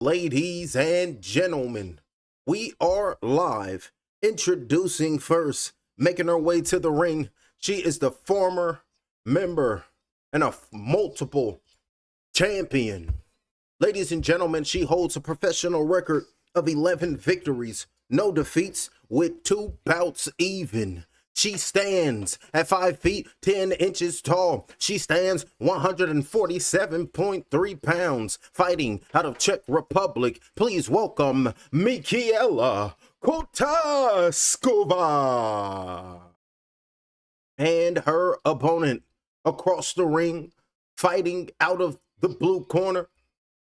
Ladies and gentlemen, we are live. Introducing first, making her way to the ring. She is the former member and a multiple champion. Ladies and gentlemen, she holds a professional record of 11 victories, no defeats, with 2 bouts even. She stands at 5 feet 10 inches tall. She stands 147.3 pounds, fighting out of Czech Republic. Please welcome Michaela Kotaskova. And her opponent across the ring, fighting out of the blue corner.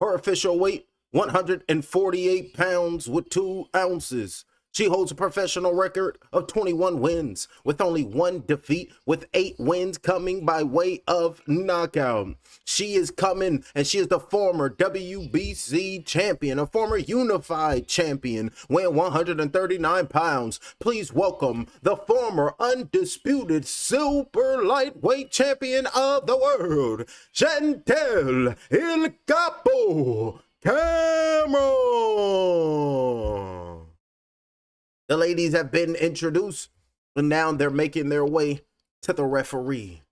Her official weight, 148 pounds with 2 ounces. She holds a professional record of 21 wins with only 1 defeat, with 8 wins coming by way of knockout. She is coming, and she is the former WBC champion, a former unified champion, weighing 139 pounds. Please welcome the former undisputed super lightweight champion of the world, Chantel El Capo Cameron. The ladies have been introduced, and now they're making their way to the referee.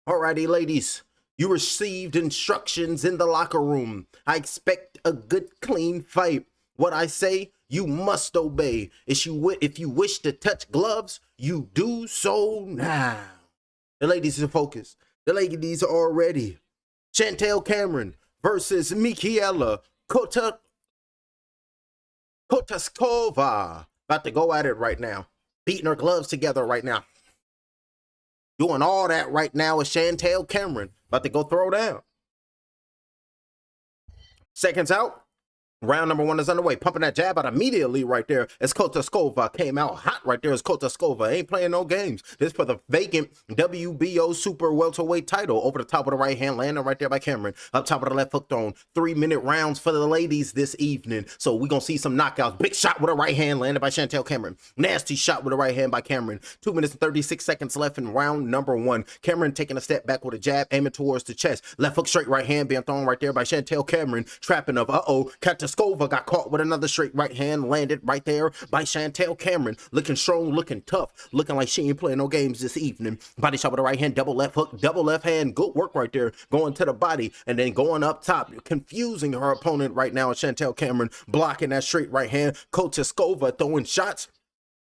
Alrighty, ladies, you received instructions in the locker room. I expect a good, clean fight. What I say, you must obey. If you wish to touch gloves, you do so now. The ladies are focused. The ladies are ready. Chantel Cameron versus Michaela Kotaskova. About to go at it right now. Beating her gloves together right now. Doing all that right now is Chantel Cameron. About to go throw down. Seconds out. Round number 1 is underway. Pumping that jab out immediately right there as Kotaskova came out hot right there as Kotaskova ain't playing no games. This for the vacant WBO super welterweight title. Over the top of the right hand, landing right there by Cameron. Up top of the left hook thrown. 3-minute rounds for the ladies this evening. So we're going to see some knockouts. Big shot with a right hand landed by Chantel Cameron. Nasty shot with a right hand by Cameron. 2 minutes and 36 seconds left in round number 1. Cameron taking a step back with a jab, aiming towards the chest. Left hook straight right hand being thrown right there by Chantel Cameron. Trapping of, Kotaskova got caught with another straight right hand, landed right there by Chantel Cameron. Looking strong, looking tough, looking like she ain't playing no games this evening. Body shot with a right hand, double left hook, double left hand. Good work right there, going to the body and then going up top, confusing her opponent right now. Chantel Cameron blocking that straight right hand. Kotaskova throwing shots.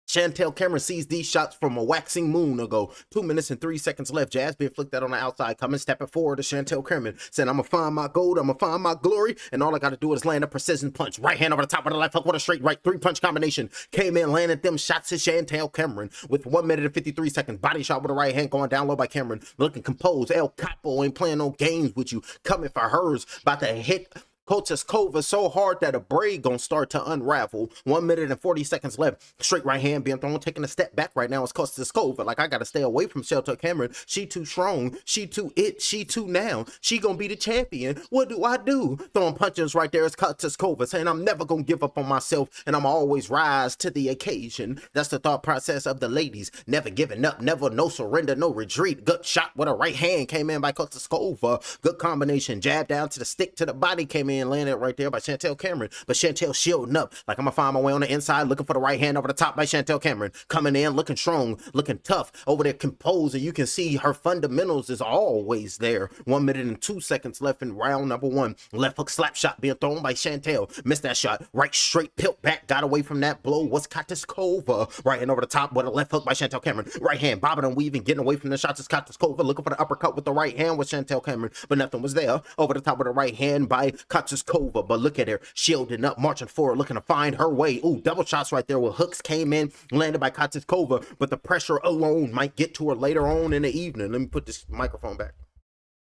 Chantel Cameron sees these shots from a waxing moon ago. 2 minutes and 3 seconds left. Jazz being flicked out on the outside, coming, stepping forward to Chantel Cameron, saying, I'm going to find my gold, I'm going to find my glory, and all I got to do is land a precision punch. Right hand over the top of the left hook with a straight right 3-punch combination. Came in, landed them shots to Chantel Cameron with 1 minute and 53 seconds. Body shot with a right hand going down low by Cameron. Looking composed. El Capo ain't playing no games with you. Coming for hers. About to hit Kotaskova so hard that a braid gonna start to unravel. 1 minute and 40 seconds left. Straight right hand being thrown, taking a step back right now. It's Kotaskova. Like, I gotta stay away from Chantel Cameron. She too strong. She too she too now. She gonna be the champion. What do I do? Throwing punches right there. It's Kotaskova saying, I'm never gonna give up on myself and I'm always rise to the occasion. That's the thought process of the ladies. Never giving up, never, no surrender, no retreat. Good shot with a right hand came in by Kotaskova. Good combination. Jab down to the stick to the body came in. Landed right there by Chantel Cameron, but Chantel shielding up like I'm gonna find my way on the inside, looking for the right hand over the top by Chantel Cameron, coming in looking strong, looking tough, over there composed, and you can see her fundamentals is always there. 1 minute and 2 seconds left in round number 1. Left hook slap shot being thrown by Chantel, missed that shot. Right straight pilt back, got away from that blow. Was Kotaskova right hand over the top with a left hook by Chantel Cameron. Right hand bobbing and weaving, getting away from the shots is Kotaskova, looking for the uppercut with the right hand with Chantel Cameron, but nothing was there. Over the top with the right hand by Kotaskova. But look at her shielding up, marching forward, looking to find her way. Ooh, double shots right there with hooks came in, landed by Kotaskova, but the pressure alone might get to her later on in the evening. Let me put this microphone back.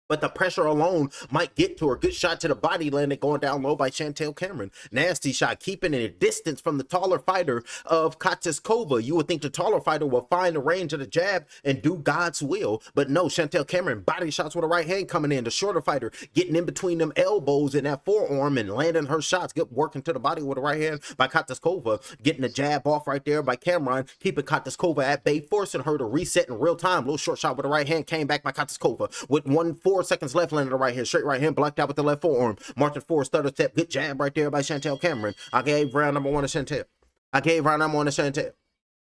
But the pressure alone might get to her. Good shot to the body, landed going down low by Chantel Cameron. Nasty shot, keeping it a distance from the taller fighter of Kotaskova. You would think the taller fighter will find the range of the jab and do God's will. But no, Chantel Cameron, body shots with a right hand coming in. The shorter fighter getting in between them elbows and that forearm and landing her shots. Good working to the body with a right hand by Kotaskova. Getting the jab off right there by Cameron. Keeping Kotaskova at bay, forcing her to reset in real time. Little short shot with a right hand came back by Kotaskova with 1-4 4 seconds left, landing the right hand, straight right hand, blocked out with the left forearm. Marching forward, stutter step, good jab right there by Chantel Cameron. I gave round number 1 to Chantel.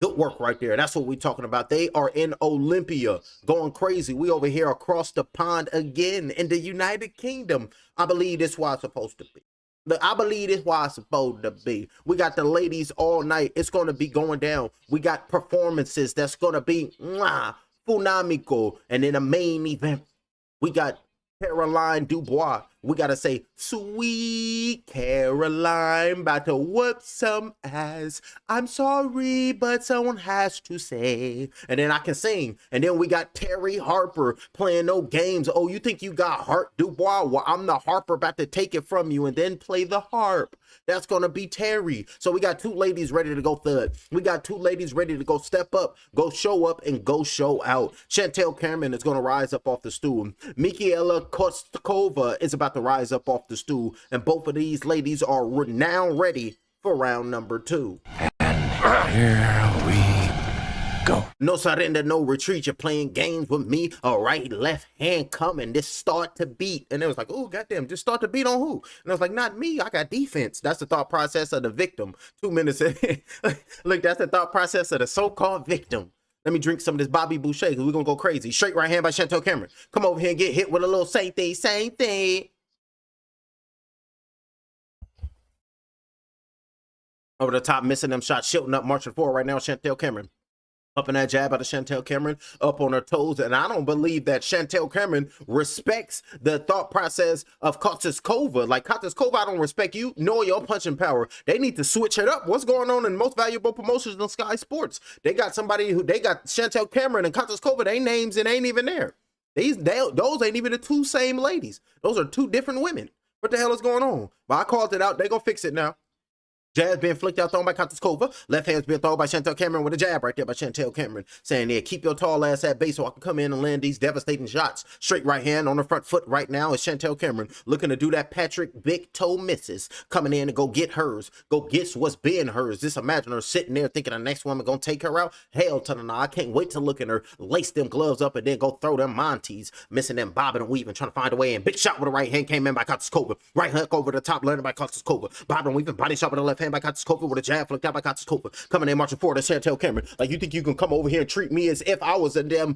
Good work right there. That's what we're talking about. They are in Olympia going crazy. We over here across the pond again in the United Kingdom. I believe this is why it's supposed to be. I believe this is why it's supposed to be. We got the ladies all night. It's going to be going down. We got performances that's going to be funamico. And in the main event, we got Caroline Dubois. We got to say, sweet Caroline, about to whoop some ass. I'm sorry, but someone has to say. And then I can sing. And then we got Terri Harper playing no games. Oh, you think you got heart, Dubois? Well, I'm the Harper about to take it from you and then play the harp. That's going to be Terri. So we got 2 ladies ready to go third. We got 2 ladies ready to go step up, go show up, and go show out. Chantel Cameron is going to rise up off the stool. Michaela Kostakova is about to rise up off the stool. And both of these ladies are now ready for round number 2. And here we go. No surrender, no retreat. You're playing games with me. All right, left hand coming. This start to beat. And it was like, oh, goddamn, just start to beat on who? And I was like, not me. I got defense. That's the thought process of the victim. 2 minutes in. Look, that's the thought process of the so-called victim. Let me drink some of this Bobby Boucher because we're going to go crazy. Straight right hand by Chantel Cameron. Come over here and get hit with a little same thing. Over the top, missing them shots, shooting up, marching forward right now, Chantel Cameron. Up in that jab out of Chantel Cameron, up on her toes. And I don't believe that Chantel Cameron respects the thought process of Kotskova. Like, Kotskova, I don't respect you, nor your punching power. They need to switch it up. What's going on in most valuable promotions in Sky Sports? They got somebody who, they got Chantel Cameron and Kotskova, they names and ain't even there. Those ain't even the 2 same ladies. Those are 2 different women. What the hell is going on? But I called it out. They gonna fix it now. Jab being flicked out, thrown by Kotskova. Left hand's being thrown by Chantel Cameron with a jab right there by Chantel Cameron. Saying, yeah, keep your tall ass at base so I can come in and land these devastating shots. Straight right hand on the front foot right now is Chantel Cameron. Looking to do that Patrick Big Toe misses. Coming in to go get hers. Go get what's being hers. Just imagine her sitting there thinking the next woman gonna take her out. Hell to the no. I can't wait to look at her. Lace them gloves up and then go throw them Monties. Missing them bobbing and weaving. Trying to find a way in. Big shot with the right hand came in by Kotskova. Right hook over the top, landed by Kotskova. Bobbing and weaving. Body shot with the left hand by Kotskova with a jab flicked out by Kotskova. Coming in marching forward to Chantel Cameron. Like, you think you can come over here and treat me as if I was a damn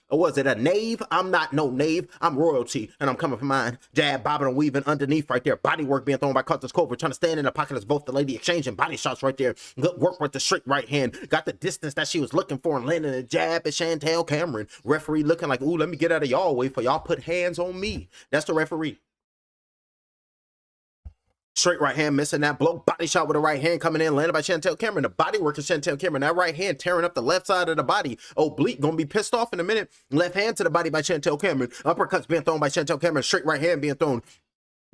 was it a knave? I'm not no knave. I'm royalty, and I'm coming for mine. Jab, bobbing and weaving underneath right there. Body work being thrown by Kotskova. Trying to stand in the pocket as both the lady exchanging body shots right there. Good work with the straight right hand. Got the distance that she was looking for and landing a jab at Chantel Cameron. Referee looking like, ooh, let me get out of y'all way for y'all put hands on me. That's the referee. Straight right hand missing that blow. Body shot with the right hand coming in, landed by Chantel Cameron. The body work of Chantel Cameron. That right hand tearing up the left side of the body. Oblique gonna be pissed off in a minute. Left hand to the body by Chantel Cameron. Uppercuts being thrown by Chantel Cameron. Straight right hand being thrown.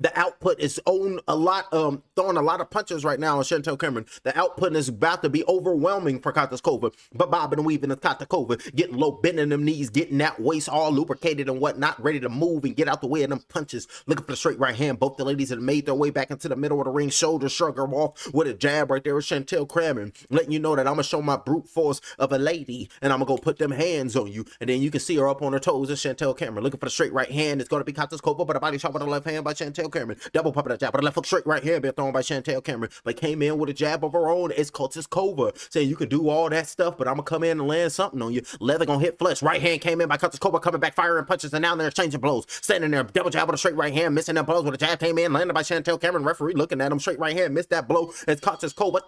The output is throwing a lot of punches right now on Chantel Cameron. The output is about to be overwhelming for Kotskova. But bobbing and weaving is Kotskova. Getting low, bending them knees, getting that waist all lubricated and whatnot, ready to move and get out the way of them punches. Looking for the straight right hand. Both the ladies have made their way back into the middle of the ring. Shoulder shrug her off with a jab right there with Chantel Cameron. Letting you know that I'm going to show my brute force of a lady. And I'm going to go put them hands on you. And then you can see her up on her toes as Chantel Cameron. Looking for the straight right hand. It's going to be Kotskova, but a body shot with the left hand by Chantel Cameron. Double pop of that jab, but a left hook straight right here being thrown by Chantel Cameron, but came in with a jab of her own. It's Kotskova saying you can do all that stuff, but I'm gonna come in and land something on you. Leather gonna hit flesh. Right hand came in by Kotskova, coming back firing punches, and now they're exchanging blows. Standing there, double jab with a straight right hand, missing them blows with a jab came in, landed by Chantel Cameron. Referee looking at him, straight right hand, missed that blow. It's Kotskova,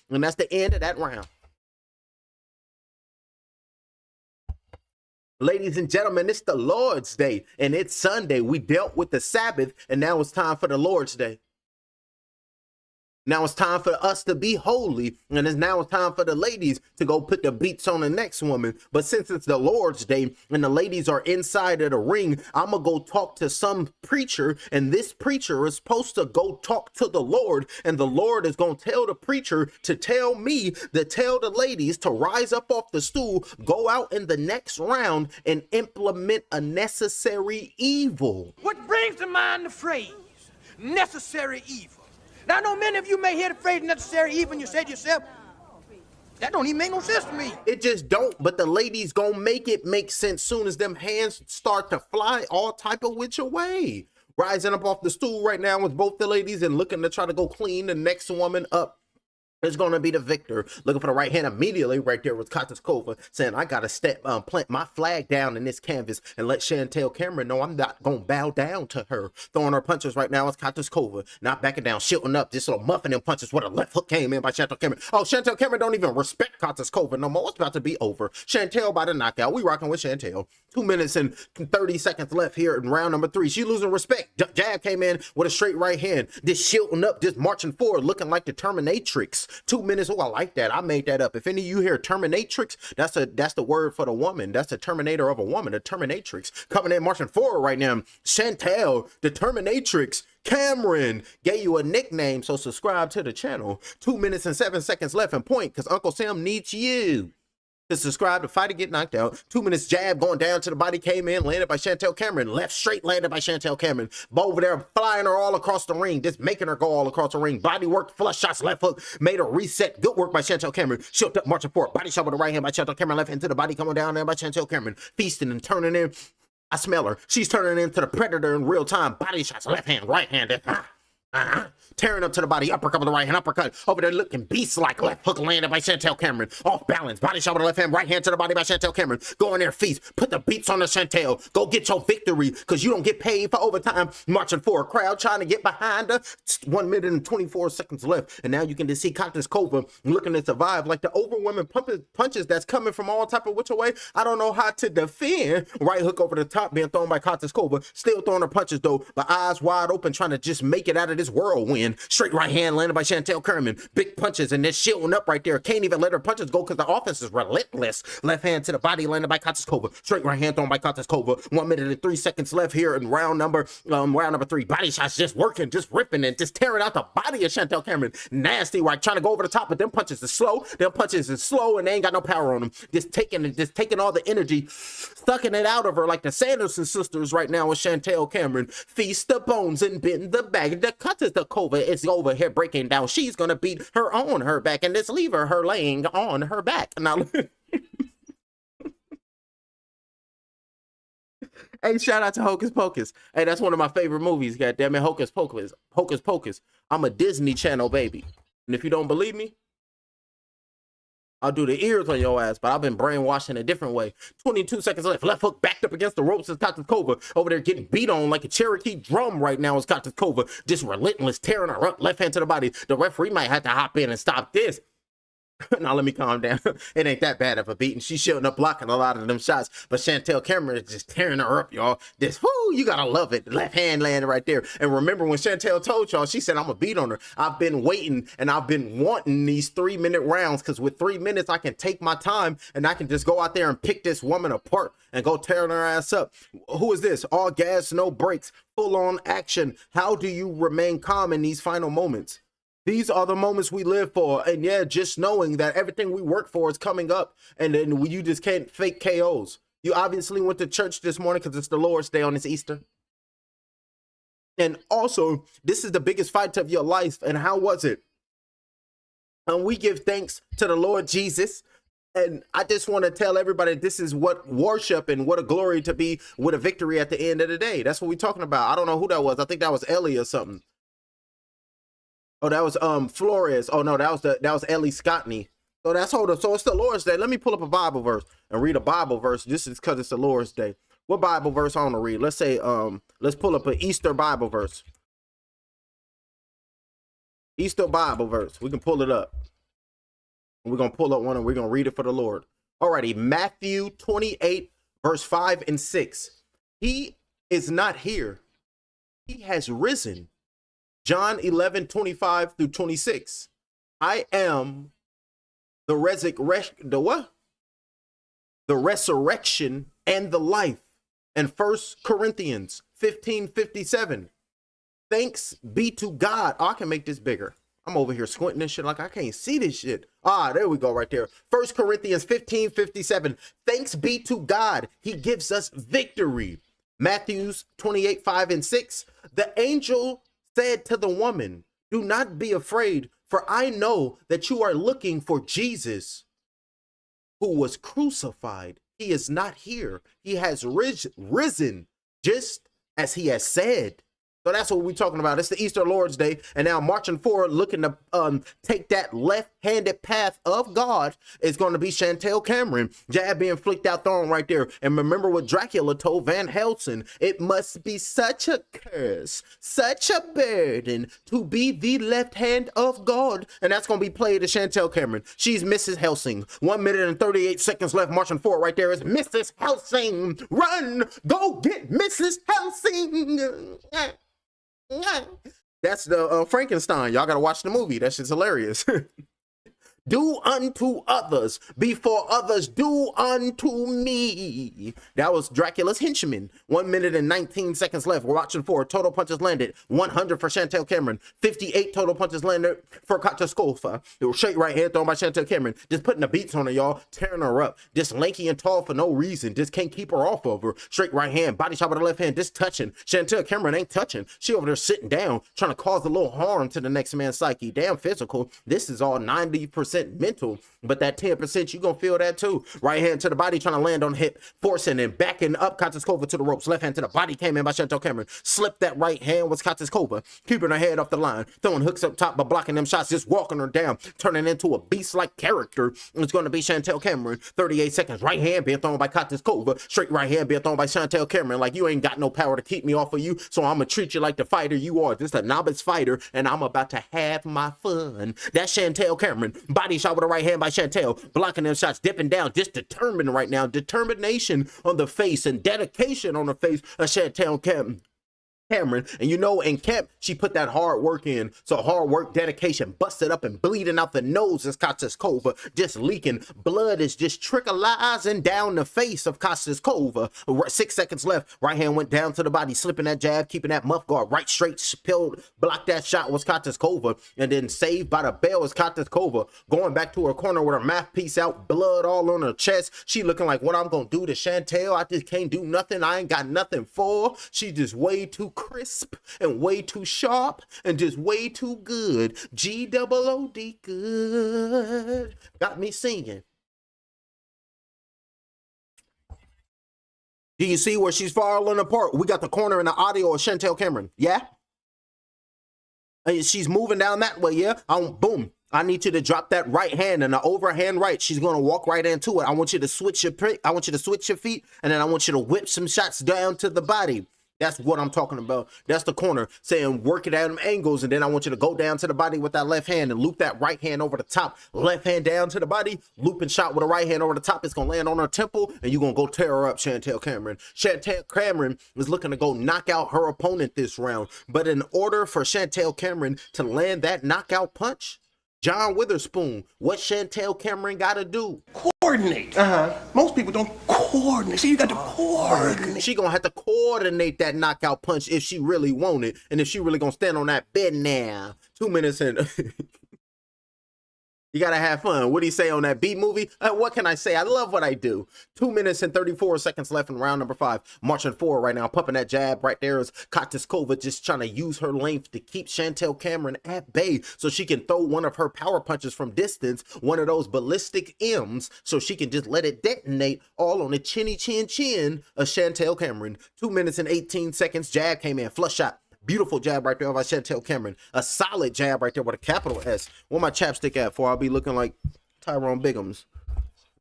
and that's the end of that round. Ladies and gentlemen, it's the Lord's Day, and it's Sunday. We dealt with the Sabbath, and now it's time for the Lord's Day. Now it's time for us to be holy, and now it's time for the ladies to go put the beats on the next woman. But since it's the Lord's Day and the ladies are inside of the ring, I'm going to go talk to some preacher, and this preacher is supposed to go talk to the Lord, and the Lord is going to tell the preacher to tell me to tell the ladies to rise up off the stool, go out in the next round, and implement a necessary evil. What brings to mind the phrase, necessary evil? Now, I know many of you may hear the phrase necessary evil and you say to yourself, That don't even make no sense to me. It just don't, but the ladies gonna make it make sense soon as them hands start to fly all type of which way. Rising up off the stool right now with both the ladies and looking to try to go clean the next woman up is going to be the victor. Looking for the right hand immediately right there with Kataskova saying, I got to plant my flag down in this canvas and let Chantel Cameron know I'm not going to bow down to her. Throwing her punches right now is Kataskova. Not backing down, shielding up, just little muffing them punches with a left hook came in by Chantel Cameron. Oh, Chantel Cameron don't even respect Kataskova no more. It's about to be over. Chantel by the knockout. We rocking with Chantel. 2 minutes and 30 seconds left here in round number 3. She losing respect. Jab came in with a straight right hand. Just shielding up, just marching forward, looking like the Terminatrix. 2 minutes. Oh, I like that. I made that up. If any of you hear Terminatrix, that's the word for the woman. That's the Terminator of a woman, the Terminatrix. Coming in, marching forward right now. Chantel, the Terminatrix. Cameron gave you a nickname, so subscribe to the channel. 2 minutes and 7 seconds left and point, because Uncle Sam needs you to subscribe to fight or get knocked out. 2 minutes jab going down to the body, came in, landed by Chantel Cameron. Left straight, landed by Chantel Cameron. Bo over there flying her all across the ring, just making her go all across the ring. Body work, flush shots, left hook, made her reset. Good work by Chantel Cameron. Shield up, marching forward. Body shot with the right hand by Chantel Cameron. Left hand to the body, coming down there by Chantel Cameron. Feasting and turning in. I smell her. She's turning into the Predator in real time. Body shots, left hand, right hand. Tearing up to the body, uppercut with the right hand, uppercut over there looking beast-like. Left hook landed by Chantel Cameron. Off balance, body shot with the left hand, right hand to the body by Chantel Cameron. Go in there, feast, put the beats on the Chantel. Go get your victory, because you don't get paid for overtime. Marching for a crowd, trying to get behind her. 1 minute and 24 seconds left, and now you can just see Kataskova looking to survive. Like the overwhelming punches that's coming from all type of which way. I don't know how to defend. Right hook over the top being thrown by Kataskova. Still throwing her punches though, but eyes wide open, trying to just make it out of this whirlwind. Straight right hand landed by Chantel Cameron. Big punches and then shielding up right there. Can't even let her punches go because the offense is relentless. Left hand to the body landed by Kataskova. Straight right hand thrown by Kataskova. 1 minute and 3 seconds left here in round number 3. Body shots just working, just ripping and just tearing out the body of Chantel Cameron. Nasty right, trying to go over the top, but them punches is slow. Them punches is slow and they ain't got no power on them. Just taking all the energy, sucking it out of her like the Sanderson sisters right now with Chantel Cameron. Feast the bones and bend the bag. The Kataskova is over here breaking down. She's gonna beat her on her back and just leave her laying on her back. Now, hey, shout out to Hocus Pocus. Hey, that's one of my favorite movies. God damn it, Hocus Pocus. Hocus Pocus. I'm a Disney Channel baby, and if you don't believe me, I'll do the ears on your ass, but I've been brainwashed in a different way. 22 seconds left. Left hook backed up against the ropes is Kataskova. Over there getting beat on like a Cherokee drum right now is Kataskova. Just relentless, tearing her up. Left hand to the body. The referee might have to hop in and stop this. Now let me calm down. It ain't that bad of a beating. She's shooting up, blocking a lot of them shots, but Chantel Cameron is just tearing her up, y'all. This, whoo, you gotta love it. Left hand landed right there. And remember when Chantel told y'all, she said, I'm gonna beat on her. I've been waiting and I've been wanting these 3-minute rounds, because with 3 minutes, I can take my time and I can just go out there and pick this woman apart and go tearing her ass up. Who is this? All gas, no brakes, full on action. How do you remain calm in these final moments? These are the moments we live for. And yeah, just knowing that everything we work for is coming up, and then you just can't fake KOs. You obviously went to church this morning because it's the Lord's Day on this Easter. And also, this is the biggest fight of your life. And how was it? And we give thanks to the Lord Jesus. And I just want to tell everybody, this is what worship and what a glory to be with a victory at the end of the day. That's what we're talking about. I don't know who that was. I think that was Ellie or something. Oh, that was Flores. Oh no, that was Ellie Scottney. So so it's the Lord's Day. Let me pull up a Bible verse and read a Bible verse. This is because it's the Lord's Day. What Bible verse I want to read? Let's say let's pull up an Easter Bible verse. Easter Bible verse. We can pull it up. We're gonna pull up one and we're gonna read it for the Lord. Alrighty, Matthew 28, verse 5 and 6. He is not here. He has risen. John 11, 25 through 26. I am the resurrection and the life. And 1 Corinthians 15, 57. Thanks be to God. Oh, I can make this bigger. I'm over here squinting this shit like I can't see this shit. Ah, there we go right there. 1 Corinthians 15, 57. Thanks be to God. He gives us victory. Matthews 28, 5 and 6. The angel said to the woman, do not be afraid, for I know that you are looking for Jesus who was crucified. He is not here. He has risen, just as he has said. So that's what we're talking about. It's the Easter Lord's Day, and now marching forward, looking to take that left-handed path of God is going to be Chantel Cameron. Jab being flicked out, thrown right there. And remember what Dracula told Van Helsing: it must be such a curse, such a burden to be the left hand of God. And that's going to be played to Chantel Cameron. She's Mrs. Helsing. 1 minute and 38 seconds left. Marching forward right there is Mrs. Helsing. Run! Go get Mrs. Helsing! That's the Frankenstein. Y'all gotta watch the movie. That shit's hilarious. Do unto others before others do unto me. That was Dracula's henchman. 1 minute and 19 seconds left. We're watching for total punches landed. 100 for Chantel Cameron. 58 total punches landed for Kataskova. It was straight right hand thrown by Chantel Cameron. Just putting the beats on her, y'all. Tearing her up. Just lanky and tall for no reason. Just can't keep her off of her. Straight right hand. Body shot with the left hand. Just touching. Chantel Cameron ain't touching. She over there sitting down, trying to cause a little harm to the next man's psyche. Damn physical. This is all 90% mental, but that 10% you gonna feel that too. Right hand to the body, trying to land on the hip, forcing and backing up Kataskova to the ropes. Left hand to the body came in by Chantel Cameron. Slipped that right hand was Kataskova, keeping her head off the line, throwing hooks up top but blocking them shots, just walking her down, turning into a beast-like character. It's gonna be Chantel Cameron. 38 seconds. Right hand being thrown by Kataskova. Straight right hand being thrown by Chantel Cameron. Like, you ain't got no power to keep me off of you, so I'm gonna treat you like the fighter you are. Just a novice fighter, and I'm about to have my fun. That's Chantel Cameron. Body shot with a right hand by Chantel, blocking them shots, dipping down, just determined right now. Determination on the face and dedication on the face of Chantel Cameron. And you know, in camp, she put that hard work in. So hard work, dedication, busted up and bleeding out the nose is Kataskova, just leaking. Blood is just trickleizing down the face of Kataskova. 6 seconds left. Right hand went down to the body, slipping that jab, keeping that muff guard right straight, spilled, blocked that shot was Kataskova, and then saved by the bell is Kataskova. Going back to her corner with her mouthpiece out, blood all on her chest. She looking like, what I'm gonna do to Chantel? I just can't do nothing. I ain't got nothing for. She just way too crisp and way too sharp and just way too good. G-double-O-D, good. Got me singing. Do you see where she's falling apart? We got the corner and the audio of Chantel Cameron. Yeah? And she's moving down that way, yeah? Boom. I need you to drop that right hand and the overhand right. She's gonna walk right into it. I want you to switch your feet, and then I want you to whip some shots down to the body. That's what I'm talking about. That's the corner saying work it at them angles, and then I want you to go down to the body with that left hand and loop that right hand over the top. Left hand down to the body, loop and shot with a right hand over the top. It's gonna land on her temple, and you're gonna go tear her up, Chantel Cameron. Chantel Cameron is looking to go knock out her opponent this round, but in order for Chantel Cameron to land that knockout punch, John Witherspoon, what Chantel Cameron gotta do? Coordinate. Most people don't coordinate. So you got to coordinate. She gonna have to coordinate that knockout punch if she really want it, and if she really gonna stand on that bed now. 2 minutes in. You gotta have fun. What do you say on that B movie? What can I say? I love what I do. 2 minutes and 34 seconds left in round number 5. Marching forward right now, pumping that jab right there is Kataskova, just trying to use her length to keep Chantel Cameron at bay so she can throw one of her power punches from distance, one of those ballistic M's, so she can just let it detonate all on the chinny chin of Chantel Cameron. 2 minutes and 18 seconds. Jab came in, flush shot. Beautiful jab right there by Chantel Cameron. A solid jab right there with a capital S. Where my chapstick at for I'll be looking like Tyrone Biggums.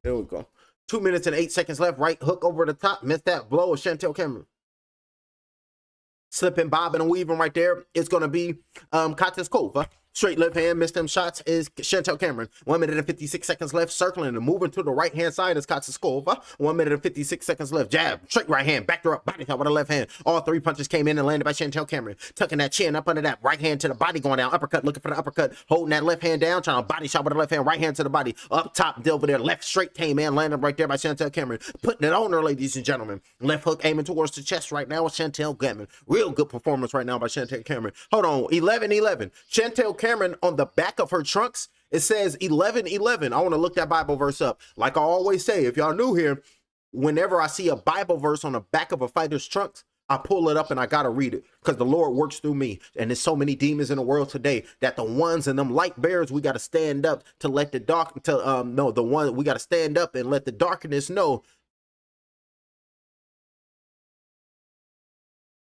There we go. 2 minutes and 8 seconds left. Right hook over the top. Missed that blow of Chantel Cameron. Slipping, bobbing, and weaving right there. It's going to be Kataskova. Straight left hand, missed them shots is Chantel Cameron. 1 minute and 56 seconds left, circling and moving to the right hand side is Kataskova. 1 minute and 56 seconds left. Jab, straight right hand, backed her up, body shot with the left hand. All 3 punches came in and landed by Chantel Cameron. Tucking that chin up under that right hand to the body, going down, uppercut, looking for the uppercut, holding that left hand down, trying to body shot with the left hand, right hand to the body, up top, over there, left straight came in, landed right there by Chantel Cameron. Putting it on her, ladies and gentlemen. Left hook aiming towards the chest right now with Chantel Cameron. Real good performance right now by Chantel Cameron. Hold on, 11-11. Chantel Cameron on the back of her trunks, it says 11-11. I want to look that Bible verse up. Like I always say, if y'all new here, whenever I see a Bible verse on the back of a fighter's trunks, I pull it up and I gotta read it because the Lord works through me. And there's so many demons in the world today that the ones and them light bearers, we gotta stand up to let the dark, we gotta stand up and let the darkness know.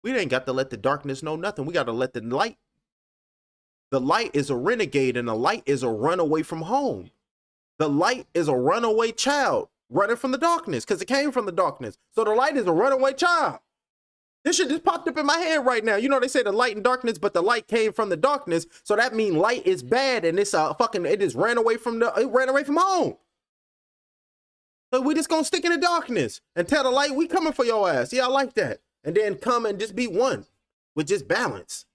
We ain't got to let the darkness know nothing. We gotta let the light. The light is a renegade and the light is a runaway from home. The light is a runaway child running from the darkness because it came from the darkness. So the light is a runaway child. This shit just popped up in my head right now. You know, they say the light and darkness, but the light came from the darkness. So that means light is bad and it's it just ran away from home. So we just gonna stick in the darkness and tell the light we coming for your ass. Yeah, I like that. And then come and just be one with just balance.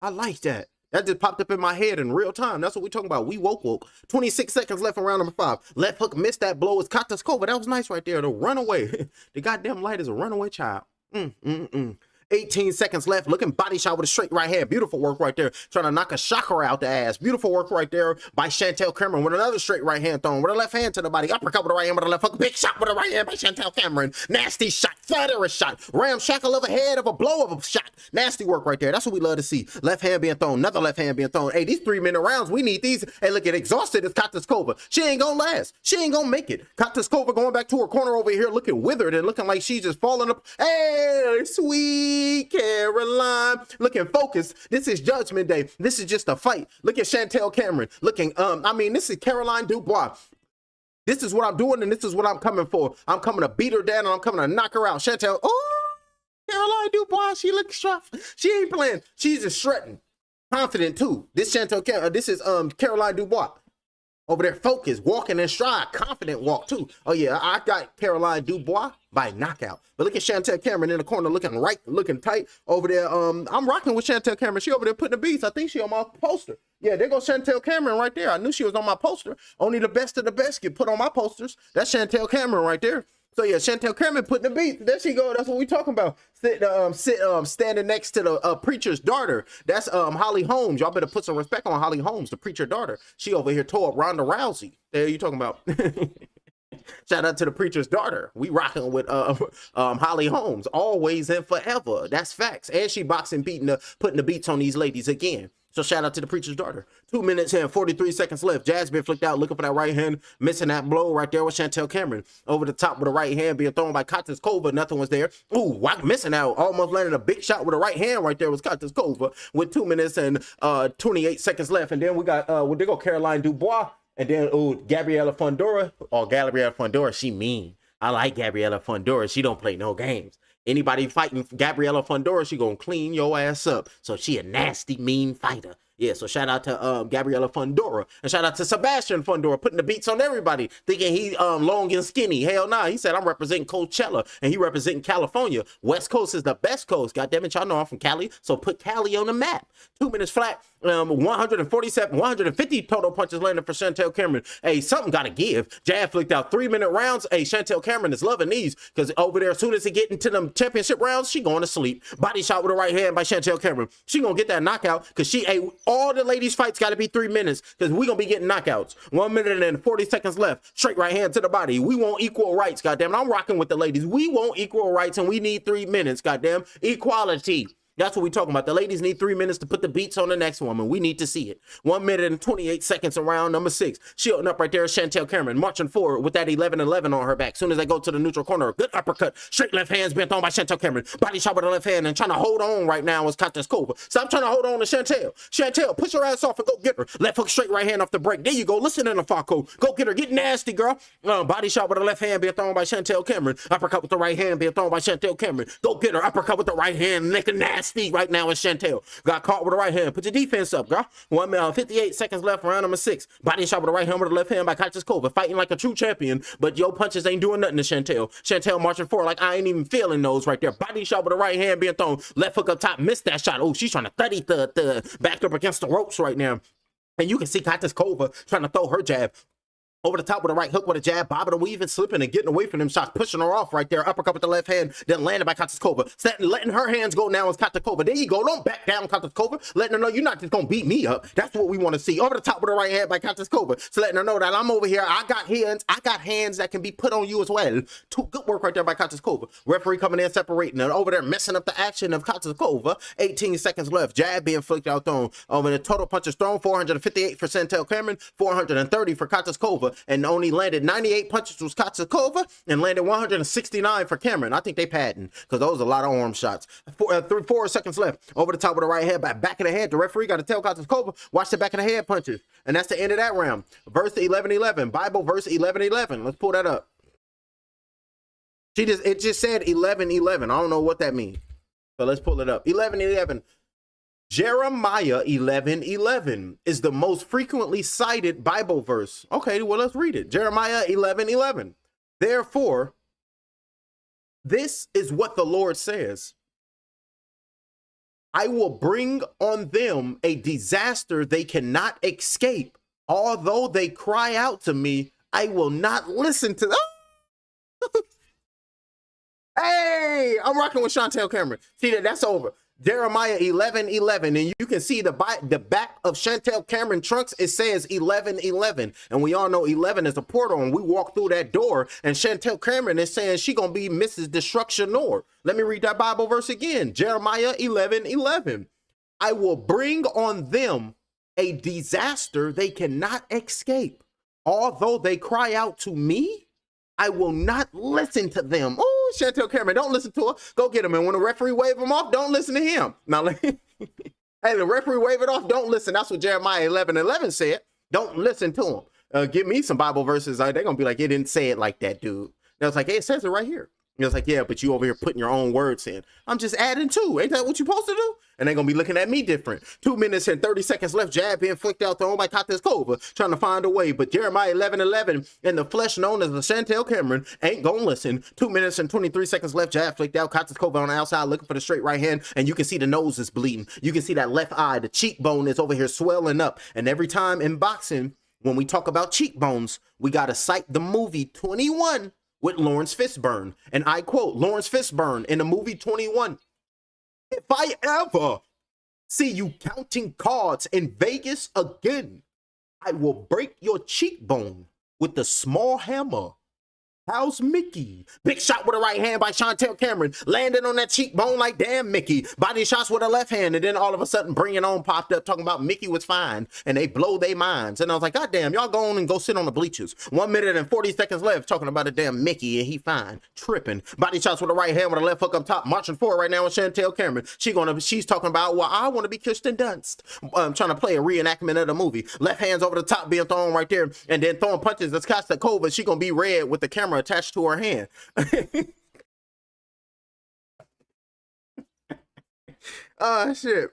I like that. That just popped up in my head in real time. That's what we talking about. We woke. 26 seconds left in round number 5. Left hook missed that blow. It's Kataskova. That was nice right there. The runaway. The goddamn light is a runaway child. 18 seconds left. Looking body shot with a straight right hand. Beautiful work right there. Trying to knock a chakra out the ass. Beautiful work right there by Chantel Cameron with another straight right hand thrown. With a left hand to the body. Uppercut with a right hand with a left hook. Big shot with a right hand by Chantel Cameron. Nasty shot. Thunderous shot. Ram shackle of a head of a blow of a shot. Nasty work right there. That's what we love to see. Left hand being thrown. Another left hand being thrown. Hey, these 3-minute rounds, we need these. Hey, look at exhausted as Kataskova. She ain't gonna last. She ain't gonna make it. Kataskova going back to her corner over here looking withered and looking like she's just falling up. Hey, sweet Caroline. Looking focused. This is Judgment Day. This is just a fight. Look at Chantel Cameron. Looking, this is Caroline Dubois. This is what I'm doing and this is what I'm coming for. I'm coming to beat her down and I'm coming to knock her out. Chantel, oh, Caroline Dubois, she looks rough. She ain't playing. She's just shredding. Confident too. This this is Caroline Dubois. Over there, focused, walking in stride, confident walk too. Oh yeah, I got Caroline Dubois by knockout. But look at Chantel Cameron in the corner, looking right, looking tight over there. I'm rocking with Chantel Cameron. She over there putting the beats. I think she on my poster. Yeah, there goes Chantel Cameron right there. I knew she was on my poster. Only the best of the best get put on my posters. That's Chantel Cameron right there. So yeah, Chantel Cameron putting the beat. There she go. That's what we talking about. Standing next to the preacher's daughter. That's Holly Holmes. Y'all better put some respect on Holly Holmes, the preacher daughter. She over here tore up Ronda Rousey. There you talking about. Shout out to the preacher's daughter. We rocking with Holly Holmes, always and forever. That's facts. And she boxing, putting the beats on these ladies again. So shout out to the preacher's daughter. 2 minutes and 43 seconds left. Jasmine flicked out, looking for that right hand, missing that blow right there with Chantel Cameron. Over the top with a right hand being thrown by Kataskova. Nothing was there. Ooh, missing out. Almost landed a big shot with a right hand right there was Kataskova with 2 minutes and 28 seconds left. And then we got, there go Caroline Dubois. And then, Gabriella Fundora. Oh, Gabriella Fundora, she mean. I like Gabriella Fundora. She don't play no games. Anybody fighting Gabriella Fundora, she gonna clean your ass up. So she a nasty, mean fighter. Yeah, so shout out to Gabriella Fundora. And shout out to Sebastian Fundora, putting the beats on everybody, thinking he long and skinny. Hell nah, he said I'm representing Coachella, and he representing California. West Coast is the best coast. God damn it, y'all know I'm from Cali, so put Cali on the map. 2 minutes flat, 150 total punches landed for Chantel Cameron. Hey, something gotta give. Jab flicked out 3-minute rounds. Hey, Chantel Cameron is loving these, because over there, as soon as he get into them championship rounds, she going to sleep. Body shot with a right hand by Chantel Cameron. She gonna get that knockout, because all the ladies' fights got to be 3 minutes because we're going to be getting knockouts. 1 minute and 40 seconds left. Straight right hand to the body. We want equal rights, goddamn. I'm rocking with the ladies. We want equal rights and we need 3 minutes, goddamn. Equality. That's what we talking about. The ladies need 3 minutes to put the beats on the next woman. We need to see it. 1 minute and 28 seconds around number 6. Shielding up right there is Chantel Cameron. Marching forward with that 11-11 on her back. Soon as they go to the neutral corner, good uppercut. Straight left hands being thrown by Chantel Cameron. Body shot with the left hand and trying to hold on right now is Kataskova. Stop trying to hold on to Chantel. Chantel, push her ass off and go get her. Left hook straight right hand off the break. There you go. Listen in the Falco. Go get her. Get nasty, girl. Body shot with the left hand being thrown by Chantel Cameron. Uppercut with the right hand being thrown by Chantel Cameron. Go get her. Uppercut with the right hand. Looking nasty right now is Chantel. Got caught with the right hand. Put your defense up, girl. 1 minute, 58 seconds left, round number 6. Body shot with the right hand with the left hand by Kataskova. Fighting like a true champion, but your punches ain't doing nothing to Chantel. Chantel marching forward like I ain't even feeling those right there. Body shot with the right hand being thrown. Left hook up top, missed that shot. Oh, she's trying to study the back up against the ropes right now. And you can see Kataskova trying to throw her jab. Over the top with a right hook with a jab, bobbing and weaving, slipping and getting away from them shots, pushing her off right there. Uppercut with the left hand, then landed by Katiskova. Letting her hands go now is Katiskova. There you go. Don't back down, Katiskova. Letting her know you're not just going to beat me up. That's what we want to see. Over the top with the right hand by Katiskova. So letting her know that I'm over here. I got hands that can be put on you as well. Good work right there by Katiskova. Referee coming in, separating her. Over there, messing up the action of Katiskova. 18 seconds left. Jab being flicked out, thrown. Over the total punches thrown, 458 for Chantel Cameron, 430 for Katiskova, and only landed 98 punches was Katiskova and landed 169 for Cameron. I think they padding because those are a lot of arm shots. 4 seconds left. Over the top of the right head, back of the head. The referee got to tell Katiskova, watch the back of the head punches. And that's the end of that round. Verse 11-11. Bible verse 11-11. Let's pull that up. It just said 11-11. I don't know what that means. So let's pull it up. 11-11. Jeremiah 11:11 is the most frequently cited Bible verse. Okay, well, let's read it. Jeremiah 11:11. Therefore, this is what the Lord says. I will bring on them a disaster they cannot escape. Although they cry out to me, I will not listen to them. Hey, I'm rocking with Chantel Cameron. See that's over. Jeremiah 11:11, and you can see the back of Chantel Cameron trunks. It says 11:11, and we all know 11 is a portal, and we walk through that door, and Chantel Cameron is saying she gonna be Mrs. Destruction Nor. Let me read that Bible verse again. Jeremiah 11:11. I will bring on them a disaster they cannot escape. Although they cry out to me, I will not listen to them. Oh, Chantel Cameron, don't listen to her. Go get him. And when the referee wave him off, don't listen to him. Now, hey, the referee wave it off, don't listen. That's what Jeremiah 11:11 said. Don't listen to him. Give me some Bible verses. They're going to be like, it didn't say it like that, dude. And I was like, hey, it says it right here. And it's like, yeah, but you over here putting your own words in. I'm just adding two. Ain't that what you're supposed to do? And they're going to be looking at me different. 2 minutes and 30 seconds left. Jab being flicked out to my Katiskova, trying to find a way. But Jeremiah 11:11 in the flesh known as the Chantel Cameron ain't going to listen. 2 minutes and 23 seconds left. Jab flicked out. Katiskova on the outside looking for the straight right hand. And you can see the nose is bleeding. You can see that left eye, the cheekbone is over here swelling up. And every time in boxing, when we talk about cheekbones, we got to cite the movie 21 with Lawrence Fishburne. And I quote Lawrence Fishburne in the movie 21. If I ever see you counting cards in Vegas again, I will break your cheekbone with the small hammer. How's Mickey? Big shot with a right hand by Chantel Cameron, landing on that cheekbone like damn Mickey. Body shots with a left hand, and then all of a sudden Bring It On popped up talking about Mickey was fine, and they blow their minds. And I was like, God damn, y'all go on and go sit on the bleachers. 1 minute and 40 seconds left talking about a damn Mickey, and he fine. Tripping. Body shots with a right hand with a left hook up top, marching forward right now with Chantel Cameron. She's talking about, well, I want to be Kirsten Dunst. Trying to play a reenactment of the movie. Left hands over the top being thrown right there, and then throwing punches. That's Kostakova. She gonna be red with the camera attached to her hand. Oh shit.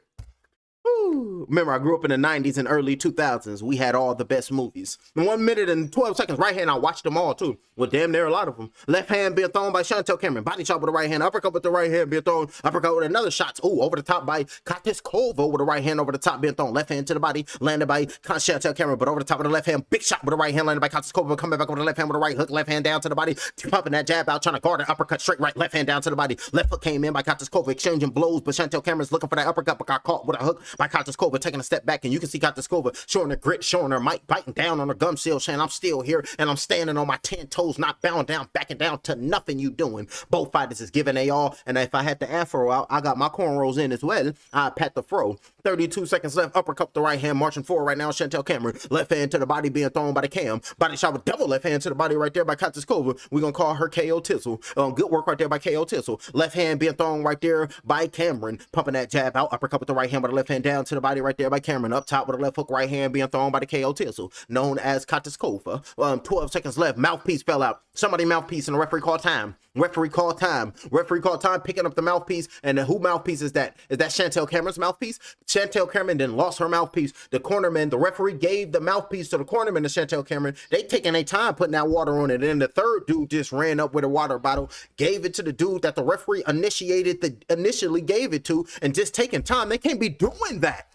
Woo. Remember, I grew up in the 90s and early 2000s. We had all the best movies. In 1 minute and 12 seconds, right hand, I watched them all too. Well, damn near a lot of them. Left hand being thrown by Chantel Cameron. Body shot with the right hand. Uppercut with the right hand being thrown. Uppercut with another shot. Ooh, over the top by Katiskova with the right hand over the top being thrown. Left hand to the body, landed by Chantel Cameron, but over the top of the left hand. Big shot with the right hand, landed by Katiskova. Coming back over the left hand with the right hook. Left hand down to the body. Pumping that jab out, trying to guard an uppercut straight right. Left hand down to the body. Left hook came in by Katiskova, exchanging blows, but Chantel Cameron's looking for that uppercut, but got caught with a hook by Katiskova, taking a step back, and you can see Katiskova showing her grit, showing her might, biting down on her gum seal, saying, I'm still here, and I'm standing on my 10 toes, not bowing down, backing down to nothing you doing. Both fighters is giving they all, and if I had the afro out, I got my cornrows in as well. I pat the fro. 32 seconds left. Uppercut the right hand, marching forward right now. Chantel Cameron. Left hand to the body being thrown by the Cam. Body shot with double left hand to the body right there by Katiskova. We're going to call her KO Tissel. Good work right there by KO Tissel. Left hand being thrown right there by Cameron. Pumping that jab out. Uppercut with the right hand with the left hand down to the body right there by Cameron. Up top with a left hook right hand being thrown by the KO Tissel, known as Katiskova. 12 seconds left. Mouthpiece fell out. Somebody mouthpiece, and the referee called time. Referee called time. Referee called time, picking up the mouthpiece. And who mouthpiece is that? Is that Chantel Cameron's mouthpiece? Chantel Cameron then lost her mouthpiece. The cornerman, the referee gave the mouthpiece to the cornerman to Chantel Cameron. They taking their time putting that water on it. And then the third dude just ran up with a water bottle, gave it to the dude that the referee initially gave it to, and just taking time. They can't be doing that.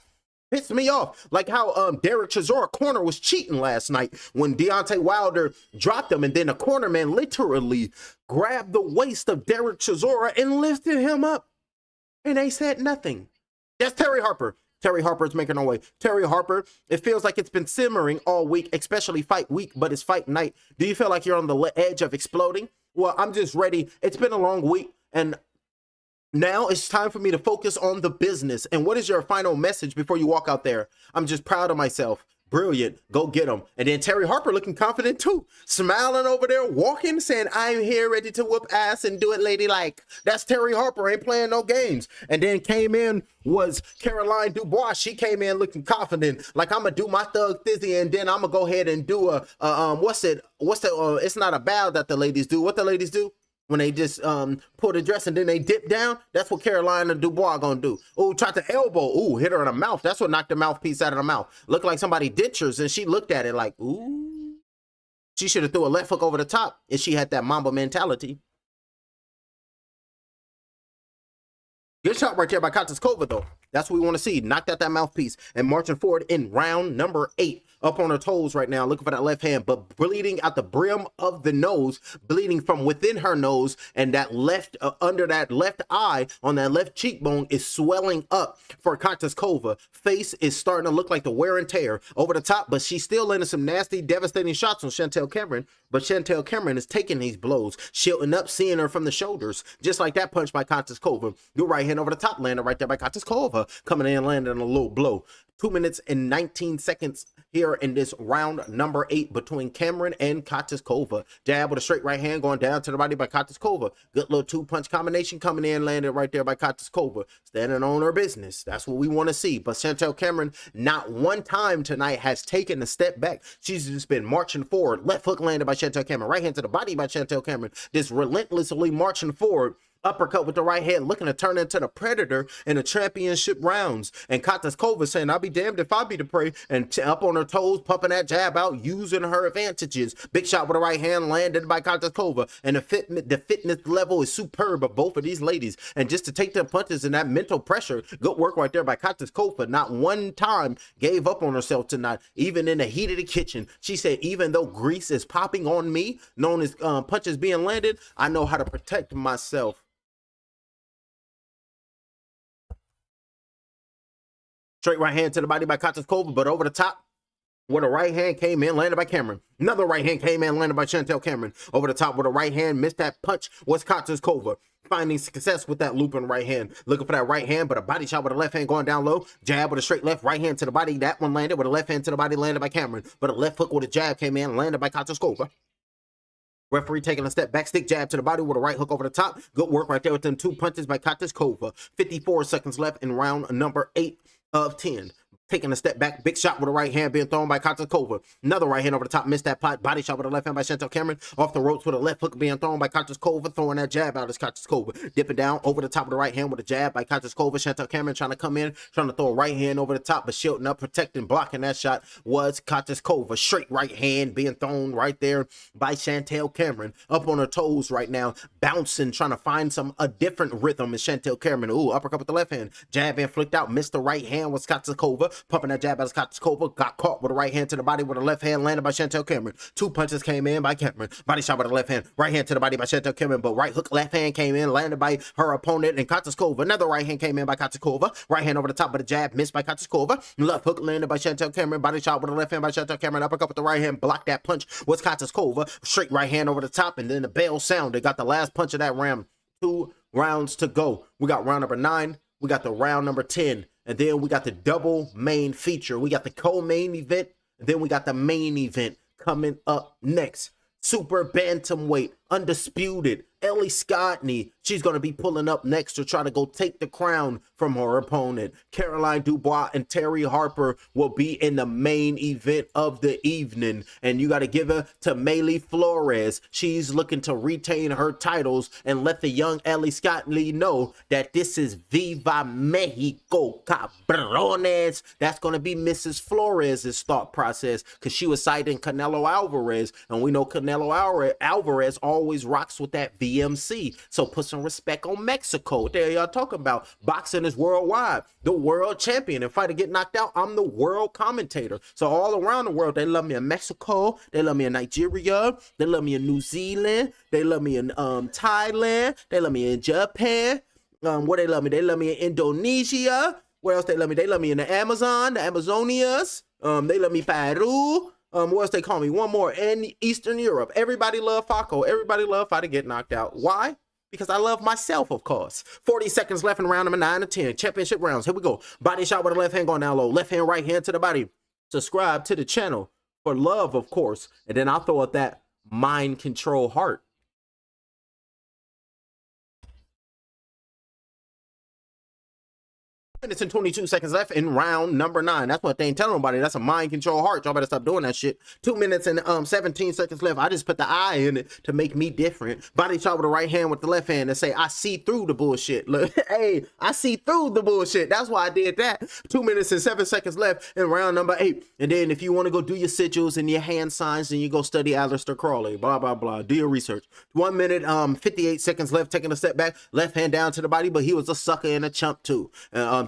Pissed me off. Like how Derek Chisora corner was cheating last night when Deontay Wilder dropped him, and then the corner man literally grabbed the waist of Derek Chisora and lifted him up. And they said nothing. That's Terri Harper. Terri Harper is making her way. Terri Harper, it feels like it's been simmering all week, especially fight week, but it's fight night. Do you feel like you're on the edge of exploding? Well, I'm just ready. It's been a long week, and now it's time for me to focus on the business. And what is your final message before you walk out there? I'm just proud of myself. Brilliant. Go get them. And then Terri Harper looking confident too. Smiling over there, walking, saying, I'm here ready to whoop ass and do it ladylike. That's Terri Harper. Ain't playing no games. And then came in was Caroline Dubois. She came in looking confident. Like, I'm going to do my thug thizzy, and then I'm going to go ahead and do it's not a bow that the ladies do. What the ladies do? When they just pull the dress and then they dip down, that's what Carolina Dubois gonna do. Oh, tried to elbow. Ooh, hit her in the mouth. That's what knocked the mouthpiece out of the mouth. Looked like somebody ditched hers, and she looked at it like, ooh. She should have threw a left hook over the top if she had that Mamba mentality. Good shot right there by Kataskova, though. That's what we want to see. Knocked out that mouthpiece and marching forward in round number 8. Up on her toes right now, looking for that left hand, but bleeding out the brim of the nose, bleeding from within her nose, and that left, under that left eye, on that left cheekbone is swelling up for Kataskova. Face is starting to look like the wear and tear over the top, but she's still landing some nasty, devastating shots on Chantel Cameron, but Chantel Cameron is taking these blows, shielding up, seeing her from the shoulders, just like that punch by Kataskova. Your right hand over the top, landed right there by Kataskova, coming in, landing a low blow. 2 minutes and 19 seconds here in this round number 8 between Cameron and Kataskova. Jab with a straight right hand going down to the body by Kataskova. Good little 2-punch combination coming in, landed right there by Kataskova. Standing on her business. That's what we want to see. But Chantel Cameron, not one time tonight has taken a step back. She's just been marching forward. Left hook landed by Chantel Cameron. Right hand to the body by Chantel Cameron. Just relentlessly marching forward. Uppercut with the right hand, looking to turn into the Predator in the championship rounds. And Kataskova saying, I'll be damned if I be the prey. And up on her toes, pumping that jab out, using her advantages. Big shot with the right hand, landed by Kataskova. And the fitness level is superb of both of these ladies. And just to take them punches and that mental pressure, good work right there by Kataskova. Not one time gave up on herself tonight, even in the heat of the kitchen. She said, even though grease is popping on me, known as punches being landed, I know how to protect myself. Straight right hand to the body by Kataskova, but over the top, where the right hand came in, landed by Cameron. Another right hand came in, landed by Chantel Cameron. Over the top with a right hand, missed that punch, was Kataskova. Finding success with that looping right hand. Looking for that right hand, but a body shot with a left hand going down low. Jab with a straight left, right hand to the body. That one landed with a left hand to the body, landed by Cameron. But a left hook with a jab came in, landed by Kataskova. Referee taking a step back, stick jab to the body with a right hook over the top. Good work right there with them 2 punches by Kataskova. 54 seconds left in round number 8 of 10. Taking a step back, big shot with a right hand being thrown by Kataskova. Another right hand over the top, missed that pot. Body shot with a left hand by Chantel Cameron. Off the ropes with a left hook being thrown by Kataskova. Throwing that jab out as Kataskova. Dipping down over the top of the right hand with a jab by Kataskova. Chantel Cameron trying to come in, trying to throw a right hand over the top, but shielding up, protecting, blocking that shot was Kataskova. Straight right hand being thrown right there by Chantel Cameron. Up on her toes right now, bouncing, trying to find a different rhythm is Chantel Cameron. Ooh, uppercut with the left hand. Jab being flicked out, missed the right hand was Kataskova. Pumping that jab out of Kataskova, got caught with a right hand to the body with a left hand, landed by Chantel Cameron. 2 punches came in by Cameron. Body shot with a left hand, right hand to the body by Chantel Cameron, but right hook left hand came in, landed by her opponent and Kataskova. Another right hand came in by Kataskova. Right hand over the top of the jab, missed by Kataskova. Left hook landed by Chantel Cameron. Body shot with a left hand by Chantel Cameron. Uppercut with the right hand, blocked that punch was Kataskova. Straight right hand over the top, and then the bell sounded. Got the last punch of that round. 2 rounds to go. We got round number 9. We got the round number 10. And then we got the double main feature. We got the co-main event. And then we got the main event coming up next. Super bantamweight, undisputed, Ellie Scotney. She's going to be pulling up next to try to go take the crown from her opponent. Caroline Dubois and Terri Harper will be in the main event of the evening. And you got to give it to Maylee Flores. She's looking to retain her titles and let the young Ellie Scotney know that this is Viva Mexico, cabrones. That's going to be Mrs. Flores' thought process, because she was citing Canelo Alvarez. And we know Canelo Alvarez always rocks with that Viva BMC. So put some respect on Mexico. What the hell y'all talking about? Boxing is worldwide. The world champion. If fighter get knocked out, I'm the world commentator. So all around the world, they love me in Mexico. They love me in Nigeria. They love me in New Zealand. They love me in Thailand. They love me in Japan. Where they love me? They love me in Indonesia. Where else they love me? They love me in the Amazon, the Amazonias. They love me Peru. What else they call me? One more. In Eastern Europe. Everybody love Faco. Everybody love fighter get knocked out. Why? Because I love myself, of course. 40 seconds left in round number 9 of 10. Championship rounds. Here we go. Body shot with the left hand going down low. Left hand, right hand to the body. Subscribe to the channel for love, of course. And then I'll throw out that mind control heart. Minutes and 22 seconds left in round number 9. That's what they ain't telling nobody. That's a mind control heart. Y'all better stop doing that shit. 2 minutes and 17 seconds left. I just put the I in it to make me different. Body shot with the right hand with the left hand and say, I see through the bullshit. Look, hey, I see through the bullshit. That's why I did that. 2 minutes and 7 seconds left in round number 8. And then if you want to go do your sigils and your hand signs, then you go study Aleister Crowley. Blah, blah, blah. Do your research. 1 minute, 58 seconds left. Taking a step back. Left hand down to the body, but he was a sucker and a chump too.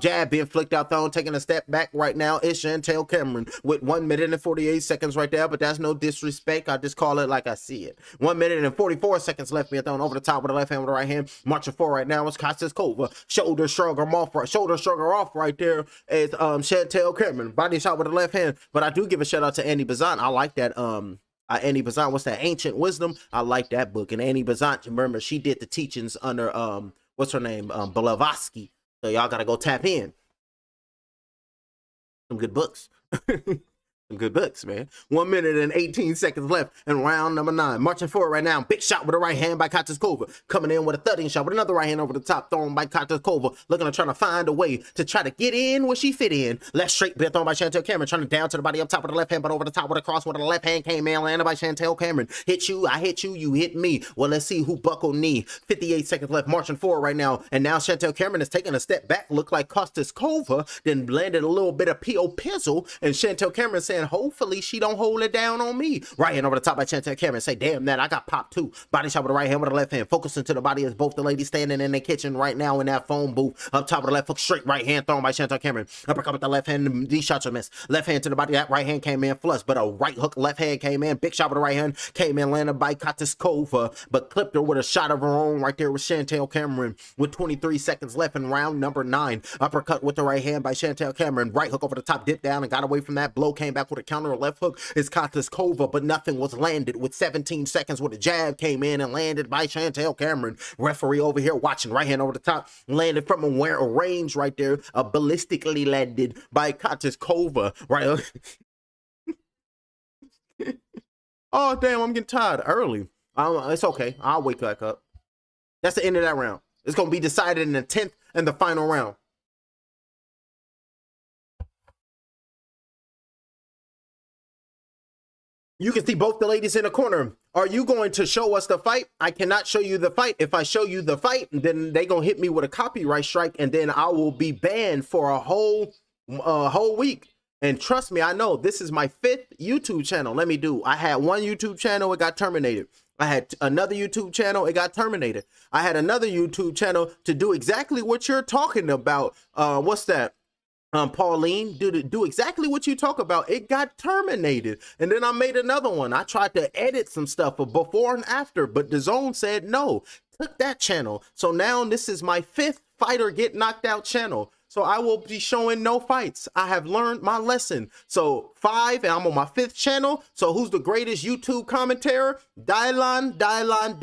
Jab being flicked out thrown, taking a step back right now is Chantel Cameron with 1 minute and 48 seconds right there, but that's no disrespect. I just call it like I see it. 1 minute and 44 seconds left being thrown over the top with the left hand with the right hand. Marching forward right now is Kostiskova. Shoulder shrugger off right there is Chantel Cameron. Body shot with the left hand, but I do give a shout out to Annie Bazant. I like that Annie Bazant, what's that? Ancient Wisdom. I like that book. And Annie Bazant, remember, she did the teachings under what's her name? Blavatsky. So y'all gotta go tap in. Some good books. Some good books, man. 1 minute and 18 seconds left in round number 9. Marching forward right now. Big shot with the right hand by Kostiskova. Coming in with a thudding shot with another right hand over the top, thrown by Kostiskova. Looking to try to find a way to try to get in where she fit in. Left straight, being thrown by Chantel Cameron. Trying to down to the body up top with the left hand, but over the top with a cross with the left hand came in. Landed by Chantel Cameron. Hit you, I hit you, you hit me. Well, let's see who buckled knee. 58 seconds left. Marching forward right now. And now Chantel Cameron is taking a step back. Look like Kostiskova. Then landed a little bit of P.O. Pizzle. And Chantel Cameron saying, hopefully she don't hold it down on me. Right hand over the top by Chantel Cameron. Say, damn that, I got popped too. Body shot with the right hand with the left hand. Focusing to the body as both the ladies standing in the kitchen right now in that phone booth. Up top of the left hook, straight right hand thrown by Chantel Cameron. Uppercut with the left hand. These shots are missed. Left hand to the body. That right hand came in flush, but a right hook left hand came in. Big shot with the right hand. Came in, landed by Kostiskova, but clipped her with a shot of her own right there with Chantel Cameron with 23 seconds left in round number 9. Uppercut with the right hand by Chantel Cameron. Right hook over the top, dipped down and got away from that blow. Came back with a counter left hook. Is Kostiskova, but nothing was landed with 17 seconds with a jab came in and landed by Chantel Cameron. Referee over here watching, right hand over the top, landed from a range right there, ballistically landed by Kostiskova. Right. Oh, damn, I'm getting tired early. It's okay. I'll wake back up. That's the end of that round. It's going to be decided in the 10th and the final round. You can see both the ladies in the corner. Are you going to show us the fight? I cannot show you the fight. If I show you the fight, then they going to hit me with a copyright strike, and then I will be banned for a whole week. And trust me, I know this is my 5th YouTube channel. I had one YouTube channel, it got terminated. I had another YouTube channel, it got terminated. I had another YouTube channel to do exactly what you're talking about. What's that? Pauline, do exactly what you talk about. It got terminated. And then I made another one. I tried to edit some stuff of before and after, but the Zone said no. Took that channel. So now this is my 5th fighter get knocked out channel. So I will be showing no fights. I have learned my lesson. So 5, and I'm on my 5th channel. So who's the greatest YouTube commentator? Dylan, and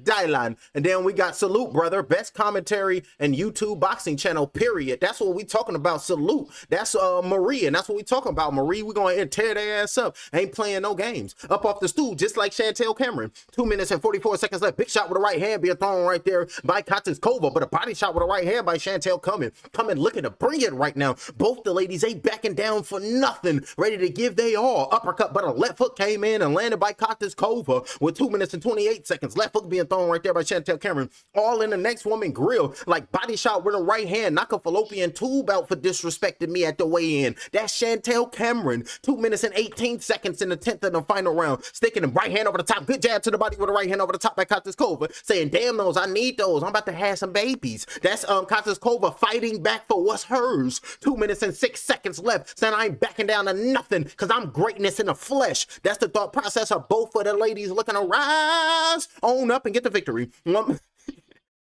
Dylan. And then we got Salute, brother. Best commentary and YouTube boxing channel, period. That's what we talking about, Salute. That's Marie, and that's what we talking about, Marie. We going to tear their ass up. Ain't playing no games. Up off the stool, just like Chantel Cameron. 2 minutes and 44 seconds left. Big shot with the right hand being thrown right there by Kostiskova, but a body shot with the right hand by Chantel coming. coming looking to bring it right now. Both the ladies ain't backing down for nothing, ready to give they all. Uppercut, but a left hook came in and landed by Kova with 2 minutes and 28 seconds. Left hook being thrown right there by Chantel Cameron. All in the next woman grill, like body shot with a right hand, knock a fallopian tube out for disrespecting me at the weigh-in. That's Chantel Cameron. 2 minutes and 18 seconds in the 10th and the final round. Sticking the right hand over the top. Good jab to the body with the right hand over the top by Kova, saying, damn those, I need those. I'm about to have some babies. That's Kova fighting back for what's hers. 2 minutes and 6 seconds left, saying I ain't backing down to nothing because I'm greatness in the flesh. That's the thought process of both of the ladies looking to rise on up and get the victory.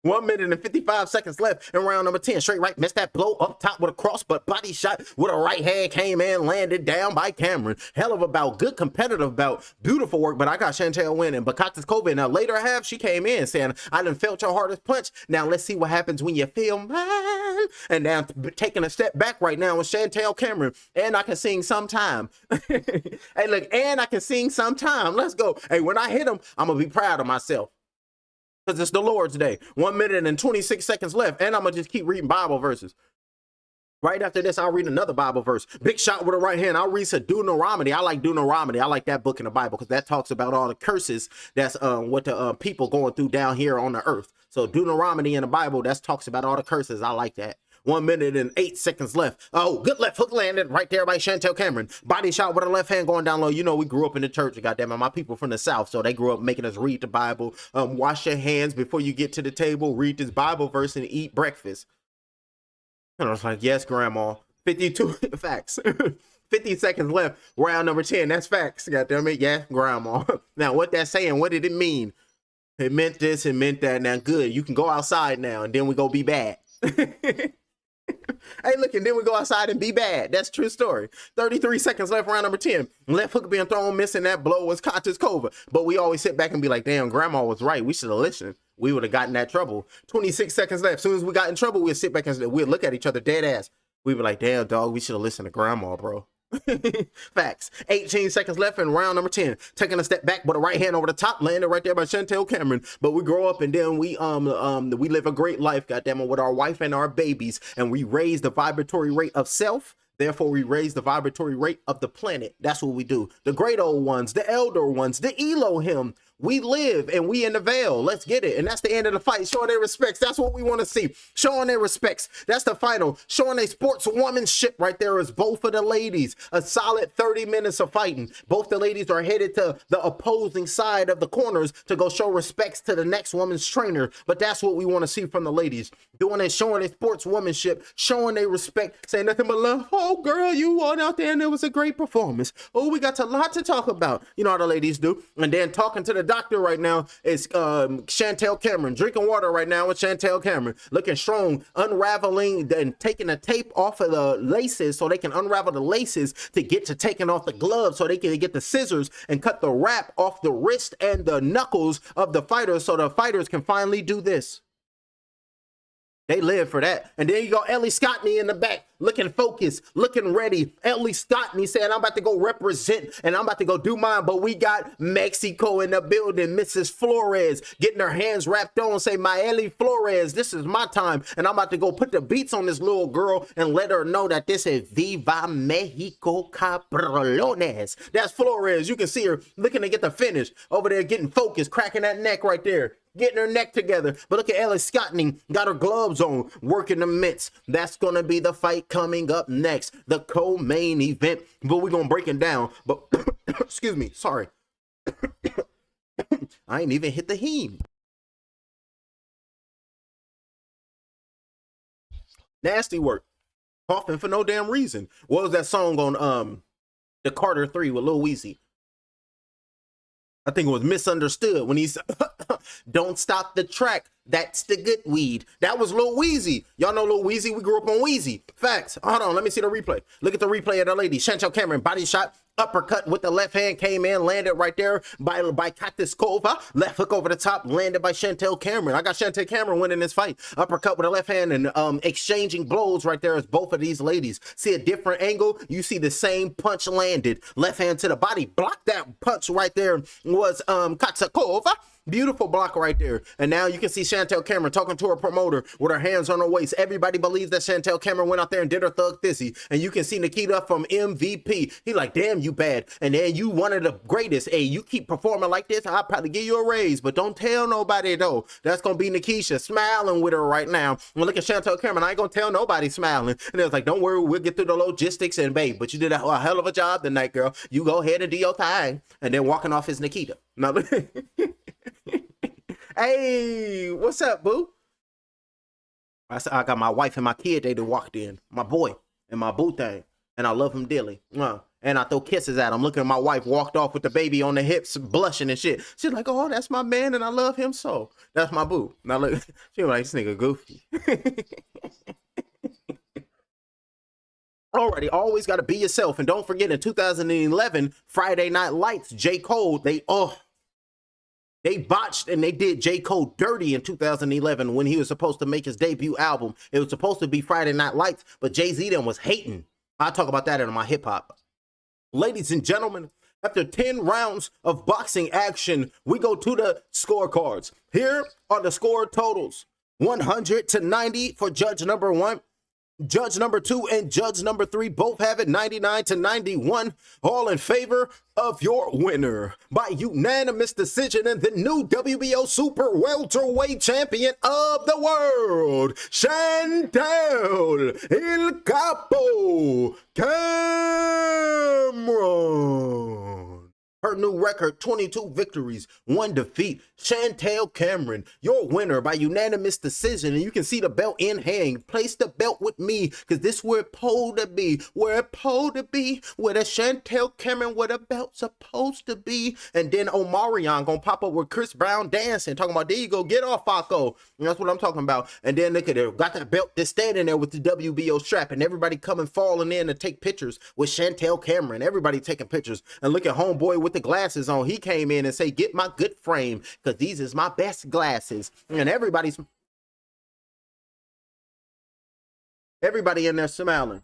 1 minute and 55 seconds left in round number 10. Straight right, missed that blow up top with a cross, but body shot with a right hand came in, landed down by Cameron. Hell of a bout, good competitive bout, beautiful work, but I got Chantel winning. But Kova in the later half, she came in saying, I done felt your hardest punch. Now let's see what happens when you feel mine. And now taking a step back right now with Chantel Cameron. And I can sing sometime. Hey, look, and I can sing sometime. Let's go. Hey, when I hit him, I'm going to be proud of myself. Because it's the Lord's Day. 1 minute and 26 seconds left. And I'm going to just keep reading Bible verses. Right after this, I'll read another Bible verse. Big shot with the right hand. I'll read some Deuteronomy. I like Deuteronomy. I like that book in the Bible because that talks about all the curses that's what the people going through down here on the earth. So Deuteronomy in the Bible, that talks about all the curses. I like that. 1 minute and 8 seconds left. Oh, good left hook landed right there by Chantel Cameron. Body shot with a left hand going down low. You know, we grew up in the church, goddamn, my people from the South, so they grew up making us read the Bible. Wash your hands before you get to the table, read this Bible verse, and eat breakfast. And I was like, yes, Grandma. 52 facts. 50 seconds left. Round number 10. That's facts. Goddamn it. Yeah, Grandma. Now, what that's saying, what did it mean? It meant this, it meant that. Now, good. You can go outside now, and then we go be bad. Hey, look, and then we go outside and be bad. That's true story. 33 seconds left, round number 10. Left hook being thrown, missing that blow was Kova. But we always sit back and be like, damn, Grandma was right. We should have listened. We would have gotten that trouble. 26 seconds left. As soon as we got in trouble, we'd sit back and we'd look at each other dead ass. We'd be like, damn, dog, we should have listened to Grandma, bro. Facts. 18 seconds left in round number 10. Taking a step back, but a right hand over the top, landed right there by Chantel Cameron. But we grow up and then we live a great life, goddammit, with our wife and our babies, and we raise the vibratory rate of self. Therefore, we raise the vibratory rate of the planet. That's what we do. The great old ones, the elder ones, the Elohim. We live and we in the veil. Let's get it. And that's the end of the fight. Showing their respects. That's what we want to see. Showing their respects. That's the final. Showing a sportswomanship right there is both of the ladies. A solid 30 minutes of fighting. Both the ladies are headed to the opposing side of the corners to go show respects to the next woman's trainer. But that's what we want to see from the ladies. Doing it, showing their sportswomanship, showing their respect, saying nothing but love. Oh, girl, you won out there and it was a great performance. Oh, we got a lot to talk about. You know how the ladies do. And then talking to the doctor right now is Chantel Cameron. Drinking water right now with Chantel Cameron. Looking strong, unraveling and taking the tape off of the laces so they can unravel the laces to get to taking off the gloves so they can get the scissors and cut the wrap off the wrist and the knuckles of the fighters so the fighters can finally do this. They live for that. And then you got Ellie Scottney in the back, looking focused, looking ready. Ellie Scottney saying, I'm about to go represent and I'm about to go do mine. But we got Mexico in the building, Mrs. Flores, getting her hands wrapped on, say, my Ellie Flores, this is my time. And I'm about to go put the beats on this little girl and let her know that this is Viva Mexico Cabrones. That's Flores. You can see her looking to get the finish over there, getting focused, cracking that neck right there. Getting her neck together. But look at Ellie Scottney, got her gloves on, working the mitts. That's going to be the fight coming up next, the co-main event. But we're going to break it down. But, excuse me, sorry. I ain't even hit the heme. Nasty work. Coughing for no damn reason. What was that song on the Carter 3 with Lil Weezy? I think it was Misunderstood when he said, don't stop the track. That's the good weed. That was Lil Weezy. Y'all know Lil Weezy. We grew up on Weezy. Facts. Hold on. Let me see the replay. Look at the replay of the lady. Chantel Cameron, body shot. Uppercut with the left hand came in, landed right there by Katiskova. Left hook over the top, landed by Chantel Cameron. I got Chantel Cameron winning this fight. Uppercut with the left hand and exchanging blows right there as both of these ladies. See a different angle? You see the same punch landed. Left hand to the body. Blocked that punch right there was Katsakova. Beautiful block right there. And now you can see Chantel Cameron talking to her promoter with her hands on her waist. Everybody believes that Chantel Cameron went out there and did her thug thizzy. And you can see Nikita from MVP. He like, damn, you bad. And then you one of the greatest. Hey, you keep performing like this, I'll probably give you a raise. But don't tell nobody though. That's going to be Nikisha smiling with her right now. And look at Chantel Cameron. I ain't going to tell nobody smiling. And it was like, don't worry, we'll get through the logistics. And babe, but you did a hell of a job tonight, girl. You go ahead and do your thing. And then walking off is Nikita. Now, hey, what's up, boo? I got my wife and my kid. They walked in. My boy and my boo thing. And I love him dearly. And I throw kisses at him. Looking at my wife walked off with the baby on the hips, blushing and shit. She's like, oh, that's my man and I love him so. That's my boo. Now look, she was like, this nigga goofy. Alrighty, always got to be yourself. And don't forget, in 2011, Friday Night Lights, J. Cole, they botched and they did J. Cole dirty in 2011 when he was supposed to make his debut album. It was supposed to be Friday Night Lights, but Jay-Z then was hating. I'll talk about that in my hip hop. Ladies and gentlemen, after 10 rounds of boxing action, we go to the scorecards. Here are the score totals. 100 to 90 for judge number 1. Judge number 2 and judge number 3 both have it 99 to 91, all in favor of your winner by unanimous decision and the new WBO Super Welterweight Champion of the world, Chantel El Capo Cameron. Her new record, 22 victories, 1 defeat. Chantel Cameron, your winner by unanimous decision. And you can see the belt in hand. Place the belt with me, because this where it's supposed to be. Where it's supposed to be. Where the Chantel Cameron, where the belt's supposed to be. And then Omarion gonna pop up with Chris Brown dancing. Talking about, there you go, get off, Faco. And that's what I'm talking about. And then look at it. Got that belt just standing there with the WBO strap. And everybody coming, falling in to take pictures with Chantel Cameron. Everybody taking pictures. And look at homeboy with the glasses on. He came in and say, get my good frame, because these is my best glasses. And everybody in there smiling.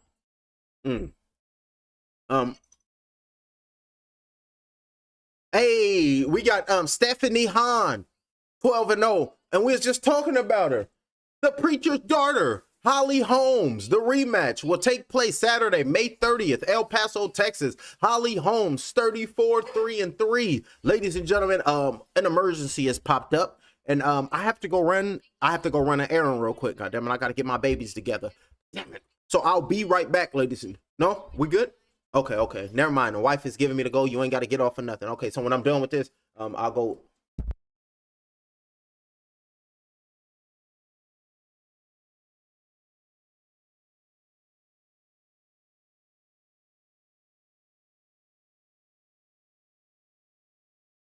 Hey, we got Stephanie Hahn, 12-0, and we was just talking about her. The preacher's daughter, Holly Holmes. The rematch will take place Saturday, May 30th, El Paso, Texas. Holly Holmes, 34-3-3. Ladies and gentlemen, an emergency has popped up, and I have to go run an errand real quick. God damn it, I gotta get my babies together. Damn it. So I'll be right back, ladies and no, we good? Okay. Never mind. The wife is giving me to go. You ain't got to get off or nothing. Okay, so when I'm done with this, I'll go.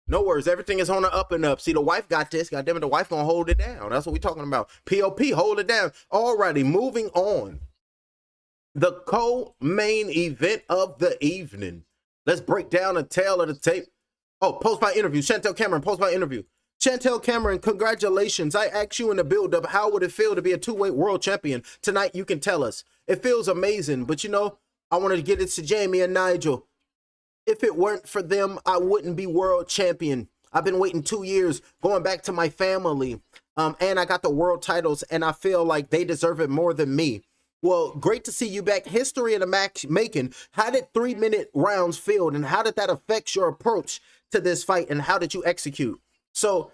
No worries. Everything is on the up and up. See, the wife got this. God damn it, the wife gonna hold it down. That's what we talking about. POP, hold it down. Alrighty, moving on. The co-main event of the evening. Let's break down a tale of the tape. Oh, post my interview. Chantel Cameron, post my interview. Chantel Cameron, congratulations. I asked you in the build-up, how would it feel to be a two-weight world champion? Tonight, you can tell us. It feels amazing, but you know, I wanted to get it to Jamie and Nigel. If it weren't for them, I wouldn't be world champion. I've been waiting 2 years, going back to my family, and I got the world titles, and I feel like they deserve it more than me. Well, great to see you back. History in the match making. How did 3-minute rounds feel, and how did that affect your approach to this fight, and how did you execute? So,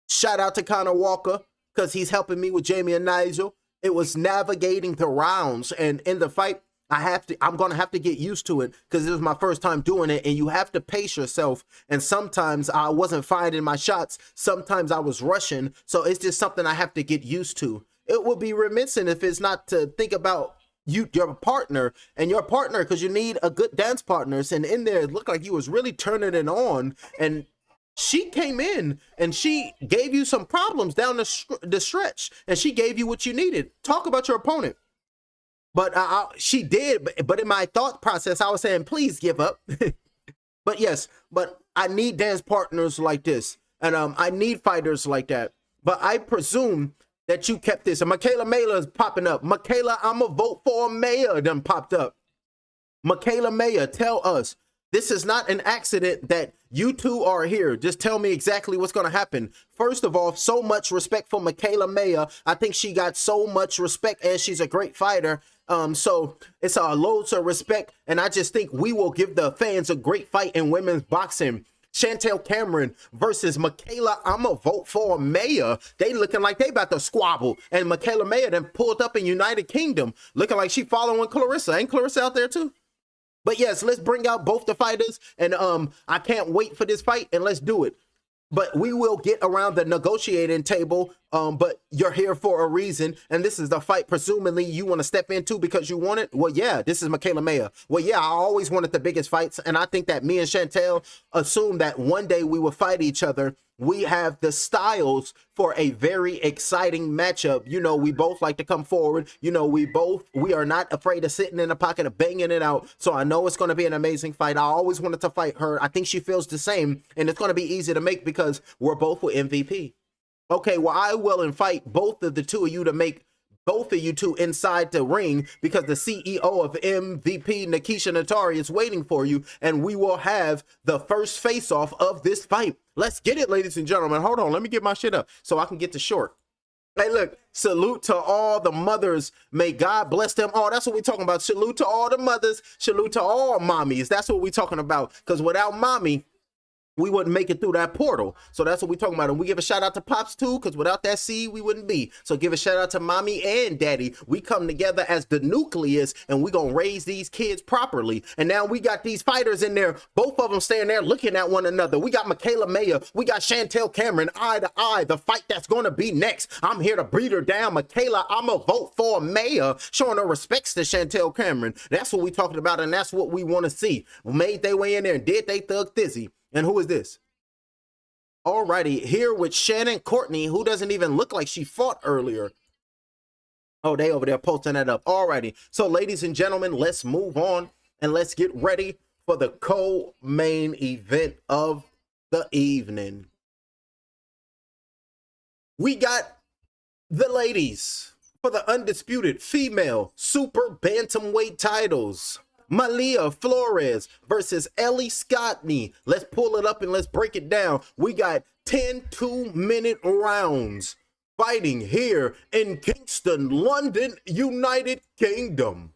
shout out to Connor Walker, because he's helping me with Jamie and Nigel. It was navigating the rounds, and in the fight, I'm gonna have to get used to it, because it was my first time doing it, and you have to pace yourself. And sometimes I wasn't finding my shots. Sometimes I was rushing. So it's just something I have to get used to. It would be reminiscent if it's not to think about your partner, because you need a good dance partners. And in there, it looked like you was really turning it on. And she came in and she gave you some problems down the stretch, and she gave you what you needed. Talk about your opponent. But she did. But in my thought process, I was saying, please give up. But yes, but I need dance partners like this. And I need fighters like that. But I presume that you kept this. And Michaela Mayer is popping up. Michaela, I'ma vote for Mayer done popped up. Michaela Mayer, tell us. This is not an accident that you two are here. Just tell me exactly what's going to happen. First of all, so much respect for Michaela Mayer. I think she got so much respect and she's a great fighter. So it's a loads of respect. And I just think we will give the fans a great fight in women's boxing. Chantel Cameron versus Michaela. I'ma vote for Mayer. They looking like they about to squabble. And Michaela Mayer then pulled up in United Kingdom, looking like she following Clarissa. Ain't Clarissa out there too? But yes, let's bring out both the fighters. And I can't wait for this fight, and let's do it. But we will get around the negotiating table. But you're here for a reason, and this is the fight presumably you want to step into because you want it. Well, yeah, this is Michaela Mayer. Well, yeah, I always wanted the biggest fights, and I think that me and Chantel assumed that one day we would fight each other. We have the styles for a very exciting matchup. You know, we both like to come forward. You know, we are not afraid of sitting in the pocket of banging it out. So I know it's going to be an amazing fight. I always wanted to fight her. I think she feels the same, and it's going to be easy to make because we're both with MVP. Okay, well, I will invite both of the two of you to make both of you two inside the ring because the CEO of MVP, Nikisha Natari, is waiting for you, and we will have the first face-off of this fight. Let's get it, ladies and gentlemen. Hold on, let me get my shit up so I can get to short. Hey, look, salute to all the mothers. May God bless them all. That's what we're talking about. Salute to all the mothers. Salute to all mommies. That's what we're talking about because without mommy, we wouldn't make it through that portal. So that's what we're talking about. And we give a shout out to Pops too, because without that seed, we wouldn't be. So give a shout out to Mommy and Daddy. We come together as the nucleus, and we're going to raise these kids properly. And now we got these fighters in there, both of them standing there looking at one another. We got Michaela Mayer. We got Chantel Cameron, eye to eye, the fight that's going to be next. I'm here to breed her down. Michaela, I'm going to vote for Mayer, showing her respects to Chantel Cameron. That's what we're talking about, and that's what we want to see. Made their way in there and did they thug thizzy. And who is this? Alrighty, here with Shannon Courtney, who doesn't even look like she fought earlier. Oh, they over there posting that up. Alrighty, so ladies and gentlemen, let's move on and let's get ready for the co-main event of the evening. We got the ladies for the undisputed female super bantamweight titles. Malia Flores versus Ellie Scottney. Let's pull it up and let's break it down. We got 10 2-minute rounds fighting here in Kingston, London, United Kingdom.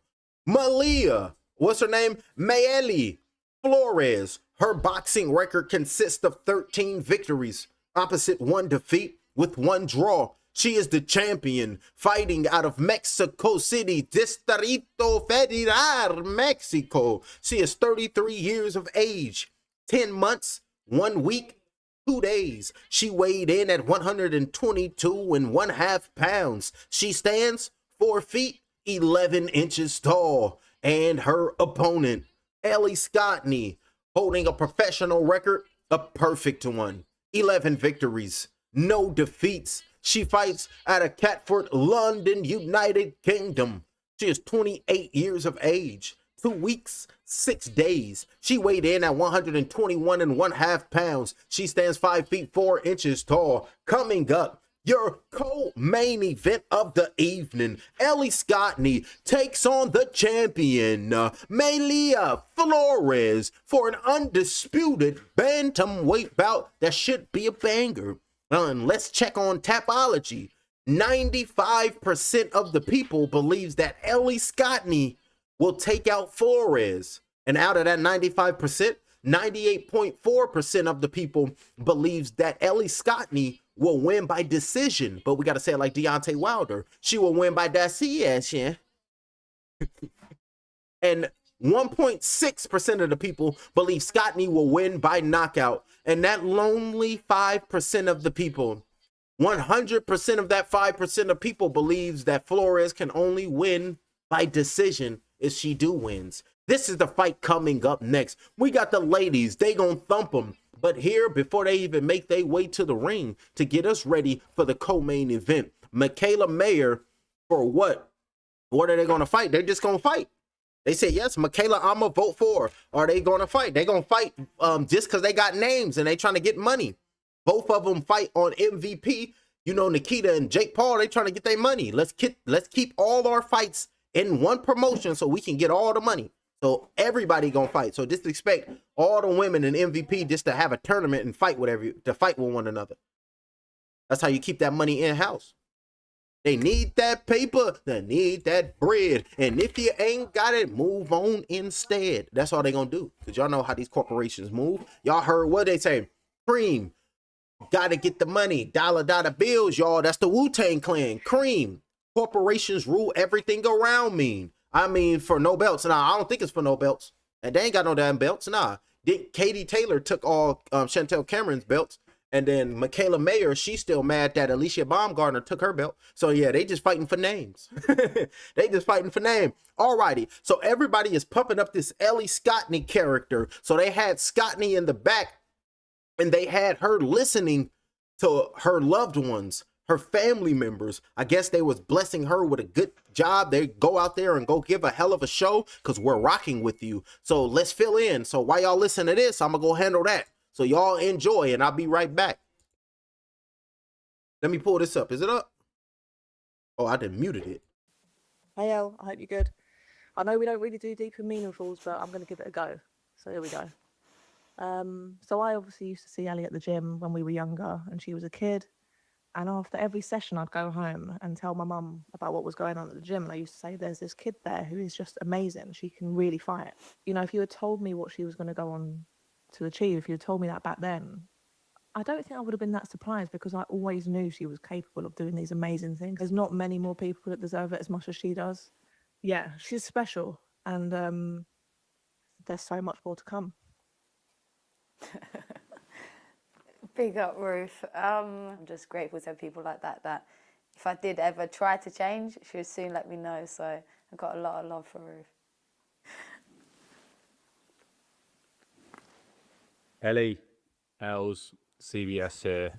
Malia, what's her name? Maeli Flores. Her boxing record consists of 13 victories, opposite 1 defeat with 1 draw. She is the champion, fighting out of Mexico City, Distrito Federal, Mexico. She is 33 years of age, 10 months, 1 week, 2 days. She weighed in at 122.5 pounds. She stands 4 feet, 11 inches tall. And her opponent, Ellie Scottney, holding a professional record, a perfect one. 11 victories, no defeats. She fights out of Catford, London, United Kingdom. She is 28 years of age, 2 weeks, 6 days. She weighed in at 121.5 pounds. She stands 5 feet 4 inches tall. Coming up, your co-main event of the evening. Ellie Scottney takes on the champion, Malia Flores, for an undisputed bantamweight bout that should be a banger. And let's check on Tapology. 95% of the people believes that Ellie Scottney will take out Flores. And out of that 95%, 98.4% of the people believes that Ellie Scottney will win by decision. But we got to say it like Deontay Wilder. She will win by decision. And 1.6% of the people believe Scottney will win by knockout. And that lonely 5% of the people, 100% of that 5% of people believes that Flores can only win by decision if she do wins. This is the fight coming up next. We got the ladies. They gonna thump them. But here, before they even make their way to the ring to get us ready for the co-main event, Michaela Mayer, for what? What are they gonna fight? They're just gonna fight. They say, yes, Michaela, I'ma vote for. Are they going to fight? They going to fight just because they got names and they trying to get money. Both of them fight on MVP. You know, Nikita and Jake Paul, they trying to get their money. Let's keep all our fights in one promotion so we can get all the money. So everybody going to fight. So just expect all the women in MVP just to have a tournament and fight with one another. That's how you keep that money in-house. They need that paper. They need that bread. And if you ain't got it, move on instead. That's all they gonna do. Because y'all know how these corporations move. Y'all heard what they say. Cream. Gotta get the money. Dollar bills, y'all. That's the Wu-Tang Clan. Cream. Corporations rule everything around me. I mean, for no belts. Nah, I don't think it's for no belts. And they ain't got no damn belts. Nah. Katie Taylor took all Chantel Cameron's belts. And then Michaela Mayer, she's still mad that Alicia Baumgartner took her belt. So yeah, they just fighting for names. They just fighting for name. Alrighty, so everybody is pumping up this Ellie Scottney character. So they had Scottney in the back, and they had her listening to her loved ones, her family members. I guess they was blessing her with a good job. They go out there and go give a hell of a show because we're rocking with you. So let's fill in. So while y'all listen to this, I'm gonna go handle that. So y'all enjoy, and I'll be right back. Let me pull this up. Is it up? Oh, I done muted it. Hey El, I hope you're good. I know we don't really do deep and meaningfuls, but I'm going to give it a go. So here we go. So I obviously used to see Ellie at the gym when we were younger, and she was a kid. And after every session, I'd go home and tell my mum about what was going on at the gym. And I used to say, there's this kid there who is just amazing. She can really fight. You know, if you had told me what she was going to go on to achieve, if you had told me that back then, I don't think I would have been that surprised, because I always knew she was capable of doing these amazing things. There's not many more people that deserve it as much as she does. Yeah, she's special, and there's so much more to come. Big up, Ruth. I'm just grateful to have people like that, that if I did ever try to change, she would soon let me know. So I've got a lot of love for Ruth. Ellie, Els, CBS here.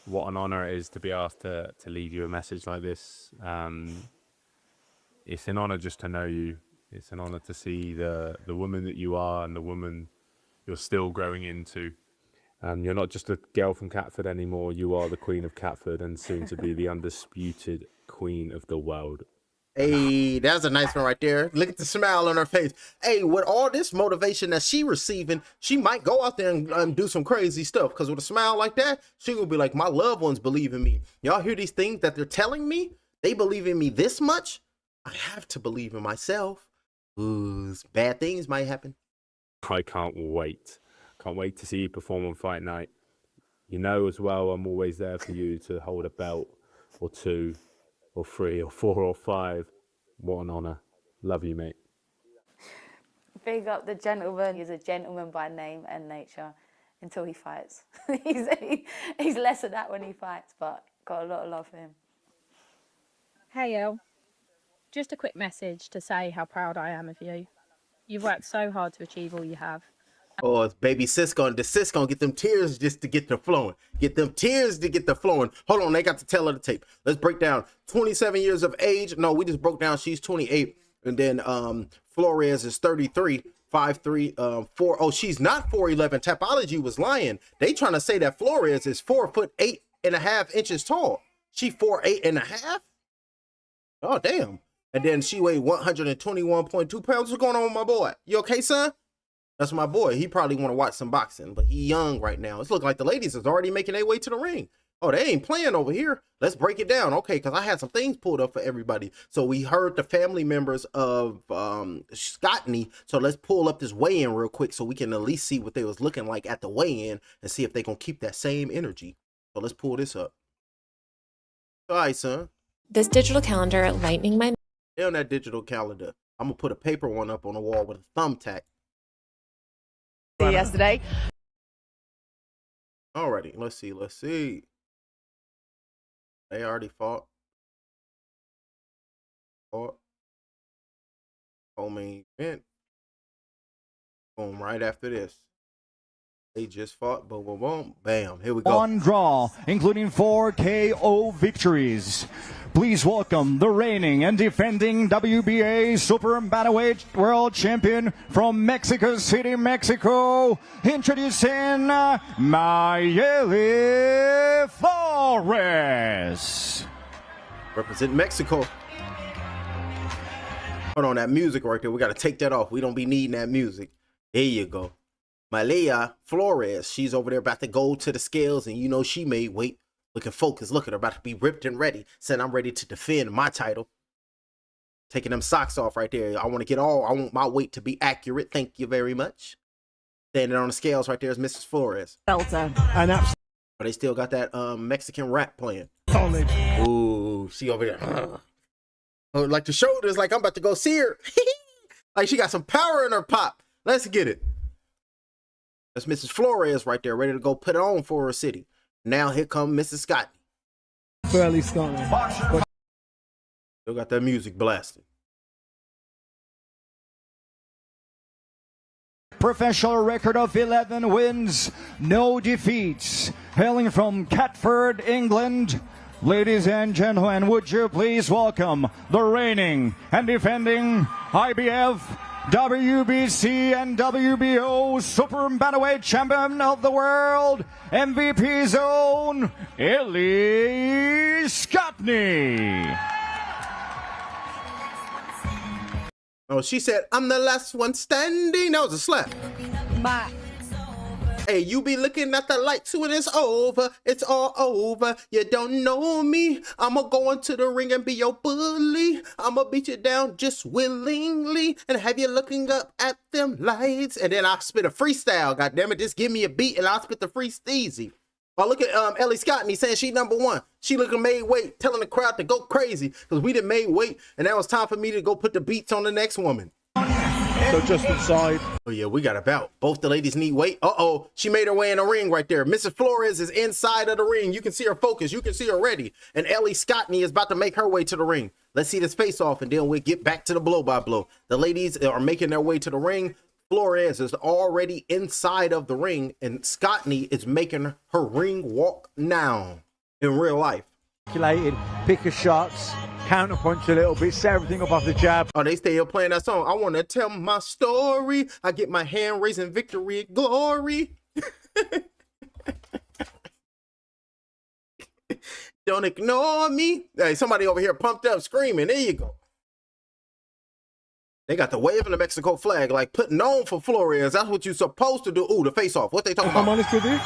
What an honour it is to be asked to leave you a message like this. It's an honour just to know you. It's an honour to see the woman that you are and the woman you're still growing into. You're not just a girl from Catford anymore. You are the Queen of Catford and soon to be the undisputed Queen of the world. Hey, that's a nice one right there. Look at the smile on her face. Hey, with all this motivation that she receiving, she might go out there and do some crazy stuff. Because with a smile like that, she will be like, my loved ones believe in me. Y'all hear these things that they're telling me? They believe in me this much? I have to believe in myself. Ooh, bad things might happen. I can't wait. Can't wait to see you perform on fight night. You know as well, I'm always there for you to hold a belt or two or three or four or five. What an honour. Love you, mate. Big up the gentleman. He's a gentleman by name and nature until he fights. he's less of that when he fights, but got a lot of love for him. Hey El, just a quick message to say how proud I am of you. You've worked so hard to achieve all you have. Oh, it's baby Cisco, and the Cisco get them tears just to get them flowing. Get them tears to get them flowing. Hold on, they got the tail of the tape. Let's break down. 27 years of age. No, we just broke down she's 28. And then Flores is 33, 5'3", 4. Oh, she's not 4'11". Tapology was lying. They trying to say that Flores is 4'8.5" tall. She 4'8.5". Oh, damn. And then she weighed 121.2 pounds. What's going on with my boy? You okay, son? That's my boy. He probably want to watch some boxing, but he young right now. It's looking like the ladies is already making their way to the ring. Oh, they ain't playing over here. Let's break it down. Okay, because I had some things pulled up for everybody. So we heard the family members of Scottney. So let's pull up this weigh-in real quick so we can at least see what they was looking like at the weigh-in and see if they going to keep that same energy. So let's pull this up. All right, son. This digital calendar lightening my... On that digital calendar, I'm going to put a paper one up on the wall with a thumbtack. Yesterday. Alrighty, let's see. They already fought. Main event. Boom, right after this. They just fought. Boom, boom, boom. Bam. Here we go. One draw, including 4 KO victories. Please welcome the reigning and defending WBA Super Bantamweight World Champion from Mexico City, Mexico, introducing Mayeli Flores. Represent Mexico. Hold on, that music right there. We got to take that off. We don't be needing that music. There you go. Mayeli Flores. She's over there about to go to the scales, and you know she made weight. Looking focused. Look at her about to be ripped and ready. Saying I'm ready to defend my title. Taking them socks off right there. I want my weight to be accurate. Thank you very much. Standing on the scales right there is Mrs. Flores. Belter. And that's But they still got that Mexican rap playing. solid. Ooh, she over there. Oh, like the shoulders, like I'm about to go see her. Like she got some power in her pop. Let's get it. That's Mrs. Flores right there, ready to go put it on for her city. Now here come Mrs. Scott. Fairly stunning. Still got that music blasting. Professional record of 11 wins, no defeats. Hailing from Catford, England. Ladies and gentlemen, would you please welcome the reigning and defending IBF, WBC, and WBO Super Bantamweight Champion of the World, MVP Zone, Ellie Scotney. Oh, she said, I'm the last one standing. That was a slap. Bye. Hey, you be looking at the lights when it's over. It's all over. You don't know me. I'ma go into the ring and be your bully. I'ma beat you down just willingly and have you looking up at them lights. And then I'll spit a freestyle. God damn it, just give me a beat and I'll spit the freesteezy. Oh, look at Ellie Scotney saying she #1. She looking made weight, telling the crowd to go crazy because we done made weight, and now it's time for me to go put the beats on the next woman. So just inside. Oh yeah, we got a bout. Both the ladies need weight. Uh-oh, she made her way in the ring right there. Mrs. Flores is inside of the ring. You can see her focus. You can see her ready. And Ellie Scotney is about to make her way to the ring. Let's see this face off, and then we'll get back to the blow-by-blow. The ladies are making their way to the ring. Flores is already inside of the ring, and Scotney is making her ring walk now in real life. Pick her shots, counter punch a little bit, set everything up off the jab. Oh, they still playing that song. I want to tell my story. I get my hand raising victory and glory. Don't ignore me. Hey, somebody over here pumped up screaming. There you go. They got the wave of the Mexico flag, like putting on for Flores. That's what you're supposed to do. Ooh, the face off. What they talking about? I'm honest with you.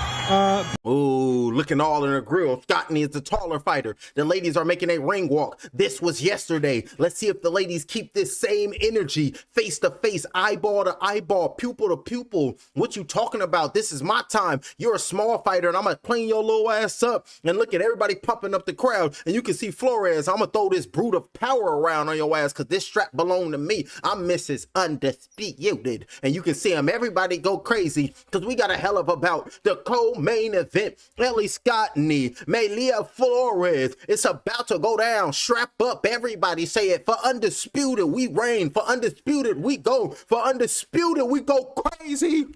Ooh, looking all in her grill. Scotney is the taller fighter. The ladies are making a ring walk. This was yesterday. Let's see if the ladies keep this same energy, face to face, eyeball to eyeball, pupil to pupil. What you talking about? This is my time. You're a small fighter, and I'm gonna clean your little ass up. And look at everybody pumping up the crowd. And you can see Flores. I'm gonna throw this brute of power around on your ass because this strap belong to me. I'm Mrs. Undisputed. And you can see him. Everybody go crazy because we got a hell of a bout. The co-main event. Ellie Scotney, Mayeli Flores. It's about to go down. Strap up. Everybody say it. For undisputed, we reign. For undisputed, we go. For undisputed, we go crazy.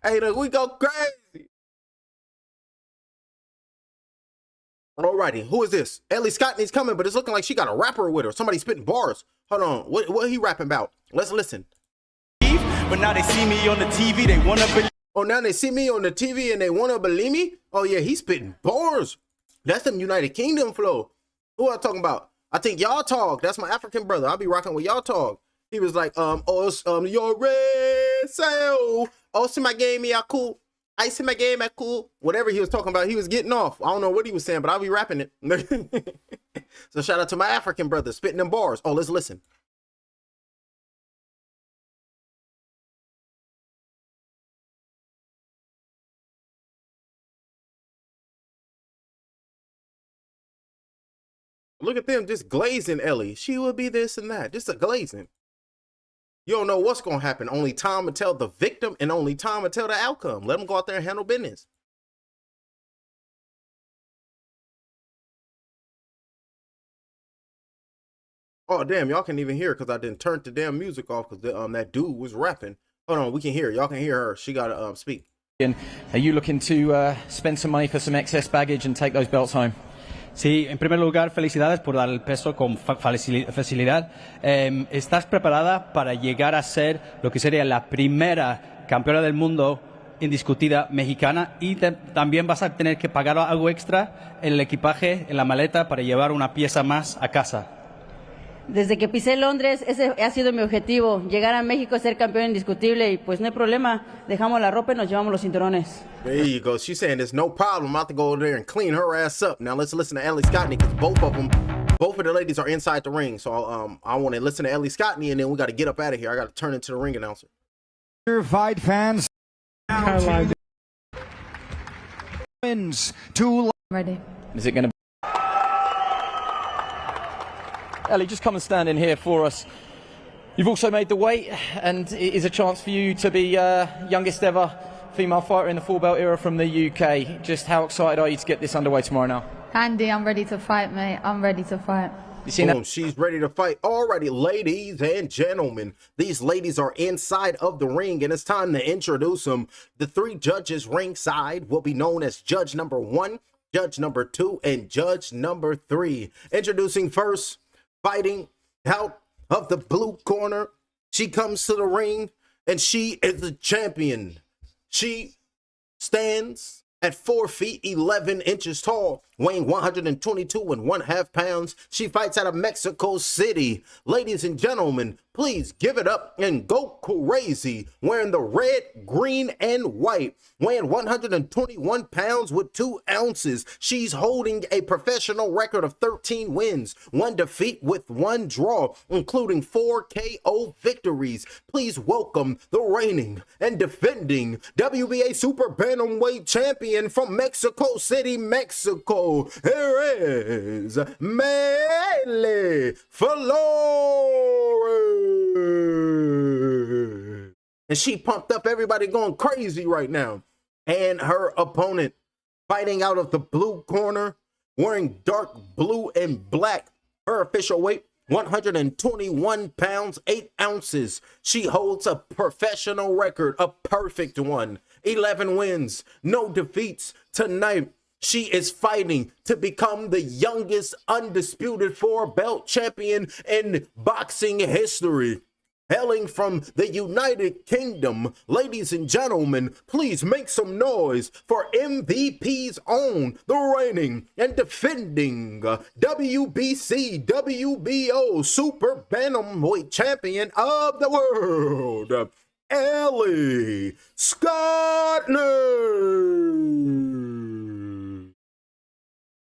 Hey, look, we go crazy. Alrighty, who is this? Ellie Scotney's coming, but it's looking like she got a rapper with her. Somebody spitting bars. Hold on, what he rapping about? Let's listen. But now they see me on the TV, they wanna believe. Oh, now they see me on the TV and they wanna believe me? Oh yeah, he's spitting bars. That's them United Kingdom flow. Who I talking about? I think y'all talk. That's my African brother. I'll be rocking with y'all talk. He was like, your red cell. Oh, see my game, yeah, cool. I see my game at cool. Whatever he was talking about, he was getting off. I don't know what he was saying, but I'll be rapping it. So shout out to my African brother spitting them bars. Oh, let's listen. Look at them just glazing Ellie. She will be this and that. Just a glazing. You don't know what's going to happen. Only time will tell the victim and only time will tell the outcome. Let them go out there and handle business. Oh, damn. Y'all can't even hear because I didn't turn the damn music off because that dude was rapping. Hold on, we can hear. Y'all can hear her. She got to speak. Are you looking to spend some money for some excess baggage and take those belts home? Sí, en primer lugar, felicidades por dar el peso con facilidad. ¿Estás preparada para llegar a ser lo que sería la primera campeona del mundo indiscutida mexicana? Y también vas a tener que pagar algo extra en el equipaje, en la maleta, para llevar una pieza más a casa. Desde que pisé Londres, ese ha sido mi objetivo, llegar a México, ser campeón indiscutible, y pues no hay problema, dejamos la ropa y nos llevamos los cinturones. There you go. She's saying there's no problem. I'm about to go over there and clean her ass up. Now let's listen to Ellie Scottney, because both of the ladies are inside the ring. So I want to listen to Ellie Scottney, and then we got to get up out of here. I got to turn into the ring announcer. Fight fans. Wins 2. Ready. Is it going to Ellie, just come and stand in here for us. You've also made the weight, and it is a chance for you to be youngest ever female fighter in the full belt era from the UK. Just how excited are you to get this underway tomorrow now? Andy, I'm ready to fight, mate. I'm ready to fight. You seen Boom, she's ready to fight already, ladies and gentlemen. These ladies are inside of the ring, and it's time to introduce them. The 3 judges ringside will be known as Judge number 1, Judge number 2, and Judge number 3. Introducing first, fighting out of the blue corner, she comes to the ring, and she is the champion. She stands at 4 feet 11 inches tall, weighing 122.5 pounds. She fights out of Mexico City. Ladies and gentlemen, please give it up and go crazy. Wearing the red, green, and white, weighing 121 pounds with 2 ounces. She's holding a professional record of 13 wins, 1 defeat with 1 draw, including 4 KO victories. Please welcome the reigning and defending WBA Super Bantamweight champion from Mexico City, Mexico. Here is Mele Flores. And she pumped up, everybody going crazy right now. And her opponent fighting out of the blue corner, wearing dark blue and black. Her official weight, 121 pounds, 8 ounces. She holds a professional record, a perfect one. 11 wins, no defeats. Tonight, she is fighting to become the youngest undisputed 4-belt champion in boxing history. Hailing from the United Kingdom, ladies and gentlemen, please make some noise for MVP's own, the reigning and defending WBC WBO Super Bantamweight champion of the world, Ellie Scottney.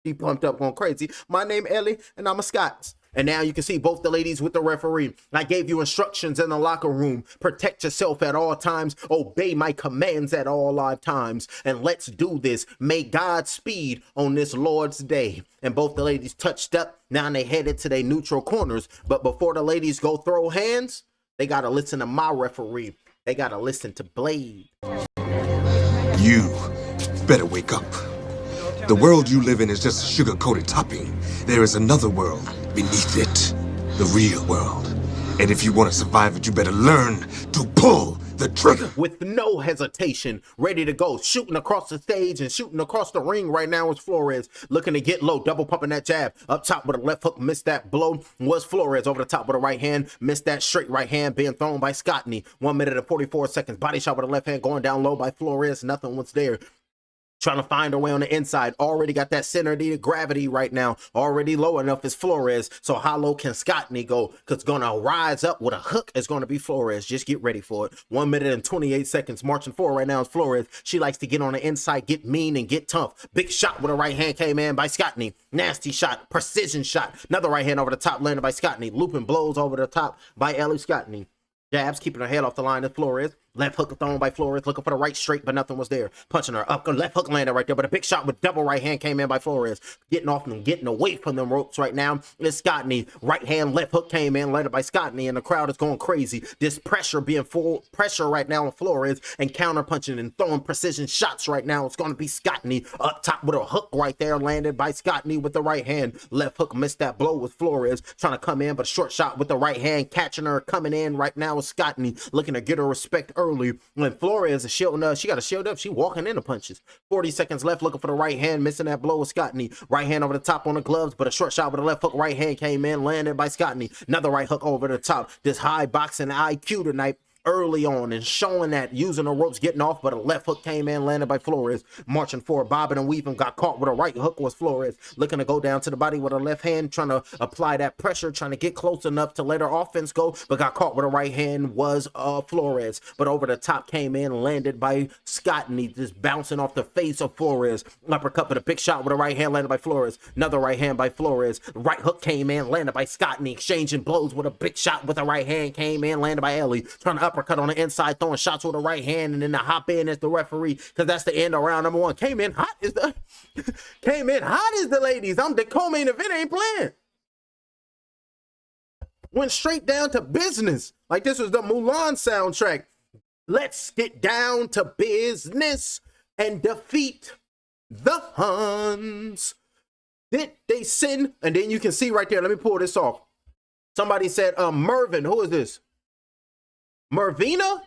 She pumped up going crazy. My name Ellie, and I'm a Scots. And now you can see both the ladies with the referee. I gave you instructions in the locker room. Protect yourself at all times. Obey my commands at all times. And let's do this. May God speed on this Lord's day. And both the ladies touched up. Now they headed to their neutral corners. But before the ladies go throw hands, they got to listen to my referee. They got to listen to Blade. You better wake up. The world you live in is just a sugar-coated topping. There is another world beneath it, the real world. And if you want to survive it, you better learn to pull the trigger. With no hesitation, ready to go, shooting across the stage and shooting across the ring right now is Flores. Looking to get low, double pumping that jab. Up top with a left hook, missed that blow. Was Flores over the top with a right hand, missed that straight right hand being thrown by Scottney. 1 minute and 44 seconds. Body shot with a left hand going down low by Flores. Nothing was there. Trying to find her way on the inside. Already got that center of gravity right now. Already low enough is Flores. So how low can Scottney go? Because going to rise up with a hook is going to be Flores. Just get ready for it. 1 minute and 28 seconds. Marching forward right now is Flores. She likes to get on the inside, get mean and get tough. Big shot with a right hand came in by Scottney. Nasty shot. Precision shot. Another right hand over the top landed by Scottney. Looping blows over the top by Ellie Scottney. Jabs, keeping her head off the line is Flores. Left hook thrown by Flores, looking for the right straight, but nothing was there. Punching her up, left hook landed right there, but a big shot with double right hand came in by Flores. Getting off and getting away from them ropes right now is Scottney. Right hand, left hook came in, landed by Scottney, and the crowd is going crazy. This pressure being full pressure right now on Flores, and counter punching and throwing precision shots right now. It's going to be Scottney up top with a hook right there, landed by Scottney with the right hand. Left hook missed that blow with Flores, trying to come in, but a short shot with the right hand, catching her coming in right now is Scottney, looking to get her respect early. When Flores is shielding, she got a shield up. She walking into punches. 40 seconds left, looking for the right hand, missing that blow with Scottney. Right hand over the top on the gloves, but a short shot with a left hook. Right hand came in, landed by Scottney. Another right hook over the top. This high boxing IQ tonight. Early on and showing that using the ropes, getting off, but a left hook came in, landed by Flores. Marching forward, bobbing and weaving, got caught with a right hook was Flores. Looking to go down to the body with a left hand, trying to apply that pressure, trying to get close enough to let her offense go, but got caught with a right hand was Flores. But over the top came in, landed by Scottney, just bouncing off the face of Flores. Uppercut with a big shot with a right hand, landed by Flores. Another right hand by Flores. Right hook came in, landed by Scottney, exchanging blows with a big shot with a right hand, came in, landed by Ellie. Trying to uppercut on the inside, throwing shots with the right hand, and then to hop in as the referee, because that's the end of round number one. Came in hot as the ladies. I'm the co-main event, ain't playing. Went straight down to business. Like this was the Mulan soundtrack. Let's get down to business and defeat the Huns. Did they sin? And then you can see right there, let me pull this off. Somebody said, Mervin, who is this? Mervina?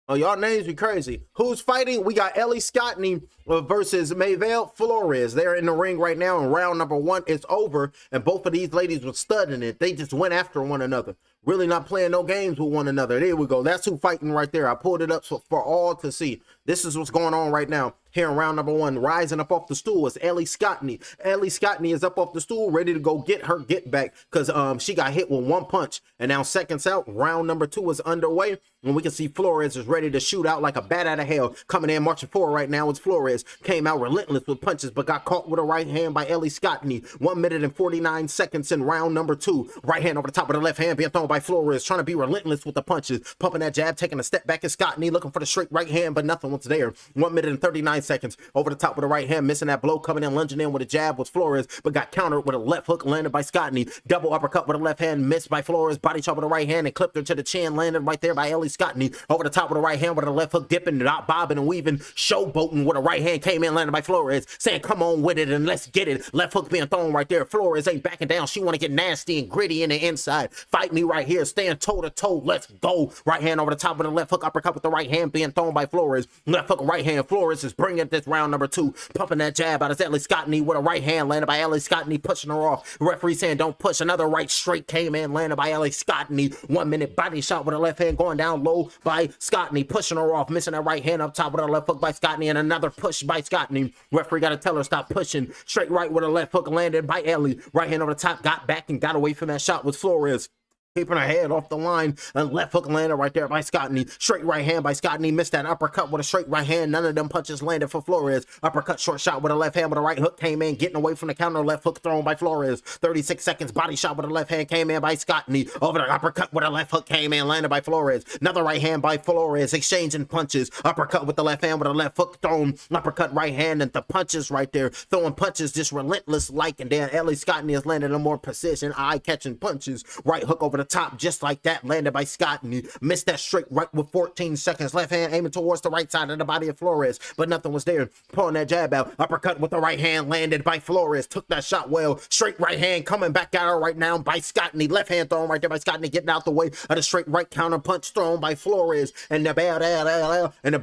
Oh, y'all names be crazy. Who's fighting? We got Ellie Scottney versus Mayvel Flores. They're in the ring right now, and round number one is over, and both of these ladies were studying it. They just went after one another. Really not playing no games with one another. There we go. That's who fighting right there. I pulled it up for all to see. This is what's going on right now. Here in round number one, rising up off the stool is Ellie Scottney. Ellie Scottney is up off the stool, ready to go get her get back, because she got hit with one punch. And now seconds out, round number two is underway. And we can see Flores is ready to shoot out like a bat out of hell. Coming in, marching forward right now is Flores. Came out relentless with punches, but got caught with a right hand by Ellie Scottney. 1 minute and 49 seconds in round number two. Right hand over the top of the left hand being thrown by Flores, trying to be relentless with the punches. Pumping that jab, taking a step back at Scottney, looking for the straight right hand, but nothing was there. 1 minute and 39 seconds. Over the top with the right hand, missing that blow, coming in, lunging in with a jab was Flores, but got countered with a left hook, landed by Scottney. Double uppercut with a left hand, missed by Flores. Body chop with the right hand and clipped her to the chin, landed right there by Ellie Scottney. Over the top with the right hand with a left hook, dipping, not bobbing and weaving, showboating with a right hand, came in, landed by Flores, saying come on with it and let's get it. Left hook being thrown right there. Flores ain't backing down. She want to get nasty and gritty in the inside. Fight me right here. Stand toe to toe. Let's go. Right hand over the top with a left hook, uppercut with the right hand being thrown by Flores. Left hook, right hand. Flores is bringing this round number two, pumping that jab out of Ellie Scottney with a right hand, landed by Ellie Scottney, pushing her off. Referee saying don't push. Another right straight came in, landed by Ellie Scottney. 1 minute body shot with a left hand going down low by Scottney, pushing her off, missing that right hand up top with a left hook by Scottney, and another push by Scottney. Referee got to tell her stop pushing. Straight right with a left hook, landed by Ellie. Right hand over the top, got back and got away from that shot with Flores. Keeping her head off the line, and left hook landed right there by Scottney. Straight right hand by Scottney, missed that uppercut with a straight right hand. None of them punches landed for Flores. Uppercut, short shot with a left hand with a right hook came in, getting away from the counter. Left hook thrown by Flores. 36 seconds, body shot with a left hand came in by Scottney. Over the uppercut with a left hook came in, landed by Flores. Another right hand by Flores, exchanging punches. Uppercut with the left hand with a left hook thrown. Uppercut right hand, and the punches right there, throwing punches just relentless like. And then Ellie Scottney has landed a more precision, eye-catching punches. Right hook over the top, just like that, landed by Scottney. Missed that straight right with 14 seconds. Left hand aiming towards the right side of the body of Flores, but nothing was there. Pulling that jab out. Uppercut with the right hand, landed by Flores. Took that shot well. Straight right hand coming back at her right now by Scottney. Left hand thrown right there by Scottney, getting out the way of the straight right counter punch thrown by Flores. And the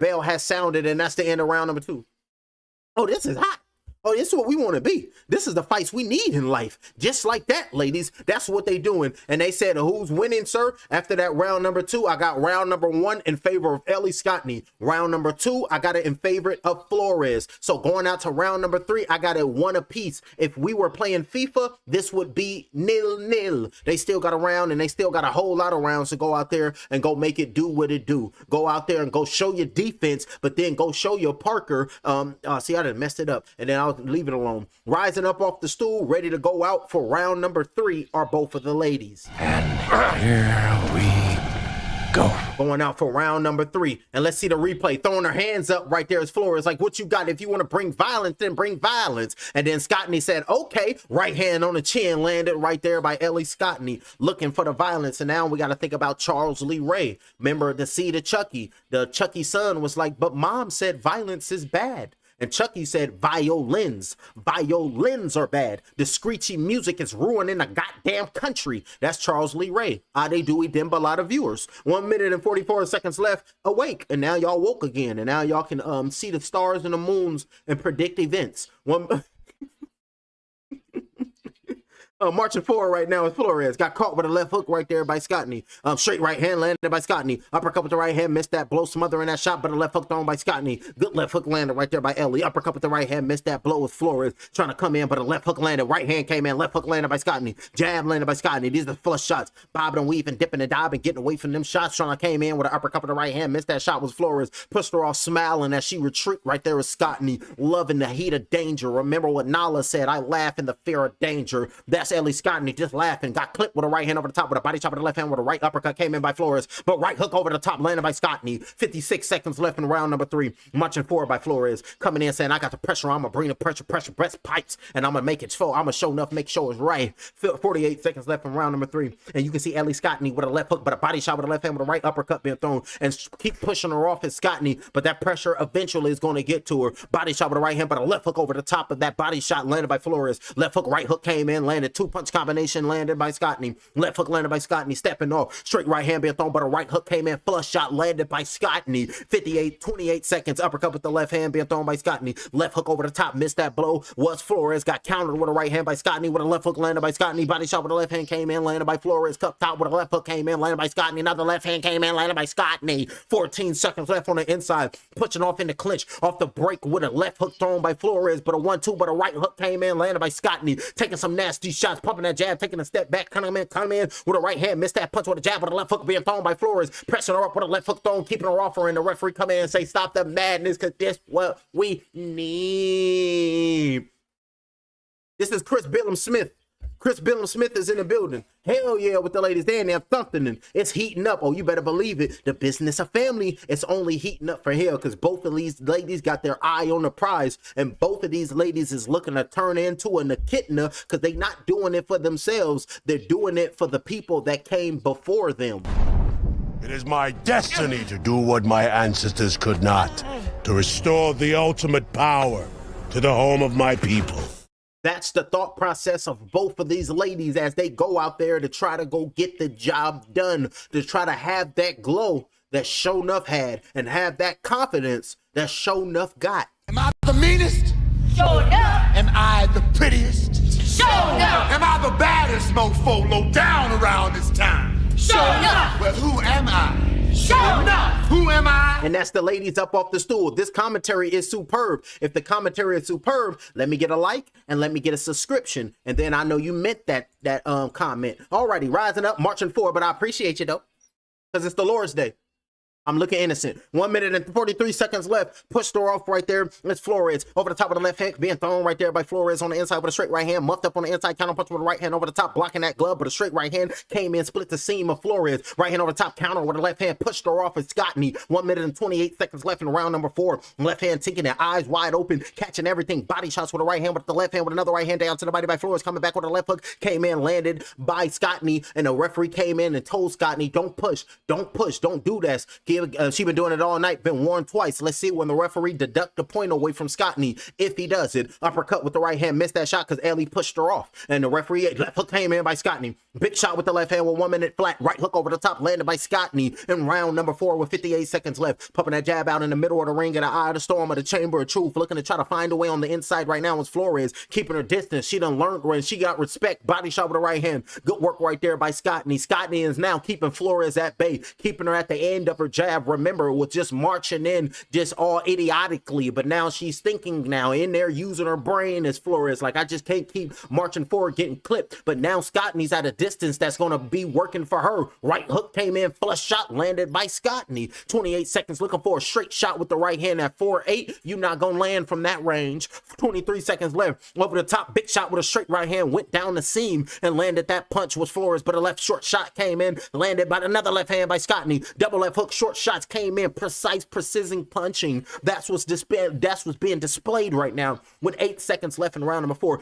bell has sounded, and that's the end of round number two. Oh, this is hot. Oh, this is what we want to be. This is the fights we need in life. Just like that, ladies. That's what they doing. And they said, who's winning, sir? After that round number two, I got round number one in favor of Ellie Scottney. Round number two, I got it in favor of Flores. So going out to round number three, I got it one apiece. If we were playing FIFA, this would be 0-0. They still got a round, and they still got a whole lot of rounds to go out there and go make it do what it do. Go out there and go show your defense, but then go show your Parker. See, I done messed it up. And then I'll leave it alone. Rising up off the stool, ready to go out for round number three are both of the ladies. And here we go. Going out for round number three. And let's see the replay. Throwing her hands up right there as Flores. Like, what you got? If you want to bring violence, then bring violence. And then Scottney said, okay. Right hand on the chin, landed right there by Ellie Scottney, looking for the violence. And now we got to think about Charles Lee Ray. Remember the seed of Chucky. The Chucky son was like, but mom said violence is bad. And Chucky said violins. Violins are bad. The screechy music is ruining the goddamn country. That's Charles Lee Ray. They do eat them, but a lot of viewers. 1 minute and 44 seconds left. Awake. And now y'all woke again. And now y'all can see the stars and the moons and predict events. Marching forward right now is Flores. Got caught with a left hook right there by Scottney. Straight right hand landed by Scottney. Uppercut with the right hand, missed that blow, smothering that shot, but a left hook thrown by Scottney. Good left hook landed right there by Ellie. Uppercut with the right hand, missed that blow with Flores. Trying to come in, but a left hook landed. Right hand came in, left hook landed by Scottney. Jab landed by Scottney. These are the flush shots. Bobbing and weaving, dipping and diving, getting away from them shots. Trying to came in with an uppercut with the right hand, missed that shot was Flores. Pushed her off smiling as she retreat right there with Scottney. Loving the heat of danger. Remember what Nala said, I laugh in the fear of danger. That's Ellie Scottney just laughing, got clipped with a right hand over the top with a body chop with the left hand with a right uppercut came in by Flores, but right hook over the top landed by Scottney. 56 seconds left in round number 3. Marching forward by Flores, coming in saying, I got the pressure, I'm gonna bring the pressure, breast pipes, and I'm gonna make it so I'm gonna show enough, make sure it's right. 48 seconds left in round number 3, and you can see Ellie Scottney with a left hook, but a body shot with a left hand with a right uppercut being thrown, and keep pushing her off as Scottney, but that pressure eventually is going to get to her. Body shot with a right hand, but a left hook over the top of that body shot landed by Flores. Left hook, right hook came in, landed 2-punch combination, landed by Scottney. Left hook landed by Scottney, stepping off. Straight right hand being thrown, but a right hook came in. Flush shot landed by Scottney. 28 seconds. Uppercut with the left hand being thrown by Scottney. Left hook over the top, missed that blow. Was Flores. Got countered with a right hand by Scottney. With a left hook landed by Scottney. Body shot with the left hand came in, landed by Flores. Cup top with a left hook came in, landed by Scottney. Another left hand came in, landed by Scottney. 14 seconds left on the inside. Pushing off in the clinch. Off the break with a left hook thrown by Flores, but a 1-2, but a right hook came in, landed by Scottney. Taking some nasty shots, pumping that jab, taking a step back, coming in with a right hand, missed that punch with a jab with a left hook being thrown by Flores, pressing her up with a left hook thrown, keeping her off her, and the referee come in and say, stop the madness, because this what we need. This is Chris Billum Smith. Chris Billum Smith is in the building. Hell yeah, with the ladies there and they're thumping and it's heating up. Oh, you better believe it. The business of family, it's only heating up for hell because both of these ladies got their eye on the prize and both of these ladies is looking to turn into an echidna because they not doing it for themselves. They're doing it for the people that came before them. It is my destiny to do what my ancestors could not, to restore the ultimate power to the home of my people. That's the thought process of both of these ladies as they go out there to try to go get the job done, to try to have that glow that Show Nuff had and have that confidence that Show Nuff got. Am I the meanest? Show Nuff. Am I the prettiest? Show Nuff. Am I the baddest mofo low down around this town? Show Nuff. Well, who am I? Show Nuff. Who am I? And that's the ladies up off the stool. This commentary is superb. If the commentary is superb, let me get a like and let me get a subscription. And then I know you meant that comment. Alrighty, rising up, marching forward, but I appreciate you though. Because it's the Lord's Day. I'm looking innocent. 1 minute and 43 seconds left. Pushed her off right there. It's Flores. Over the top of the left hand. Being thrown right there by Flores on the inside with a straight right hand. Muffed up on the inside. Counter punch with the right hand over the top. Blocking that glove. But a straight right hand came in. Split the seam of Flores. Right hand over the top. Counter with the left hand. Pushed her off. It's Scottney. 1 minute and 28 seconds left in round number 4. Left hand tinking it. Eyes wide open. Catching everything. Body shots with the right hand. With the left hand. With another right hand down to the body by Flores. Coming back with a left hook. Came in. Landed by Scottney. And the referee came in and told Scottney, don't push. Don't push. Don't do this. She been doing it all night, been warned twice. Let's see when the referee deduct the point away from Scottney. If he does it, uppercut with the right hand, missed that shot because Ellie pushed her off. And the referee, left hook came in by Scottney. Big shot with the left hand with 1 minute flat. Right hook over the top, landed by Scottney in round number 4 with 58 seconds left. Pumping that jab out in the middle of the ring at the eye of the storm of the chamber of truth. Looking to try to find a way on the inside right now is Flores. Keeping her distance. She done learned when she got respect. Body shot with the right hand. Good work right there by Scottney. Scottney is now keeping Flores at bay. Keeping her at the end of her jab. Remember, it was just marching in just all idiotically, but now she's thinking now in there using her brain as Flores. Like, I just can't keep marching forward getting clipped, but now Scottney's at a distance that's going to be working for her. Right hook came in, flush shot landed by Scottney. 28 seconds looking for a straight shot with the right hand at 4-8. You're not going to land from that range. 23 seconds left. Over the top, big shot with a straight right hand, went down the seam and landed that punch was Flores, but a left short shot came in, landed by another left hand by Scottney. Double left hook, short shots came in, precise precision punching. That's what's being displayed right now with 8 seconds left in round number 4.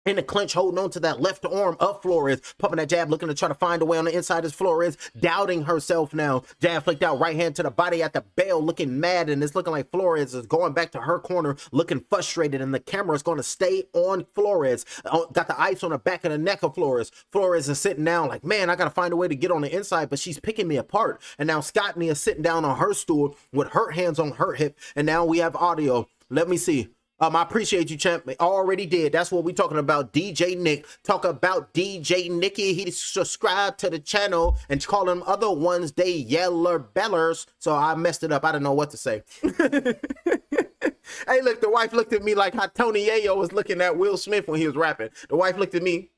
in the clinch, holding on to that left arm of Flores, pumping that jab, looking to try to find a way on the inside as Flores, doubting herself now. Jab flicked out, right hand to the body at the bell, looking mad, and it's looking like Flores is going back to her corner, looking frustrated, and the camera is going to stay on Flores. Got the ice on the back of the neck of Flores. Flores is sitting down like, man, I got to find a way to get on the inside, but she's picking me apart. And now Scottney is sitting down on her stool with her hands on her hip, and now we have audio. Let me see. I appreciate you, champ. I already did. That's what we're talking about. DJ Nick. Talk about DJ Nicky. He subscribed to the channel and call them other ones they yeller bellers. So I messed it up. I didn't know what to say. Hey, look, the wife looked at me like how Tony Yayo was looking at Will Smith when he was rapping. The wife looked at me.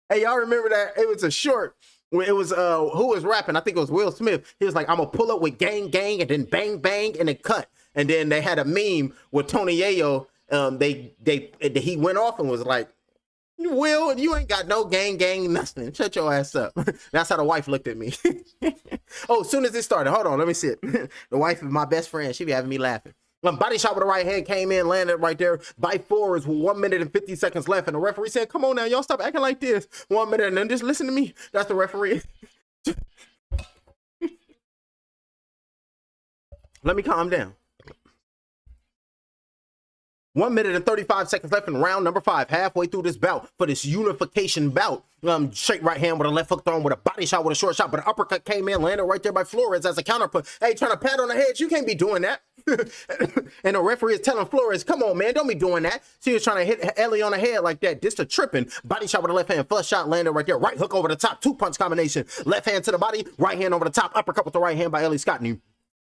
Hey, y'all remember that? It was a short. When it was who was rapping? I think it was Will Smith. He was like, I'm gonna pull up with gang gang and then bang bang and then cut. And then they had a meme with Tony Yayo. He went off and was like, Will, you ain't got no gang gang nothing. Shut your ass up. That's how the wife looked at me. Oh, as soon as it started, hold on, let me see it. The wife of my best friend, she be having me laughing. Body shot with the right hand came in, landed right there by Flores with 1 minute and 50 seconds left. And the referee said, come on now, y'all stop acting like this. 1 minute and then just listen to me. That's the referee. Let me calm down. 1 minute and 35 seconds left in round number 5, halfway through this bout for this unification bout. Straight right hand with a left hook thrown with a body shot with a short shot, but an uppercut came in, landed right there by Flores as a counterput. Hey, trying to pat on the head, you can't be doing that. And the referee is telling Flores, come on, man, don't be doing that. She was trying to hit Ellie on the head like that. This a tripping. Body shot with a left hand, flush shot landed right there. Right hook over the top, 2-punch combination. Left hand to the body, right hand over the top, uppercut with the right hand by Ellie Scottney.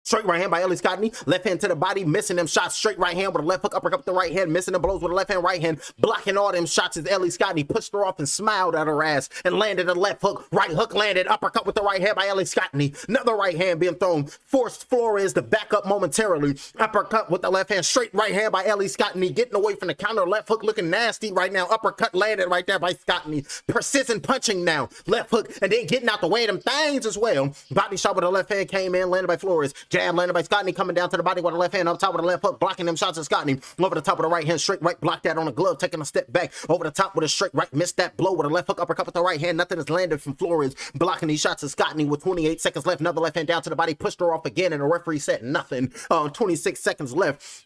Straight right hand by Ellie Scottney. Left hand to the body, missing them shots. Straight right hand with a left hook, uppercut with the right hand, missing the blows with the left hand, right hand. Blocking all them shots as Ellie Scottney pushed her off and smiled at her ass and landed a left hook. Right hook landed, uppercut with the right hand by Ellie Scottney. Another right hand being thrown. Forced Flores to back up momentarily. Uppercut with the left hand. Straight right hand by Ellie Scottney. Getting away from the counter. Left hook looking nasty right now. Uppercut landed right there by Scottney. Precision punching now. Left hook and then getting out the way of them things as well. Body shot with the left hand came in, landed by Flores. Jab landed by Scottney. Coming down to the body with the left hand up top with the left hook, blocking them shots of Scottney. Over the top of the right hand, straight right, blocked that on the glove, taking a step back. Over the top with a straight right, missed that blow with a left hook, uppercut with the right hand. Nothing is landed from Flores, blocking these shots of Scottney with 28 seconds left. Another left hand down to the body, pushed her off again, and the referee said nothing. 26 seconds left.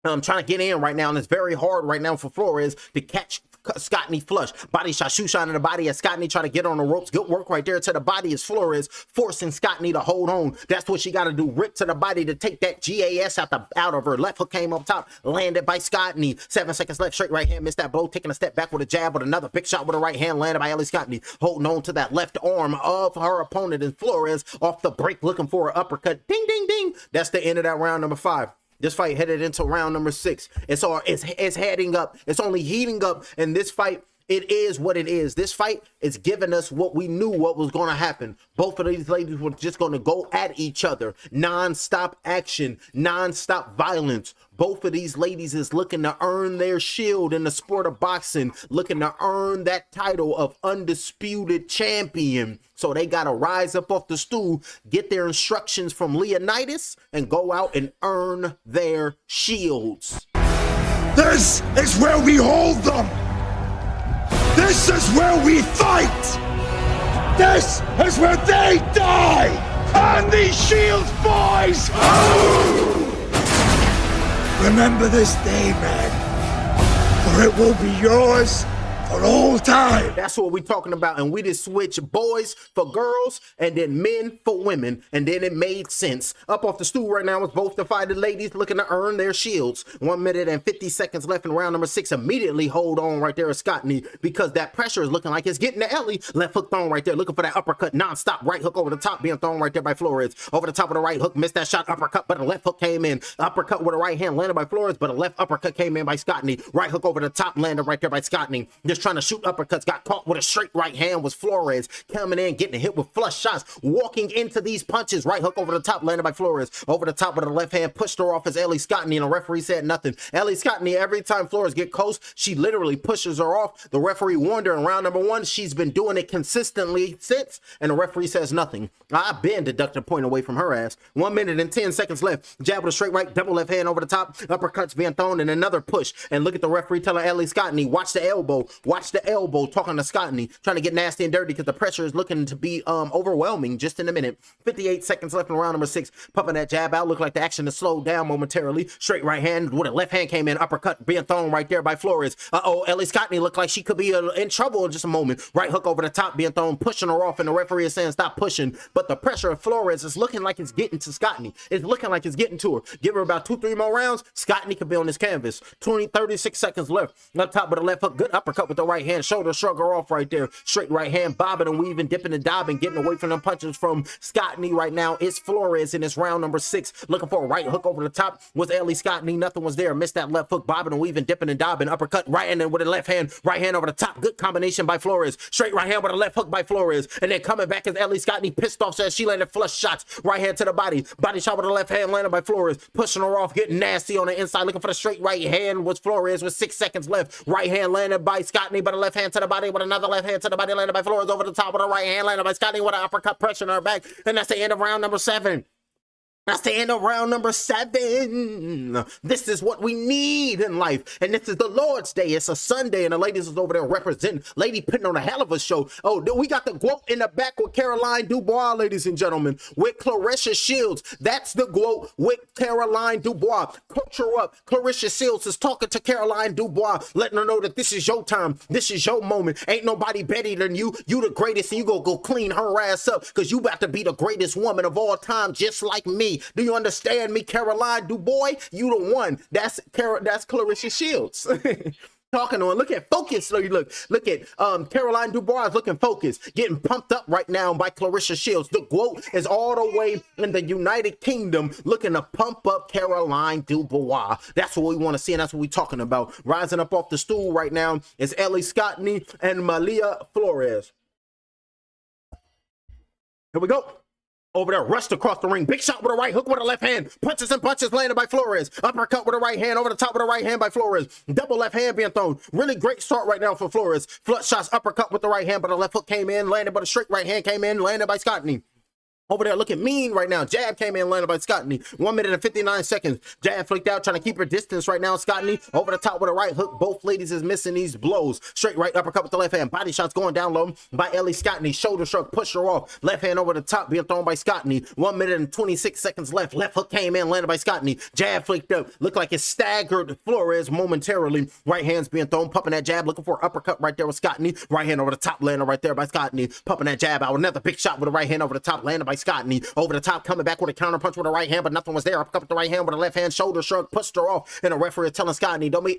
I'm trying to get in right now, and it's very hard right now for Flores to catch Scottney flush. Body shot, shoe shot in the body as Scottney trying to get on the ropes. Good work right there to the body as Flores forcing Scottney to hold on. That's what she got to do. Rip to the body to take that GAS out of her. Left hook came up top, landed by Scottney. 7 seconds left, straight right hand, missed that blow, taking a step back with a jab with another big shot with the right hand, landed by Ellie Scottney. Holding on to that left arm of her opponent, and Flores off the break looking for an uppercut. Ding, ding, ding. That's the end of that round number 5. This fight headed into round number 6. It's heading up. It's only heating up. And this fight, it is what it is. This fight is giving us what we knew what was going to happen. Both of these ladies were just going to go at each other. Non-stop action, non-stop violence. Both of these ladies is looking to earn their shield in the sport of boxing, looking to earn that title of undisputed champion. So they got to rise up off the stool, get their instructions from Leonidas, and go out and earn their shields. This is where we hold them! This is where we fight! This is where they die! On these shields, boys! Remember this day, man, for it will be yours for all time. That's what we're talking about. And we just switch boys for girls and then men for women. And then it made sense. Up off the stool right now is both the fighting ladies looking to earn their shields. 1 minute and 50 seconds left in round number 6. Immediately hold on right there at Scottney because that pressure is looking like it's getting to Ellie. Left hook thrown right there, looking for that uppercut non-stop. Right hook over the top being thrown right there by Flores. Over the top of the right hook, missed that shot, uppercut, but a left hook came in. Uppercut with a right hand landed by Flores, but a left uppercut came in by Scottney. Right hook over the top landed right there by Scottney. The just trying to shoot uppercuts, got caught with a straight right hand, was Flores coming in, getting hit with flush shots, walking into these punches. Right hook over the top, landed by Flores. Over the top with the left hand, pushed her off as Ellie Scottney, and the referee said nothing. Ellie Scottney, every time Flores get close, she literally pushes her off. The referee warned her in round number 1. She's been doing it consistently since, and the referee says nothing. I've been deducted a point away from her ass. 1 minute and 10 seconds left. Jab with a straight right, double left hand over the top, uppercuts being thrown, and another push. And look at the referee telling Ellie Scottney, watch the elbow, talking to Scottney, trying to get nasty and dirty because the pressure is looking to be overwhelming just in a minute. 58 seconds left in round number 6. Pumping that jab out, looked like the action has slowed down momentarily. Straight right hand with a left hand came in, uppercut being thrown right there by Flores. Ellie Scottney looked like she could be in trouble in just a moment. Right hook over the top being thrown, pushing her off, and the referee is saying stop pushing. But the pressure of Flores is looking like it's getting to Scottney. It's looking like it's getting to her. Give her about 2-3 more rounds, Scottney could be on this canvas. 36 seconds left. Up top with a left hook, good uppercut with the right hand, shoulder shrug her off right there. Straight right hand, bobbing and weaving, dipping and diving, getting away from them punches from Scottney right now. It's Flores in this round number 6, looking for a right hook over the top. Was Ellie Scottney, nothing was there. Missed that left hook, bobbing and weaving, dipping and diving, uppercut right hand with a left hand, right hand over the top. Good combination by Flores. Straight right hand with a left hook by Flores, and then coming back as Ellie Scottney pissed off, says she landed flush shots. Right hand to the body shot with the left hand landed by Flores, pushing her off, getting nasty on the inside, looking for the straight right hand. Was Flores with 6 seconds left. Right hand landed by Scottney, but a left hand to the body with another left hand to the body landed by Flores over the top with a right hand landed by Scottney with an uppercut pressure on her back, and that's the end of round number 7. That's the end of round number 7. This is what we need in life. And this is the Lord's Day. It's a Sunday, and the ladies is over there representing. Lady putting on a hell of a show. Oh, we got the GWOAT in the back with Caroline Dubois, ladies and gentlemen, with Clarissa Shields. That's the GWOAT with Caroline Dubois. Coach her up. Clarissa Shields is talking to Caroline Dubois, letting her know that this is your time. This is your moment. Ain't nobody better than you. You the greatest, and you go clean her ass up, because you about to be the greatest woman of all time, just like me. Do you understand me, Caroline Dubois? You the one. That's Clarissa Shields. Talking to her. Look at focus. Look at Caroline Dubois looking focused, getting pumped up right now by Clarissa Shields. The GWOAT is all the way in the United Kingdom looking to pump up Caroline Dubois. That's what we want to see, and that's what we're talking about. Rising up off the stool right now is Ellie Scottney and Malia Flores. Here we go. Over there, rushed across the ring. Big shot with a right hook with a left hand. Punches and punches landed by Flores. Uppercut with a right hand over the top with a right hand by Flores. Double left hand being thrown. Really great start right now for Flores. Flush shots, uppercut with the right hand, but a left hook came in, landed, but a straight right hand came in, landed by Scottney. Over there looking mean right now. Jab came in, landed by Scottney. 1 minute and 59 seconds. Jab flicked out, trying to keep her distance right now. Scottney over the top with a right hook. Both ladies is missing these blows. Straight right uppercut with the left hand. Body shots going down low by Ellie Scottney. Shoulder shrug, push her off. Left hand over the top being thrown by Scottney. 1 minute and 26 seconds left. Left hook came in, landed by Scottney. Jab flicked up. Looked like it staggered Flores momentarily. Right hand's being thrown, pumping that jab, looking for an uppercut right there with Scottney. Right hand over the top, landed right there by Scottney. Pumping that jab out. Another big shot with the right hand over the top, landed by Scottney. Over the top, coming back with a counter punch with the right hand, but nothing was there. Uppercut with the right hand with a left hand, shoulder shrug, pushed her off, and the referee is telling Scottney, don't be.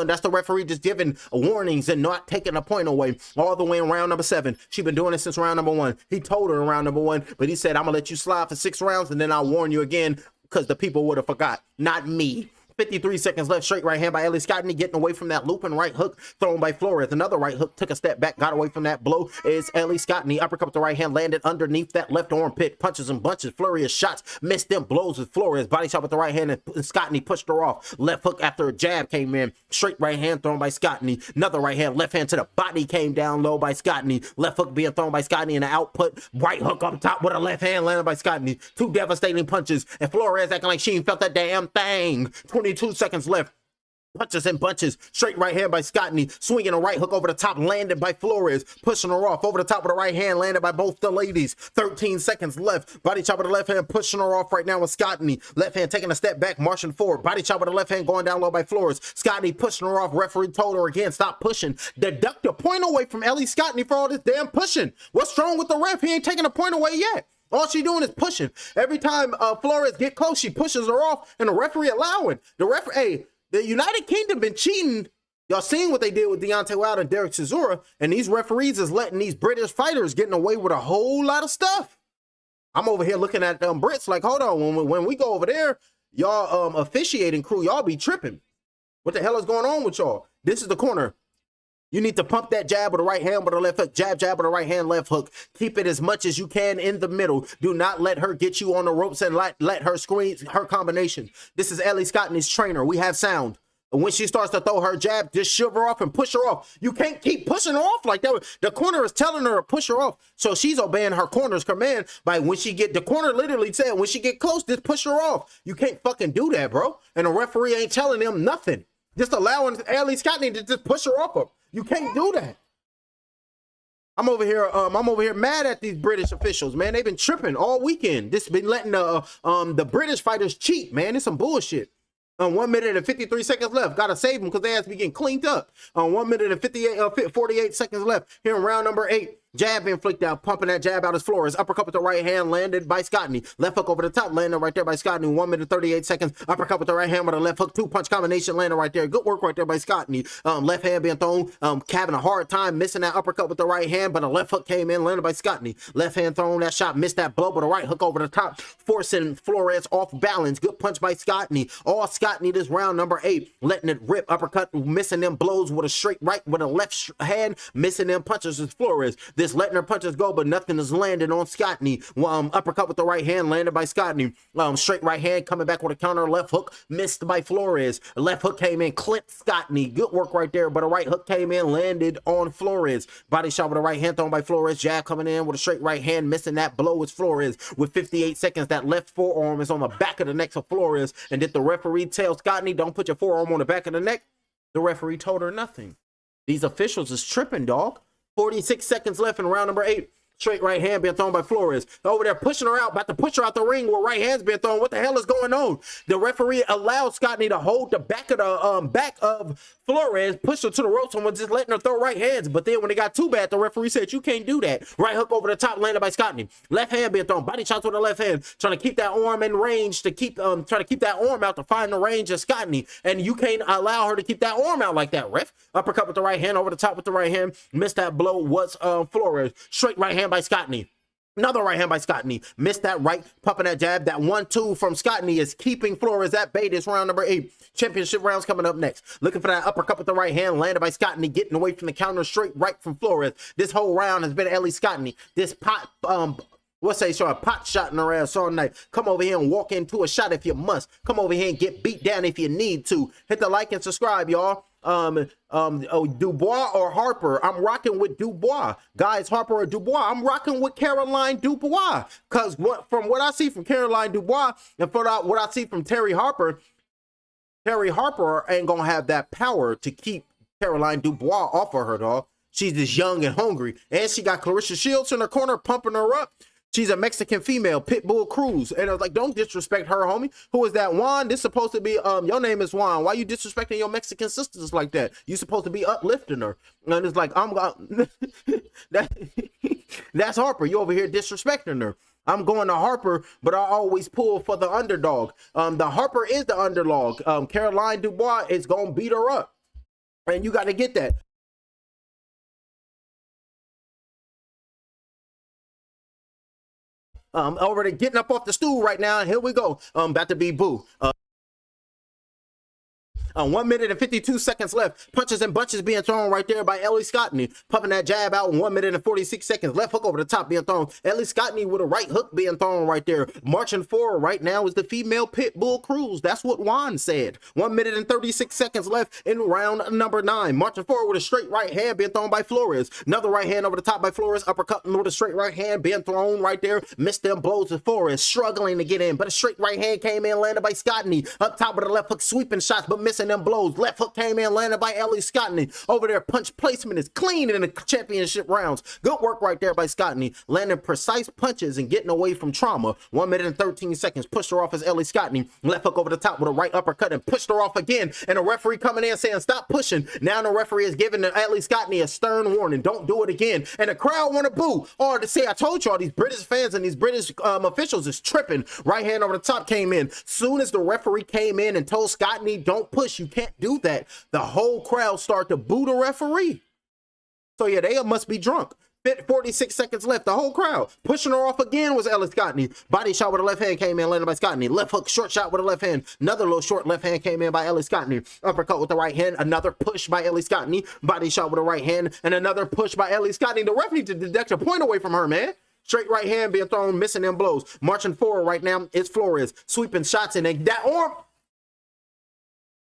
That's the referee just giving warnings and not taking a point away. All the way in round number 7. She been doing it since round number 1. He told her in round number 1, but he said, I'm gonna let you slide for 6 rounds, and then I'll warn you again, because the people would have forgot. Not me. 53 seconds left. Straight right hand by Ellie Scottney, getting away from that looping right hook thrown by Flores. Another right hook, took a step back, got away from that blow. Is Ellie Scottney. Uppercut with the right hand, landed underneath that left armpit. Punches and bunches, flurry of shots, missed them blows with Flores. Body shot with the right hand, and Scottney pushed her off. Left hook after a jab came in. Straight right hand thrown by Scottney. Another right hand, left hand to the body came down low by Scottney. Left hook being thrown by Scottney, and the output right hook up top with a left hand landed by Scottney. 2 devastating punches, and Flores acting like she ain't felt that damn thing. 22 seconds left. Punches and bunches. Straight right hand by Scottney. Swinging a right hook over the top, landed by Flores. Pushing her off. Over the top with a right hand, landed by both the ladies. 13 seconds left. Body chop with the left hand, pushing her off right now with Scottney. Left hand taking a step back, marching forward. Body chop with the left hand going down low by Flores. Scottney pushing her off. Referee told her again, stop pushing. Deduct a point away from Ellie Scottney for all this damn pushing. What's wrong with the ref? He ain't taking a point away yet. All she doing is pushing. Every time Flores get close, she pushes her off, and the referee allowing. The United Kingdom been cheating. Y'all seen what they did with Deontay Wilder and Derek Chisora, and these referees is letting these British fighters getting away with a whole lot of stuff. I'm over here looking at them Brits like, hold on, when we go over there, y'all officiating crew, y'all be tripping. What the hell is going on with y'all? This is the corner. You need to pump that jab with the right hand with the left hook. Jab, jab with the right hand, left hook. Keep it as much as you can in the middle. Do not let her get you on the ropes and let her screen her combination. This is Ellie Scottney's trainer. We have sound. And when she starts to throw her jab, just shove her off and push her off. You can't keep pushing her off like that. The corner is telling her to push her off. So she's obeying her corner's command by when she get, the corner literally said, when she get close, just push her off. You can't fucking do that, bro. And the referee ain't telling them nothing. Just allowing Ellie Scottney to just push her off her. You can't do that. I'm over here mad at these British officials, man. They've been tripping all weekend. This been letting the British fighters cheat, man. It's some bullshit. 1 minute and 53 seconds left. Gotta save them because they have to be getting cleaned up. 1 minute and 48 seconds left. Here in round number 8. Jab inflict out, pumping that jab out as Flores. Uppercut with the right hand, landed by Scottney. Left hook over the top, landed right there by Scottney. 1 minute 38 seconds. Uppercut with the right hand with a left hook, 2-punch combination, landed right there. Good work right there by Scottney. Left hand being thrown, having a hard time missing that uppercut with the right hand, but a left hook came in, landed by Scottney. Left hand thrown, that shot missed that blow, but a right hook over the top, forcing Flores off balance. Good punch by Scottney. All Scottney this round number 8, letting it rip. Uppercut, missing them blows with a straight right, with a left hand, missing them punches is Flores. This letting her punches go, but nothing is landing on Scottney. Uppercut with the right hand, landed by Scottney. Straight right hand coming back with a counter left hook, missed by Flores. Left hook came in, clipped Scottney. Good work right there, but a right hook came in, landed on Flores. Body shot with a right hand thrown by Flores. Jab coming in with a straight right hand, missing that blow is Flores. With 58 seconds, that left forearm is on the back of the neck of Flores. And did the referee tell Scottney, don't put your forearm on the back of the neck? The referee told her nothing. These officials is tripping, dog. 46 seconds left in round number 8. Straight right hand being thrown by Flores. Over there pushing her out, about to push her out the ring with right hands being thrown. What the hell is going on? The referee allowed Scottney to hold the back of Flores, pushed her to the ropes and was just letting her throw right hands. But then when it got too bad, the referee said, you can't do that. Right hook over the top, landed by Scottney. Left hand being thrown. Body shots with the left hand. Trying to keep that arm in range to keep, trying to keep that arm out to find the range of Scottney. And you can't allow her to keep that arm out like that, ref. Uppercut with the right hand, over the top with the right hand. Missed that blow was Flores. Straight right hand by Scottney. Another right hand by Scottney. Missed that right, pumping that jab. That 1-2 from Scottney is keeping Flores at bay. This round number 8. Championship rounds coming up next. Looking for that uppercut with the right hand, landed by Scottney, getting away from the counter, straight right from Flores. This whole round has been Ellie Scottney. This pot, a pot shot in her ass all night. Come over here and walk into a shot if you must. Come over here and get beat down if you need to. Hit the like and subscribe, y'all. Dubois or Harper? I'm rocking with Dubois. Guys, Harper or Dubois? I'm rocking with Caroline Dubois. Because from what I see from Caroline Dubois and from what I see from Terri Harper ain't gonna have that power to keep Caroline Dubois off of her, dog. She's just young and hungry. And she got Clarissa Shields in her corner pumping her up. She's a Mexican female, Pitbull Cruz. And I was like, don't disrespect her, homie. Who is that, Juan? This supposed to be, your name is Juan. Why you disrespecting your Mexican sisters like that? You supposed to be uplifting her. And it's like, that's Harper. You over here disrespecting her. I'm going to Harper, but I always pull for the underdog. The Harper is the underdog. Caroline Dubois is going to beat her up. And you got to get that. Over to getting up off the stool right now. Here we go. About to be Boo. 1 minute and 52 seconds left. Punches and bunches being thrown right there by Ellie Scottney. Pumping that jab out in 1 minute and 46 seconds. Left hook over the top being thrown. Ellie Scottney with a right hook being thrown right there. Marching forward right now is the female Pitbull Cruz. That's what Juan said. 1 minute and 36 seconds left in round number 9. Marching forward with a straight right hand being thrown by Flores. Another right hand over the top by Flores. Uppercut with a straight right hand being thrown right there. Missed them blows with Flores. Struggling to get in, but a straight right hand came in, landed by Scottney. Up top with a left hook, sweeping shots, but missing them blows. Left hook came in, landed by Ellie Scottney. Over there, punch placement is clean in the championship rounds. Good work right there by Scottney. Landing precise punches and getting away from trauma. 1 minute and 13 seconds. Pushed her off as Ellie Scottney. Left hook over the top with a right uppercut and pushed her off again. And the referee coming in saying, stop pushing. Now the referee is giving Ellie Scottney a stern warning. Don't do it again. And the crowd want to boo. Or to say, I told y'all, these British fans and these British officials is tripping. Right hand over the top came in. Soon as the referee came in and told Scottney, don't push, you can't do that, the whole crowd start to boo the referee. So yeah, they must be drunk. 46 seconds left. The whole crowd pushing her off again was Ellie Scottney. Body shot with a left hand came in, landed by Scottney. Left hook, short shot with a left hand. Another little short left hand came in by Ellie Scottney. Uppercut with the right hand. Another push by Ellie Scottney. Body shot with a right hand. And another push by Ellie Scottney. The ref needs to deduct a point away from her, man. Straight right hand being thrown, missing them blows. Marching forward right now is Flores. Sweeping shots in that arm.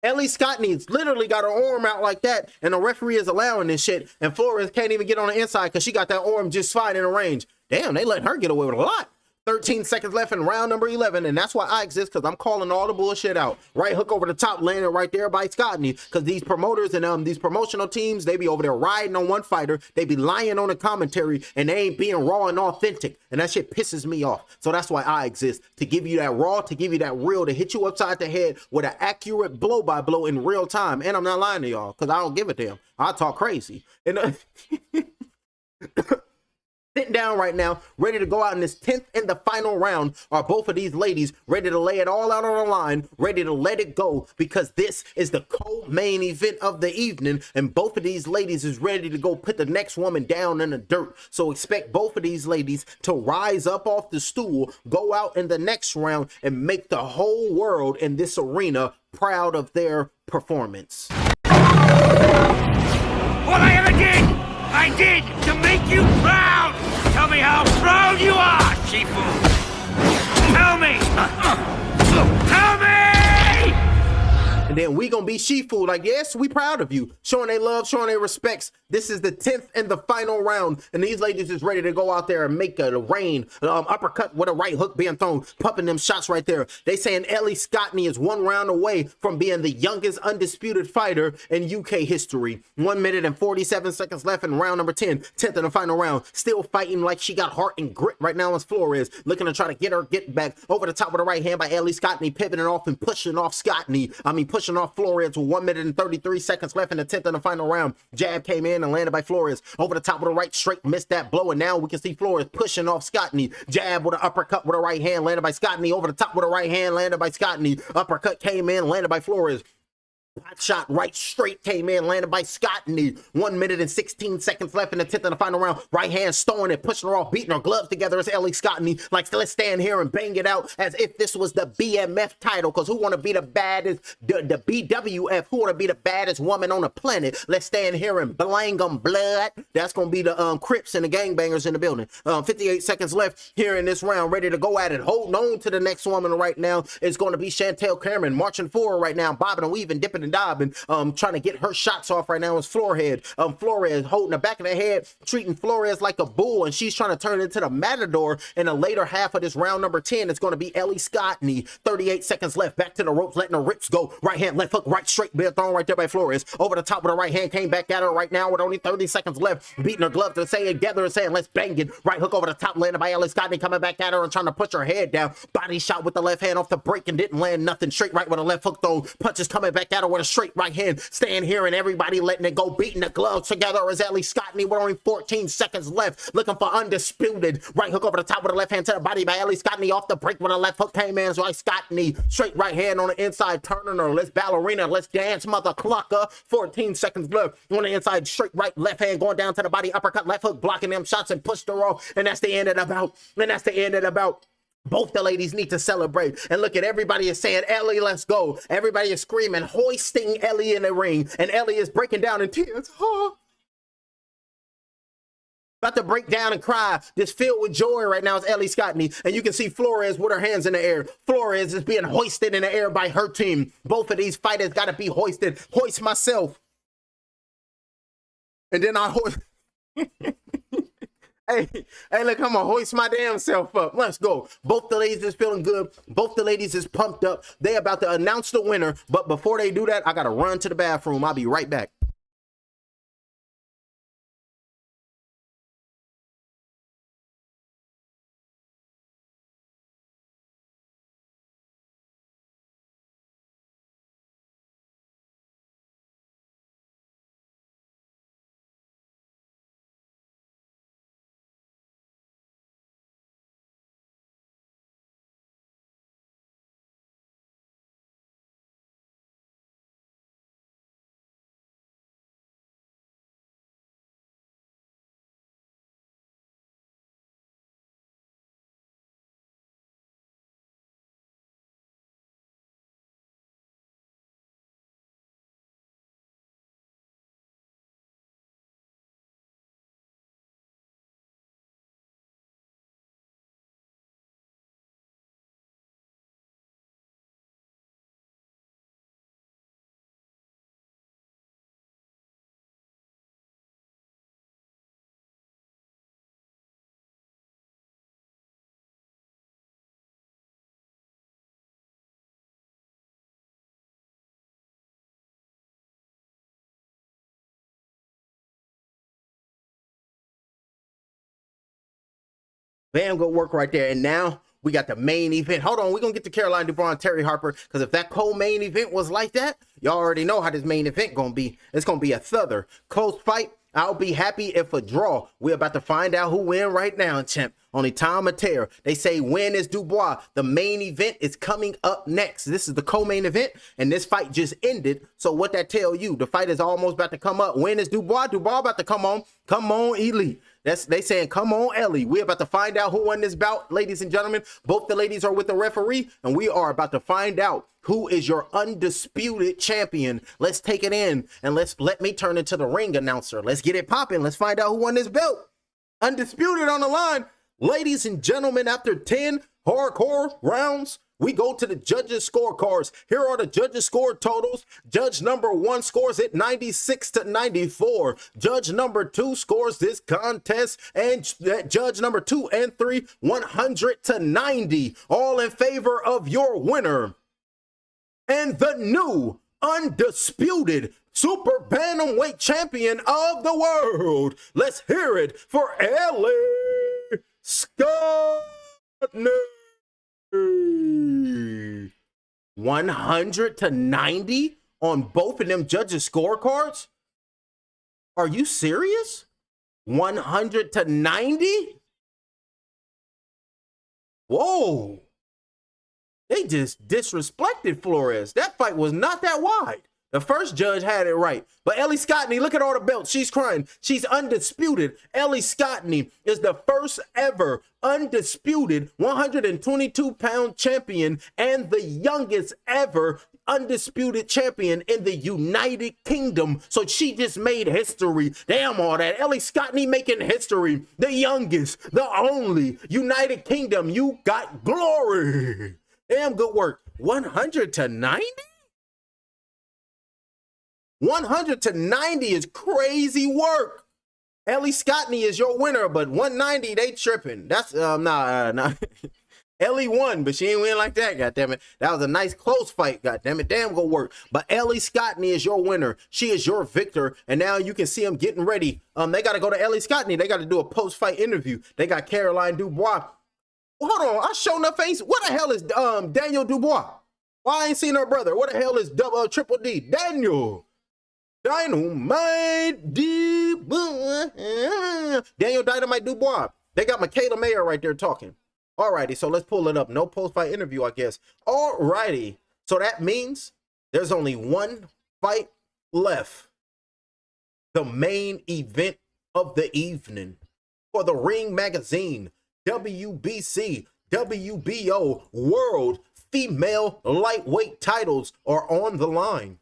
Ellie Scottney's literally got her arm out like that, and the referee is allowing this shit, and Flores can't even get on the inside because she got that arm just fine in the range. Damn, they letting her get away with a lot. 13 seconds left in round number 11, and that's why I exist, because I'm calling all the bullshit out. Right hook over the top, landing right there by Scottney, because these promoters and these promotional teams, they be over there riding on one fighter, they be lying on the commentary, and they ain't being raw and authentic, and that shit pisses me off. So that's why I exist, to give you that raw, to give you that real, to hit you upside the head with an accurate blow-by-blow in real time, and I'm not lying to y'all, because I don't give a damn. I talk crazy. And sitting down right now, ready to go out in this 10th and the final round, are both of these ladies ready to lay it all out on the line, ready to let it go, because this is the co-main event of the evening, and both of these ladies is ready to go put the next woman down in the dirt. So expect both of these ladies to rise up off the stool, go out in the next round, and make the whole world in this arena proud of their performance. What I ever did, I did to make you proud. Tell me how proud you are, Shifu. Tell me. Tell me. And then we gonna be Shifu, like, yes, we proud of you. Showing they love, showing they respects. This is the 10th and the final round. And these ladies is ready to go out there and make a rain. Uppercut with a right hook being thrown, pumping them shots right there. They saying Ellie Scottney is 1 round away from being the youngest undisputed fighter in UK history. 1 minute and 47 seconds left in round number 10. 10th and the final round. Still fighting like she got heart and grit right now as Flores. Looking to try to get her get back. Over the top with the right hand by Ellie Scottney. Pivoting off and pushing off pushing off Flores with 1 minute and 33 seconds left in the 10th and the final round. Jab came in and landed by Flores. Over the top with the right, straight missed that blow, and now we can see Flores pushing off Scottney. Jab with an uppercut with a right hand, landed by Scottney. Over the top with a right hand, landed by Scottney. Uppercut came in, landed by Flores. Hot shot right straight came in, landed by Scottney. 1 minute and 16 seconds left in the 10th and the final round. Right hand stowing it, pushing her off, beating her gloves together as Ellie Scottney. Like, let's stand here and bang it out as if this was the BMF title. Because who want to be the baddest, the BWF, who want to be the baddest woman on the planet? Let's stand here and blang them blood. That's going to be the Crips and the gangbangers in the building. 58 seconds left here in this round, ready to go at it. Holding on to the next woman right now is going to be Chantel Cameron, marching forward right now, bobbing and weaving, dipping and diving, trying to get her shots off right now is Flores holding the back of the head, treating Flores like a bull, and she's trying to turn into the matador in the later half of this round number 10. It's going to be Ellie Scottney. 38 seconds left, back to the ropes, letting the rips go. Right hand, left hook, right straight, being thrown right there by Flores. Over the top with the right hand, came back at her right now with only 30 seconds left, beating her glove to say it together and saying, let's bang it. Right hook over the top, landed by Ellie Scottney, coming back at her and trying to push her head down. Body shot with the left hand off the break and didn't land nothing. Straight right with a left hook though. Punches coming back at her with a straight right hand. Staying here and everybody letting it go, beating the gloves together as Ellie Scottney with only 14 seconds left, looking for undisputed. Right hook over the top with the left hand to the body by Ellie Scottney, off the break with a left hook came in. So Scottney, straight right hand on the inside, turning her. Let's ballerina, let's dance, mother clucker. 14 seconds left on the inside, straight right, left hand going down to the body, uppercut, left hook, blocking them shots and pushed her off. And that's the end of the bout. And that's the end of the bout. Both the ladies need to celebrate. And look at everybody is saying, Ellie, let's go. Everybody is screaming, hoisting Ellie in the ring. And Ellie is breaking down in tears. Oh. About to break down and cry. Just filled with joy right now is Ellie Scottney. And you can see Flores with her hands in the air. Flores is being hoisted in the air by her team. Both of these fighters got to be hoisted. Hoist myself. And then I hoist... Hey, look, I'm gonna hoist my damn self up. Let's go. Both the ladies is feeling good. Both the ladies is pumped up. They about to announce the winner. But before they do that, I gotta run to the bathroom. I'll be right back. Bam, good work right there. And now we got the main event. Hold on, we're going to get to Caroline Dubois and Terri Harper, because if that co-main event was like that, y'all already know how this main event going to be. It's going to be a thother. Close fight. I'll be happy if a draw. We're about to find out who win right now, champ. Only time will tell. They say win is Dubois. The main event is coming up next. This is the co-main event, and this fight just ended. So what that tell you? The fight is almost about to come up. Win is Dubois. Dubois about to come on. Come on, Elite. They saying, come on, Ellie. We're about to find out who won this bout, ladies and gentlemen. Both the ladies are with the referee, and we are about to find out who is your undisputed champion. Let's take it in, and let me turn into the ring announcer. Let's get it popping. Let's find out who won this belt. Undisputed on the line. Ladies and gentlemen, after 10 hardcore rounds, we go to the judges' scorecards. Here are the judges' score totals. Judge number 1 scores it 96-94. Judge number 2 scores this contest, and judge number 2 and 3 100-90. All in favor of your winner and the new undisputed super bantamweight champion of the world. Let's hear it for Ellie Scott. 100-90 on both of them judges' scorecards? Are you serious? 100-90? Whoa. They just disrespected Flores. That fight was not that wide. The first judge had it right. But Ellie Scottney, look at all the belts. She's crying. She's undisputed. Ellie Scottney is the first ever undisputed 122-pound champion and the youngest ever undisputed champion in the United Kingdom. So she just made history. Damn all that. Ellie Scottney making history. The youngest, the only United Kingdom. You got glory. Damn good work. 100-90? 100-90 is crazy work. Ellie Scottney is your winner, but 190, they tripping. That's, nah. Ellie won, but she ain't win like that, goddammit. That was a nice close fight, goddammit. Damn good work. But Ellie Scottney is your winner. She is your victor, and now you can see them getting ready. They got to go to Ellie Scottney. They got to do a post-fight interview. They got Caroline Dubois. Hold on, I show enough face. What the hell is Daniel Dubois? Why I ain't seen her brother? What the hell is Triple D? Daniel Dynamite Dubois. Daniel Dynamite Dubois. They got Michaela Mayer right there talking. Alrighty, so let's pull it up. No post-fight interview, I guess. Alrighty, so that means there's only one fight left. The main event of the evening for the Ring Magazine WBC, WBO World Female Lightweight titles are on the line.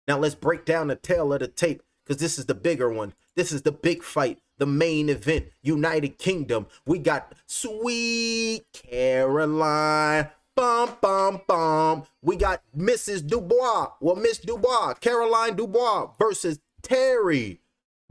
Now let's break down the tail of the tape, because this is the bigger one. This is the big fight, the main event, United Kingdom. We got Sweet Caroline, bum, bum, bum. We got Mrs. Dubois, well, Miss Dubois, Caroline Dubois versus Terri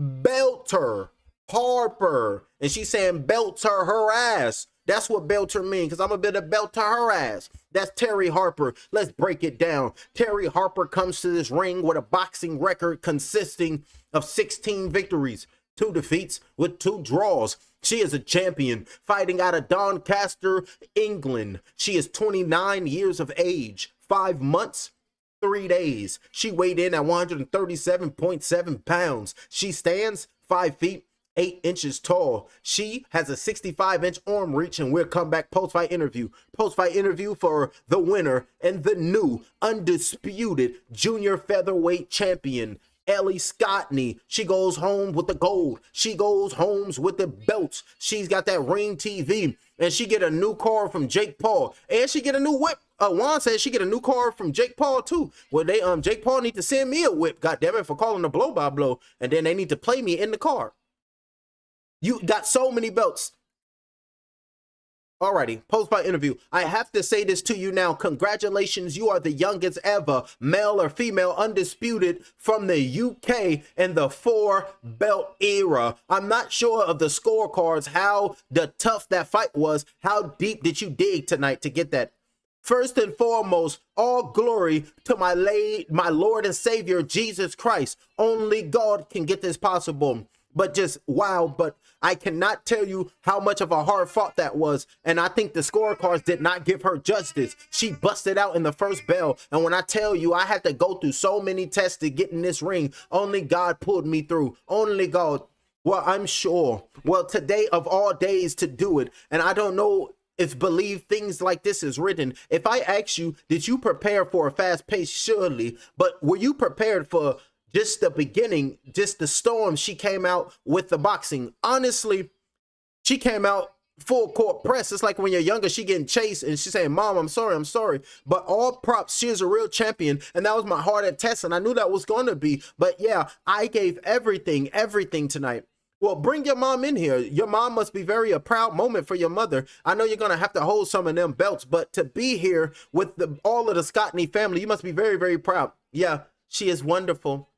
Belter Harper. And she's saying belter her ass. That's what belter means, because I'm a bit of belter her ass. That's Terri Harper. Let's break it down. Terri Harper comes to this ring with a boxing record consisting of 16 victories, 2 defeats with 2 draws. She is a champion fighting out of Doncaster, England. She is 29 years of age, 5 months, 3 days. She weighed in at 137.7 pounds. She stands 5 feet 8 inches tall. She has a 65-inch arm reach, and we'll come back post-fight interview. Post-fight interview for the winner and the new undisputed junior featherweight champion, Ellie Scottney. She goes home with the gold. She goes home with the belts. She's got that Ring TV, and she get a new car from Jake Paul, and she get a new whip. Juan says she get a new car from Jake Paul too. Well, they Jake Paul need to send me a whip, goddammit, for calling a blow by blow, and then they need to play me in the car. You got so many belts. Alrighty, post-fight interview. I have to say this to you now. Congratulations, you are the youngest ever male or female undisputed from the UK in the 4-belt era. I'm not sure of the scorecards, how tough that fight was. How deep did you dig tonight to get that? First and foremost, all glory to my Lord and Savior, Jesus Christ. Only God can get this possible. but just wow. But I cannot tell you how much of a hard fought that was. And I think the scorecards did not give her justice. She busted out in the first bell. And when I tell you, I had to go through so many tests to get in this ring. Only God pulled me through. Only God. Well, I'm sure. Well, today of all days to do it. And I don't know if believe things like this is written. If I ask you, did you prepare for a fast pace? Surely. But were you prepared for just the beginning, just the storm she came out with the boxing? Honestly, she came out full court press. It's like when you're younger, she getting chased and she's saying, Mom, I'm sorry, I'm sorry. But all props, she is a real champion. And that was my hardest test. And I knew that was going to be. But yeah, I gave everything tonight. Well, bring your mom in here. Your mom must be a proud moment for your mother. I know you're going to have to hold some of them belts, but to be here with all of the Scottney family, you must be very, very proud. Yeah, she is wonderful.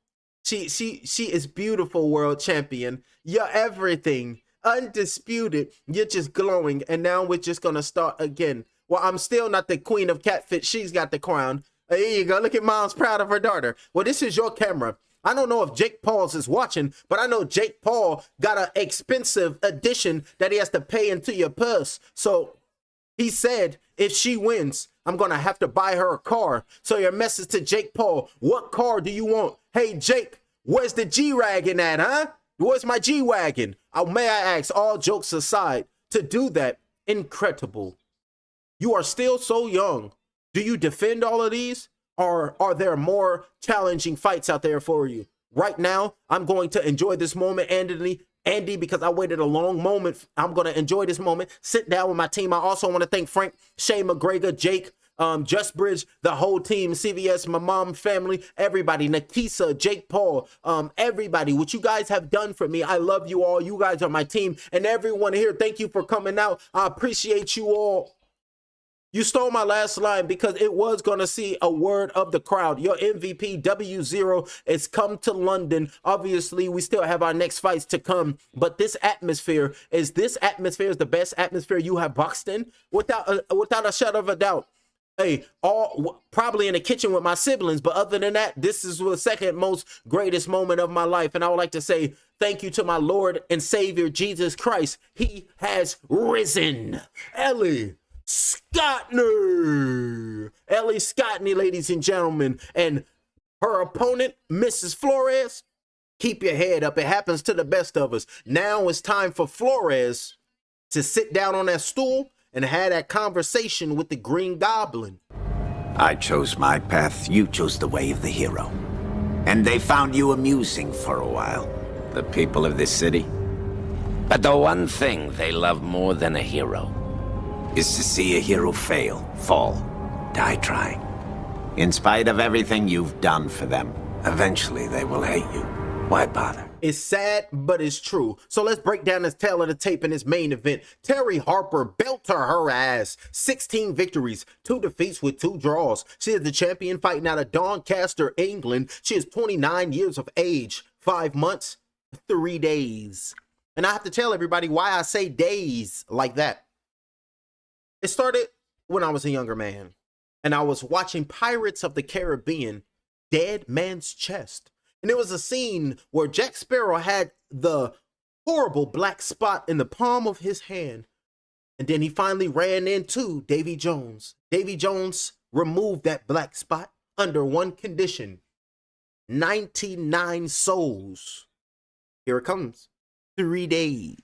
She is beautiful, world champion. You're everything. Undisputed. You're just glowing. And now we're just going to start again. Well, I'm still not the queen of catfit. She's got the crown. There you go. Look at mom's proud of her daughter. Well, this is your camera. I don't know if Jake Paul's is watching, but I know Jake Paul got an expensive addition that he has to pay into your purse. So he said, if she wins, I'm going to have to buy her a car. So your message to Jake Paul, what car do you want? Hey, Jake, where's the G-Wagon at, huh? Where's my G-Wagon? May I ask, all jokes aside, to do that, incredible. You are still so young. Do you defend all of these? Or are there more challenging fights out there for you? Right now, I'm going to enjoy this moment, Andy, because I waited a long moment. I'm going to enjoy this moment, sit down with my team. I also want to thank Frank, Shay McGregor, Jake, Just Bridge, the whole team, CVS, my mom, family, everybody, Nakisa, Jake Paul, everybody, what you guys have done for me. I love you all. You guys are my team. And everyone here, thank you for coming out. I appreciate you all. You stole my last line because it was going to see a word of the crowd. Your MVP, W0, is come to London. Obviously, we still have our next fights to come. But this atmosphere is the best atmosphere you have boxed in? Without a shadow of a doubt. Hey, probably in the kitchen with my siblings. But other than that, this is the second most greatest moment of my life. And I would like to say thank you to my Lord and Savior, Jesus Christ. He has risen. Ellie Scottney, ladies and gentlemen, and her opponent, Mrs. Flores. Keep your head up. It happens to the best of us. Now it's time for Flores to sit down on that stool and have that conversation with the Green Goblin. I chose my path, you chose the way of the hero. And they found you amusing for a while, the people of this city. But the one thing they love more than a hero is to see a hero fail, fall, die trying. In spite of everything you've done for them, eventually they will hate you. Why bother? It's sad, but it's true. So let's break down this tail of the tape in this main event. Terri Harper belted her ass. 16 victories, 2 defeats with 2 draws. She is the champion fighting out of Doncaster, England. She is 29 years of age, 5 months, 3 days. And I have to tell everybody why I say days like that. It started when I was a younger man, and I was watching Pirates of the Caribbean, Dead Man's Chest. And there was a scene where Jack Sparrow had the horrible black spot in the palm of his hand. And then he finally ran into Davy Jones. Davy Jones removed that black spot under one condition: 99 souls. Here it comes. 3 days.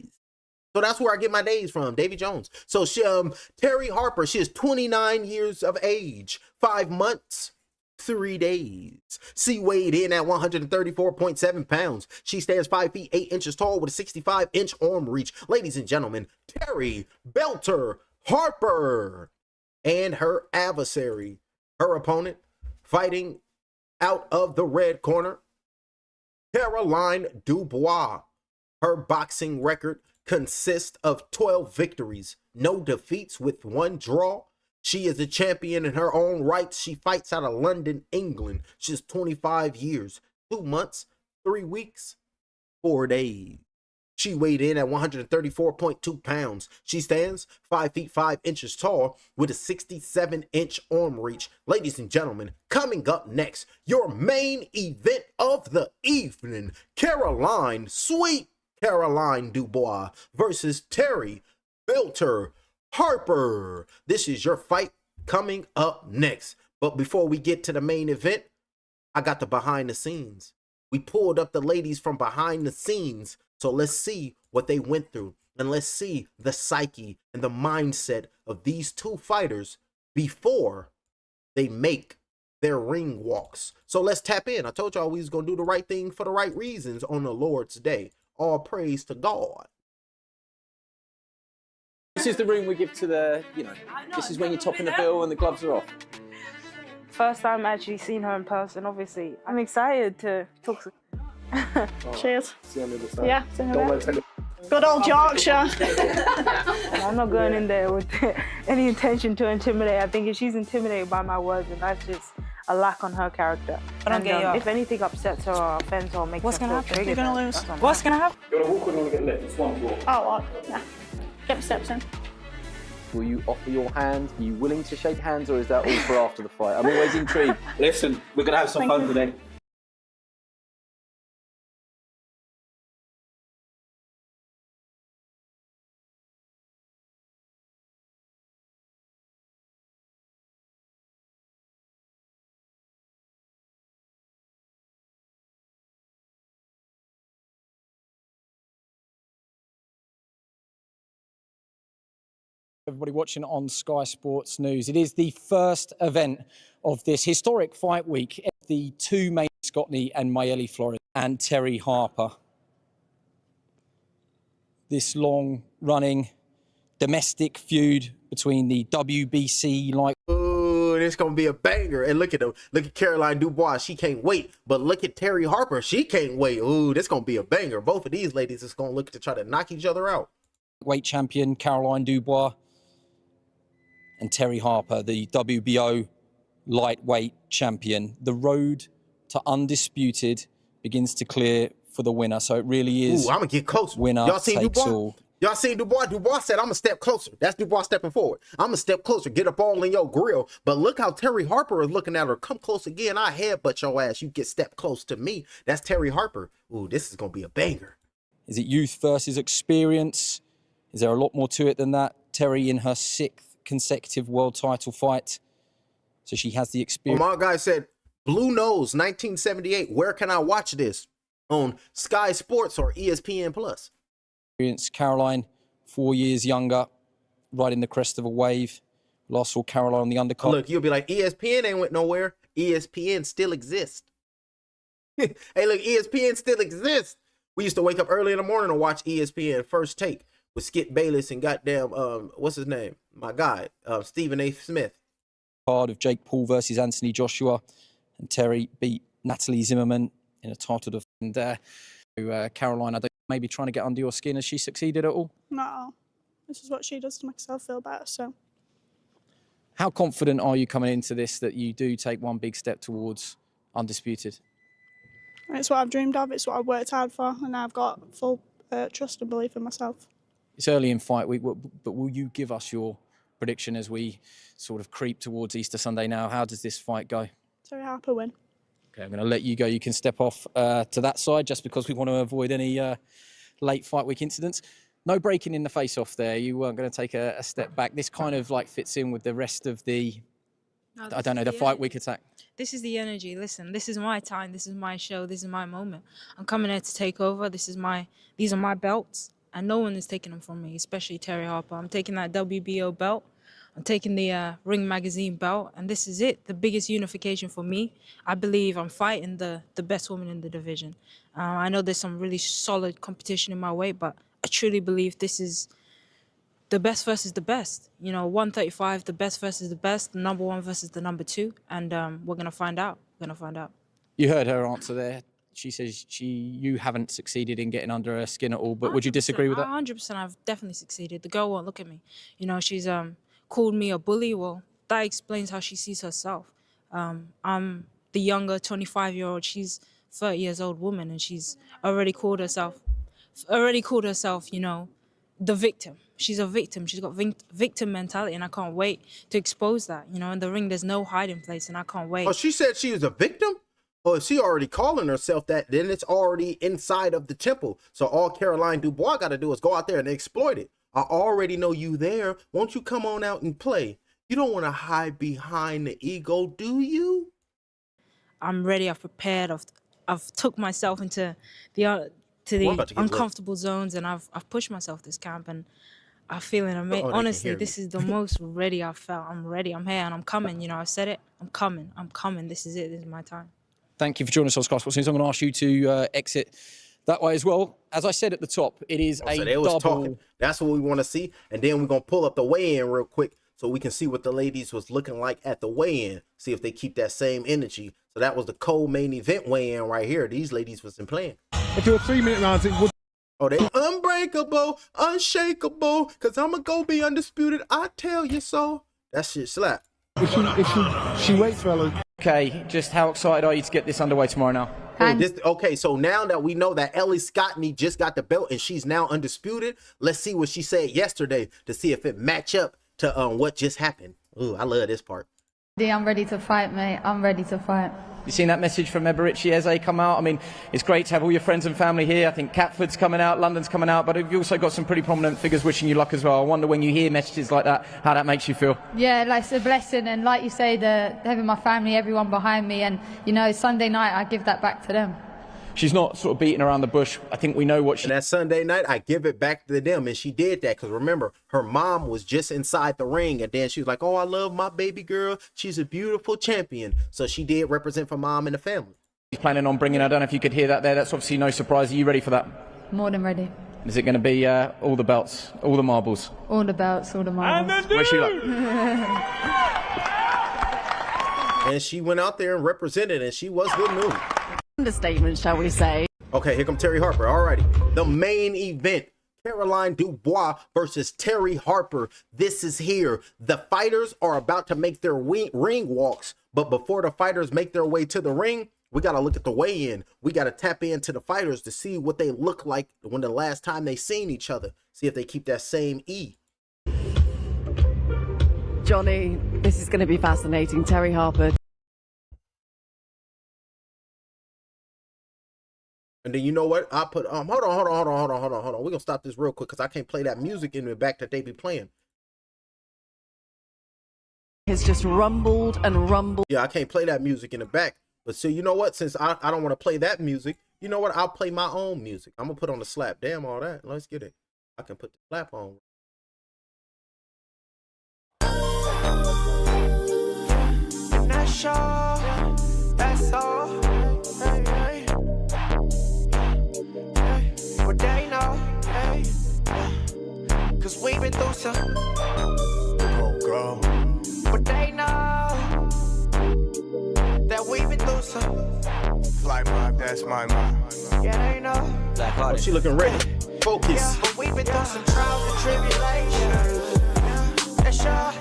So that's where I get my days from, Davy Jones. So she, Terri Harper, she is 29 years of age, 5 months, 3 days. She weighed in at 134.7 pounds. She stands 5 feet 8 inches tall with a 65-inch arm reach. Ladies and gentlemen, Terri Belter Harper and her adversary, her opponent, fighting out of the red corner, Caroline Dubois. Her boxing record consists of 12 victories, no defeats with 1 draw. She is a champion in her own right. She fights out of London, England. She's 25 years, 2 months, 3 weeks, 4 days. She weighed in at 134.2 pounds. She stands 5 feet 5 inches tall with a 67-inch arm reach. Ladies and gentlemen, coming up next, your main event of the evening, Caroline Sweet Caroline Dubois versus Terri Belter Harper. This is your fight coming up next. But before we get to the main event, I got the behind the scenes. We pulled up the ladies from behind the scenes. So let's see what they went through. And let's see the psyche and the mindset of these two fighters before they make their ring walks. So let's tap in. I told y'all we was going to do the right thing for the right reasons on the Lord's Day. All praise to God. This is the room we give to the, this is when you're topping the bill and the gloves are off. First time actually seeing her in person, obviously. I'm excited to talk to her. Cheers. See you on the other side. Yeah, see you in a bit. Good old Yorkshire. I'm not going in there with any intention to intimidate. I think if she's intimidated by my words, then that's just a lack on her character. I don't get you. If anything upsets her or offends her or makes What's her gonna feel happen? You're triggered, gonna lose. that's on What's her. gonna happen? You want to walk or do you want to get lit? It's one walk. Oh, well, yeah. Get the steps in. Will you offer your hand? Are you willing to shake hands, or is that all for after the fight? I'm always intrigued. Listen, we're going to have some Thank fun you. today. Everybody watching on Sky Sports News. It is the first event of this historic fight week. The two main Scottney and Mayeli Flores and Terri Harper. This long-running domestic feud between the WBC light. Ooh, this gonna be a banger. And look at them. Look at Caroline Dubois. She can't wait. But look at Terri Harper. She can't wait. Ooh, this gonna be a banger. Both of these ladies is gonna look to try to knock each other out. Weight champion Caroline Dubois and Terri Harper, the WBO lightweight champion. The road to undisputed begins to clear for the winner. So it really is. Ooh, I'm gonna get closer. Winner Y'all seen takes Dubois? all. Y'all seen Dubois? Dubois said, I'm gonna step closer. That's Dubois stepping forward. I'm gonna step closer, get up all in your grill. But look how Terri Harper is looking at her. Come close again. I headbutt your ass. You get step close to me. That's Terri Harper. Ooh, this is gonna be a banger. Is it youth versus experience? Is there a lot more to it than that? Terri in her 6th consecutive world title fight. So she has the experience. My guy said, Blue Nose 1978. Where can I watch this? On Sky Sports or ESPN Plus? Caroline, 4 years younger, riding the crest of a wave. Last saw Caroline on the undercard. Look, you'll be like, ESPN ain't went nowhere. ESPN still exists. Hey, look, ESPN still exists. We used to wake up early in the morning to watch ESPN First Take with Skip Bayless and goddamn, what's his name? My guy, Stephen A. Smith. Card of Jake Paul versus Anthony Joshua, and Terri beat Natalie Zimmerman in a title defense. Caroline, I don't maybe trying to get under your skin. Has she succeeded at all? No. This is what she does to make herself feel better, so. How confident are you coming into this that you do take one big step towards undisputed? It's what I've dreamed of, it's what I've worked hard for, and I've got full trust and belief in myself. It's early in fight week, but will you give us your prediction as we sort of creep towards Easter Sunday now? How does this fight go? Terri Harper win. Okay, I'm going to let you go. You can step off to that side just because we want to avoid any late fight week incidents. No breaking in the face-off there. You weren't going to take a step back. This kind of like fits in with the rest of the, I don't know, the fight week attack. This is the energy. Listen, this is my time. This is my show. This is my moment. I'm coming here to take over. These are my belts, and no one is taking them from me, especially Terri Harper. I'm taking that WBO belt. I'm taking the Ring Magazine belt, and this is it, the biggest unification for me. I believe I'm fighting the best woman in the division. I know there's some really solid competition in my weight, but I truly believe this is the best versus the best. 135, the best versus the best, the number one versus the number two, and we're going to find out. You heard her answer there. She says you haven't succeeded in getting under her skin at all, but would you disagree with that? 100%, I've definitely succeeded. The girl won't look at me. She's called me a bully. Well, that explains how she sees herself. I'm the younger 25-year-old. She's 30 years old woman, and she's already called herself, the victim. She's a victim. She's got victim mentality, and I can't wait to expose that. In the ring, there's no hiding place, and I can't wait. Oh, she said she was a victim? Oh, if she already calling herself that, then it's already inside of the temple. So all Caroline Dubois got to do is go out there and exploit it. I already know you there. Won't you come on out and play? You don't want to hide behind the ego, do you? I'm ready. I've prepared. I've took myself into the uncomfortable zones, and I've pushed myself this camp, and I'm feeling amazing. Honestly, this is the most ready I've felt. I'm ready. I'm here, and I'm coming. You know, I've said it. I'm coming. I'm coming. This is it. This is my time. Thank you for joining us on Sky Sports News. I'm going to ask you to exit that way as well. As I said at the top, it is a double. Talking. That's what we want to see, and then we're gonna pull up the weigh-in real quick so we can see what the ladies was looking like at the weigh-in. See if they keep that same energy. So that was the co-main event weigh-in right here. These ladies wasn't playing. Into a 3-minute round, it would. Oh, they unbreakable, unshakable, cause I'ma go be undisputed. I tell you so. That shit slap. If she waits, fellas. Okay, just how excited are you to get this underway tomorrow now? Okay, so now that we know that Ellie Scottney just got the belt and she's now undisputed, let's see what she said yesterday to see if it match up to what just happened. Ooh, I love this part. I'm ready to fight, mate. I'm ready to fight. You seen that message from Eberici Eze come out? I mean, it's great to have all your friends and family here. I think Catford's coming out, London's coming out, but you've also got some pretty prominent figures wishing you luck as well. I wonder when you hear messages like that, how that makes you feel. Yeah, like it's a blessing, and like you say, having my family, everyone behind me, and you know, Sunday night I give that back to them. She's not sort of beating around the bush. I think we know what she... And that Sunday night, I give it back to them. And she did that because remember, her mom was just inside the ring. And then she was like, oh, I love my baby girl. She's a beautiful champion. So she did represent for mom and the family. She's planning on bringing her. I don't know if you could hear that there. That's obviously no surprise. Are you ready for that? More than ready. Is it going to be all the belts, all the marbles? All the belts, all the marbles. Where's she like? And she went out there and represented, and she was good news. Understatement, shall we say? Okay, here comes Terri Harper. Alrighty, the main event: Caroline Dubois versus Terri Harper. This is here. The fighters are about to make their ring walks, but before the fighters make their way to the ring, we gotta look at the weigh-in. We gotta tap into the fighters to see what they look like when the last time they seen each other. See if they keep that same E. Johnny, this is going to be fascinating. Terri Harper. And then you know what? I put hold on. We're gonna stop this real quick because I can't play that music in the back that they be playing. Has just rumbled and rumbled. Yeah, I can't play that music in the back. But so you know what? Since I don't want to play that music, you know what? I'll play my own music. I'm gonna put on the slap. Damn all that. Let's get it. I can put the slap on. Not sure, that's all. Hey, hey. But they know, hey. Cause we've been through some. Oh, girl. But they know that we've been through some. Fly mob, that's my mob. Yeah, they know. Oh, she looking ready. Focus. Yeah, but we've been through some trials and tribulations. Yeah, that's sure.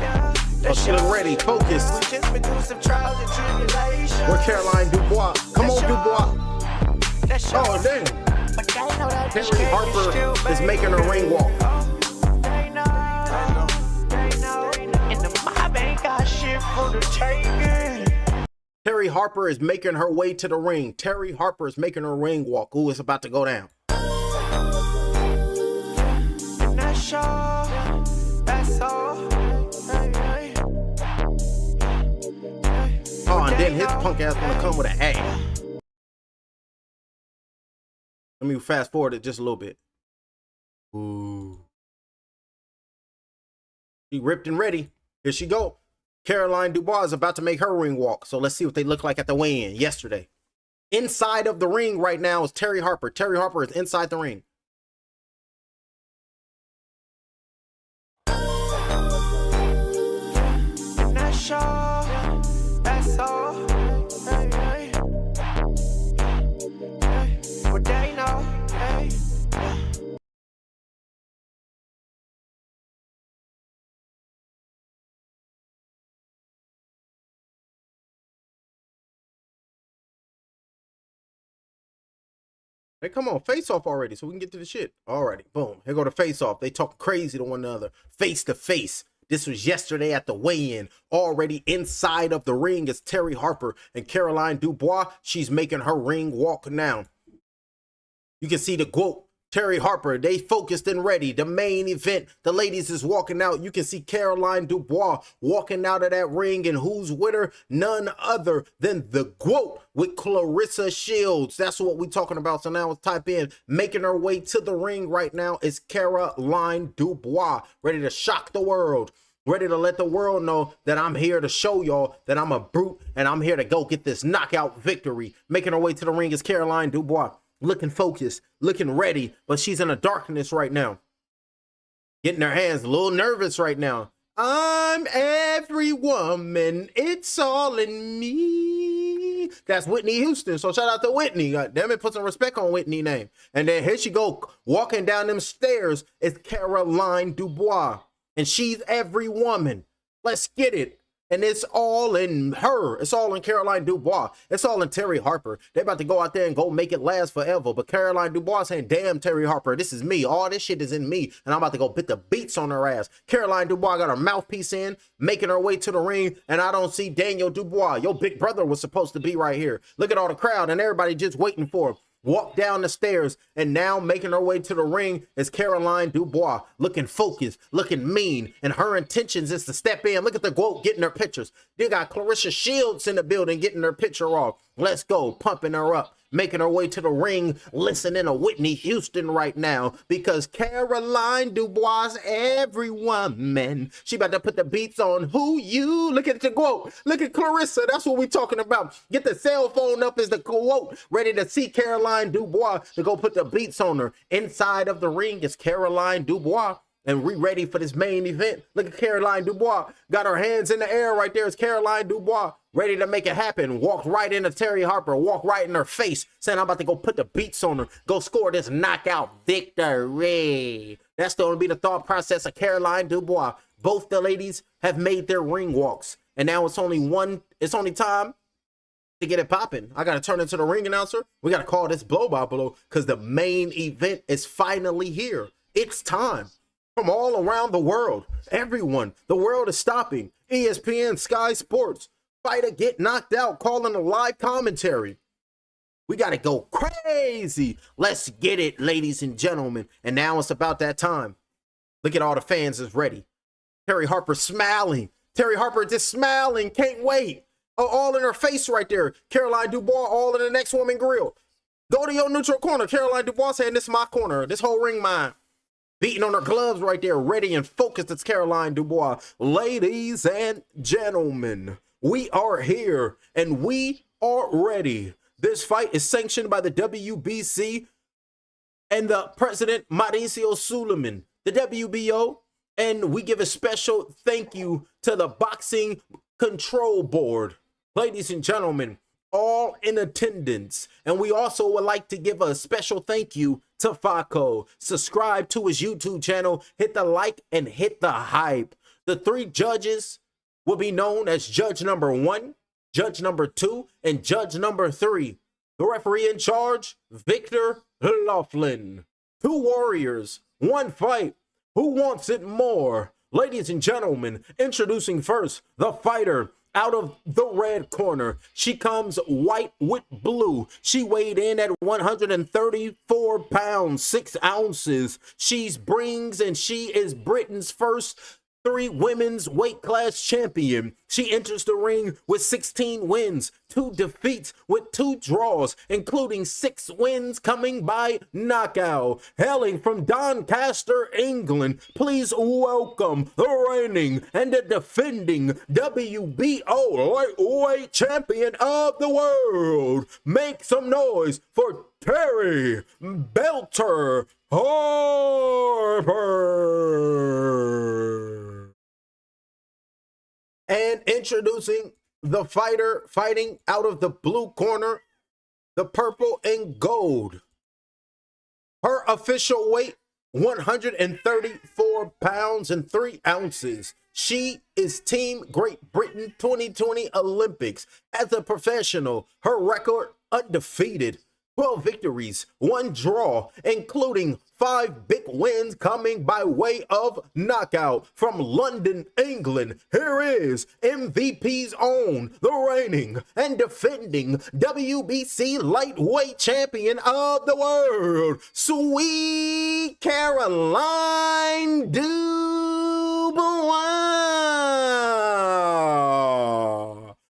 Yeah. Oh, she look ready. Focus. We just been through some trials and tribulations. We're Caroline Dubois. Come on, Dubois. Oh, damn. Terri Harper is making her ring walk. They know. And the mob ain't got shit for the taking. Terri Harper is making her way to the ring. Terri Harper is making her ring walk. Ooh, it's about to go down. Not sure, that's all. Oh, and then his punk ass gonna come with an A. Let me fast forward it just a little bit. Ooh. She ripped and ready. Here she go. Caroline Dubois is about to make her ring walk. So let's see what they look like at the weigh-in yesterday. Inside of the ring right now is Terri Harper. Terri Harper is inside the ring. Not sure, that's all. Hey, hey. But they know, hey. Hey, come on, face off already so we can get to the shit. Alrighty, boom. Here go the face off. They talk crazy to one another. Face to face. This was yesterday at the weigh-in. Already inside of the ring is Terri Harper and Caroline Dubois. She's making her ring walk now. You can see the quote, Terri Harper, they focused and ready. The main event, the ladies is walking out. You can see Caroline Dubois walking out of that ring, and who's with her? None other than the GOAT with Clarissa Shields. That's what we're talking about. So now let's type in, making her way to the ring right now is Caroline Dubois, ready to shock the world. Ready to let the world know that I'm here to show y'all that I'm a brute and I'm here to go get this knockout victory. Making her way to the ring is Caroline Dubois. Looking focused, looking ready, but she's in a darkness right now. Getting her hands a little nervous right now. I'm every woman, it's all in me. That's Whitney Houston, so shout out to Whitney. God damn it, put some respect on Whitney's name. And then here she go, walking down them stairs is Caroline Dubois. And she's every woman. Let's get it. And it's all in her. It's all in Caroline Dubois. It's all in Terri Harper. They're about to go out there and go make it last forever. But Caroline Dubois saying, damn, Terri Harper, this is me. All this shit is in me. And I'm about to go put the beats on her ass. Caroline Dubois got her mouthpiece in, making her way to the ring. And I don't see Daniel Dubois. Your big brother was supposed to be right here. Look at all the crowd and everybody just waiting for him. Walk down the stairs, and now making her way to the ring is Caroline Dubois, looking focused, looking mean, and her intentions is to step in. Look at the GOAT getting her pictures. They got Clarissa Shields in the building getting her picture off. Let's go, pumping her up, making her way to the ring, listening to Whitney Houston right now, because Caroline Dubois, every woman, she about to put the beats on who you. Look at the quote. Look at Clarissa. That's what we talking about. Get the cell phone up as the quote, ready to see Caroline Dubois to go put the beats on her. Inside of the ring is Caroline Dubois. And we ready for this main event. Look at Caroline Dubois. Got her hands in the air right there. It's Caroline Dubois. Ready to make it happen. Walked right into Terri Harper. Walked right in her face. Saying I'm about to go put the beats on her. Go score this knockout victory. That's going to be the thought process of Caroline Dubois. Both the ladies have made their ring walks. And now it's only time to get it popping. I got to turn into the ring announcer. We got to call this blow by blow because the main event is finally here. It's time. From all around the world, everyone, the world is stopping. ESPN, Sky Sports, fighter get knocked out, calling a live commentary. We got to go crazy. Let's get it, ladies and gentlemen. And now it's about that time. Look at all the fans is ready. Terri Harper smiling. Terri Harper just smiling. Can't wait. Oh, all in her face right there. Caroline Dubois all in the next woman grill. Go to your neutral corner. Caroline Dubois saying, this is my corner. This whole ring mine. Beating on her gloves right there, ready and focused. It's Caroline Dubois. Ladies and gentlemen, we are here and we are ready. This fight is sanctioned by the WBC and the president, Mauricio Suleiman, the WBO. And we give a special thank you to the Boxing Control Board. Ladies and gentlemen, all in attendance. And we also would like to give a special thank you to Faco. Subscribe to his YouTube channel, hit the like and hit the hype. The three judges will be known as judge number 1, judge number 2, and judge number 3. The referee in charge, Victor Laughlin. 2 warriors, 1 fight. Who wants it more? Ladies and gentlemen, introducing first the fighter out of the red corner. She comes white with blue. She weighed in at 134 pounds, 6 ounces. She is Britain's first 3 women's weight class champion. She enters the ring with 16 wins, 2 defeats with 2 draws, including 6 wins coming by knockout. Hailing from Doncaster, England, please welcome the reigning and the defending WBO lightweight champion of the world. Make some noise for Terri Belter Harper. And introducing the fighter fighting out of the blue corner, the purple and gold. Her official weight, 134 pounds and 3 ounces. She is Team Great Britain 2020 Olympics. As a professional, her record undefeated. 12 victories, 1 draw, including 5 big wins coming by way of knockout from London, England. Here is MVP's own, the reigning and defending WBC lightweight champion of the world, Sweet Caroline Dubois.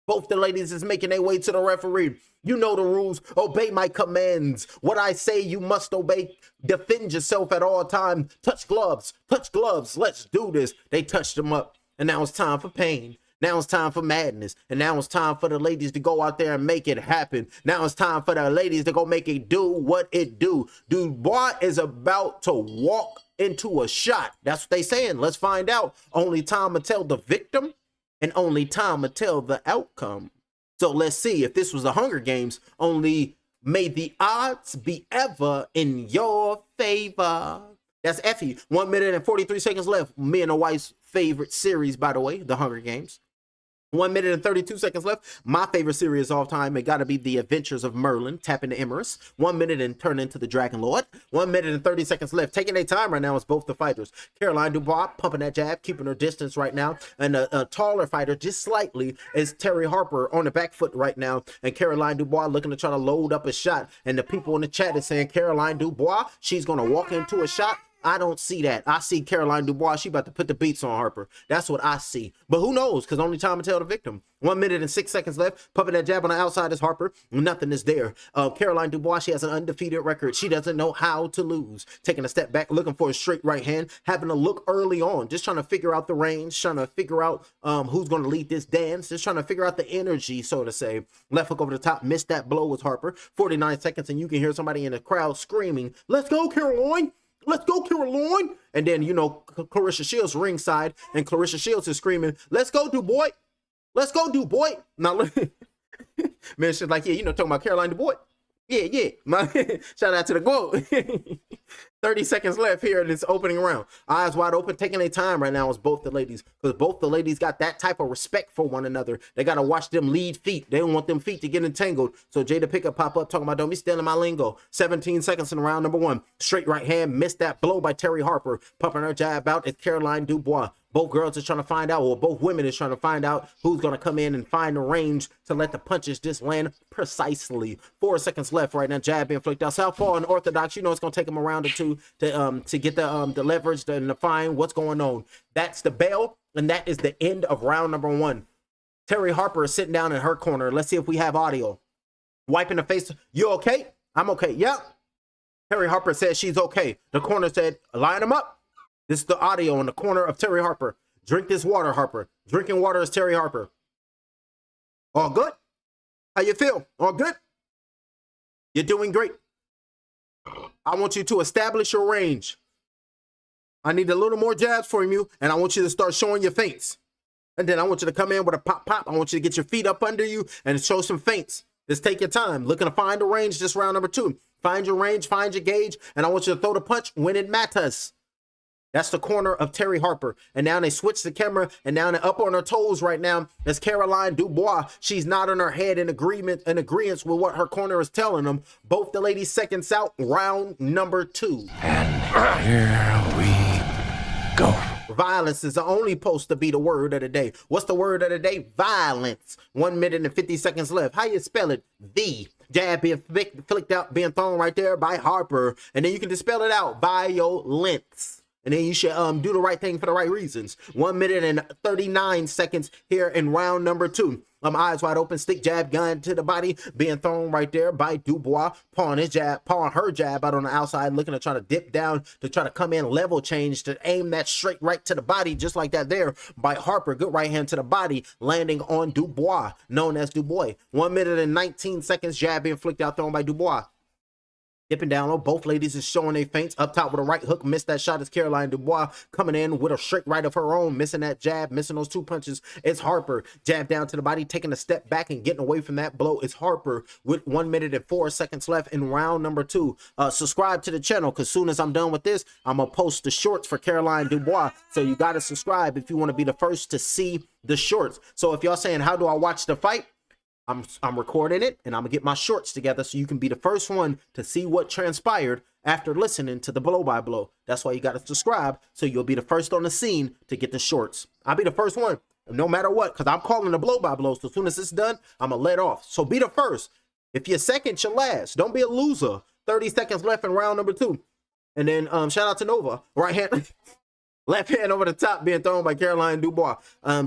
Both the ladies is making their way to the referee. You know the rules. Obey my commands. What I say you must obey. Defend yourself at all times. Touch gloves. Touch gloves. Let's do this. They touched them up. And now it's time for pain. Now it's time for madness. And now it's time for the ladies to go out there and make it happen. Now it's time for the ladies to go make it do what it do. Dubois is about to walk into a shot. That's what they saying. Let's find out. Only time will tell the victim. And only time will tell the outcome. So let's see. If this was the Hunger Games, only may the odds be ever in your favor. That's Effie. 1 minute and 43 seconds left. Me and the wife's favorite series, by the way, the Hunger Games. 1 minute and 32 seconds left. My favorite series of all time, it got to be The Adventures of Merlin, tap into Emerus. 1 minute and turn into the Dragon Lord. 1 minute and 30 seconds left. Taking their time right now is both the fighters. Caroline Dubois pumping that jab, keeping her distance right now. And a taller fighter, just slightly, is Terri Harper on the back foot right now. And Caroline Dubois looking to try to load up a shot. And the people in the chat is saying Caroline Dubois, she's going to walk into a shot. I don't see that. I see Caroline Dubois. She about to put the beats on Harper. That's what I see. But who knows? Because only time will tell the victim. 1 minute and 6 seconds left. Pumping that jab on the outside is Harper. Nothing is there. Caroline Dubois, she has an undefeated record. She doesn't know how to lose. Taking a step back, looking for a straight right hand. Having a look early on. Just trying to figure out the range. Trying to figure out who's going to lead this dance. Just trying to figure out the energy, so to say. Left hook over the top. Missed that blow with Harper. 49 seconds, and you can hear somebody in the crowd screaming, "Let's go, Caroline! Let's go, Caroline!" And then, you know, Clarissa Shields ringside, and Clarissa Shields is screaming, "Let's go, Dubois! Let's go, Dubois!" Now, look, man, she's like, yeah, you know, talking about Caroline Dubois. Yeah. Shout out to the GOAT. 30 seconds left here in this opening round. Eyes wide open, taking their time right now is both the ladies, because both the ladies got that type of respect for one another. They got to watch them lead feet. They don't want them feet to get entangled. So Jada Pickett pop up talking about, "Don't be stealing my lingo." 17 seconds in round number 1. Straight right hand, missed that blow by Terri Harper. Pumping her jab out is Caroline Dubois. Both girls are trying to find out, or both women is trying to find out who's going to come in and find the range to let the punches just land precisely. 4 seconds left right now. Jab being flicked out. Southpaw and orthodox, you know it's going to take them a round or two to get the leverage and to find what's going on. That's the bell, and that is the end of round number 1. Terri Harper is sitting down in her corner. Let's see if we have audio. Wiping the face. "You okay?" "I'm okay." "Yeah." Terri Harper said she's okay. The corner said, "Line them up." This is the audio in the corner of Terri Harper. "Drink this water, Harper." Drinking water is Terri Harper. "All good? How you feel? All good? You're doing great. I want you to establish your range. I need a little more jabs from you, and I want you to start showing your feints. And then I want you to come in with a pop. I want you to get your feet up under you and show some feints. Just take your time. Looking to find a range, this round number 2. Find your range, find your gauge, and I want you to throw the punch when it matters. That's the corner of Terri Harper. And now they switch the camera, and now they're up on her toes right now. That's Caroline Dubois. She's nodding her head in agreement with what her corner is telling them. Both the ladies seconds out, round number 2. And here we go. Violence is the only supposed to be the word of the day. What's the word of the day? Violence. 1 minute and 50 seconds left. How you spell it? V. Jab being flicked out, being thrown right there by Harper. And then you can just spell it out. Violence. And then you should do the right thing for the right reasons. 1 minute and 39 seconds here in round number 2. Eyes wide open, stick jab, gun to the body, being thrown right there by Dubois. Pawing her jab out on the outside, looking to try to dip down, to try to come in, level change, to aim that straight right to the body, just like that there by Harper. Good right hand to the body, landing on Dubois, known as Dubois. 1 minute and 19 seconds, jab being flicked out, thrown by Dubois. Dipping down low, both ladies is showing their feints. Up top with a right hook, missed that shot is Caroline Dubois. Coming in with a straight right of her own, missing that jab, missing those 2 punches. It's Harper. Jab down to the body, taking a step back and getting away from that blow. It's Harper with 1 minute and 4 seconds left in round number 2. Subscribe to the channel, because soon as I'm done with this, I'm going to post the shorts for Caroline Dubois. So you got to subscribe if you want to be the first to see the shorts. So if y'all saying, how do I watch the fight? I'm recording it, and I'm gonna get my shorts together so you can be the first one to see what transpired after listening to the blow by blow. That's why you gotta subscribe, so you'll be the first on the scene to get the shorts. I'll be the first one, no matter what, because I'm calling the blow by blow. So as soon as it's done, I'm gonna let off. So be the first. If you're second, you're last. Don't be a loser. 30 seconds left in round number 2. And then shout out to Nova. Right hand. Left hand over the top being thrown by Caroline Dubois.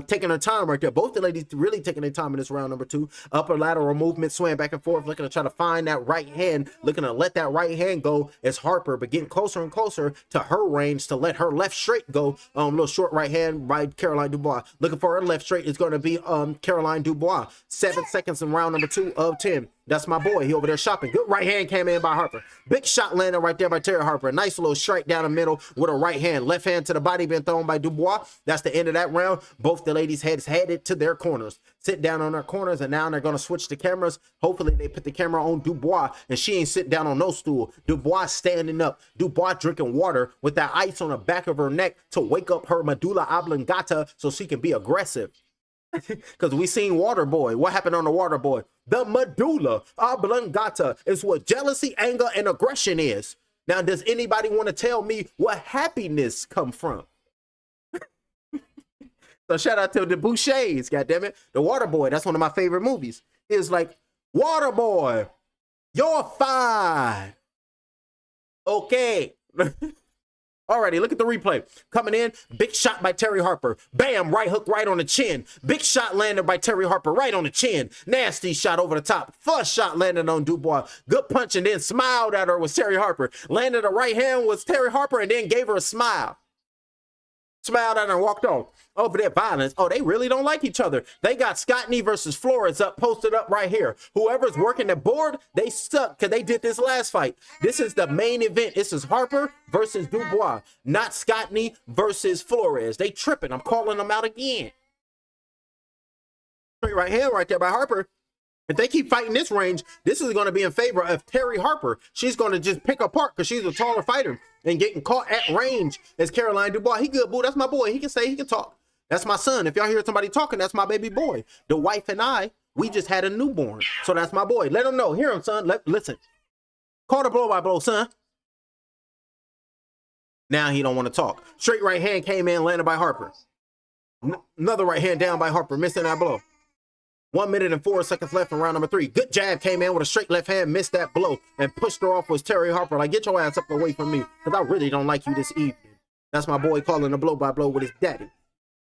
Taking her time right there. Both the ladies really taking their time in this round number 2. Upper lateral movement, swaying back and forth, looking to try to find that right hand, looking to let that right hand go as Harper, but getting closer and closer to her range to let her left straight go. Little short right hand by Caroline Dubois. Looking for her left straight is going to be Caroline Dubois. 7 seconds in round number 2 of 10. That's my boy. He over there shopping. Good right hand came in by Harper. Big shot landed right there by Terri Harper. Nice little strike down the middle with a right hand. Left hand to the body being thrown by Dubois. That's the end of that round. Both the ladies' heads headed to their corners. Sit down on their corners, and now they're going to switch the cameras. Hopefully they put the camera on Dubois, and she ain't sitting down on no stool. Dubois standing up. Dubois drinking water with that ice on the back of her neck to wake up her medulla oblongata so she can be aggressive. Because we seen Waterboy. What happened on the Waterboy? The medulla oblongata is what jealousy, anger, and aggression is. Now, does anybody want to tell me what happiness come from? So shout out to the Bouchers, goddammit. The Waterboy, that's one of my favorite movies. It's like, Waterboy, you're fine. Okay. Alrighty, look at the replay. Coming in, big shot by Terri Harper. Bam, right hook right on the chin. Big shot landed by Terri Harper right on the chin. Nasty shot over the top. First shot landed on Dubois. Good punch and then smiled at her with Terri Harper. Landed a right hand with Terri Harper and then gave her a smile. Smiled at her and walked on. Over there, violence. Oh, they really don't like each other. They got Scottney versus Flores up, posted up right here. Whoever's working the board, they suck because they did this last fight. This is the main event. This is Harper versus Dubois, not Scottney versus Flores. They tripping. I'm calling them out again. Right here, right there by Harper. If they keep fighting this range, this is going to be in favor of Terri Harper. She's going to just pick apart because she's a taller fighter and getting caught at range as Caroline Dubois. He good, boo. That's my boy. He can say, he can talk. That's my son. If y'all hear somebody talking, that's my baby boy. The wife and I, we just had a newborn. So that's my boy. Let him know. Hear him, son. Listen. Call the blow by blow, son. Now he don't want to talk. Straight right hand came in, landed by Harper. Another right hand down by Harper, missing that blow. 1 minute and 4 seconds left in round number 3. Good jab came in with a straight left hand, missed that blow, and pushed her off with Terri Harper. Like, get your ass up away from me, because I really don't like you this evening. That's my boy calling the blow by blow with his daddy.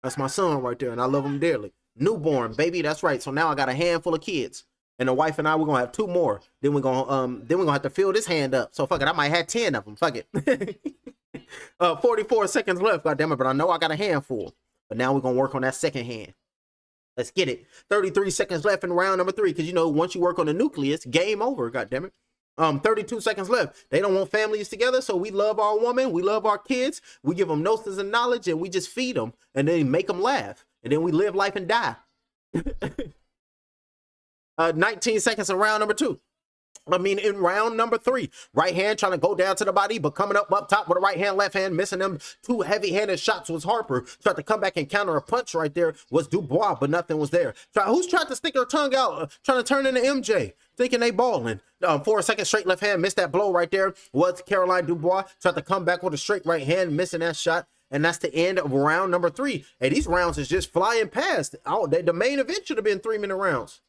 That's my son right there, and I love him dearly. Newborn, baby, that's right. So now I got a handful of kids. And the wife and I, we're gonna have 2 more. Then we're gonna have to fill this hand up. So fuck it, I might have 10 of them. Fuck it. 44 seconds left, goddammit, but I know I got a handful. But now we're gonna work on that second hand. Let's get it. 33 seconds left in round number 3. Because, you know, once you work on the nucleus, game over, goddammit. 32 seconds left. They don't want families together, so we love our woman. We love our kids. We give them gnosis and knowledge, and we just feed them, and then make them laugh. And then we live life and die. 19 seconds in round number 2. In round number 3, right hand trying to go down to the body, but coming up top with a right hand, left hand, missing them 2 heavy-handed shots was Harper. Tried to come back and counter a punch right there was Dubois, but nothing was there. Who's trying to stick her tongue out, trying to turn into MJ, thinking they balling? 4 seconds straight left hand, missed that blow right there was Caroline Dubois. Tried to come back with a straight right hand, missing that shot. And that's the end of round number 3. Hey, these rounds is just flying past. The main event should have been 3-minute rounds.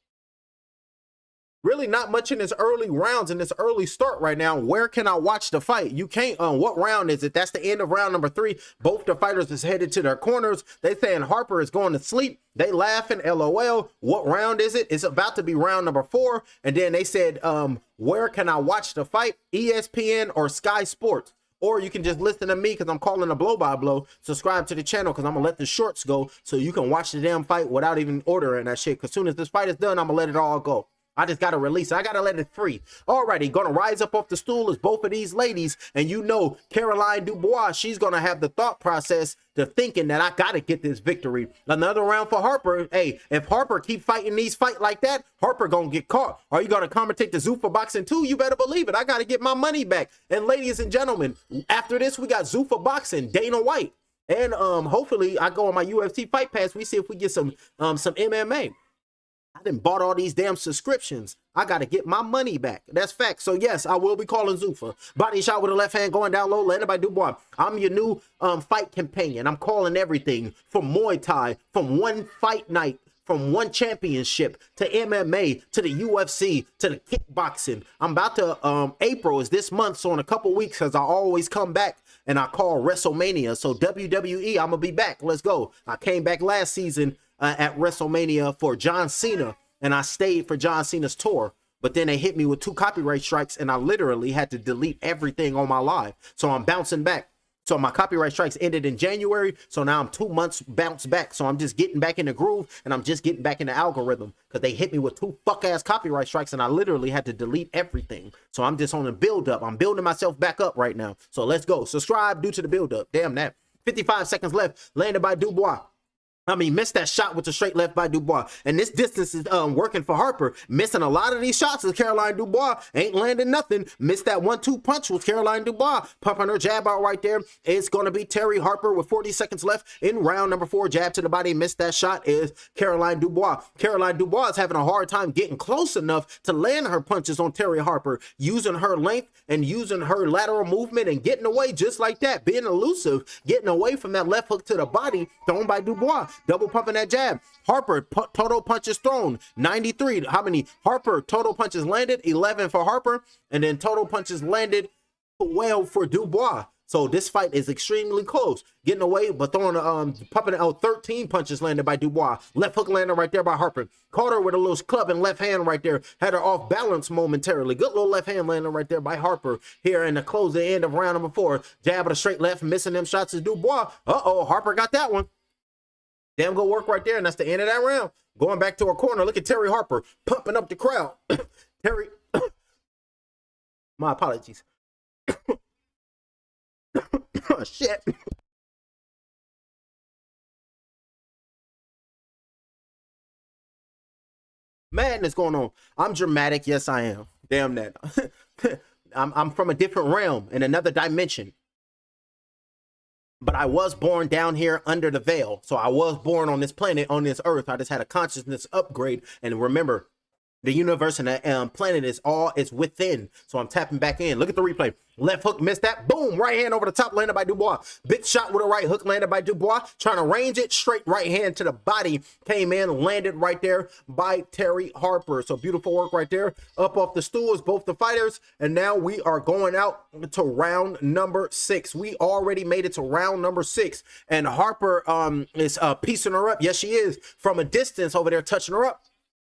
Really not much in this early rounds, in this early start right now. Where can I watch the fight? You can't. What round is it? That's the end of round number 3. Both the fighters is headed to their corners. They saying Harper is going to sleep. They laughing, LOL. What round is it? It's about to be round number 4. And then they said, where can I watch the fight? ESPN or Sky Sports. Or you can just listen to me because I'm calling a blow by blow. Subscribe to the channel because I'm going to let the shorts go so you can watch the damn fight without even ordering that shit. Because as soon as this fight is done, I'm going to let it all go. I just got to release it. I got to let it free. Alrighty, going to rise up off the stool is both of these ladies. And you know, Caroline Dubois, she's going to have the thought process to thinking that I got to get this victory. Another round for Harper. Hey, if Harper keep fighting these fights like that, Harper going to get caught. Are you going to commentate the Zuffa boxing too? You better believe it. I got to get my money back. And ladies and gentlemen, after this, we got Zuffa boxing, Dana White. And hopefully I go on my UFC fight pass. We see if we get some MMA. I done bought all these damn subscriptions. I got to get my money back. That's fact. So, yes, I will be calling Zuffa. Body shot with the left hand going down low, landed by Dubois. I'm your new fight companion. I'm calling everything from Muay Thai, from one fight night, from one championship to MMA to the UFC to the kickboxing. I'm about to, April is this month, so in a couple weeks, as I always come back and I call WrestleMania. So WWE, I'm going to be back. Let's go. I came back last season at WrestleMania for John Cena, and I stayed for John Cena's tour. But then they hit me with 2 copyright strikes, and I literally had to delete everything on my live. So I'm bouncing back. So my copyright strikes ended in January. So now I'm 2 months bounced back. So I'm just getting back in the groove, and I'm just getting back in the algorithm because they hit me with 2 fuck-ass copyright strikes, and I literally had to delete everything. So I'm just on a build-up. I'm building myself back up right now. So let's go. Subscribe due to the build-up. Damn that. 55 seconds left. Landed by Dubois. I mean, missed that shot with the straight left by Dubois. And this distance is working for Harper. Missing a lot of these shots with Caroline Dubois. Ain't landing nothing. Missed that 1-2 punch with Caroline Dubois. Pumping her jab out right there. It's going to be Terri Harper with 40 seconds left in round number 4. Jab to the body. Missed that shot is Caroline Dubois. Caroline Dubois is having a hard time getting close enough to land her punches on Terri Harper. Using her length and using her lateral movement and getting away just like that. Being elusive. Getting away from that left hook to the body thrown by Dubois. Double pumping that jab. Harper, total punches thrown, 93. How many? Harper, total punches landed, 11 for Harper. And then total punches landed 12 for Dubois. So this fight is extremely close. Getting away, but throwing, pumping out 13 punches landed by Dubois. Left hook landed right there by Harper. Caught her with a little club and left hand right there. Had her off balance momentarily. Good little left hand landing right there by Harper. Here in the close, the end of round number 4. Jab at a straight left, missing them shots is Dubois. Uh-oh, Harper got that one. Damn good work right there, and that's the end of that round. Going back to our corner, look at Terri Harper pumping up the crowd. Terri, my apologies. Oh, shit. Madness going on. I'm dramatic, yes I am. Damn that. I'm from a different realm, in another dimension. But I was born down here under the veil. So I was born on this planet, on this earth. I just had a consciousness upgrade. And remember, the universe and the planet is within. So I'm tapping back in. Look at the replay. Left hook, missed that. Boom, right hand over the top, landed by Dubois. Big shot with a right hook, landed by Dubois. Trying to range it, straight right hand to the body. Came in, landed right there by Terri Harper. So beautiful work right there. Up off the stools, both the fighters. And now we are going out to round number 6. We already made it to round number 6. And Harper is piecing her up. Yes, she is. From a distance over there, touching her up.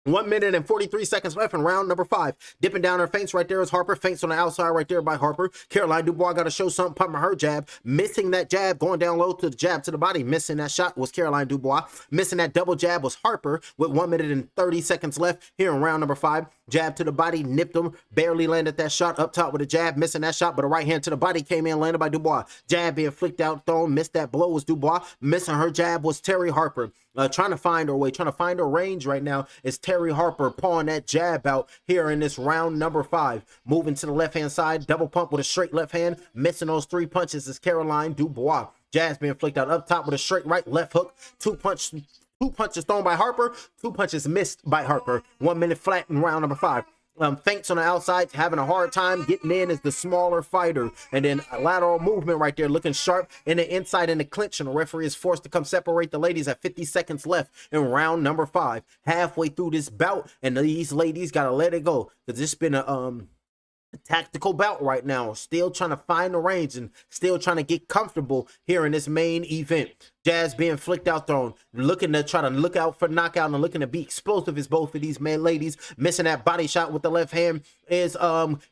1 minute and 43 seconds left in round number 5. Dipping down her feints right there is Harper. Feints on the outside right there by Harper. Caroline Dubois got to show something, pumping her jab. Missing that jab, going down low to the jab to the body. Missing that shot was Caroline Dubois. Missing that double jab was Harper with 1 minute and 30 seconds left here in round number 5. Jab to the body, nipped him. Barely landed that shot up top with a jab. Missing that shot, but a right hand to the body came in, landed by Dubois. Jab being flicked out, thrown. Missed that blow was Dubois. Missing her jab was Terri Harper. Trying to find her way, trying to find her range right now is Terri Harper pawing that jab out here in this round number 5. Moving to the left-hand side, double pump with a straight left hand. Missing those 3 punches is Caroline Dubois. Jab's being flicked out up top with a straight right left hook. 2 punches thrown by Harper, 2 punches missed by Harper. 1 minute flat in round number 5. Feints on the outside, having a hard time getting in as the smaller fighter. And then a lateral movement right there, looking sharp in the inside in the clinch. And the referee is forced to come separate the ladies at 50 seconds left in round number 5. Halfway through this bout, and these ladies got to let it go. Because it's been a tactical bout right now. Still trying to find the range and still trying to get comfortable here in this main event. Jazz being flicked out, thrown, looking to try to look out for knockout and looking to be explosive as both of these ladies. Missing that body shot with the left hand is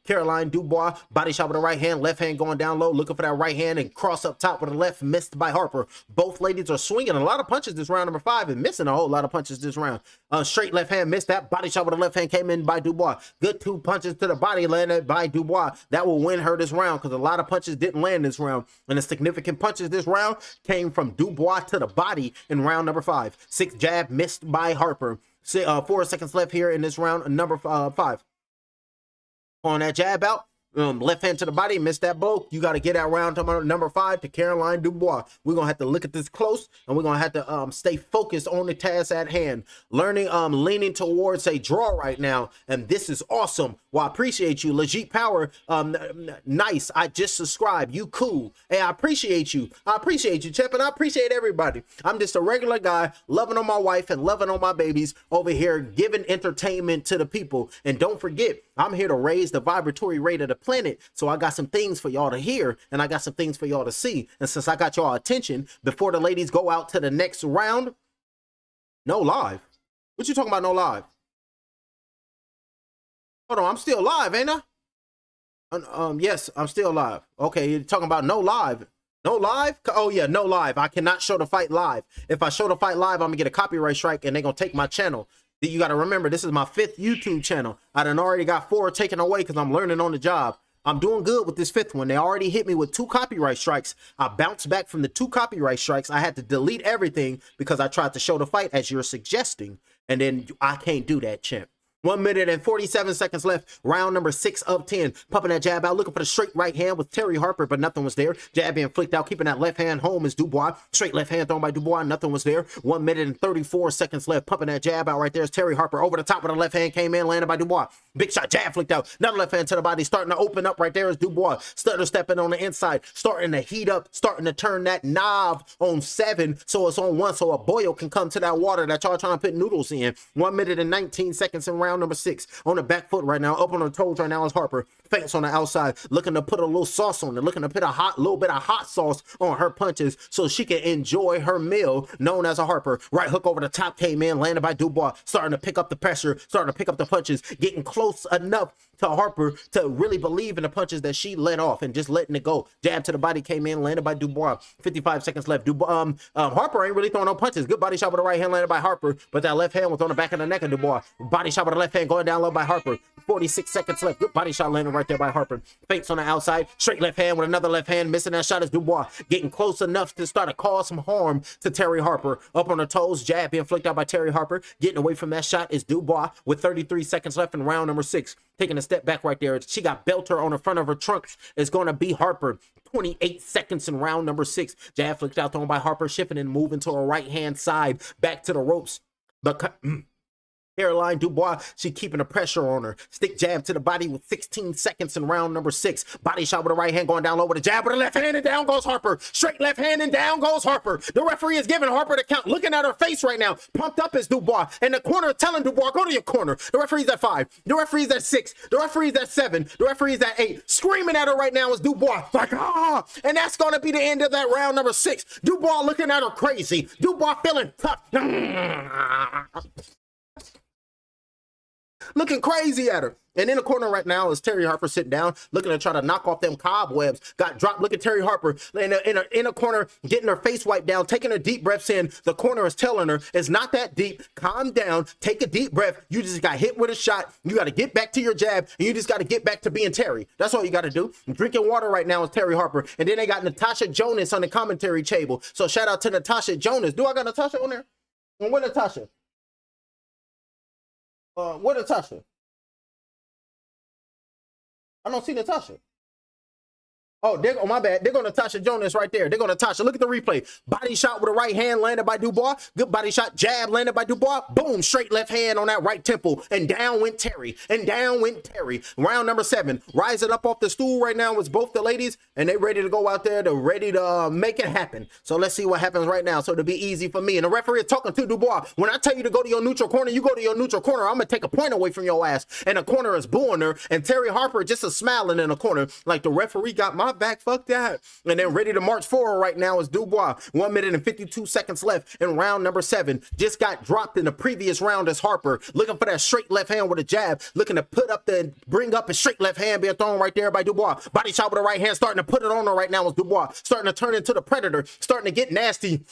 Caroline Dubois. Body shot with the right hand, left hand going down low, looking for that right hand and cross up top with the left, missed by Harper. Both ladies are swinging a lot of punches this round number 5 and missing a whole lot of punches this round. Straight left hand, missed that. Body shot with the left hand came in by Dubois. Good 2 punches to the body landed by Dubois. That will win her this round because a lot of punches didn't land this round. And the significant punches this round came from Dubois to the body in round number 5. 6 jab missed by Harper. 4 seconds left here in this round number 5. On that jab out, Left hand to the body, missed that blow. You got to get that round to number 5 to Caroline Dubois. We're going to have to look at this close, and we're going to have to stay focused on the task at hand. Leaning towards a draw right now, and this is awesome. Well, I appreciate you. Legit Power, nice. I just subscribed. You cool. Hey, I appreciate you. I appreciate you, Chip, and I appreciate everybody. I'm just a regular guy, loving on my wife and loving on my babies over here, giving entertainment to the people. And don't forget, I'm here to raise the vibratory rate of the planet. So I got some things for y'all to hear, and I got some things for y'all to see. And since I got y'all attention, before the ladies go out to the next round, no live. What you talking about, no live? Hold on, I'm still live, ain't I? Yes, I'm still live. Okay, you're talking about no live. No live? Oh yeah, no live. I cannot show the fight live. If I show the fight live, I'm gonna get a copyright strike and they're gonna take my channel. You gotta remember, this is my 5th YouTube channel. I done already got 4 taken away because I'm learning on the job. I'm doing good with this 5th one. They already hit me with 2 copyright strikes. I bounced back from the 2 copyright strikes. I had to delete everything because I tried to show the fight as you're suggesting. And then I can't do that, champ. 1 minute and 47 seconds left. Round number 6 of 10. Pumping that jab out, looking for the straight right hand with Terri Harper, but nothing was there. Jab being flicked out, keeping that left hand home is Dubois. Straight left hand thrown by Dubois, nothing was there. 1 minute and 34 seconds left. Pumping that jab out right there is Terri Harper. Over the top with the left hand, came in, landed by Dubois. Big shot, jab flicked out. Another left hand to the body, starting to open up right there is Dubois. Stutter stepping on the inside, starting to heat up, starting to turn that knob on 7, so it's on 1, so a boil can come to that water that y'all trying to put noodles in. 1 minute and 19 seconds in round number 6. On the back foot right now, up on her toes right now is Harper. Feints on the outside, looking to put a little sauce on it, looking to put a little bit of hot sauce on her punches so she can enjoy her meal, known as a Harper. Right hook over the top came in, landed by Dubois, starting to pick up the pressure, starting to pick up the punches, getting close enough to Harper to really believe in the punches that she let off and just letting it go. Jab to the body came in, landed by Dubois. 55 seconds left. Harper ain't really throwing no punches. Good body shot with the right hand, landed by Harper, but that left hand was on the back of the neck of Dubois. Body shot with the left hand going down low by Harper. 46 seconds left. Good body shot landing right there by Harper. Feints on the outside. Straight left hand with another left hand. Missing that shot is Dubois. Getting close enough to start to cause some harm to Terri Harper. Up on her toes. Jab being flicked out by Terri Harper. Getting away from that shot is Dubois with 33 seconds left in round number 6. Taking a step back right there. She got belter on the front of her trunk. It's going to be Harper. 28 seconds in round number 6. Jab flicked out, thrown by Harper. Shifting and moving to her right hand side. Back to the ropes. But Caroline Dubois, she keeping the pressure on her. Stick jab to the body with 16 seconds in round number 6. Body shot with the right hand going down low with a jab with the left hand, and down goes Harper. Straight left hand and down goes Harper. The referee is giving Harper the count. Looking at her face right now. Pumped up is Dubois. And the corner telling Dubois, go to your corner. The referee's at 5. The referee's at 6. The referee's at 7. The referee's at 8. Screaming at her right now is Dubois. Like, ah! And that's going to be the end of that round number 6. Dubois looking at her crazy. Dubois feeling tough. Looking crazy at her. And in the corner right now is Terri Harper sitting down, looking to try to knock off them cobwebs. Got dropped. Look at Terri Harper in a corner, getting her face wiped down, taking her deep breaths in. The corner is telling her it's not that deep. Calm down. Take a deep breath. You just got hit with a shot. You got to get back to your jab, and you just got to get back to being Terri. That's all you got to do. Drinking water right now is Terri Harper. And then they got Natasha Jonas on the commentary table. So shout out to Natasha Jonas. Do I got Natasha on there? And where Natasha? Where Natasha? I don't see Natasha. Oh, my bad. They're going to Natasha Jonas right there. They're going to Natasha. Look at the replay. Body shot with a right hand landed by Dubois. Good body shot. Jab landed by Dubois. Boom. Straight left hand on that right temple. And down went Terri. And down went Terri. Round number 7. Rising up off the stool right now was both the ladies. And they ready to go out there. They're ready to make it happen. So let's see what happens right now. So it'll be easy for me. And the referee is talking to Dubois. When I tell you to go to your neutral corner, you go to your neutral corner. I'm going to take a point away from your ass. And the corner is booing her. And Terri Harper just a smiling in the corner. Like the referee got my back, fuck that. And then ready to march forward right now is Dubois. 1 minute and 52 seconds left in round number 7. Just got dropped in the previous round as Harper. Looking for that straight left hand with a jab. Looking to bring up a straight left hand being thrown right there by Dubois. Body shot with the right hand, starting to put it on her right now is Dubois. Starting to turn into the predator. Starting to get nasty.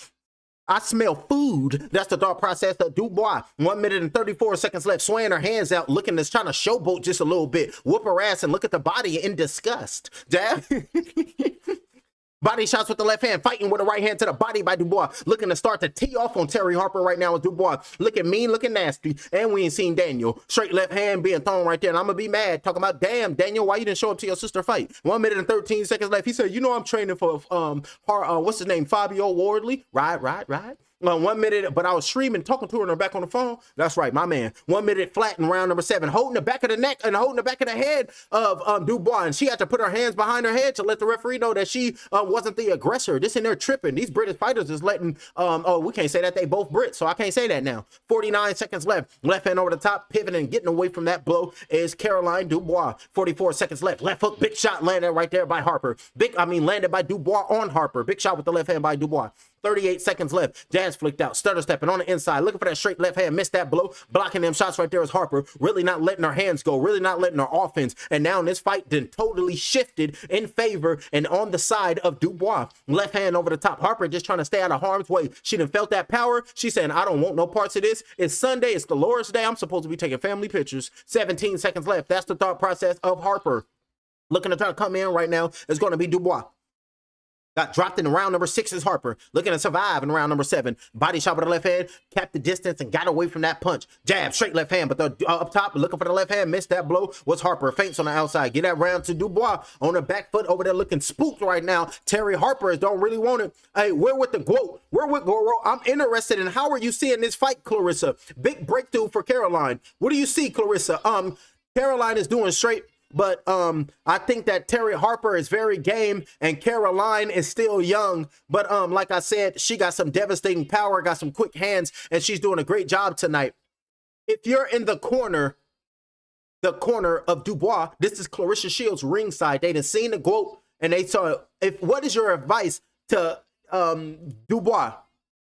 I smell food. That's the thought process of Dubois. 1 minute and 34 seconds left. Swaying her hands out, looking to trying to showboat just a little bit. Whoop her ass and look at the body in disgust. Jab. Body shots with the left hand, fighting with the right hand to the body by Dubois. Looking to start to tee off on Terri Harper right now with Dubois. Looking mean, looking nasty. And we ain't seen Daniel. Straight left hand being thrown right there. And I'm going to be mad. Talking about, damn, Daniel, why you didn't show up to your sister fight? 1 minute and 13 seconds left. He said, you know I'm training for, what's his name? Fabio Wardley. Right. 1 minute, but I was streaming, talking to her and her back on the phone. That's right, my man. 1 minute flat in round number 7, holding the back of the neck and holding the back of the head of Dubois. And she had to put her hands behind her head to let the referee know that she wasn't the aggressor. This in there tripping. These British fighters is letting, we can't say that, they both Brits, so I can't say that now. 49 seconds left. Left hand over the top, pivoting, getting away from that blow is Caroline Dubois. 44 seconds left. Left hook, big shot landed right there by Harper. Landed by Dubois on Harper. Big shot with the left hand by Dubois. 38 seconds left. Jazz flicked out, stutter stepping on the inside, looking for that straight left hand, missed that blow, blocking them shots right there is Harper, really not letting her hands go, really not letting her offense. And now in this fight, then totally shifted in favor and on the side of Dubois. Left hand over the top. Harper just trying to stay out of harm's way. She done felt that power. She saying, I don't want no parts of this. It's Sunday. It's Dolores Day. I'm supposed to be taking family pictures. 17 seconds left. That's the thought process of Harper. Looking to try to come in right now is going to be Dubois. Got dropped in round number 6 is Harper. Looking to survive in round number 7. Body shot with the left hand, kept the distance and got away from that punch. Jab, straight left hand, but the up top, looking for the left hand, missed that blow. Was Harper, feints on the outside. Get that round to Dubois on the back foot over there looking spooked right now. Terri Harper don't really want it. Hey, we're with the GOAT. We're with Goro. I'm interested in how are you seeing this fight, Clarissa? Big breakthrough for Caroline. What do you see, Clarissa? Caroline is doing straight. But I think that Terri Harper is very game and Caroline is still young. But like I said, she got some devastating power, got some quick hands, and she's doing a great job tonight. If you're in the corner of Dubois, this is Clarissa Shields ringside. They done seen the GOAT and they saw, what is your advice to Dubois?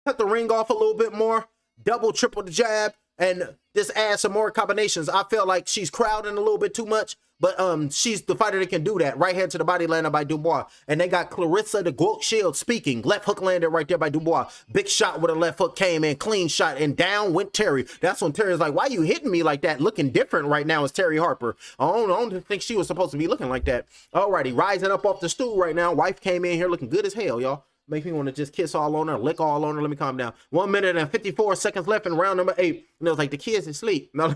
Cut the ring off a little bit more, double, triple the jab, and just add some more combinations. I feel like she's crowding a little bit too much, but she's the fighter that can do that. Right hand to the body landed by Dubois. And they got Clarissa the GOAT Shield speaking. Left hook landed right there by Dubois. Big shot with a left hook came in, clean shot, and down went Terri. That's when Terry's like, why you hitting me like that? Looking different right now is Terri Harper. I don't think she was supposed to be looking like that. Alrighty, rising up off the stool right now. Wife came in here looking good as hell, y'all. Make me want to just kiss all on her, lick all on her. Let me calm down. 1 minute and 54 seconds left in round number 8. And it was like, the kids asleep. No.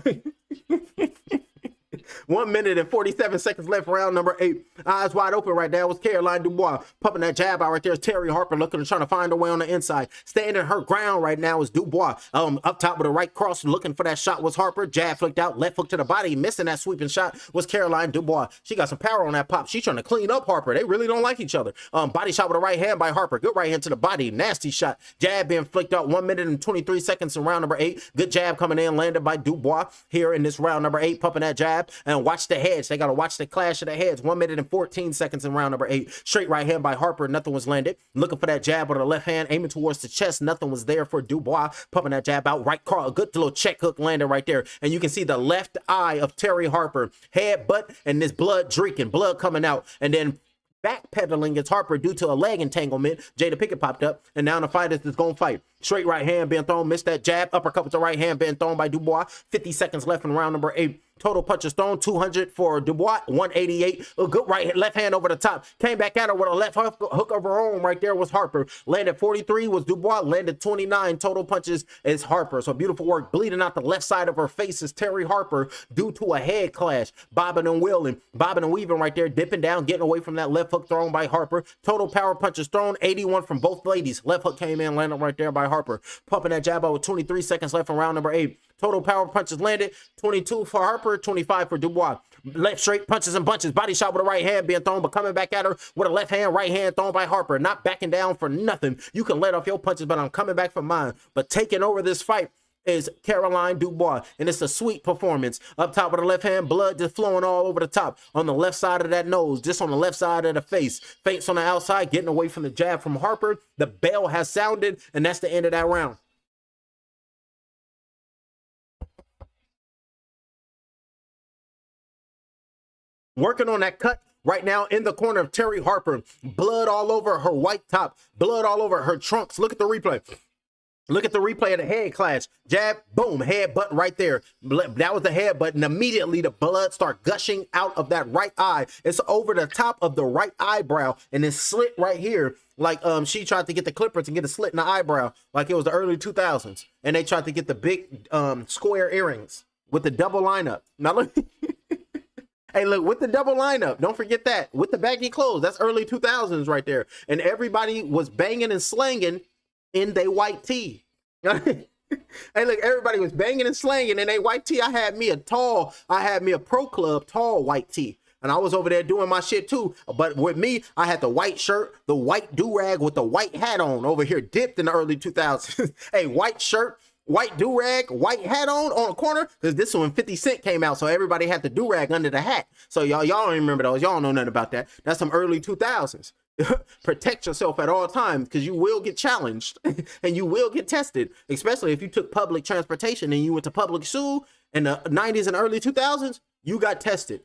1 minute and 47 seconds left, round number 8. Eyes wide open right there was Caroline Dubois. Pumping that jab out right there is Terri Harper looking and trying to find her way on the inside. Standing her ground right now is Dubois. Up top with a right cross looking for that shot was Harper. Jab flicked out, left hook to the body. Missing that sweeping shot was Caroline Dubois. She got some power on that pop. She's trying to clean up Harper. They really don't like each other. Body shot with a right hand by Harper. Good right hand to the body. Nasty shot. Jab being flicked out. 1 minute and 23 seconds in round number 8. Good jab coming in, landed by Dubois here in this round number 8. Pumping that jab. And watch the heads. They got to watch the clash of the heads. 1 minute and 14 seconds in round number 8. Straight right hand by Harper. Nothing was landed. Looking for that jab with the left hand. Aiming towards the chest. Nothing was there for Dubois. Pumping that jab out. Right car. A good little check hook landed right there. And you can see the left eye of Terri Harper. Head, butt, and this blood drinking. Blood coming out. And then backpedaling is Harper due to a leg entanglement. Jada Pickett popped up. And now the fight is going to fight. Straight right hand being thrown. Missed that jab. Uppercut with the right hand being thrown by Dubois. 50 seconds left in round number 8. Total punches thrown, 200 for Dubois, 188. A good right, left hand over the top. Came back at her with a left hook of her own right there was Harper. Landed 43 was Dubois. Landed 29 total punches is Harper. So beautiful work. Bleeding out the left side of her face is Terri Harper due to a head clash. Bobbing and wheeling, bobbing and weaving right there. Dipping down, getting away from that left hook thrown by Harper. Total power punches thrown, 81 from both ladies. Left hook came in, landed right there by Harper. Pumping that jab out with 23 seconds left in round number 8. Total power punches landed, 22 for Harper, 25 for Dubois. Left straight punches and bunches. Body shot with a right hand being thrown, but coming back at her with a left hand, right hand thrown by Harper. Not backing down for nothing. You can let off your punches, but I'm coming back for mine. But taking over this fight is Caroline Dubois, and it's a sweet performance. Up top with the left hand, blood just flowing all over the top. On the left side of that nose, just on the left side of the face. Feints on the outside, getting away from the jab from Harper. The bell has sounded, and that's the end of that round. Working on that cut right now in the corner of Terri Harper. Blood all over her white top. Blood all over her trunks. Look at the replay. Look at the replay of the head clash. Jab, boom, head button right there. That was the head button. Immediately the blood start gushing out of that right eye. It's over the top of the right eyebrow and then slit right here. Like she tried to get the clippers and get a slit in the eyebrow like it was the early 2000s. And they tried to get the big square earrings with the double lineup. Now look. Hey, look, with the double lineup, don't forget that. With the baggy clothes, that's early 2000s right there. And everybody was banging and slanging in their white tee. Hey, look, everybody was banging and slanging in their white tee. I had me a Pro Club tall white tee. And I was over there doing my shit too. But with me, I had the white shirt, the white do-rag with the white hat on over here, dipped in the early 2000s. Hey, white shirt, white do-rag, white hat on a corner, because this one 50 Cent came out, so everybody had the do-rag under the hat. So y'all don't remember those. Y'all don't know nothing about that. That's some early 2000s. Protect yourself at all times, because you will get challenged and you will get tested, especially if you took public transportation and you went to public school in the 90s and early 2000s. You got tested.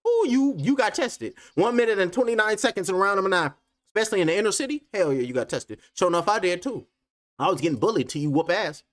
Ooh, you got tested. 1 minute and 29 seconds in round number 9, especially in the inner city. Hell yeah, you got tested. Sure enough, I did too. I was getting bullied till you whoop ass.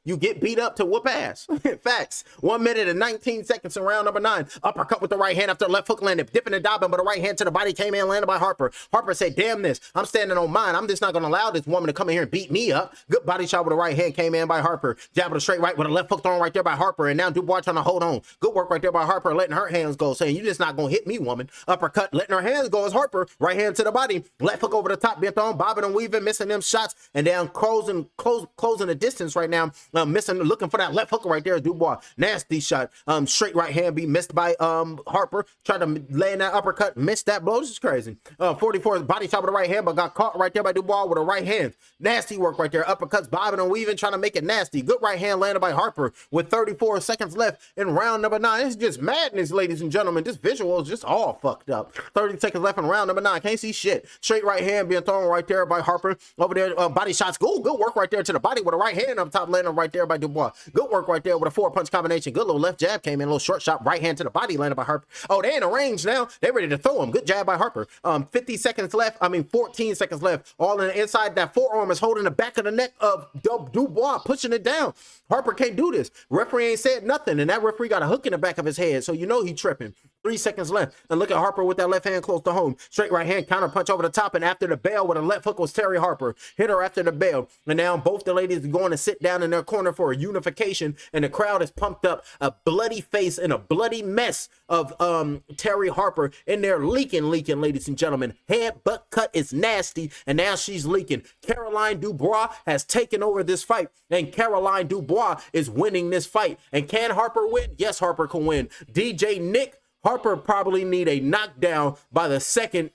You get beat up to whoop ass. Facts. 1 minute and 19 seconds in round number 9. Uppercut with the right hand after left hook landed. Dipping and diving, but the right hand to the body came in, landed by Harper. Harper said, damn this. I'm standing on mine. I'm just not going to allow this woman to come in here and beat me up. Good body shot with the right hand came in by Harper. Jab with a straight right with a left hook thrown right there by Harper. And now Dubois trying to hold on. Good work right there by Harper, letting her hands go, saying, you just not going to hit me, woman. Uppercut, letting her hands go as Harper. Right hand to the body. Left hook over the top, being thrown, bobbing and weaving, missing them shots. And down closing the distance right now, missing, looking for that left hook right there. Dubois, nasty shot, straight right hand be missed by Harper. Tried to lay in that uppercut, missed that blow. This is crazy. 44 body shot with the right hand, but got caught right there by Dubois with a right hand. Nasty work right there. Uppercuts, bobbing and weaving, trying to make it nasty. Good right hand landed by Harper with 34 seconds left in round number 9. It's just madness, ladies and gentlemen. This visual is just all fucked up. 30 seconds left in round number 9. Can't see shit. Straight right hand being thrown right there by Harper. Over there, body shots. Good work right there to the body with a right hand up top, landing right there by Dubois. Good work right there with a 4-punch combination. Good little left jab came in, a little short shot, right hand to the body, landed by Harper. Oh, they in the range now. They ready to throw him. Good jab by Harper. 14 seconds left. All in the inside. That forearm is holding the back of the neck of Dubois, pushing it down. Harper can't do this. Referee ain't said nothing, and that referee got a hook in the back of his head, so you know he tripping. 3 seconds left. And look at Harper with that left hand close to home. Straight right hand counter punch over the top, and after the bell with a left hook was Terri Harper. Hit her after the bell. And now both the ladies are going to sit down in their corner for a unification, and the crowd is pumped up. A bloody face and a bloody mess of Terri Harper in there leaking, ladies and gentlemen. Head butt cut is nasty, and now she's leaking. Caroline Dubois has taken over this fight, and Caroline Dubois is winning this fight. And can Harper win? Yes, Harper can win. DJ Nick, Harper probably need a knockdown by the second.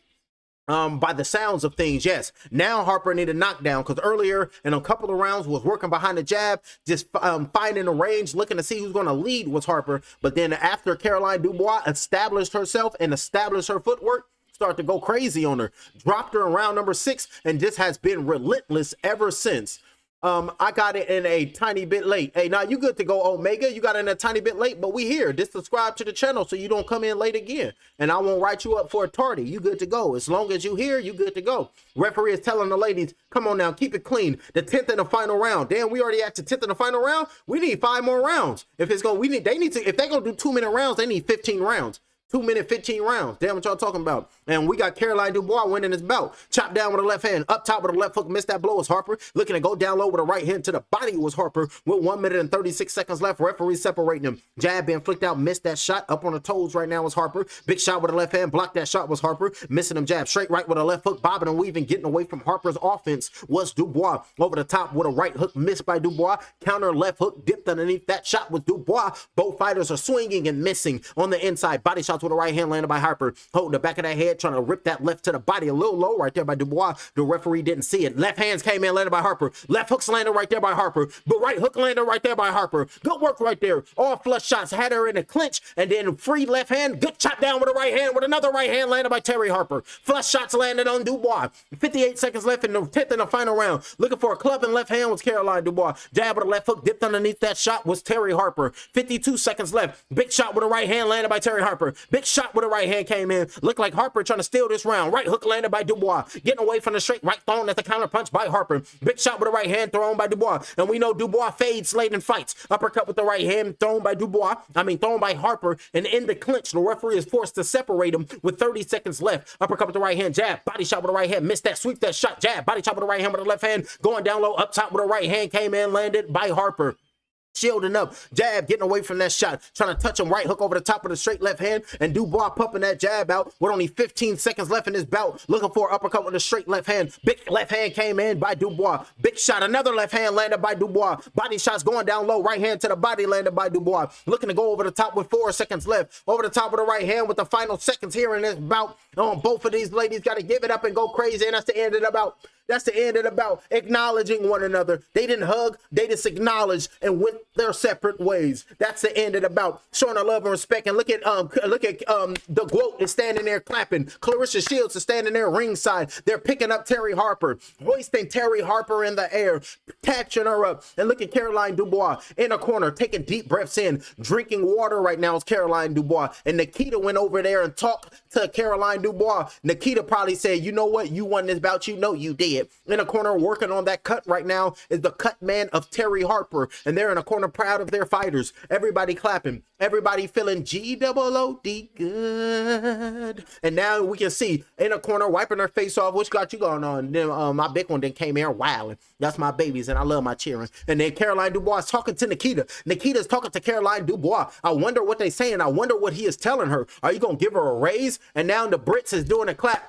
By the sounds of things, yes. Now Harper need a knockdown, because earlier in a couple of rounds was working behind the jab, just finding the range, looking to see who's going to lead was Harper. But then after Caroline Dubois established herself and established her footwork, start to go crazy on her. Dropped her in round number 6, and this has been relentless ever since. I got it in a tiny bit late. Hey, now you good to go, Omega. You got it in a tiny bit late, but we here. Just subscribe to the channel so you don't come in late again. And I won't write you up for a tardy. You good to go. As long as you here, you good to go. Referee is telling the ladies, come on now, keep it clean. The 10th and the final round. Damn, we already at the 10th and the final round. We need 5 more rounds. If it's going, if they're gonna do 2-minute rounds, they need 15 rounds. 2 minute, 15 rounds. Damn what y'all talking about. And we got Caroline Dubois winning his bout. Chopped down with a left hand. Up top with a left hook. Missed that blow was Harper. Looking to go down low with a right hand to the body was Harper. With 1 minute and 36 seconds left. Referee separating them. Jab being flicked out. Missed that shot. Up on the toes right now was Harper. Big shot with a left hand. Blocked that shot was Harper. Missing them jab. Straight right with a left hook. Bobbing and weaving. Getting away from Harper's offense was Dubois. Over the top with a right hook. Missed by Dubois. Counter left hook. Dipped underneath that shot with Dubois. Both fighters are swinging and missing on the inside. Body shots with a right hand landed by Harper, holding the back of that head, trying to rip that left to the body a little low right there by Dubois. The referee didn't see it. Left hands came in, landed by Harper. Left hooks landed right there by Harper, but right hook landed right there by Harper. Good work right there. All flush shots, had her in the clinch, and then free left hand, good chop down with a right hand, with another right hand landed by Terri Harper. Flush shots landed on Dubois. 58 seconds left in the 10th and the final round. Looking for a club and left hand was Caroline Dubois. Jab with a left hook, dipped underneath that shot was Terri Harper. 52 seconds left. Big shot with a right hand landed by Terri Harper. Big shot with a right hand came in. Looked like Harper trying to steal this round. Right hook landed by Dubois. Getting away from the straight right thrown at the counter punch by Harper. Big shot with a right hand thrown by Dubois. And we know Dubois fades late in fights. Uppercut with the right hand thrown by thrown by Harper. And in the clinch, the referee is forced to separate him with 30 seconds left. Uppercut with the right hand, jab. Body shot with the right hand. Missed that, sweep that shot, jab. Body chop with the right hand with the left hand. Going down low, up top with the right hand. Came in, landed by Harper. Shielding up, jab, getting away from that shot, trying to touch him, right hook over the top of the straight left hand, and Dubois pumping that jab out with only 15 seconds left in his bout, looking for an uppercut with a straight left hand. Big left hand came in by Dubois. Big shot, another left hand landed by Dubois. Body shots going down low, right hand to the body landed by Dubois. Looking to go over the top with 4 seconds left. Over the top of the right hand with the final seconds here in this bout. Both of these ladies got to give it up and go crazy, and that's the end of the bout. That's the end of the bout, acknowledging one another. They didn't hug, they just acknowledged and went their separate ways. That's the end of the bout. Showing our love and respect. And look at the GOAT is standing there clapping. Clarissa Shields is standing there ringside. They're picking up Terri Harper, hoisting Terri Harper in the air, catching her up. And look at Caroline Dubois in a corner, taking deep breaths in, drinking water right now is Caroline Dubois. And Nikita went over there and talked to Caroline Dubois. Nikita probably said, you know what, you won this bout, you know you did. In a corner working on that cut right now is the cut man of Terri Harper, and they're in a corner proud of their fighters. Everybody clapping, everybody feeling G-O-O-D good. And now we can see in a corner wiping her face off. What's got you going on? Then my big one then came here wilding. That's my babies, and I love my cheering. And then Caroline Dubois is talking to Nikita. Nikita's talking to Caroline Dubois. I wonder what they're saying. I wonder what he is telling her. Are you gonna give her a raise? And now the Brits is doing a clap.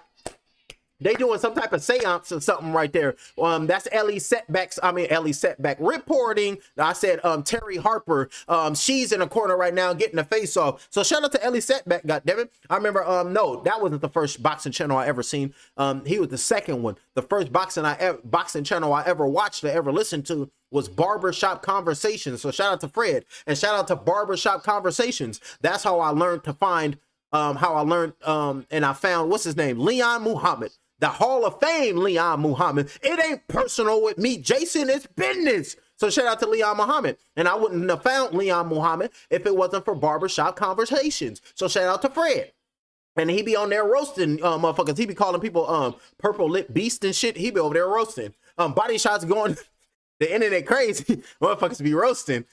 They doing some type of seance or something right there. That's Ellie Setback reporting. I said Terri Harper. She's in a corner right now getting the face off. So shout out to Ellie Setback, goddammit. I remember no, that wasn't the first boxing channel I ever seen. He was the second one. The first boxing channel I ever watched or ever listened to was Barbershop Conversations. So shout out to Fred and shout out to Barbershop Conversations. That's how I learned to find and I found what's his name, Leon Muhammad. The Hall of Fame, Leon Muhammad. It ain't personal with me, Jason. It's business. So shout out to Leon Muhammad. And I wouldn't have found Leon Muhammad if it wasn't for Barbershop Conversations. So shout out to Fred. And he be on there roasting motherfuckers. He be calling people purple lip beast and shit. He be over there roasting. Body shots going... The internet crazy. Motherfuckers be roasting.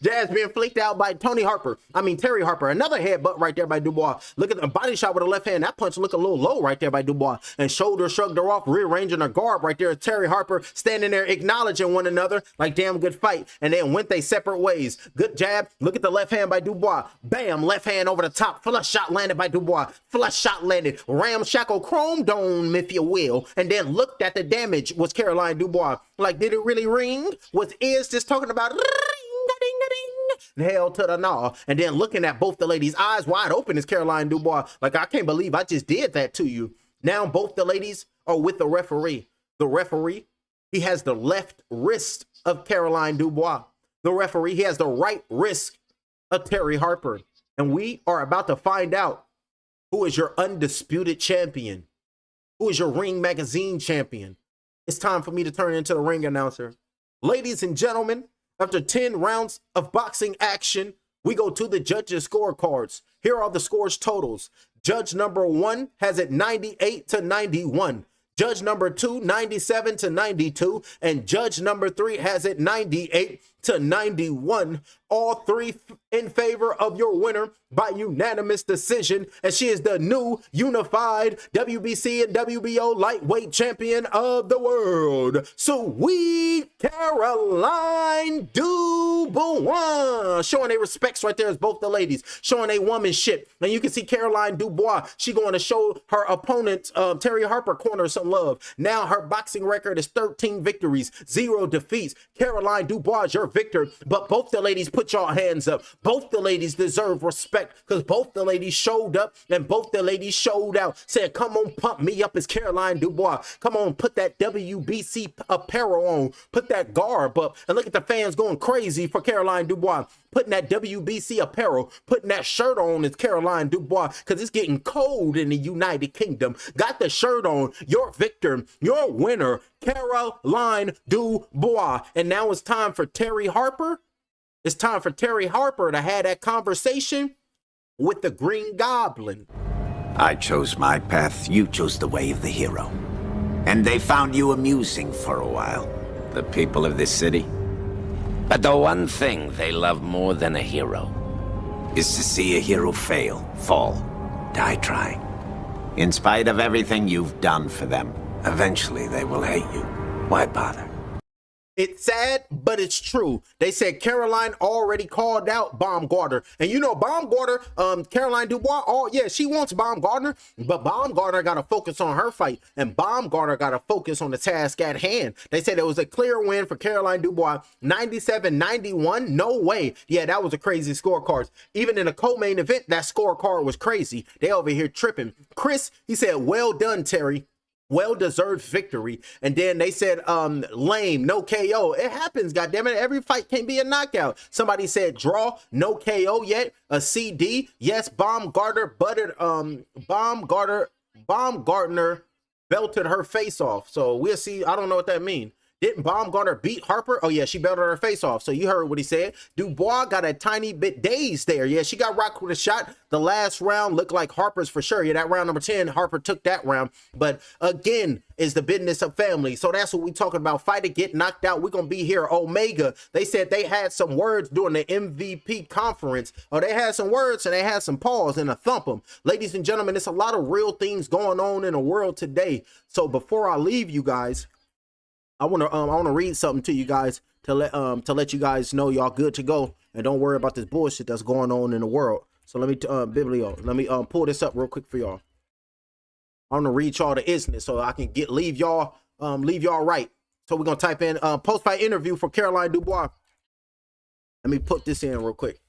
Jazz being flicked out by Terri Harper. Another headbutt right there by Dubois. Look at the body shot with the left hand. That punch look a little low right there by Dubois. And shoulder shrugged her off, rearranging her guard right there. Terri Harper standing there acknowledging one another like damn good fight. And then went they separate ways. Good jab. Look at the left hand by Dubois. Bam. Left hand over the top. Flush shot landed by Dubois. Flush shot landed. Ramshackle chrome dome, if you will. And then looked at the damage was Caroline Dubois. Like, did it really ring? Was ears just talking about ring-a-ding-a-ding? Hell to the gnaw. And then looking at both the ladies' eyes wide open is Caroline Dubois. Like, I can't believe I just did that to you. Now both the ladies are with the referee. The referee, he has the left wrist of Caroline Dubois. The referee, he has the right wrist of Terri Harper. And we are about to find out who is your undisputed champion. Who is your Ring Magazine champion. It's time for me to turn into the ring announcer. Ladies and gentlemen, after 10 rounds of boxing action, we go to the judges' scorecards. Here are the scores totals. Judge number 1 has it 98-91. Judge number 2, 97-92. And judge number 3 has it 98-91. All three in favor of your winner by unanimous decision. And she is the new unified WBC and WBO lightweight champion of the world, Sweet Caroline Dubois. Showing their respects right there as both the ladies. Showing a womanship. And you can see Caroline Dubois. She going to show her opponent, Terri Harper, corner some love. Now her boxing record is 13 victories, 0 defeats. Caroline Dubois, your victor. But both the ladies put your hands up. Both the ladies deserve respect because both the ladies showed up and both the ladies showed out. Said, come on, pump me up as Caroline Dubois. Come on, put that WBC apparel on. Put that garb up. And look at the fans going crazy for Caroline Dubois. Putting that WBC apparel, putting that shirt on as Caroline Dubois because it's getting cold in the United Kingdom. Got the shirt on. Your victor, your winner, Caroline Dubois. And now it's time for Terri Harper. It's time for Terri Harper to have that conversation with the Green Goblin. I chose my path, you chose the way of the hero. And they found you amusing for a while, the people of this city. But the one thing they love more than a hero is to see a hero fail, fall, die trying. In spite of everything you've done for them, eventually they will hate you. Why bother? It's sad, but it's true. They said Caroline already called out Baumgartner. And you know, Baumgartner, Caroline Dubois, oh yeah, she wants Baumgartner, but Baumgartner got to focus on her fight, and Baumgartner got to focus on the task at hand. They said it was a clear win for Caroline Dubois, 97-91. No way. Yeah, that was a crazy scorecard. Even in a co-main event, that scorecard was crazy. They over here tripping. Chris, he said, well done, Terry. Well-deserved victory. And then they said lame, no KO. It happens, goddammit. Every fight can be a knockout. Somebody said draw, no KO yet. A CD, yes. Baumgartner belted her face off. So we'll see. I don't know what that means. Didn't Baumgartner beat Harper? Oh, yeah, she belted her face off. So you heard what he said. Dubois got a tiny bit dazed there. Yeah, she got rocked with a shot. The last round looked like Harper's for sure. Yeah, that round number 10, Harper took that round. But again, is the business of family. So that's what we talking about. Fighter get knocked out. We're going to be here. Omega, they said they had some words during the MVP conference. Oh, they had some words and they had some pause and a thump them. Ladies and gentlemen, there's a lot of real things going on in the world today. So before I leave you guys, I want to read something to you guys to let you guys know y'all good to go and don't worry about this bullshit that's going on in the world. So let me Biblio, let me pull this up real quick for y'all. I want to read y'all the isness so I can leave y'all right. So we're gonna type in post-fight interview for Caroline Dubois. Let me put this in real quick.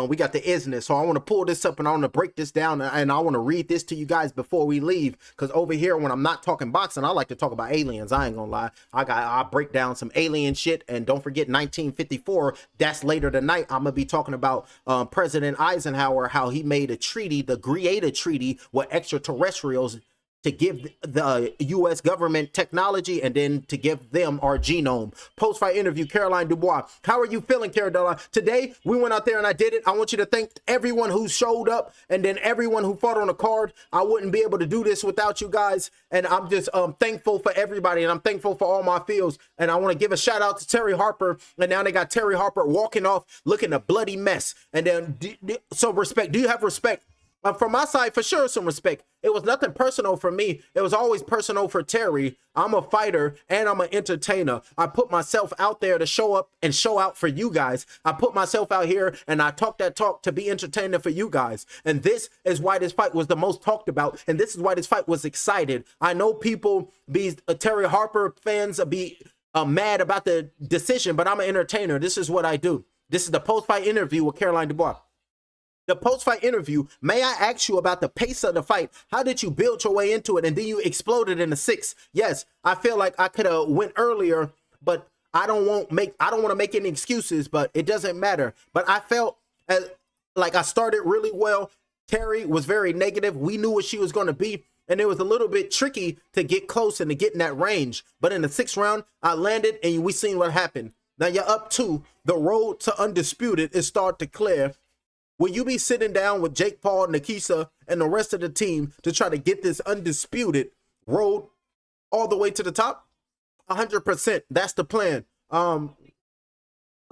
We got the isness, so I want to pull this up and I want to break this down and I want to read this to you guys before we leave, because over here when I'm not talking boxing, I like to talk about aliens. I ain't gonna lie, I break down some alien shit. And don't forget 1954, that's later tonight. I'm gonna be talking about President Eisenhower, how he made a treaty, the Creator Treaty, with extraterrestrials to give the U.S. government technology and then to give them our genome. Post-fight interview, Caroline Dubois. How are you feeling, Caroline? Today, we went out there and I did it. I want you to thank everyone who showed up and then everyone who fought on the card. I wouldn't be able to do this without you guys. And I'm just thankful for everybody, and I'm thankful for all my fields. And I want to give a shout out to Terri Harper. And now they got Terri Harper walking off looking a bloody mess. And then, so respect. Do you have respect? From my side, for sure, some respect. It was nothing personal for me. It was always personal for Terri. I'm a fighter and I'm an entertainer. I put myself out there to show up and show out for you guys. I put myself out here and I talk that talk to be entertaining for you guys. And this is why this fight was the most talked about. And this is why this fight was excited. I know people be Terri Harper fans be mad about the decision, but I'm an entertainer. This is what I do. This is the post-fight interview with Caroline Dubois. The post-fight interview, may I ask you about the pace of the fight? How did you build your way into it and then you exploded in the 6th? Yes, I feel like I could have went earlier, but I don't want to make any excuses, but it doesn't matter. But I felt like I started really well. Terri was very negative. We knew what she was going to be, and it was a little bit tricky to get close and to get in that range. But in the 6th round, I landed and we seen what happened. Now you're up 2. The road to undisputed is starting to clear. Will you be sitting down with Jake Paul, Nikisa, and the rest of the team to try to get this undisputed road all the way to the top? 100%. That's the plan. I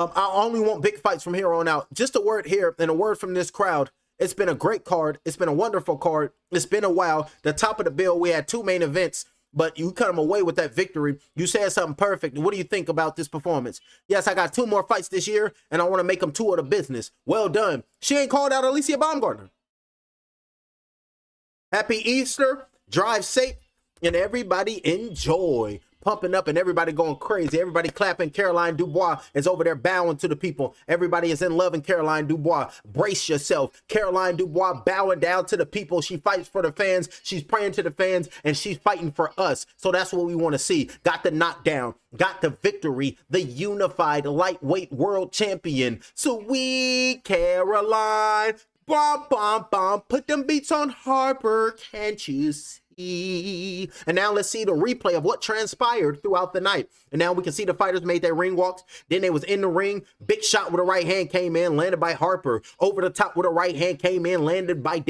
only want big fights from here on out. Just a word here and a word from this crowd. It's been a great card. It's been a wonderful card. It's been a while. The top of the bill, we had 2 main events, but you come away with that victory. You said something perfect. What do you think about this performance? Yes, I got 2 more fights this year, and I want to make them 2 of the business. Well done. She ain't called out Alicia Baumgartner. Happy Easter. Drive safe, and everybody enjoy. Pumping up and everybody going crazy. Everybody clapping. Caroline Dubois is over there bowing to the people. Everybody is in love in Caroline Dubois. Brace yourself. Caroline Dubois bowing down to the people. She fights for the fans. She's praying to the fans, and she's fighting for us. So that's what we want to see. Got the knockdown. Got the victory. The unified lightweight world champion. Sweet Caroline. Bom, bom, bom. Put them beats on Harper. Can't you see? And now let's see the replay of what transpired throughout the night. And now we can see the fighters made their ring walks. Then they was in the ring. Big shot with a right hand came in, landed by Harper. Over the top with a right hand came in, landed by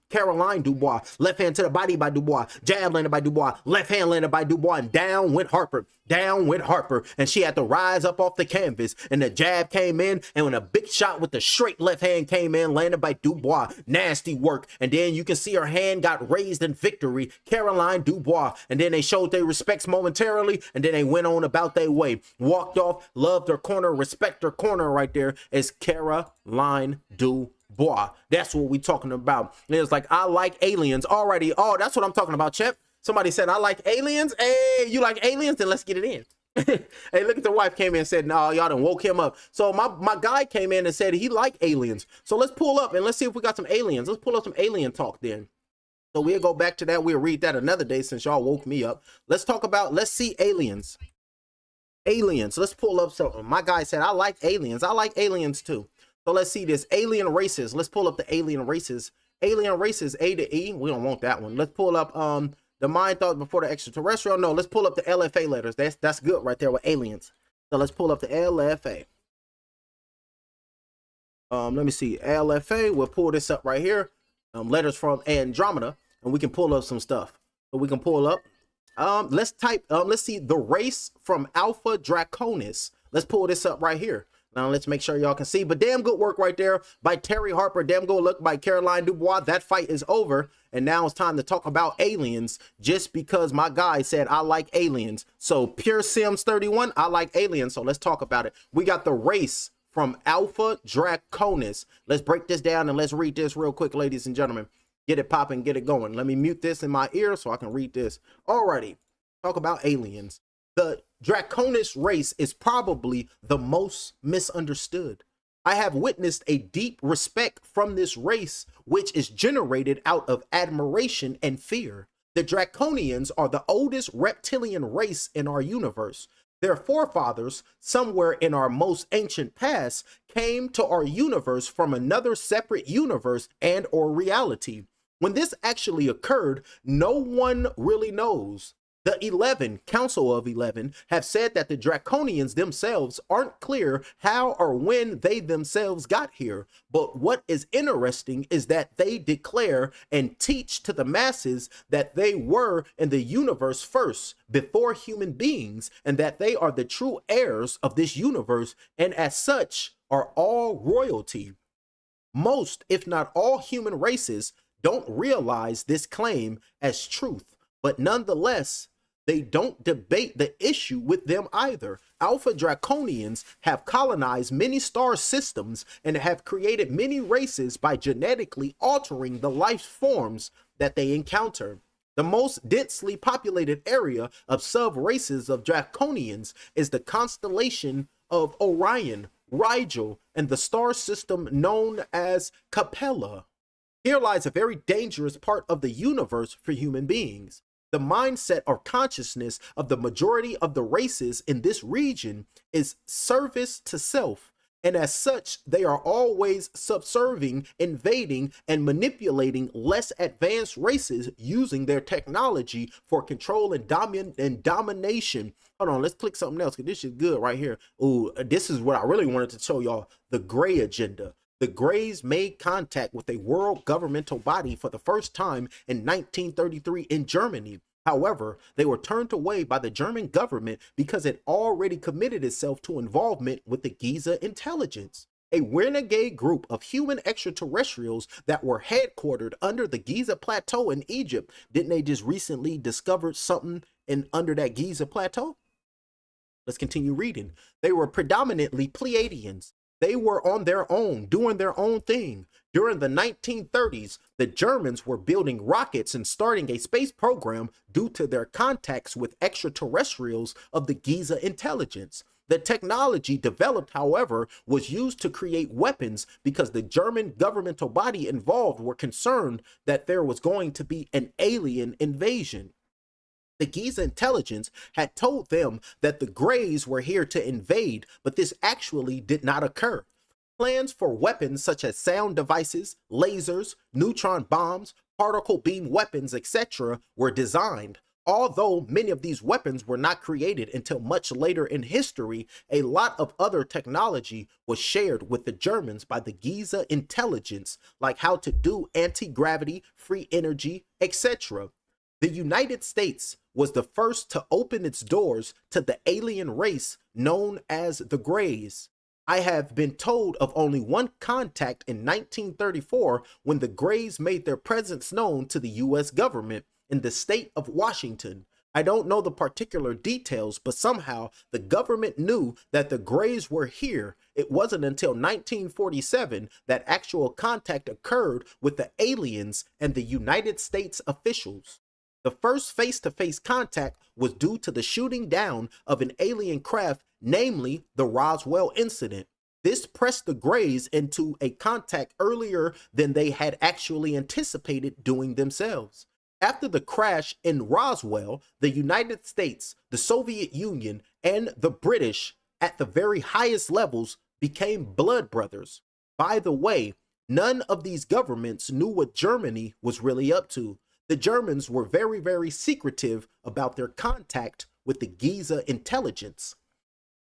Caroline Dubois. Left hand to the body by Dubois. Jab landed by Dubois. Left hand landed by Dubois. And down went Harper. Down went Harper. And she had to rise up off the canvas. And the jab came in. And when a big shot with the straight left hand came in, landed by Dubois. Nasty work. And then you can see her hand got raised in victory. Caroline Dubois. And then they showed their respects momentarily. And then they went on about their way. Walked off. Loved her corner. Respect her corner right there. Is Caroline Dubois. That's what we talking about. And it's like, I like aliens already. Oh, that's what I'm talking about, Chip. Somebody said, I like aliens. Hey, you like aliens? Then let's get it in. Hey, look at the wife came in and said, no, y'all done woke him up. So my guy came in and said he liked aliens. So let's pull up and let's see if we got some aliens. Let's pull up some alien talk then. So we'll go back to that. We'll read that another day since y'all woke me up. Let's talk about, let's see aliens. Aliens. Let's pull up something. My guy said, I like aliens. I like aliens too. So let's see this. Alien races. Let's pull up the alien races. Alien races, A to E. We don't want that one. Let's pull up the mind thought before the extraterrestrial. No, let's pull up the LFA letters. That's good right there with aliens. So let's pull up the LFA. Let me see. LFA. We'll pull this up right here. Letters from Andromeda, and we can pull up some stuff. So we can pull up. Let's type. Let's see the race from Alpha Draconis. Let's pull this up right here. Now let's make sure y'all can see. But damn good work right there by Terri Harper. Damn good look by Caroline Dubois. That fight is over. And now it's time to talk about aliens, just because my guy said I like aliens. So Pure Sims 31, I like aliens. So let's talk about it. We got the race from Alpha Draconis. Let's break this down and let's read this real quick, ladies and gentlemen. Get it popping, get it going. Let me mute this in my ear so I can read this. Alrighty, talk about aliens. The Draconis race is probably the most misunderstood. I have witnessed a deep respect from this race, which is generated out of admiration and fear. The Draconians are the oldest reptilian race in our universe. Their forefathers, somewhere in our most ancient past, came to our universe from another separate universe and or reality. When this actually occurred, no one really knows. The 11, Council of 11, have said that the Draconians themselves aren't clear how or when they themselves got here. But what is interesting is that they declare and teach to the masses that they were in the universe first, before human beings, and that they are the true heirs of this universe, and as such are all royalty. Most, if not all, human races don't realize this claim as truth, but nonetheless, they don't debate the issue with them either. Alpha Draconians have colonized many star systems and have created many races by genetically altering the life forms that they encounter. The most densely populated area of sub-races of Draconians is the constellation of Orion, Rigel, and the star system known as Capella. Here lies a very dangerous part of the universe for human beings. The mindset or consciousness of the majority of the races in this region is service to self, and as such, they are always subserving, invading, and manipulating less advanced races using their technology for control and domination. Hold on, let's click something else, because this is good right here. Ooh, this is what I really wanted to show y'all, the gray agenda. The Greys made contact with a world governmental body for the first time in 1933 in Germany. However, they were turned away by the German government because it already committed itself to involvement with the Giza intelligence, a renegade group of human extraterrestrials that were headquartered under the Giza Plateau in Egypt. Didn't they just recently discover something under that Giza Plateau? Let's continue reading. They were predominantly Pleiadians. They were on their own, doing their own thing. During the 1930s, the Germans were building rockets and starting a space program due to their contacts with extraterrestrials of the Giza intelligence. The technology developed, however, was used to create weapons because the German governmental body involved were concerned that there was going to be an alien invasion. The Giza intelligence had told them that the Greys were here to invade, but this actually did not occur. Plans for weapons such as sound devices, lasers, neutron bombs, particle beam weapons, etc., were designed. Although many of these weapons were not created until much later in history, a lot of other technology was shared with the Germans by the Giza intelligence, like how to do anti-gravity, free energy, etc. The United States was the first to open its doors to the alien race known as the Greys. I have been told of only one contact in 1934 when the Greys made their presence known to the US government in the state of Washington. I don't know the particular details, but somehow the government knew that the Greys were here. It wasn't until 1947 that actual contact occurred with the aliens and the United States officials. The first face-to-face contact was due to the shooting down of an alien craft, namely the Roswell incident. This pressed the Greys into a contact earlier than they had actually anticipated doing themselves. After the crash in Roswell, the United States, the Soviet Union, and the British at the very highest levels became blood brothers. By the way, none of these governments knew what Germany was really up to. The Germans were very, very secretive about their contact with the Giza intelligence.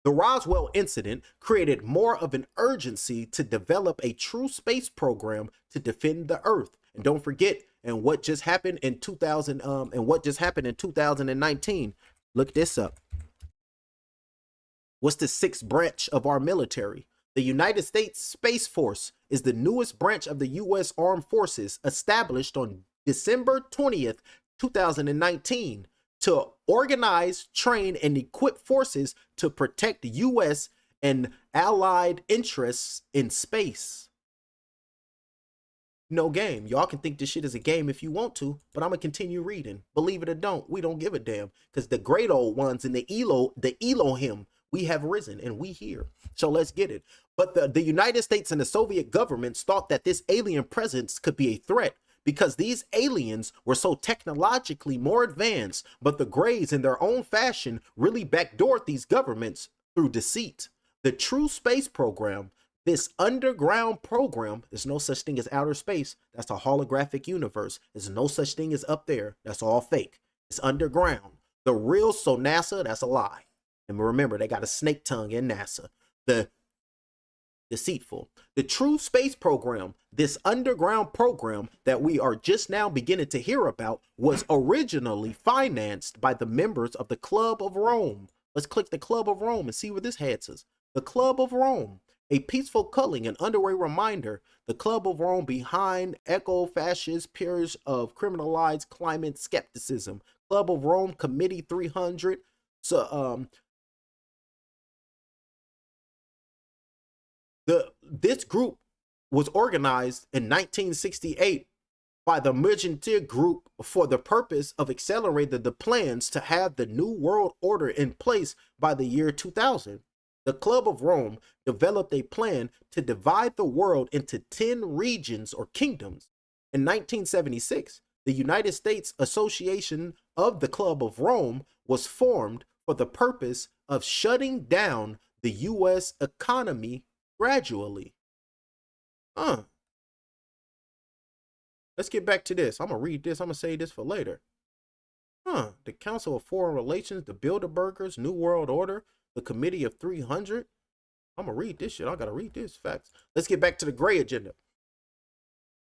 The Roswell incident created more of an urgency to develop a true space program to defend the Earth. And don't forget, and what just happened in 2019. Look this up. What's the sixth branch of our military? The United States Space Force is the newest branch of the U.S. Armed Forces, established on December 20th, 2019, to organize, train, and equip forces to protect U.S. and allied interests in space. No game. Y'all can think this shit is a game if you want to, but I'm gonna continue reading. Believe it or don't, we don't give a damn, because the great old ones in the Elohim, we have risen and we here. So let's get it. But the United States and the Soviet governments thought that this alien presence could be a threat because these aliens were so technologically more advanced, but the Greys in their own fashion really backdoored these governments through deceit. The true space program, this underground program, there's no such thing as outer space. That's a holographic universe. There's no such thing as up there. That's all fake. It's underground. The real, so NASA, that's a lie. And remember, they got a snake tongue in NASA. The deceitful. The true space program, this underground program that we are just now beginning to hear about, was originally financed by the members of the Club of Rome. Let's click the Club of Rome and see what this head says. The Club of Rome. A peaceful culling and underway reminder, the Club of Rome behind eco-fascist peers of criminalized climate skepticism. Club of Rome Committee 300. So, this group was organized in 1968 by the Mercantil Group for the purpose of accelerating the plans to have the New World Order in place by the year 2000. The Club of Rome developed a plan to divide the world into 10 regions or kingdoms. In 1976, the United States Association of the Club of Rome was formed for the purpose of shutting down the U.S. economy gradually. Let's get back to this. I'm going to read this. I'm going to say this for later. The Council of Foreign Relations, the Bilderbergers, New World Order, the Committee of 300. I'm going to read this shit. I got to read this. Facts. Let's get back to the gray agenda.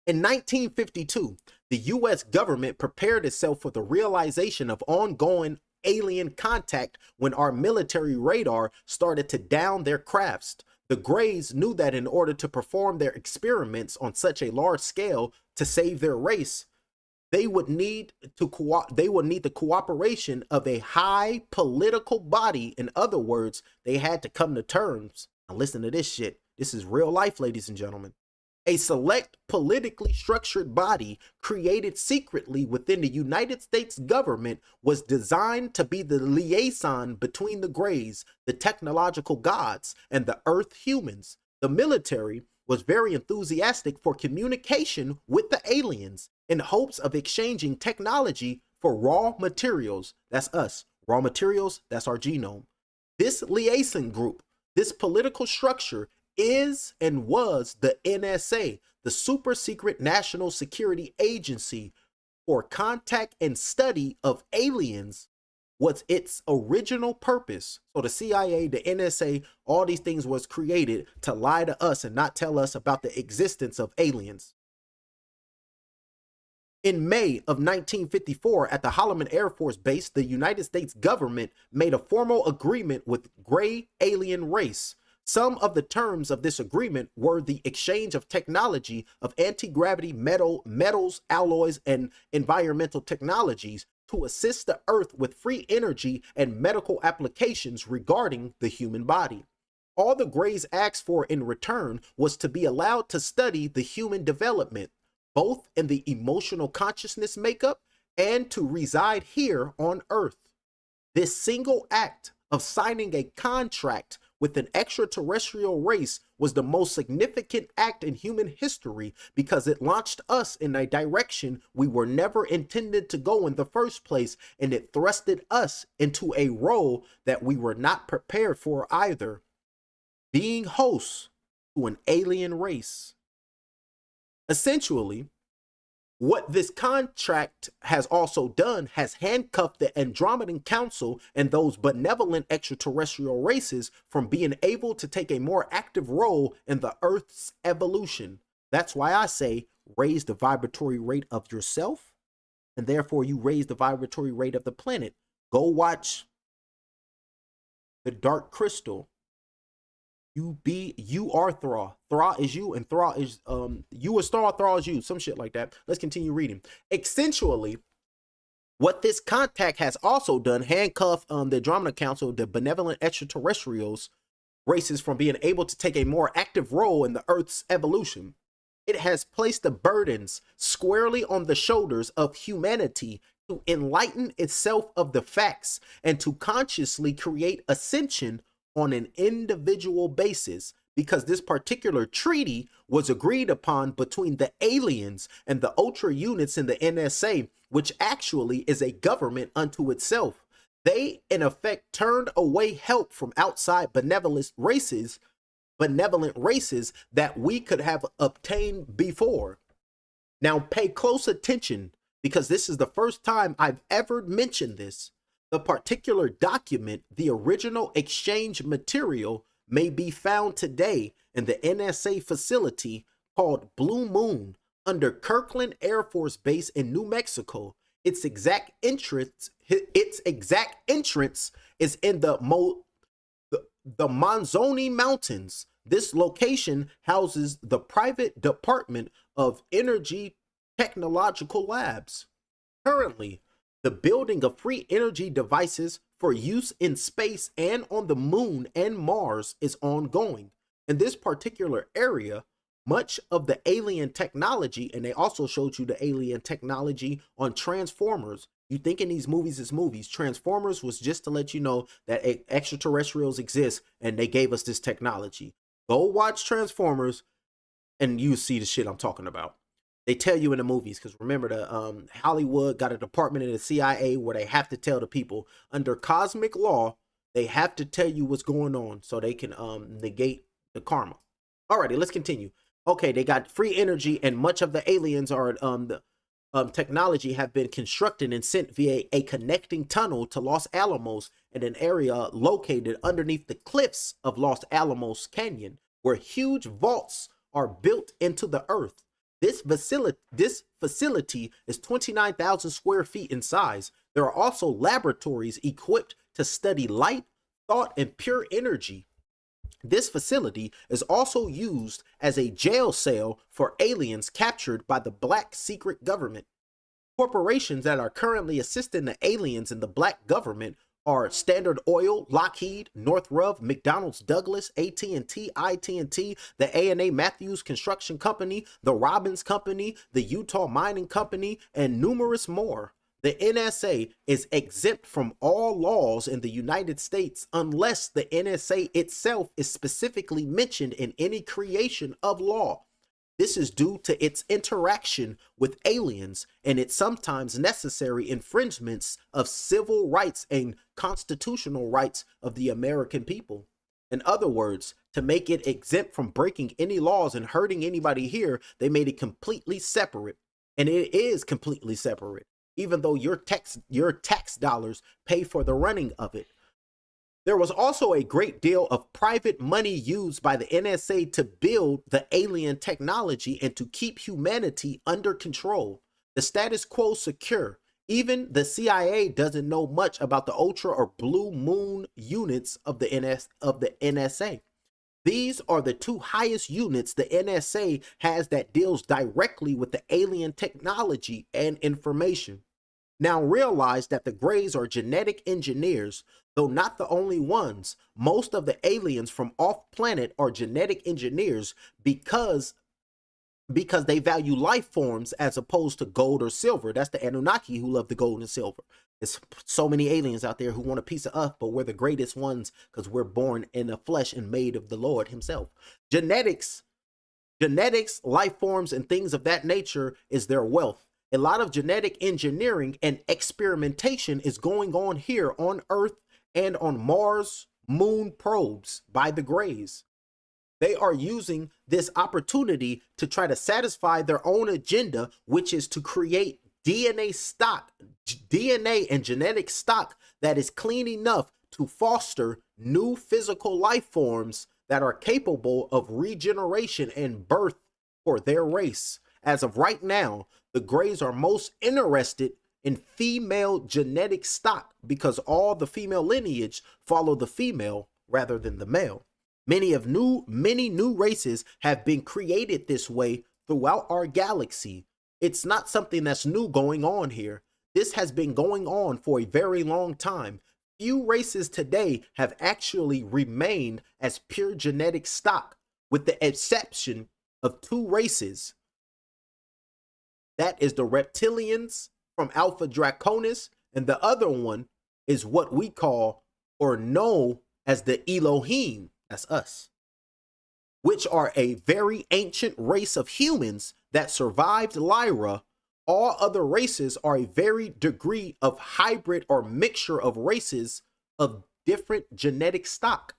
In 1952, the U.S. government prepared itself for the realization of ongoing alien contact when our military radar started to down their crafts. The Greys knew that in order to perform their experiments on such a large scale to save their race, they would need the cooperation of a high political body. In other words, they had to come to terms. Now listen to this shit. This is real life, ladies and gentlemen. A select politically structured body created secretly within the United States government was designed to be the liaison between the Greys, the technological gods, and the Earth humans. The military was very enthusiastic for communication with the aliens in hopes of exchanging technology for raw materials. That's us. Raw materials, that's our genome. This liaison group, this political structure, is and was the NSA, the super secret national security agency for contact and study of aliens, was its original purpose. So the CIA, the NSA, all these things was created to lie to us and not tell us about the existence of aliens. In May of 1954, at the Holloman Air Force Base, the United States government made a formal agreement with gray alien race. Some of the terms of this agreement were the exchange of technology of anti-gravity metals, alloys, and environmental technologies to assist the Earth with free energy and medical applications regarding the human body. All the Greys asked for in return was to be allowed to study the human development, both in the emotional consciousness makeup and to reside here on Earth. This single act of signing a contract with an extraterrestrial race was the most significant act in human history because it launched us in a direction we were never intended to go in the first place, and it thrusted us into a role that we were not prepared for either, being hosts to an alien race. Essentially, what this contract has also done has handcuffed the Andromedan Council and those benevolent extraterrestrial races from being able to take a more active role in the Earth's evolution. That's why I say raise the vibratory rate of yourself, and therefore you raise the vibratory rate of the planet. Go watch The Dark Crystal. You are Thra. Thra is you, and Thra is you is Thra is you. Some shit like that. Let's continue reading. Essentially, what this contact has also done, handcuff the Andromeda Council, the benevolent extraterrestrials races, from being able to take a more active role in the Earth's evolution. It has placed the burdens squarely on the shoulders of humanity to enlighten itself of the facts and to consciously create ascension on an individual basis, because this particular treaty was agreed upon between the aliens and the ultra units in the NSA, which actually is a government unto itself. They, in effect, turned away help from outside benevolent races that we could have obtained before. Now pay close attention, because this is the first time I've ever mentioned this. The particular document, the original exchange material, may be found today in the NSA facility called Blue Moon under Kirkland Air Force Base in New Mexico. Its exact entrance is in the Manzoni Mountains. This location houses the private Department of Energy Technological Labs. Currently, the building of free energy devices for use in space and on the moon and Mars is ongoing. In this particular area, much of the alien technology, and they also showed you the alien technology on Transformers. You think in these movies is movies. Transformers was just to let you know that extraterrestrials exist and they gave us this technology. Go watch Transformers and you see the shit I'm talking about. They tell you in the movies, because remember, the Hollywood got a department in the CIA where they have to tell the people under cosmic law, they have to tell you what's going on so they can negate the karma. Alrighty, let's continue. Okay, they got free energy, and much of the aliens are the technology have been constructed and sent via a connecting tunnel to Los Alamos in an area located underneath the cliffs of Los Alamos Canyon, where huge vaults are built into the earth. This facility is 29,000 square feet in size. There are also laboratories equipped to study light, thought, and pure energy. This facility is also used as a jail cell for aliens captured by the Black secret government. Corporations that are currently assisting the aliens in the Black government are Standard Oil, Lockheed, Northrop, McDonnell Douglas, AT&T, IT&T, the A&A Matthews Construction Company, the Robbins Company, the Utah Mining Company, and numerous more. The NSA is exempt from all laws in the United States unless the NSA itself is specifically mentioned in any creation of law. This is due to its interaction with aliens and its sometimes necessary infringements of civil rights and constitutional rights of the American people. In other words, to make it exempt from breaking any laws and hurting anybody here, they made it completely separate. And it is completely separate, even though your tax dollars pay for the running of it. There was also a great deal of private money used by the NSA to build the alien technology and to keep humanity under control. The status quo secure. Even the CIA doesn't know much about the Ultra or Blue Moon units of the NSA. These are the two highest units the NSA has that deals directly with the alien technology and information. Now realize that the Greys are genetic engineers, though not the only ones. Most of the aliens from off-planet are genetic engineers because they value life forms as opposed to gold or silver. That's the Anunnaki who love the gold and silver. There's so many aliens out there who want a piece of us, but we're the greatest ones because we're born in the flesh and made of the Lord himself. Genetics, life forms, and things of that nature is their wealth. A lot of genetic engineering and experimentation is going on here on Earth and on Mars moon probes by the Greys. They are using this opportunity to try to satisfy their own agenda, which is to create DNA and genetic stock that is clean enough to foster new physical life forms that are capable of regeneration and birth for their race. As of right now, the Greys are most interested in female genetic stock because all the female lineage follow the female rather than the male. Many new races have been created this way throughout our galaxy. It's not something that's new going on here. This has been going on for a very long time. Few races today have actually remained as pure genetic stock, with the exception of two races. That is the reptilians from Alpha Draconis, and the other one is what we call or know as the Elohim. That's us, which are a very ancient race of humans that survived Lyra. All other races are a very degree of hybrid or mixture of races of different genetic stock.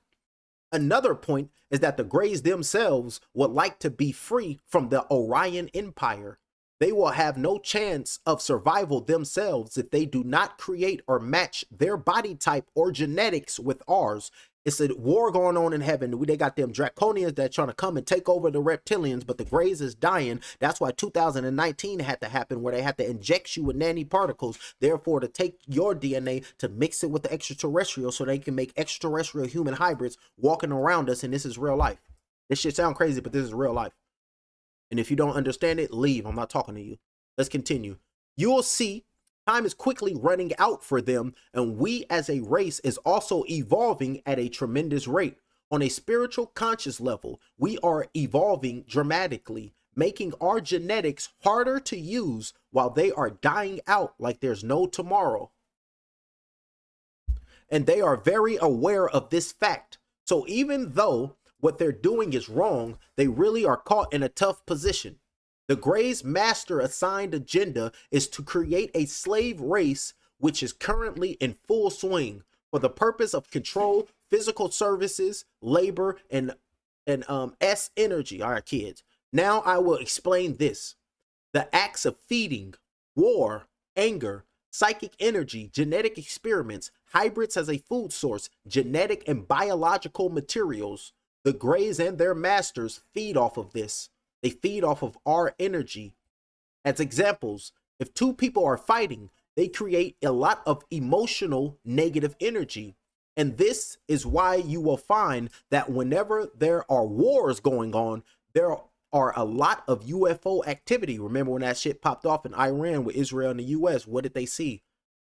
Another point is that the Greys themselves would like to be free from the Orion Empire. They will have no chance of survival themselves if they do not create or match their body type or genetics with ours. It's a war going on in heaven. They got them Draconians that trying to come and take over the reptilians, but the Greys is dying. That's why 2019 had to happen, where they had to inject you with nanoparticles, therefore to take your DNA to mix it with the extraterrestrial so they can make extraterrestrial human hybrids walking around us, and this is real life. This shit sound crazy, but this is real life. And if you don't understand it, leave. I'm not talking to you. Let's continue. You'll see time is quickly running out for them, and we as a race is also evolving at a tremendous rate. On a spiritual conscious level, we are evolving dramatically, making our genetics harder to use while they are dying out like there's no tomorrow. And they are very aware of this fact. So even though what they're doing is wrong, they really are caught in a tough position. The Greys' master assigned agenda is to create a slave race which is currently in full swing for the purpose of control, physical services, labor, and S energy. All right, kids. Now I will explain this. The acts of feeding, war, anger, psychic energy, genetic experiments, hybrids as a food source, genetic and biological materials. The Greys and their masters feed off of this. They feed off of our energy. As examples, if two people are fighting, they create a lot of emotional negative energy. And this is why you will find that whenever there are wars going on, there are a lot of UFO activity. Remember when that shit popped off in Iran with Israel and the US, what did they see?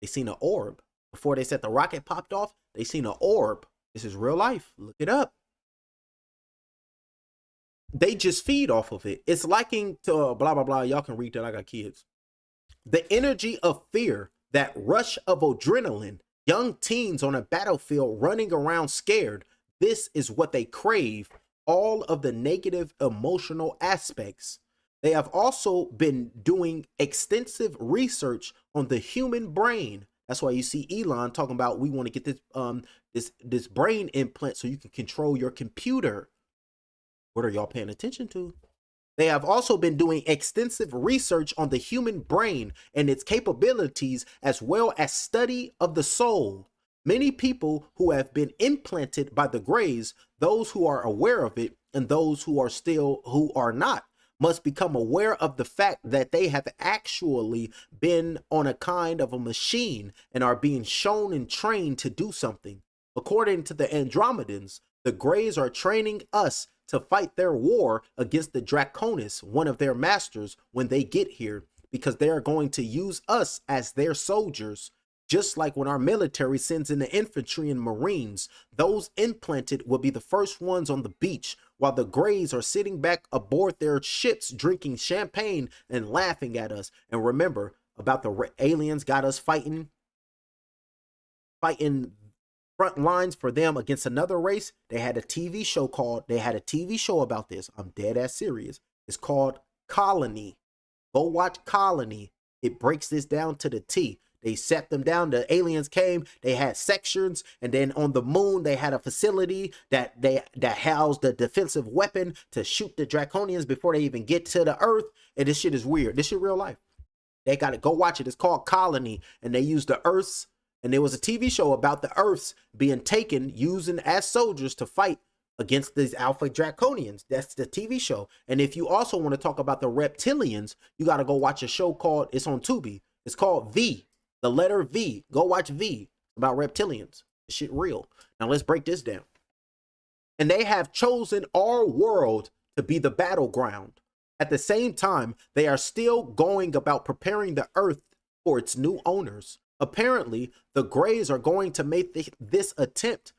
They seen an orb. Before they said the rocket popped off, they seen an orb. This is real life. Look it up. They just feed off of it. It's liking to blah, blah, blah. Y'all can read that. I got kids. The energy of fear, that rush of adrenaline, young teens on a battlefield running around scared. This is what they crave. All of the negative emotional aspects. They have also been doing extensive research on the human brain. That's why you see Elon talking about we want to get this this brain implant so you can control your computer. What are y'all paying attention to? They have also been doing extensive research on the human brain and its capabilities, as well as study of the soul. Many people who have been implanted by the Greys, those who are aware of it and those who are not, must become aware of the fact that they have actually been on a kind of a machine and are being shown and trained to do something. According to the Andromedans, the Greys are training us to fight their war against the Draconis, one of their masters, when they get here, because they are going to use us as their soldiers. Just like when our military sends in the infantry and marines, those implanted will be the first ones on the beach, while the Greys are sitting back aboard their ships drinking champagne and laughing at us. And remember about the aliens got us fighting front lines for them against another race. They had a TV show about this. I'm dead ass serious. It's called Colony. Go watch Colony. It breaks this down to the T. They set them down. The aliens came. They had sections, and then on the moon they had a facility that housed the defensive weapon to shoot the Draconians before they even get to the Earth. And this shit is weird. This shit real life. They got to go watch it. It's called Colony, and they use the Earths. And there was a TV show about the Earths being taken, using as soldiers to fight against these Alpha Draconians. That's the TV show. And if you also want to talk about the reptilians, you got to go watch a show called, it's on Tubi. It's called V. The letter V. Go watch V. About reptilians. This shit real. Now let's break this down. And they have chosen our world to be the battleground. At the same time, they are still going about preparing the Earth for its new owners. Apparently, the Greys are going to make this attempt,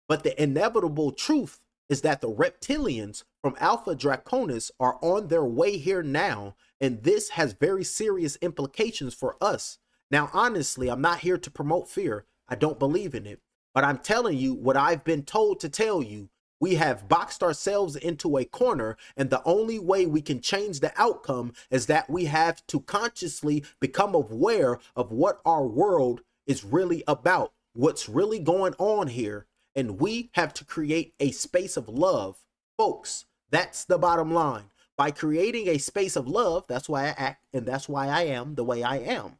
but the inevitable truth is that the reptilians from Alpha Draconis are on their way here now, and this has very serious implications for us. Now, honestly, I'm not here to promote fear. I don't believe in it, but I'm telling you what I've been told to tell you. We have boxed ourselves into a corner, and the only way we can change the outcome is that we have to consciously become aware of what our world is really about, what's really going on here, and we have to create a space of love. Folks, that's the bottom line. By creating a space of love, that's why I act, and that's why I am the way I am.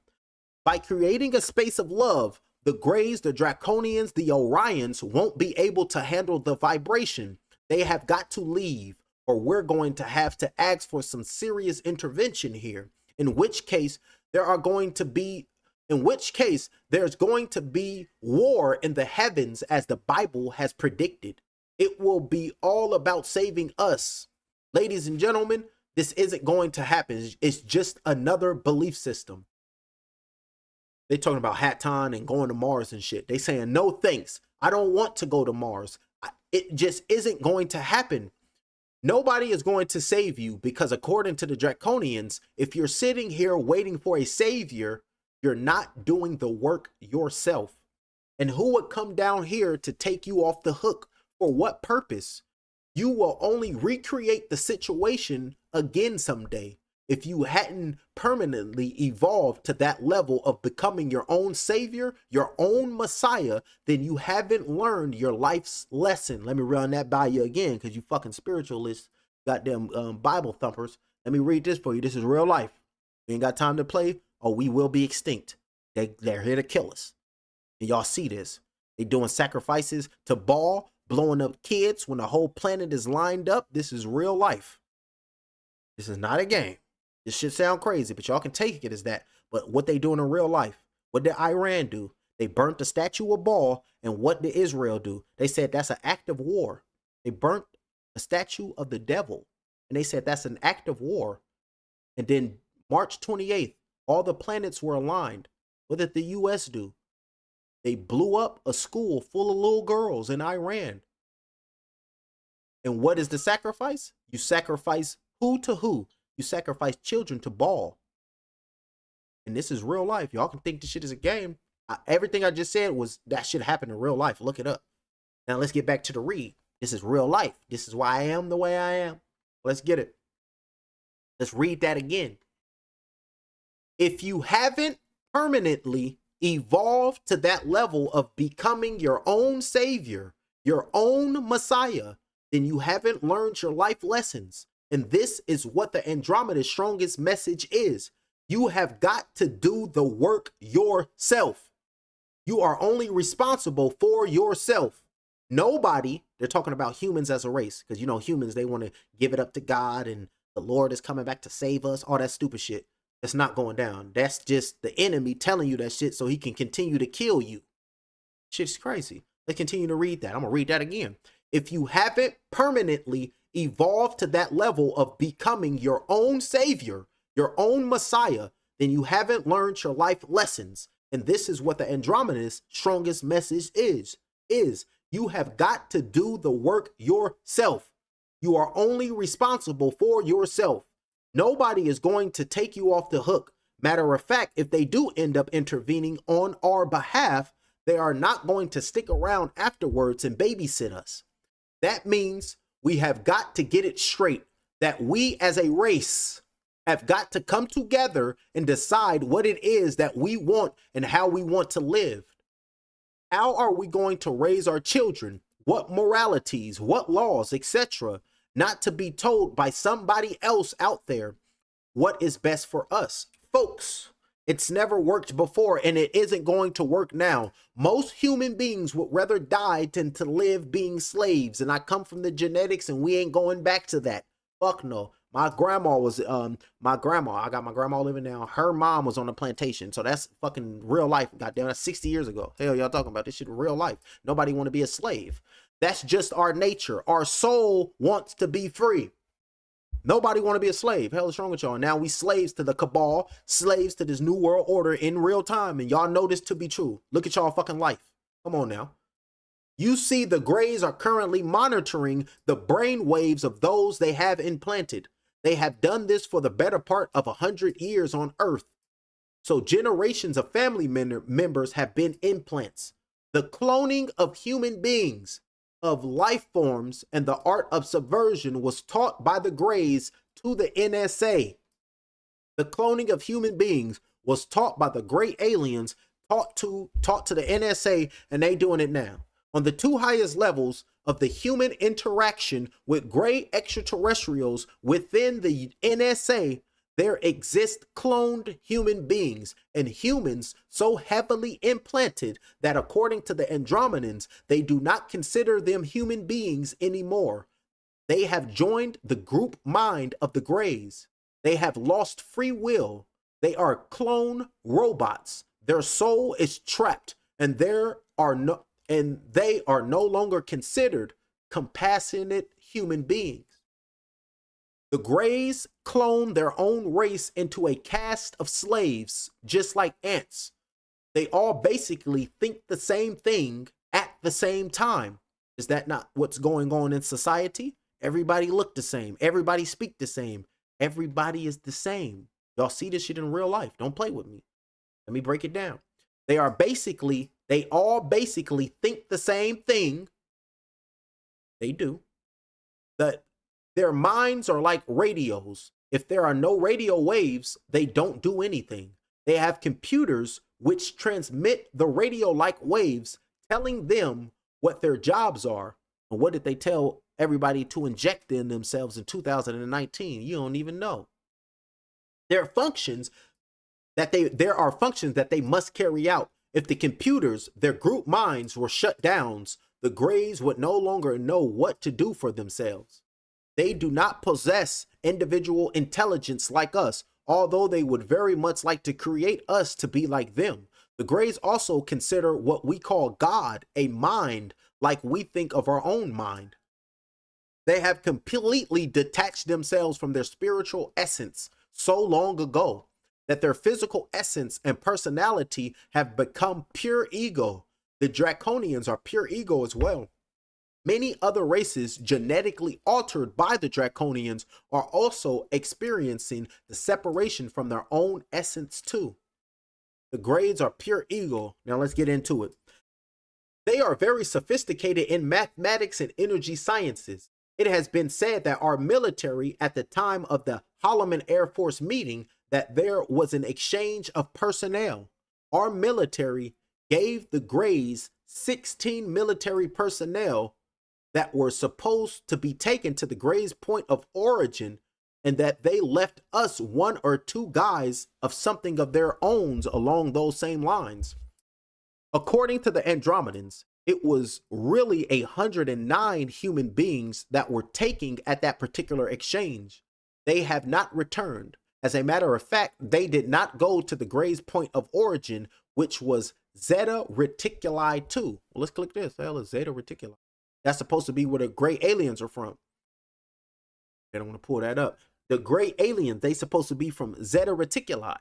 By creating a space of love, the Greys, the Draconians, the Orions won't be able to handle the vibration. They have got to leave, or we're going to have to ask for some serious intervention here. In which case, there's going to be war in the heavens, as the Bible has predicted. It will be all about saving us. Ladies and gentlemen, this isn't going to happen. It's just another belief system. They talking about Hatton and going to Mars and shit. They saying, no thanks. I don't want to go to Mars. It just isn't going to happen. Nobody is going to save you, because according to the Draconians, if you're sitting here waiting for a savior, you're not doing the work yourself. And who would come down here to take you off the hook? For what purpose? You will only recreate the situation again someday. If you hadn't permanently evolved to that level of becoming your own savior, your own messiah, then you haven't learned your life's lesson. Let me run that by you again, because you fucking spiritualists, goddamn Bible thumpers. Let me read this for you. This is real life. We ain't got time to play, or we will be extinct. They're here to kill us. And y'all see this. They doing sacrifices to Baal, blowing up kids when the whole planet is lined up. This is real life. This is not a game. This shit sound crazy, but y'all can take it as that. But what they doing in real life? What did Iran do? They burnt the statue of Baal. And what did Israel do? They said that's an act of war. They burnt a statue of the devil. And they said that's an act of war. And then March 28th, all the planets were aligned. What did the US do? They blew up a school full of little girls in Iran. And what is the sacrifice? You sacrifice who to who? You sacrifice children to Baal. And this is real life. Y'all can think this shit is a game. Everything I just said was that shit happened in real life. Look it up. Now let's get back to the read. This is real life. This is why I am the way I am. Let's get it. Let's read that again. If you haven't permanently evolve to that level of becoming your own savior, your own Messiah, then you haven't learned your life lessons. And this is what the Andromeda's strongest message is. You have got to do the work yourself. You are only responsible for yourself. Nobody, they're talking about humans as a race, because you know humans, they want to give it up to God and the Lord is coming back to save us, all that stupid shit. That's not going down. That's just the enemy telling you that shit so he can continue to kill you. Shit's crazy. Let's continue to read that. I'm going to read that again. If you haven't permanently evolved to that level of becoming your own savior, your own Messiah, then you haven't learned your life lessons. And this is what the Andromeda's strongest message is you have got to do the work yourself. You are only responsible for yourself. Nobody is going to take you off the hook. Matter of fact, if they do end up intervening on our behalf, they are not going to stick around afterwards and babysit us. That means we have got to get it straight that we as a race have got to come together and decide what it is that we want and how we want to live. How are we going to raise our children? What moralities, what laws, etc. Not to be told by somebody else out there what is best for us. Folks, it's never worked before and it isn't going to work now. Most human beings would rather die than to live being slaves. And I come from the genetics and we ain't going back to that. Fuck no. My grandma was, I got my grandma living now. Her mom was on a plantation. So that's fucking real life. Goddamn, that's 60 years ago. Hell, y'all talking about this shit in real life. Nobody want to be a slave. That's just our nature. Our soul wants to be free. Nobody want to be a slave. Hell is wrong with y'all. Now we slaves to the cabal, slaves to this new world order in real time. And y'all know this to be true. Look at y'all fucking life. Come on now. You see the Greys are currently monitoring the brain waves of those they have implanted. They have done this for the better part of 100 years on Earth. So generations of family members have been implants. The cloning of human beings, of life forms, and the art of subversion was taught by the Greys to the NSA. The cloning of human beings was taught by the Grey aliens, taught to the NSA, and they doing it now. On the two highest levels of the human interaction with Grey extraterrestrials within the NSA, there exist cloned human beings and humans so heavily implanted that according to the Andromedans, they do not consider them human beings anymore. They have joined the group mind of the Greys. They have lost free will. They are clone robots. Their soul is trapped and they are no longer considered compassionate human beings. The Greys clone their own race into a caste of slaves, just like ants. They all basically think the same thing at the same time. Is that not what's going on in society? Everybody look the same. Everybody speak the same. Everybody is the same. Y'all see this shit in real life. Don't play with me. Let me break it down. They all basically think the same thing. They do. Their minds are like radios. If there are no radio waves, they don't do anything. They have computers which transmit the radio-like waves, telling them what their jobs are. And what did they tell everybody to inject in themselves in 2019? You don't even know. There are functions that they must carry out. If the computers, their group minds, were shut down, the Greys would no longer know what to do for themselves. They do not possess individual intelligence like us, although they would very much like to create us to be like them. The Greys also consider what we call God a mind like we think of our own mind. They have completely detached themselves from their spiritual essence so long ago that their physical essence and personality have become pure ego. The Draconians are pure ego as well. Many other races genetically altered by the Draconians are also experiencing the separation from their own essence too. The Greys are pure ego. Now let's get into it. They are very sophisticated in mathematics and energy sciences. It has been said that our military at the time of the Holloman Air Force meeting that there was an exchange of personnel. our military gave the Greys 16 military personnel that were supposed to be taken to the Greys' point of origin, and that they left us 1 or 2 guys of something of their own along those same lines. According to the Andromedans, it was really 109 human beings that were taken at that particular exchange. They have not returned. As a matter of fact, they did not go to the Greys' point of origin, which was Zeta Reticuli 2. Well, let's click this. The hell is Zeta Reticuli? That's supposed to be where the gray aliens are from. I don't want to pull that up. The gray aliens, they supposed to be from Zeta Reticuli.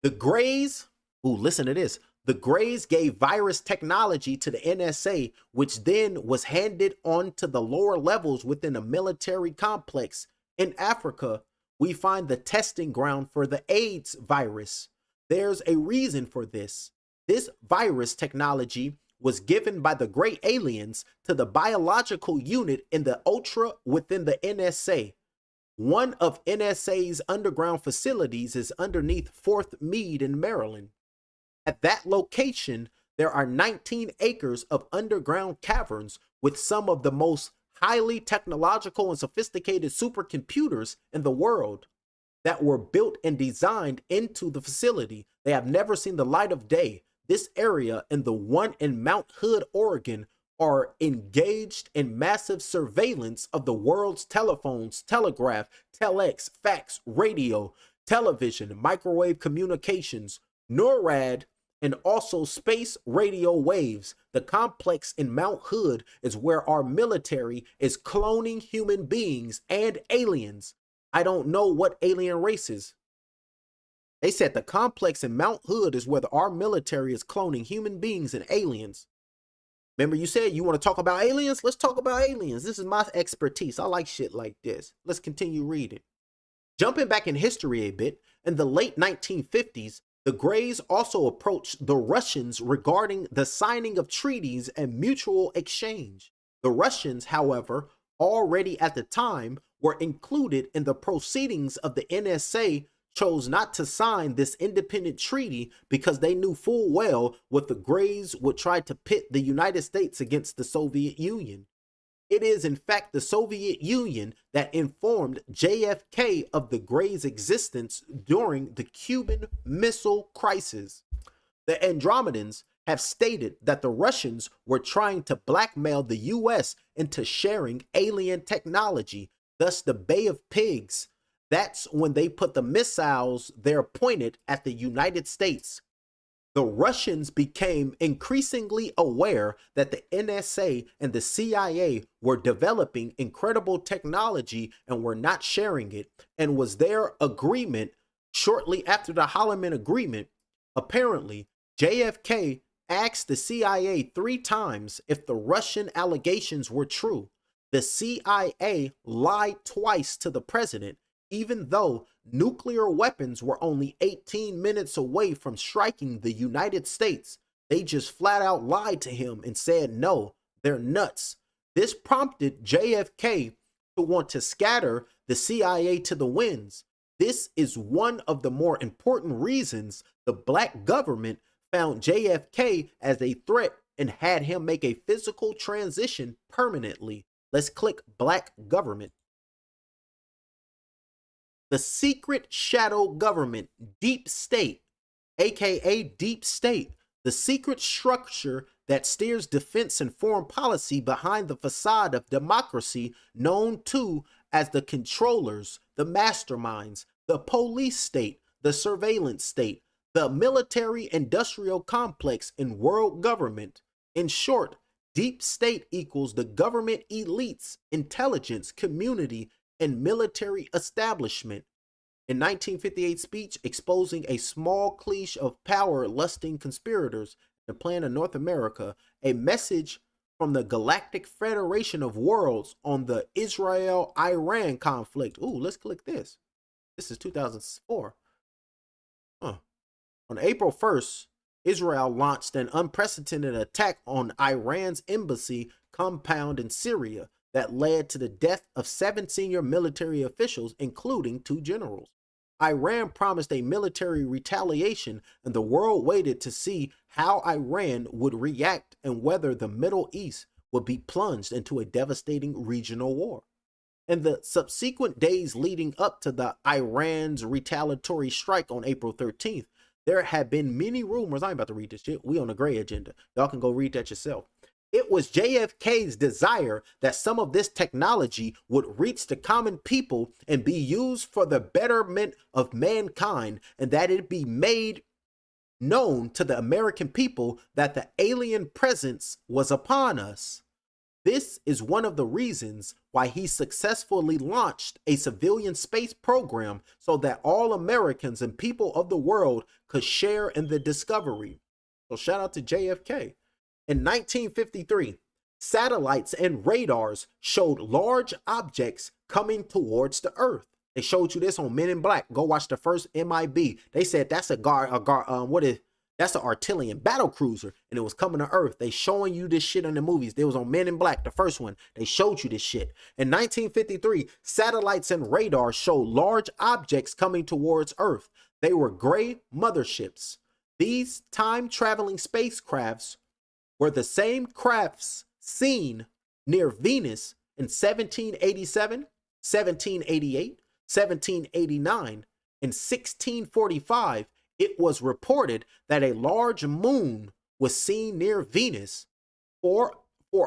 The Greys, ooh, listen to this. The Greys gave virus technology to the NSA, which then was handed on to the lower levels within a military complex. In Africa, we find the testing ground for the AIDS virus. There's a reason for this. This virus technology was given by the great aliens to the biological unit in the Ultra within the NSA. One of NSA's underground facilities is underneath 4th Meade in Maryland. At that location, there are 19 acres of underground caverns with some of the most highly technological and sophisticated supercomputers in the world that were built and designed into the facility. They have never seen the light of day. This area and the one in Mount Hood, Oregon, are engaged in massive surveillance of the world's telephones, telegraph, telex, fax, radio, television, microwave communications, NORAD, and also space radio waves. The complex in Mount Hood is where our military is cloning human beings and aliens. I don't know what alien races. They said the complex in Mount Hood is where our military is cloning human beings and aliens. Remember, you said you want to talk about aliens? Let's talk about aliens. This is my expertise. I like shit like this. Let's continue reading. Jumping back in history a bit, in the late 1950s, the Greys also approached the Russians regarding the signing of treaties and mutual exchange. The Russians, however, already at the time were included in the proceedings of the NSA, chose not to sign this independent treaty because they knew full well what the Greys would try to pit the United States against the Soviet Union. It is in fact the Soviet Union that informed JFK of the Greys' existence during the Cuban Missile Crisis. The Andromedans have stated that the Russians were trying to blackmail the US into sharing alien technology, thus the Bay of Pigs. That's when they put the missiles there pointed at the United States. The Russians became increasingly aware that the NSA and the CIA were developing incredible technology and were not sharing it, and was their agreement shortly after the Holloman Agreement. Apparently, JFK asked the CIA 3 times if the Russian allegations were true. The CIA lied twice to the president, even though nuclear weapons were only 18 minutes away from striking the United States. They just flat out lied to him and said, no, they're nuts. This prompted JFK to want to scatter the CIA to the winds. This is one of the more important reasons the black government found JFK as a threat and had him make a physical transition permanently. Let's click black government. The secret shadow government, deep state, aka deep state, the secret structure that steers defense and foreign policy behind the facade of democracy, known too as the controllers, the masterminds, the police state, the surveillance state, the military industrial complex, and world government. In short, deep state equals the government elites, intelligence, community, and military establishment. In 1958 speech exposing a small clique of power-lusting conspirators to plan in North America, a message from the Galactic Federation of Worlds on the Israel-Iran conflict. Ooh, let's click this. This is 2004. On April 1st, Israel launched an unprecedented attack on Iran's embassy compound in Syria that led to the death of 7 senior military officials, including 2 generals. Iran promised a military retaliation, and the world waited to see how Iran would react and whether the Middle East would be plunged into a devastating regional war. In the subsequent days leading up to the Iran's retaliatory strike on April 13th, there had been many rumors. I ain't about to read this shit. We on the gray agenda. Y'all can go read that yourself. It was JFK's desire that some of this technology would reach the common people and be used for the betterment of mankind, and that it be made known to the American people that the alien presence was upon us. This is one of the reasons why he successfully launched a civilian space program so that all Americans and people of the world could share in the discovery. So shout out to JFK. In 1953, satellites and radars showed large objects coming towards the Earth. They showed you this on Men in Black. Go watch the first MIB. They said that's that's an artillery battle cruiser, and it was coming to Earth. They showing you this shit in the movies. They was on Men in Black, the first one. They showed you this shit. In 1953, satellites and radars showed large objects coming towards Earth. They were gray motherships. These time-traveling spacecrafts were the same crafts seen near Venus in 1787, 1788, 1789, and 1645. It was reported that a large moon was seen near Venus. Or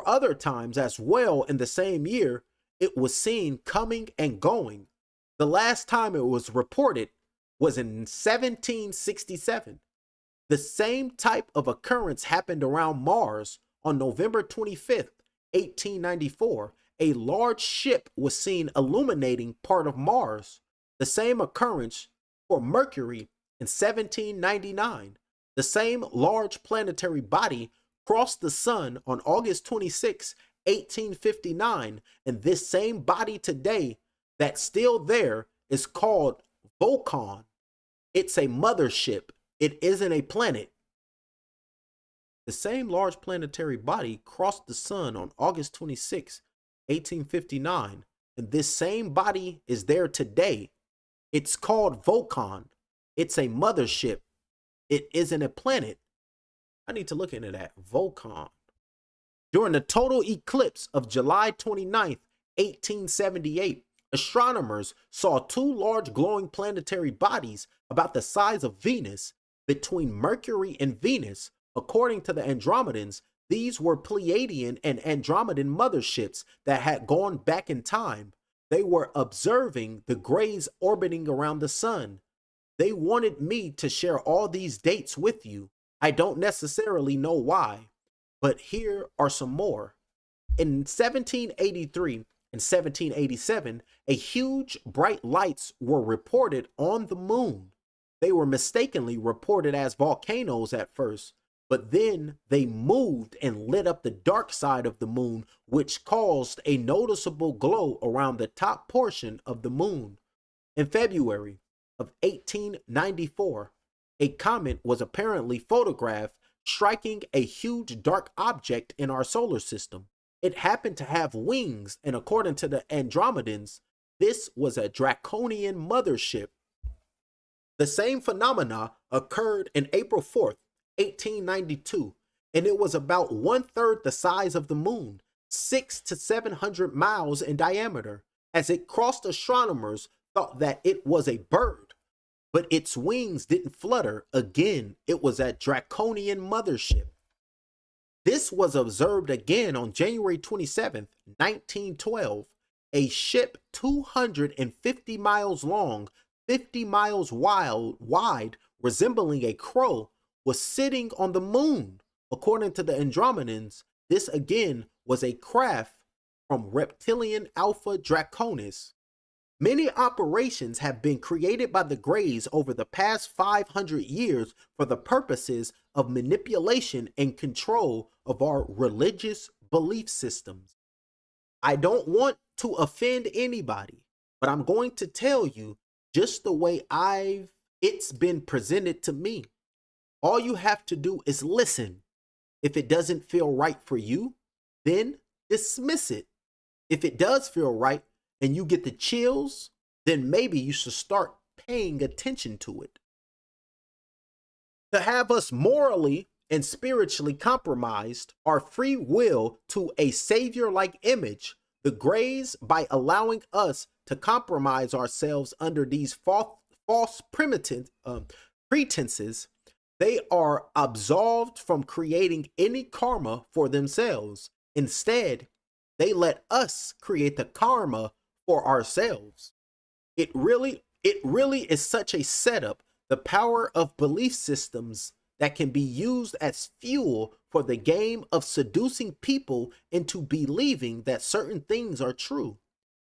other times as well in the same year, it was seen coming and going. The last time it was reported was in 1767. The same type of occurrence happened around Mars on November 25th, 1894. A large ship was seen illuminating part of Mars. The same occurrence for Mercury in 1799. The same large planetary body crossed the sun on August 26, 1859, and this same body today that's still there is called Vulcan. It's a mothership. It isn't a planet. The same large planetary body crossed the sun on August 26, 1859, and this same body is there today. It's called Vulcan. It's a mothership. It isn't a planet. I need to look into that. Vulcan. During the total eclipse of July 29th, 1878, astronomers saw two large glowing planetary bodies about the size of Venus between Mercury and Venus. According to the Andromedans, these were Pleiadian and Andromedan motherships that had gone back in time. They were observing the grays orbiting around the sun. They wanted me to share all these dates with you. I don't necessarily know why, but here are some more. In 1783 and 1787, a huge bright lights were reported on the moon. They were mistakenly reported as volcanoes at first, but then they moved and lit up the dark side of the moon, which caused a noticeable glow around the top portion of the moon. In February of 1894, a comet was apparently photographed striking a huge dark object in our solar system. It happened to have wings, and according to the Andromedans, this was a draconian mothership. The same phenomena occurred in April 4th, 1892, and it was about 1/3 the size of the moon, 600 to 700 miles in diameter. As it crossed, astronomers thought that it was a bird, but its wings didn't flutter. Again, it was a draconian mothership. This was observed again on January 27th, 1912. A ship 250 miles long, 50 miles wide, resembling a crow, was sitting on the moon. According to the Andromedans, this again was a craft from reptilian Alpha Draconis. Many operations have been created by the Greys over the past 500 years for the purposes of manipulation and control of our religious belief systems. I don't want to offend anybody, but I'm going to tell you just the way it's been presented to me. All you have to do is listen. If it doesn't feel right for you, then dismiss it. If it does feel right and you get the chills, then maybe you should start paying attention to it. To have us morally and spiritually compromised our free will to a savior-like image, the Greys, by allowing us to compromise ourselves under these false pretenses, they are absolved from creating any karma for themselves. Instead, they let us create the karma for ourselves. It really is such a setup. The power of belief systems that can be used as fuel for the game of seducing people into believing that certain things are true.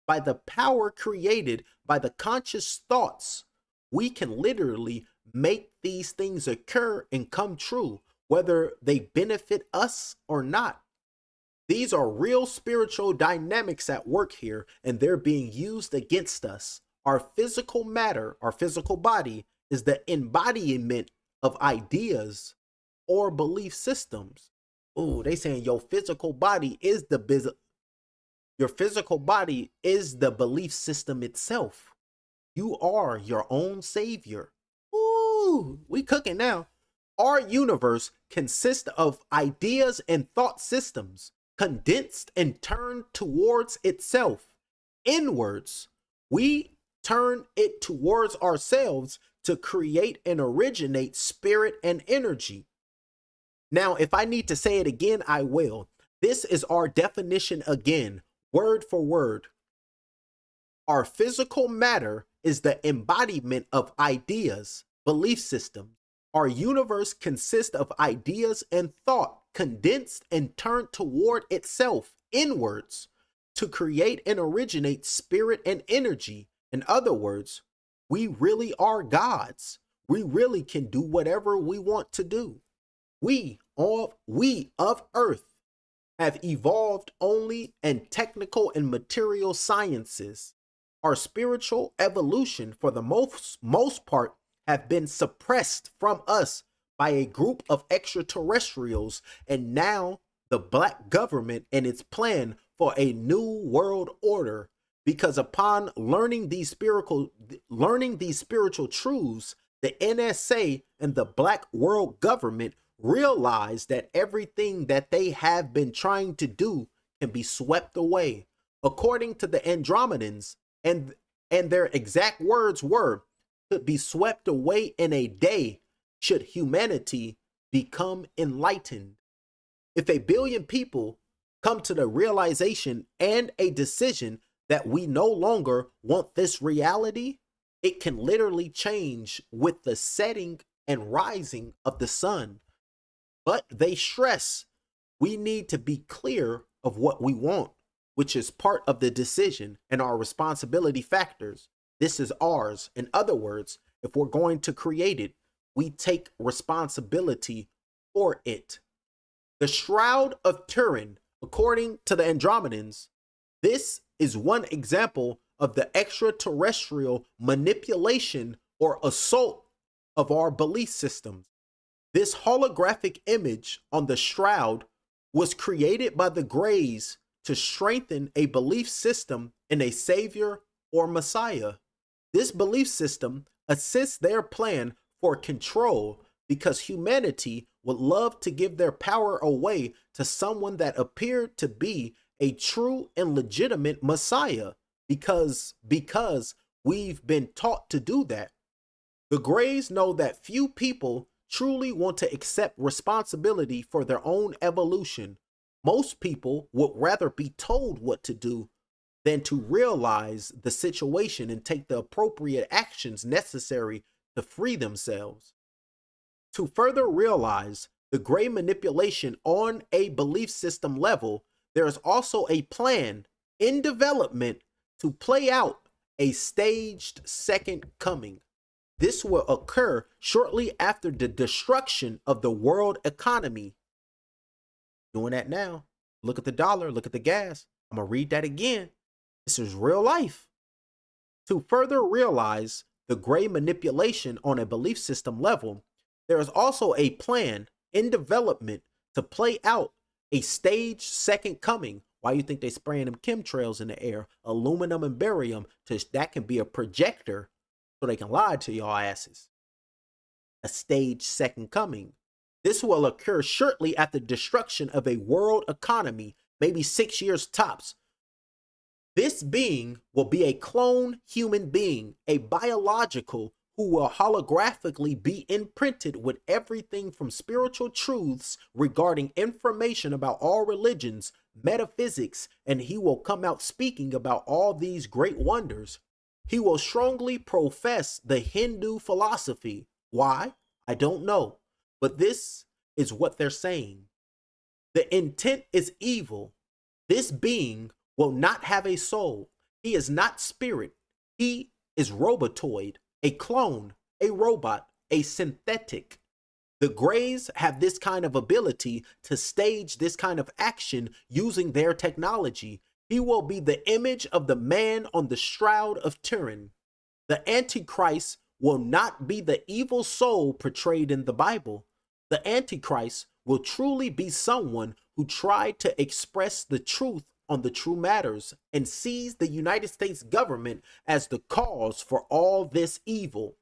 By the power created by the conscious thoughts, we can literally make these things occur and come true, whether they benefit us or not. These are real spiritual dynamics at work here, and they're being used against us. Our physical matter, our physical body, is the embodiment of ideas or belief systems. Ooh, they saying your physical body is the belief system itself. You are your own savior. Ooh, we cooking now. Our universe consists of ideas and thought systems, condensed and turned towards itself, inwards. We turn it towards ourselves to create and originate spirit and energy. Now, if I need to say it again, I will. This is our definition again, word for word. Our physical matter is the embodiment of ideas, belief systems. Our universe consists of ideas and thought, condensed and turned toward itself, inwards, to create and originate spirit and energy. In other words, we really are gods. We really can do whatever we want to do. We of Earth have evolved only in technical and material sciences. Our spiritual evolution, for the most part, have been suppressed from us by a group of extraterrestrials, and now the black government and its plan for a new world order. Because upon learning these spiritual truths, the NSA and the black world government realize that everything that they have been trying to do can be swept away. According to the Andromedans, and their exact words were, could be swept away in a day should humanity become enlightened. If 1 billion people come to the realization and a decision that we no longer want this reality, it can literally change with the setting and rising of the sun. But they stress we need to be clear of what we want, which is part of the decision and our responsibility factors. This is ours. In other words, if we're going to create it, we take responsibility for it. The Shroud of Turin, according to the Andromedans, this is one example of the extraterrestrial manipulation or assault of our belief systems. This holographic image on the shroud was created by the Greys to strengthen a belief system in a savior or messiah. This belief system assists their plan for control because humanity would love to give their power away to someone that appeared to be a true and legitimate messiah because we've been taught to do that. The Greys know that few people truly want to accept responsibility for their own evolution. Most people would rather be told what to do than to realize the situation and take the appropriate actions necessary to free themselves. To further realize the Grey manipulation on a belief system level, there is also a plan in development to play out a staged second coming. This will occur shortly after the destruction of the world economy. Doing that now. Look at the dollar, look at the gas. I'm going to read that again. This is real life. To further realize the Grey manipulation on a belief system level, there is also a plan in development to play out a staged second coming. Why you think they spraying them chemtrails in the air, aluminum and barium, that can be a projector so they can lie to y'all asses. A staged second coming. This will occur shortly after destruction of a world economy, maybe 6 years tops. This being will be a clone human being, a biological who will holographically be imprinted with everything from spiritual truths regarding information about all religions, metaphysics, and he will come out speaking about all these great wonders. He will strongly profess the Hindu philosophy. Why? I don't know. But this is what they're saying. The intent is evil. This being will not have a soul. He is not spirit. He is robotoid, a clone, a robot, a synthetic. The Greys have this kind of ability to stage this kind of action using their technology. He will be the image of the man on the shroud of Turin. The Antichrist will not be the evil soul portrayed in the Bible. The Antichrist will truly be someone who tried to express the truth on the true matters and sees the United States government as the cause for all this evil.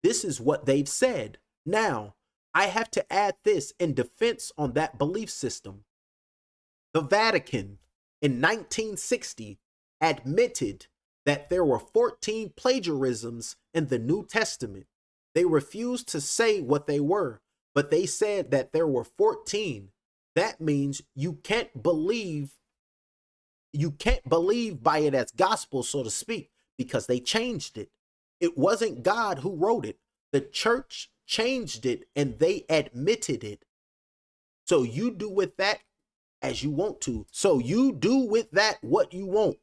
This is what they've said. Now, I have to add this in defense on that belief system. The Vatican in 1960 admitted that there were 14 plagiarisms in the New Testament. They refused to say what they were, but they said that there were 14. That means you can't believe by it as gospel, so to speak, because they changed it. It wasn't God who wrote it. The church changed it and they admitted it. So you do with that as you want to. So you do with that what you want.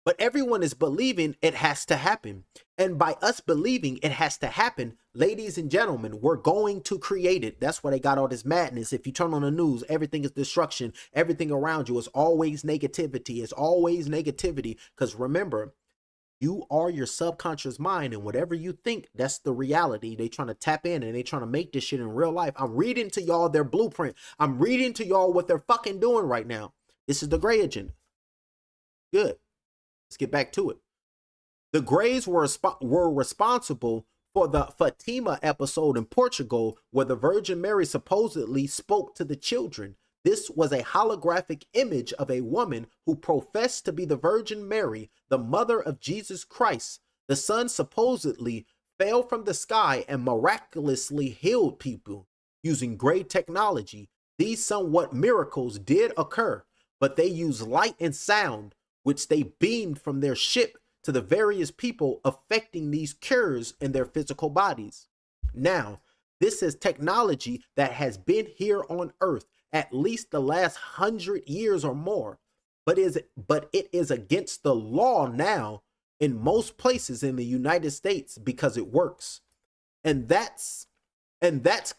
But everyone is believing it has to happen. And by us believing it has to happen, ladies and gentlemen, we're going to create it. That's why they got all this madness. If you turn on the news, everything is destruction. Everything around you is always negativity. It's always negativity. Because remember, you are your subconscious mind, and whatever you think, that's the reality. They trying to tap in and they trying to make this shit in real life. I'm reading to y'all their blueprint. I'm reading to y'all what they're fucking doing right now. This is the Grey agenda. Good. Let's get back to it. The Greys were responsible for the Fatima episode in Portugal where the Virgin Mary supposedly spoke to the children. This was a holographic image of a woman who professed to be the Virgin Mary, the mother of Jesus Christ. The sun supposedly fell from the sky and miraculously healed people using great technology. These somewhat miracles did occur, but they used light and sound, which they beamed from their ship to the various people, affecting these cures in their physical bodies. Now, this is technology that has been here on Earth at least the last 100 years or more, but it is against the law now in most places in the United States because it works. And that's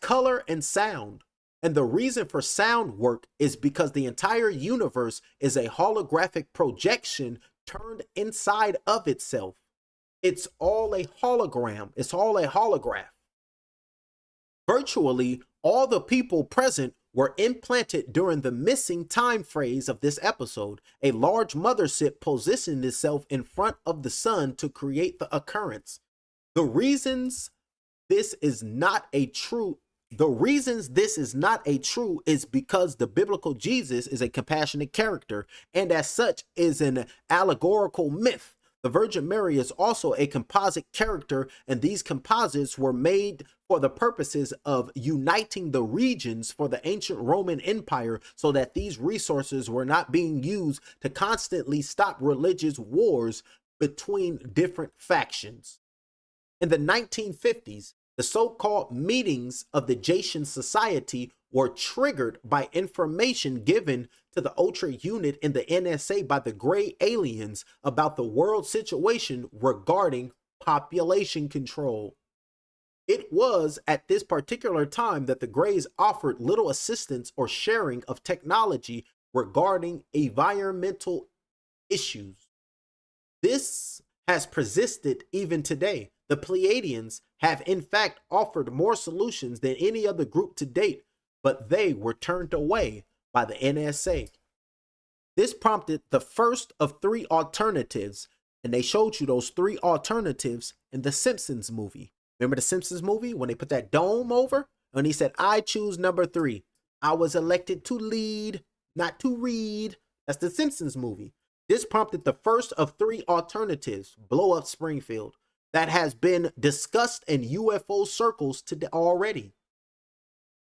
color and sound. And the reason for sound work is because the entire universe is a holographic projection turned inside of itself. It's all a hologram. It's all a holograph. Virtually all the people present were implanted during the missing time phase of this episode. A large mothership positioned itself in front of the sun to create the occurrence. The reasons this is not a true is because the biblical Jesus is a compassionate character and as such is an allegorical myth. The Virgin Mary is also a composite character, and these composites were made for the purposes of uniting the regions for the ancient Roman Empire so that these resources were not being used to constantly stop religious wars between different factions. In the 1950s, the so-called meetings of the Jatian Society were triggered by information given to the Ultra unit in the NSA by the Grey aliens about the world situation regarding population control. It was at this particular time that the Greys offered little assistance or sharing of technology regarding environmental issues. This has persisted even today. The Pleiadians have in fact offered more solutions than any other group to date, but they were turned away by the NSA. This prompted the first of three alternatives And they showed you those three alternatives in the Simpsons movie. Remember the Simpsons movie when they put that dome over? And he said, I choose number 3. I was elected to lead, not to read. That's the Simpsons movie. This prompted the first of 3 alternatives, blow up Springfield, that has been discussed in UFO circles today already.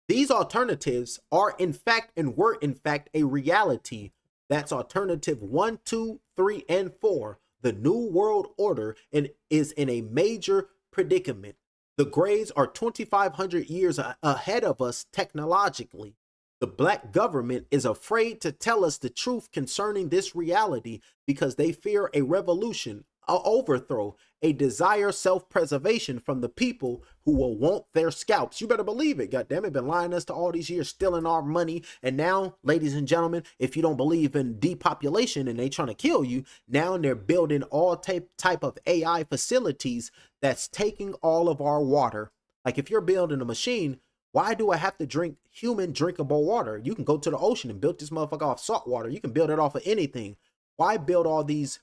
These alternatives are in fact and were in fact a reality. That's alternative 1, 2, 3, and 4. The New World Order and is in a major predicament. The Greys are 2,500 years ahead of us technologically. The black government is afraid to tell us the truth concerning this reality because they fear a revolution, an overthrow, a desire self-preservation from the people who will want their scalps. You better believe it. Goddamn it, been lying us to all these years, stealing our money. And now, ladies and gentlemen, if you don't believe in depopulation and they trying to kill you, now they're building all type of AI facilities that's taking all of our water. Like if you're building a machine, why do I have to drink human drinkable water? You can go to the ocean and build this motherfucker off salt water. You can build it off of anything. Why build all these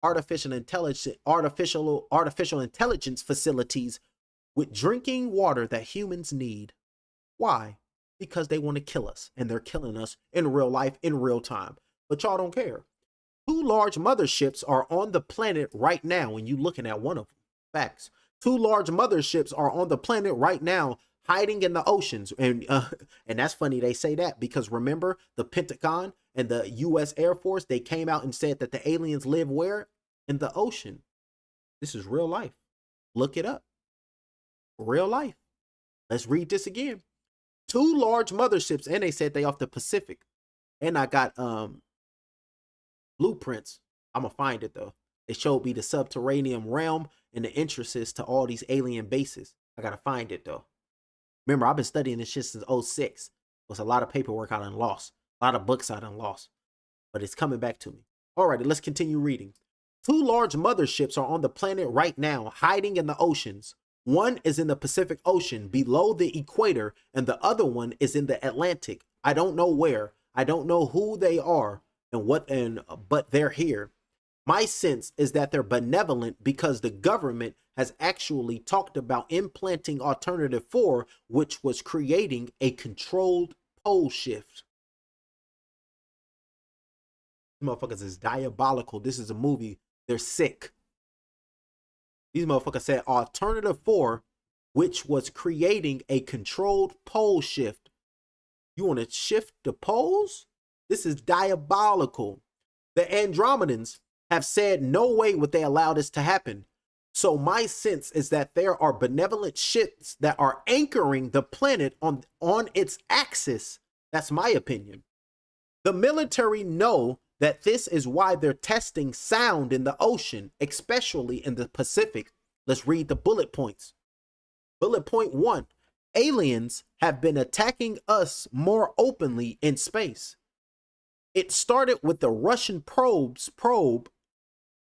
artificial intelligence facilities with drinking water that humans need? Why? Because they want to kill us, and they're killing us in real life, in real time. But y'all don't care. 2 large motherships are on the planet right now, and you looking at one of them. Facts. 2 large motherships are on the planet right now, hiding in the oceans. And that's funny they say that, because remember the Pentagon and the US Air Force, they came out and said that the aliens live where? In the ocean. This is real life. Look it up. Real life. Let's read this again. 2 large motherships, and they said they off the Pacific. And I got blueprints. I'm gonna find it though. They showed me the subterranean realm and the entrances to all these alien bases. I gotta find it though. Remember, I've been studying this shit since 06. There's a lot of paperwork I done lost. A lot of books I done lost. But it's coming back to me. Alrighty, let's continue reading. 2 large motherships are on the planet right now, hiding in the oceans. One is in the Pacific Ocean below the equator, and the other one is in the Atlantic. I don't know where. I don't know who they are but they're here. My sense is that they're benevolent because the government has actually talked about implanting alternative 4, which was creating a controlled pole shift. These motherfuckers is diabolical. This is a movie. They're sick. These motherfuckers said alternative 4, which was creating a controlled pole shift. You want to shift the poles? This is diabolical. The Andromedans have said no way would they allow this to happen. So my sense is that there are benevolent ships that are anchoring the planet on its axis. That's my opinion. The military know that this is why they're testing sound in the ocean, especially in the Pacific. Let's read the bullet points. Bullet point 1. Aliens have been attacking us more openly in space. It started with the Russian probe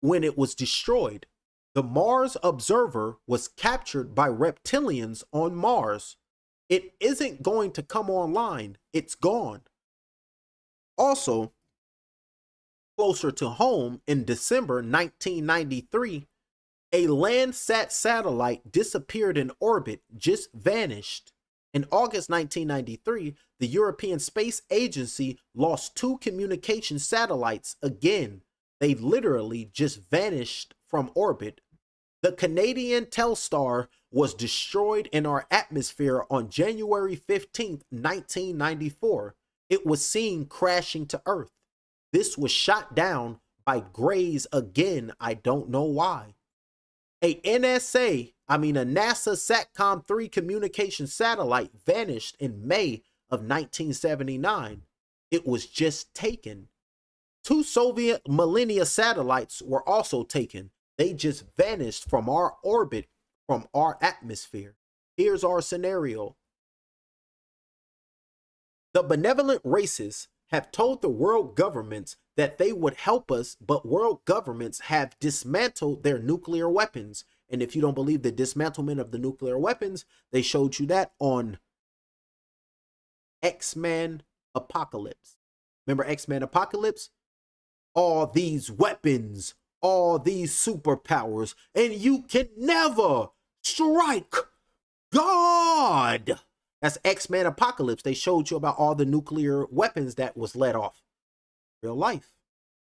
when it was destroyed. The Mars Observer was captured by reptilians on Mars. It isn't going to come online. It's gone. Also, closer to home, in December 1993, a Landsat satellite disappeared in orbit, just vanished. In August 1993, the European Space Agency lost 2 communication satellites again. They literally just vanished from orbit. The Canadian Telstar was destroyed in our atmosphere on January 15th, 1994. It was seen crashing to Earth. This was shot down by Greys again. I don't know why. A NASA SATCOM 3 communication satellite vanished in May of 1979. It was just taken. 2 Soviet Millennia satellites were also taken. They just vanished from our orbit, from our atmosphere. Here's our scenario. The benevolent races have told the world governments that they would help us, but world governments have dismantled their nuclear weapons. And if you don't believe the dismantlement of the nuclear weapons, they showed you that on X-Men Apocalypse. Remember X-Men Apocalypse? All these weapons all these superpowers, and you can never strike God. That's X-Men Apocalypse. They showed you about all the nuclear weapons that was let off. Real life.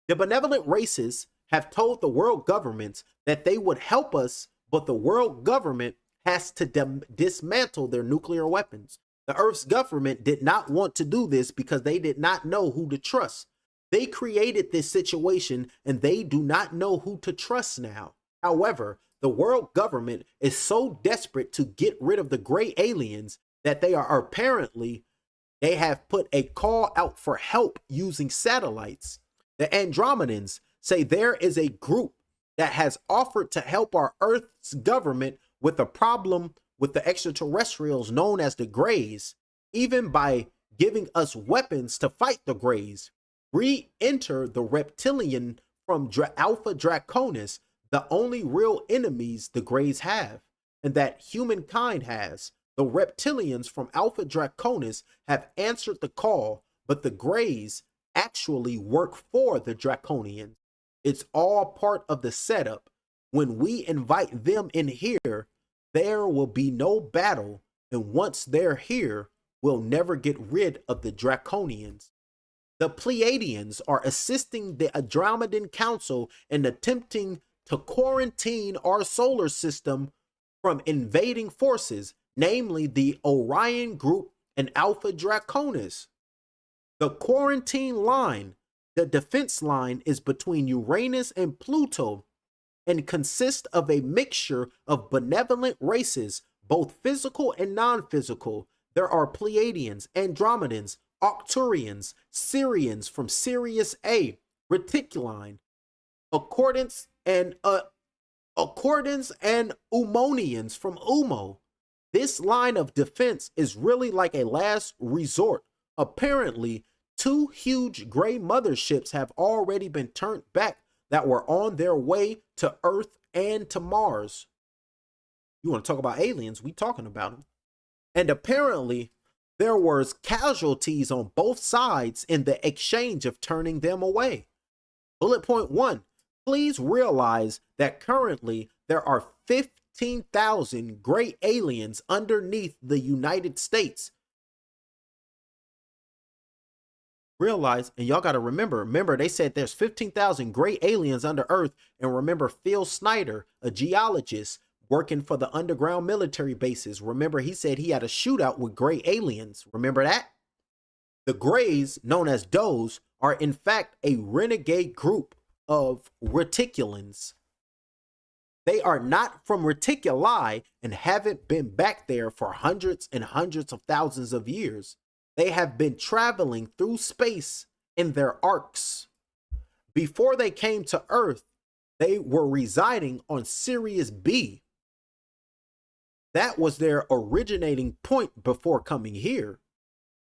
The benevolent races have told the world governments that they would help us, but the world government has to dismantle their nuclear weapons. The Earth's government did not want to do this because they did not know who to trust. They created this situation and they do not know who to trust now. However, the world government is so desperate to get rid of the gray aliens that they have put a call out for help using satellites. The Andromedans say there is a group that has offered to help our Earth's government with a problem with the extraterrestrials known as the Greys, even by giving us weapons to fight the Greys. Re-enter the reptilian from Alpha Draconis, the only real enemies the Greys have, and that humankind has. The reptilians from Alpha Draconis have answered the call, but the Greys actually work for the Draconians. It's all part of the setup. When we invite them in here, there will be no battle, and once they're here, we'll never get rid of the Draconians. The Pleiadians are assisting the Andromedan Council in attempting to quarantine our solar system from invading forces, namely the Orion Group and Alpha Draconis. The quarantine line, the defense line, is between Uranus and Pluto and consists of a mixture of benevolent races, both physical and non-physical. There are Pleiadians, Andromedans, Arcturians, Syrians from Sirius A, Reticuline, Accordance and Umonians from Umo. This line of defense is really like a last resort. Apparently, 2 huge gray motherships have already been turned back that were on their way to Earth and to Mars. You want to talk about aliens? We talking about them. And apparently, there was casualties on both sides in the exchange of turning them away. Bullet point 1. Please realize that currently there are 15,000 gray aliens underneath the United States. Realize, and y'all got to remember, they said there's 15,000 gray aliens under Earth. And remember Phil Snyder, a geologist working for the underground military bases. Remember, he said he had a shootout with gray aliens. Remember that? The Greys, known as Does, are in fact a renegade group of reticulans. They are not from Reticuli and haven't been back there for hundreds and hundreds of thousands of years. They have been traveling through space in their arcs. Before they came to Earth, they were residing on Sirius B. That was their originating point before coming here.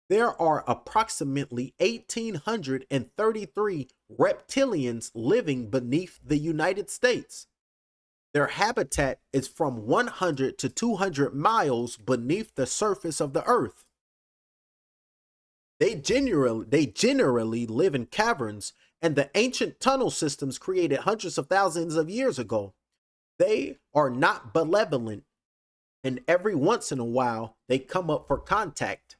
There are approximately 1,833 reptilians living beneath the United States. Their habitat is from 100 to 200 miles beneath the surface of the Earth. They generally live in caverns, and the ancient tunnel systems created hundreds of thousands of years ago. They are not malevolent, and every once in a while, they come up for contact.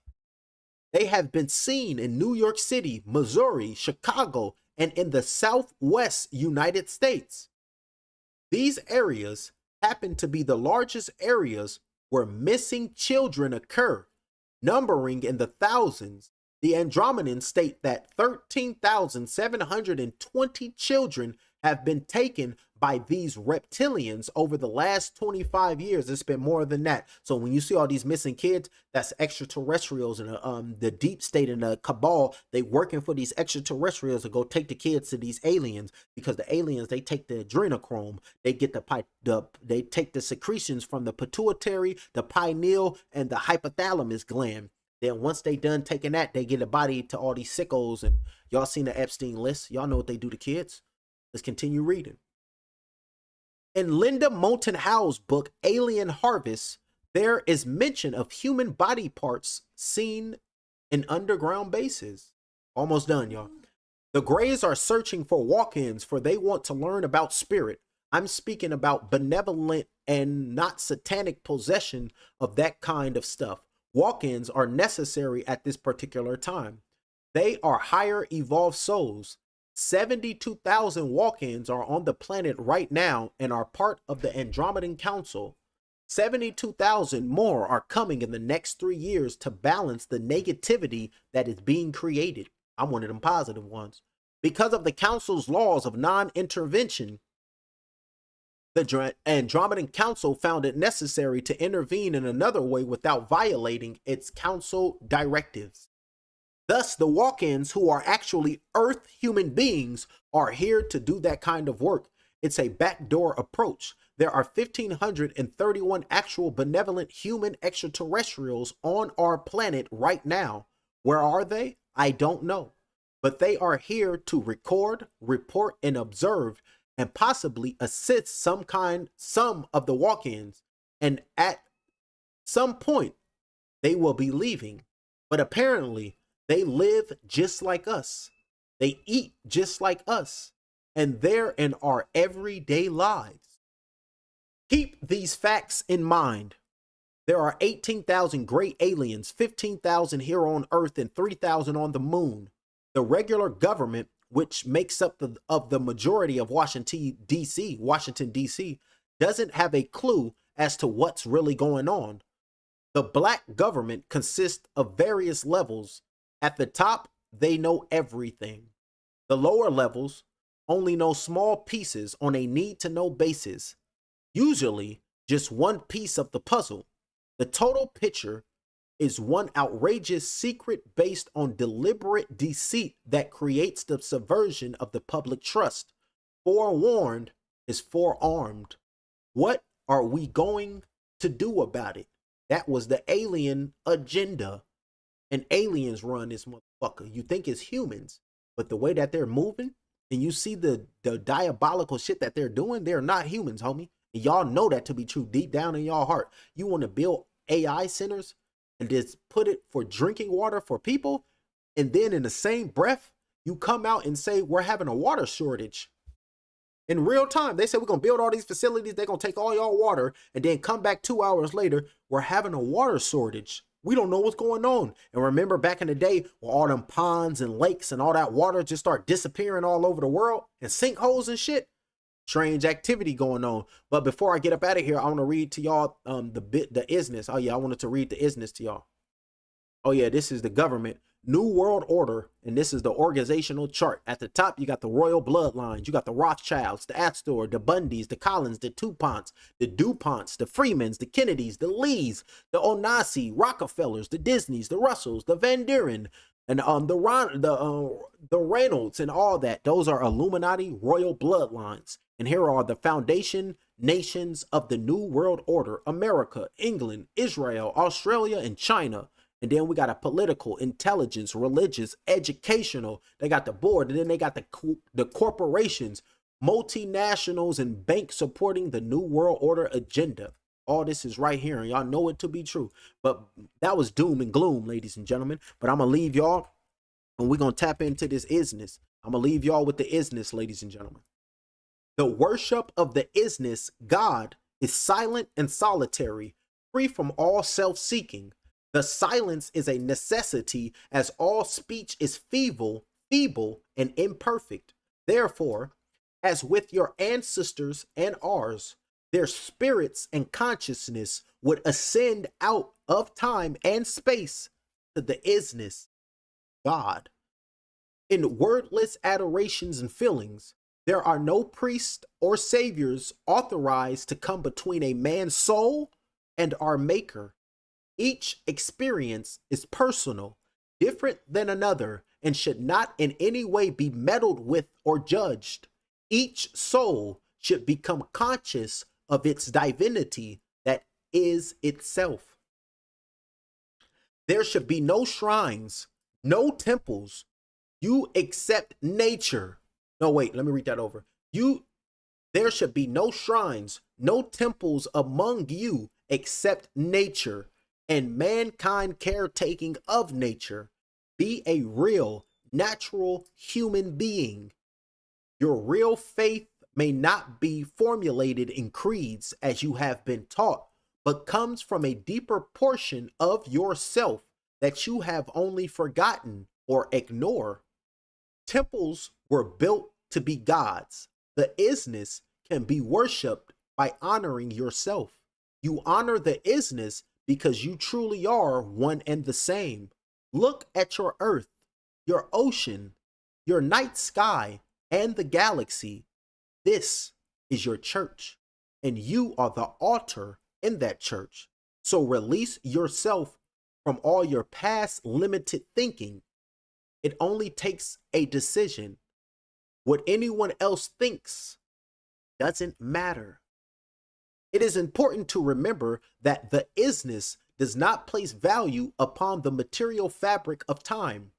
They have been seen in New York City, Missouri, Chicago, and in the Southwest United States. These areas happen to be the largest areas where missing children occur, numbering in the thousands. The Andromedans state that 13,720 children have been taken by these reptilians over the last 25 years. It's been more than that. So when you see all these missing kids, that's extraterrestrials and the deep state and the cabal. They working for these extraterrestrials to go take the kids to these aliens, because the aliens, they take the adrenochrome, they get they take the secretions from the pituitary, the pineal, and the hypothalamus gland. Then once they done taking that, they get a body to all these sickos. And y'all seen the Epstein list. Y'all know what they do to kids. Let's continue reading. In Linda Moulton Howe's book, Alien Harvest, there is mention of human body parts seen in underground bases. Almost done, y'all. The Greys are searching for walk-ins, for they want to learn about spirit. I'm speaking about benevolent and not satanic possession of that kind of stuff. Walk-ins are necessary at this particular time. They are higher evolved souls. 72,000 walk-ins are on the planet right now and are part of the Andromedan Council. 72,000 more are coming in the next 3 years to balance the negativity that is being created. I'm one of them positive ones. Because of the Council's laws of non-intervention, the Andromedan Council found it necessary to intervene in another way without violating its council directives. Thus, the walk-ins, who are actually Earth human beings, are here to do that kind of work. It's a backdoor approach. There are 1,531 actual benevolent human extraterrestrials on our planet right now. Where are they? I don't know. But they are here to record, report, and observe, and possibly assist some of the walk-ins. And at some point, they will be leaving. But apparently, they live just like us. They eat just like us. And they're in our everyday lives. Keep these facts in mind. There are 18,000 great aliens, 15,000 here on Earth, and 3,000 on the moon. The regular government, which makes up the majority of Washington, D.C., doesn't have a clue as to what's really going on. The black government consists of various levels. At the top, they know everything. The lower levels only know small pieces on a need-to-know basis, usually just one piece of the puzzle. The total picture is one outrageous secret based on deliberate deceit that creates the subversion of the public trust. Forewarned is forearmed. What are we going to do about it? That was the alien agenda. And aliens run this motherfucker. You think it's humans, but the way that they're moving, and you see the diabolical shit that they're doing, they're not humans, homie. And y'all know that to be true deep down in y'all heart. You want to build AI centers and just put it for drinking water for people, and then in the same breath, you come out and say, we're having a water shortage. In real time, they said we're going to build all these facilities, they're going to take all y'all water, and then come back 2 hours later, we're having a water shortage. We don't know what's going on. And remember back in the day, where all them ponds and lakes and all that water just start disappearing all over the world, and sinkholes and shit? Strange activity going on. But before I get up out of here, I want to read to y'all the isness. Oh yeah, I wanted to read the isness to y'all. Oh yeah, this is the government. New World Order, and this is the organizational chart. At the top, you got the royal bloodlines. You got the Rothschilds, the Astor, the Bundys, the Collins, the DuPonts, the Freemans, the Kennedys, the Lees, the Onassi, Rockefellers, the Disneys, the Russells, the Van Buren, and the Reynolds, and all that. Those are Illuminati royal bloodlines. And here are the foundation nations of the New World Order: America, England, Israel, Australia, and China. And then we got a political, intelligence, religious, educational. They got the board, and then they got the corporations, multinationals, and banks supporting the New World Order agenda. All this is right here, and y'all know it to be true. But that was doom and gloom, ladies and gentlemen. But I'm going to leave y'all, and we're going to tap into this isness. I'm going to leave y'all with the isness, ladies and gentlemen. The worship of the isness, God, is silent and solitary, free from all self-seeking. The silence is a necessity, as all speech is feeble, and imperfect. Therefore, as with your ancestors and ours, their spirits and consciousness would ascend out of time and space to the isness, God. In wordless adorations and feelings, there are no priests or saviors authorized to come between a man's soul and our Maker. Each experience is personal, different than another, and should not in any way be meddled with or judged. Each soul should become conscious of its divinity that is itself. There should be no shrines, no temples. You accept nature. No, wait, let me read that over. There should be no shrines, no temples among you except nature and mankind caretaking of nature. Be a real, natural human being. Your real faith may not be formulated in creeds as you have been taught, but comes from a deeper portion of yourself that you have only forgotten or ignore. Temples were built to be gods. The isness can be worshipped by honoring yourself. You honor the isness because you truly are one and the same. Look at your earth, your ocean, your night sky, and the galaxy. This is your church, and you are the altar in that church. So release yourself from all your past limited thinking. It only takes a decision. What anyone else thinks doesn't matter. It is important to remember that the isness does not place value upon the material fabric of time.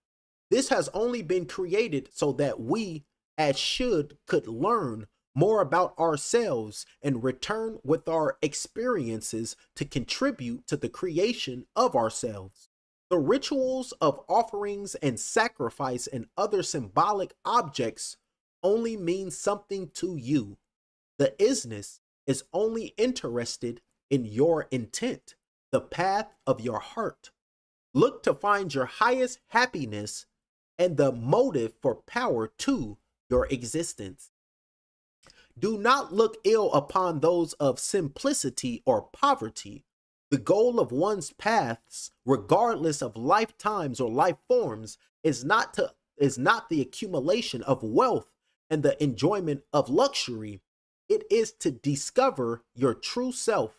This has only been created so that we, as should, could learn more about ourselves and return with our experiences to contribute to the creation of ourselves. The rituals of offerings and sacrifice and other symbolic objects only mean something to you. The isness is only interested in your intent, the path of your heart. Look to find your highest happiness and the motive for power to your existence. Do not look ill upon those of simplicity or poverty. The goal of one's paths, regardless of lifetimes or life forms, is not the accumulation of wealth and the enjoyment of luxury. It is to discover your true self.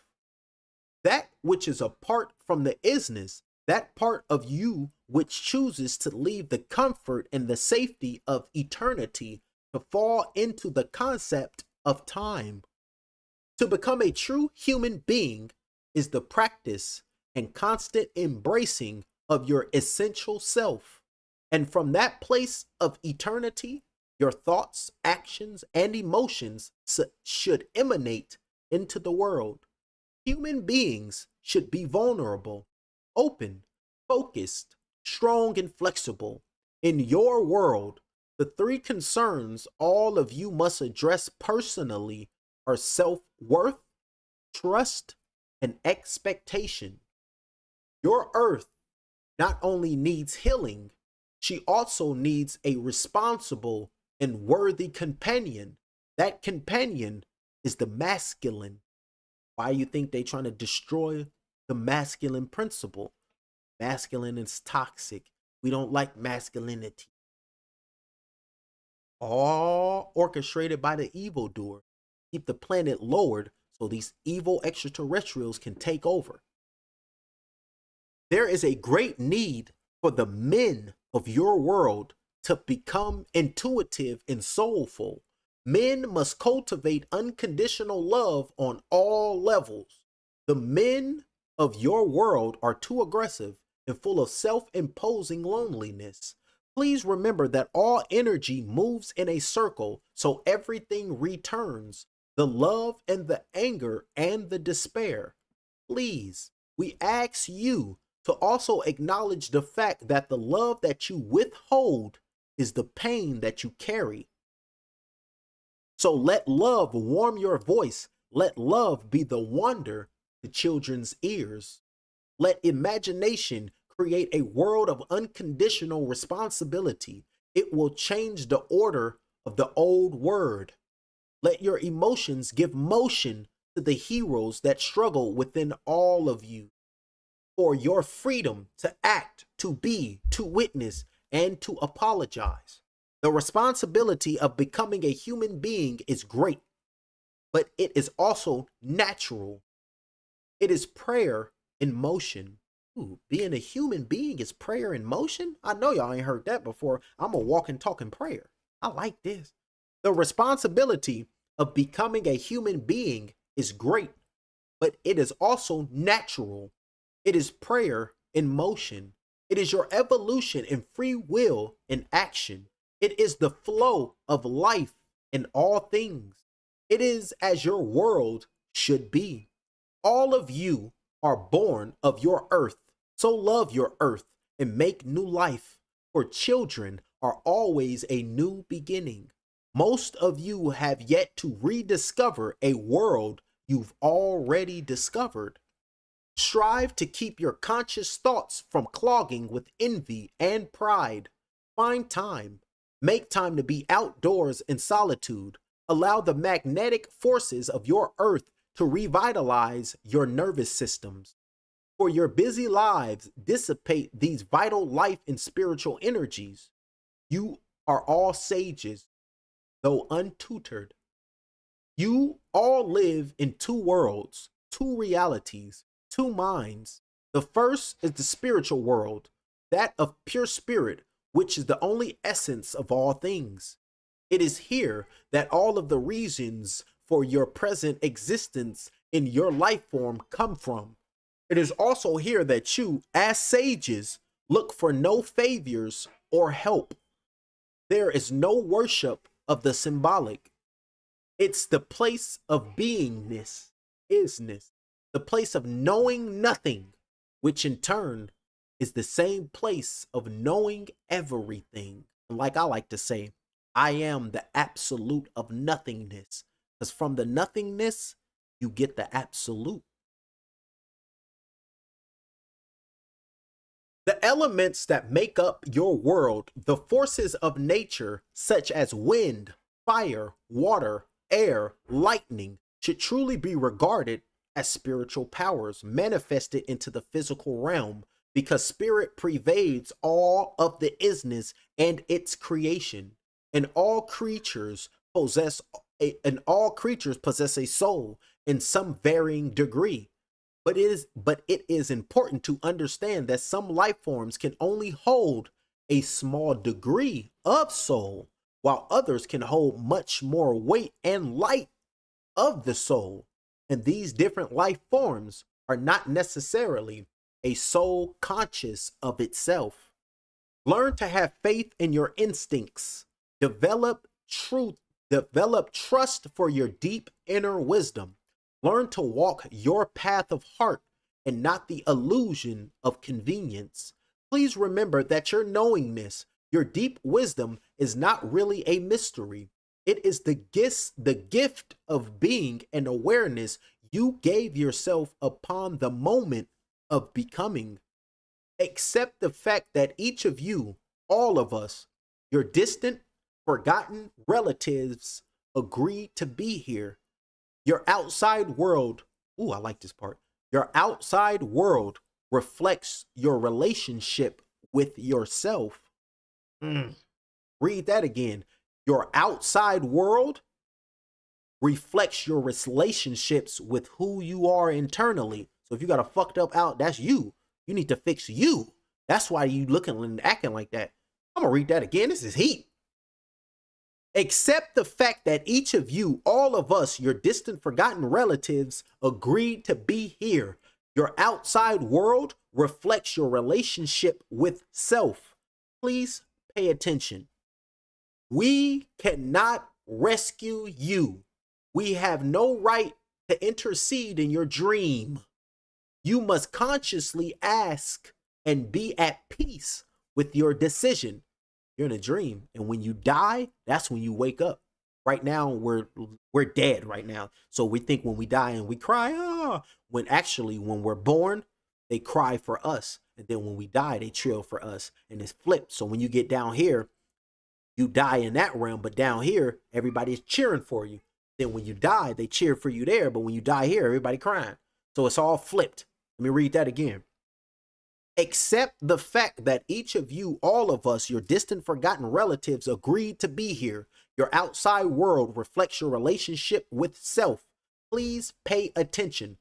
That which is apart from the isness, that part of you which chooses to leave the comfort and the safety of eternity to fall into the concept of time. To become a true human being is the practice and constant embracing of your essential self. And from that place of eternity, your thoughts, actions, and emotions should emanate into the world. Human beings should be vulnerable, open, focused, strong, and flexible. In your world, the three concerns all of you must address personally are self-worth, trust, and expectation. Your earth not only needs healing, she also needs a responsible and worthy companion. That companion is the masculine. Why you think they trying to destroy the masculine principle? Masculine is toxic. We don't like masculinity. All orchestrated by the evildoer. Keep the planet lowered so these evil extraterrestrials can take over. There is a great need for the men of your world to become intuitive and soulful. Men must cultivate unconditional love on all levels. The men of your world are too aggressive and full of self-imposing loneliness. Please remember that all energy moves in a circle, so everything returns. The love and the anger and the despair. Please, we ask you to also acknowledge the fact that the love that you withhold is the pain that you carry. So let love warm your voice. Let love be the wonder to children's ears. Let imagination create a world of unconditional responsibility. It will change the order of the old word. Let your emotions give motion to the heroes that struggle within all of you. For your freedom to act, to be, to witness, and to apologize. The responsibility of becoming a human being is great, but it is also natural. It is prayer in motion. Ooh, being a human being is prayer in motion? I know y'all ain't heard that before. I'm a walking, talking prayer. I like this. The responsibility of becoming a human being is great, but it is also natural. It is prayer in motion. It is your evolution in free will in action. It is the flow of life in all things. It is as your world should be. All of you are born of your earth. So love your earth and make new life. For children are always a new beginning. Most of you have yet to rediscover a world you've already discovered. Strive to keep your conscious thoughts from clogging with envy and pride. Find time. Make time to be outdoors in solitude. Allow the magnetic forces of your earth to revitalize your nervous systems. For your busy lives dissipate these vital life and spiritual energies. You are all sages, though untutored. You all live in two worlds, two realities, two minds. The first is the spiritual world, that of pure spirit, which is the only essence of all things. It is here that all of the reasons for your present existence in your life form come from. It is also here that you, as sages, look for no favors or help. There is no worship of the symbolic. It's the place of beingness, isness, the place of knowing nothing, which in turn is the same place of knowing everything. Like I like to say, I am the absolute of nothingness, because from the nothingness, you get the absolute. The elements that make up your world, the forces of nature, such as wind, fire, water, air, lightning, should truly be regarded as spiritual powers manifested into the physical realm, because spirit pervades all of the isness and its creation, and all creatures possess a soul in some varying degree. But it is important to understand that some life forms can only hold a small degree of soul, while others can hold much more weight and light of the soul. And these different life forms are not necessarily a soul conscious of itself. Learn to have faith in your instincts. Develop trust for your deep inner wisdom. Learn to walk your path of heart and not the illusion of convenience. Please remember that your knowingness, your deep wisdom, is not really a mystery. It is the gift of being and awareness you gave yourself upon the moment of becoming. Accept the fact that each of you, all of us, your distant, forgotten relatives, agreed to be here. Your outside world, ooh, I like this part. Your outside world reflects your relationship with yourself. Read that again. Your outside world reflects your relationships with who you are internally. So if you got a fucked up out, that's you. You need to fix you. That's why you looking and acting like that. I'm gonna read that again. This is heat. Accept the fact that each of you, all of us, your distant, forgotten relatives, agreed to be here. Your outside world reflects your relationship with self. Please pay attention. We cannot rescue you. We have no right to intercede in your dream. You must consciously ask and be at peace with your decision. You're in a dream, and when you die, that's when you wake up. Right now, we're dead right now. So we think when we die and we cry, when actually when we're born, they cry for us, and then when we die, they trill for us, and it's flipped. So when you get down here, you die in that realm, but down here, everybody's cheering for you. Then when you die, they cheer for you there, but when you die here, everybody crying. So it's all flipped. Let me read that again. Accept the fact that each of you, all of us, your distant, forgotten relatives, agreed to be here. Your outside world reflects your relationship with self. Please pay attention.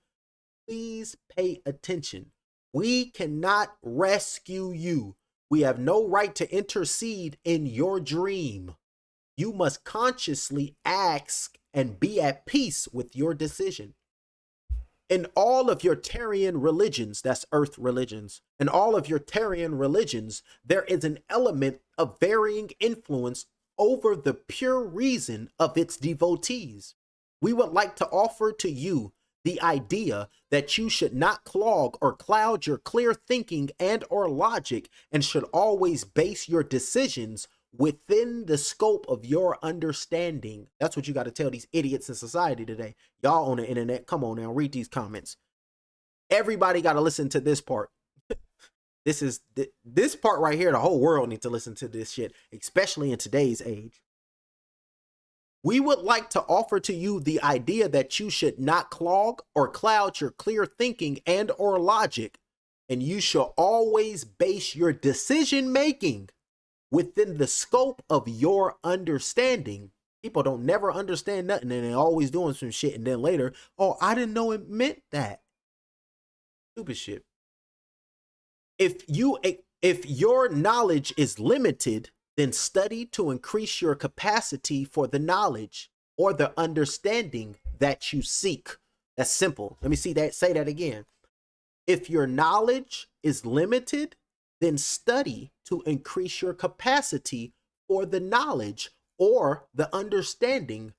Please pay attention. We cannot rescue you. We have no right to intercede in your dream. You must consciously ask and be at peace with your decision. In all of your Terrian religions, that's earth religions, in all of your Terrian religions, there is an element of varying influence over the pure reason of its devotees. We would like to offer to you the idea that you should not clog or cloud your clear thinking and or logic, and should always base your decisions within the scope of your understanding. That's what you got to tell these idiots in society today. Y'all on the internet, come on now, read these comments. Everybody got to listen to this part. This part right here, the whole world needs to listen to this shit, especially in today's age. We would like to offer to you the idea that you should not clog or cloud your clear thinking and or logic, and you should always base your decision making within the scope of your understanding. People don't never understand nothing, and they're always doing some shit, and then later, oh, I didn't know it meant that. Stupid shit. If your knowledge is limited, then study to increase your capacity for the knowledge or the understanding that you seek. That's simple. Let me say that again. If your knowledge is limited, then study to increase your capacity for the knowledge or the understanding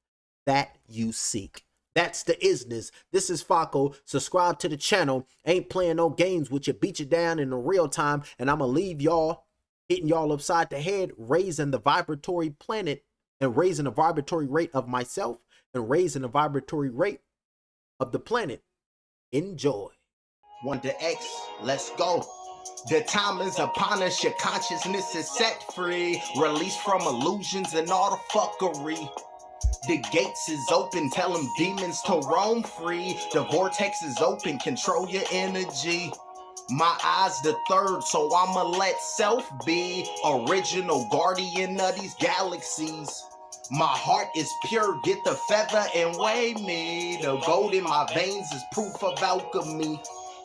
that you seek. That's the isness. This is Faco. Subscribe to the channel. Ain't playing no games with you. Beat you down in the real time. And I'm going to leave y'all, hitting y'all upside the head, raising the vibratory planet and raising the vibratory rate of myself and raising the vibratory rate of the planet. Enjoy. 1 to X. Let's go. The time is upon us. Your consciousness is set free. Released from illusions and all the fuckery. The gates is open, tell them demons to roam free. The vortex is open, control your energy. My eyes the third, so I'ma let self be original guardian of these galaxies. My heart is pure, get the feather and weigh me. The gold in my veins is proof of alchemy.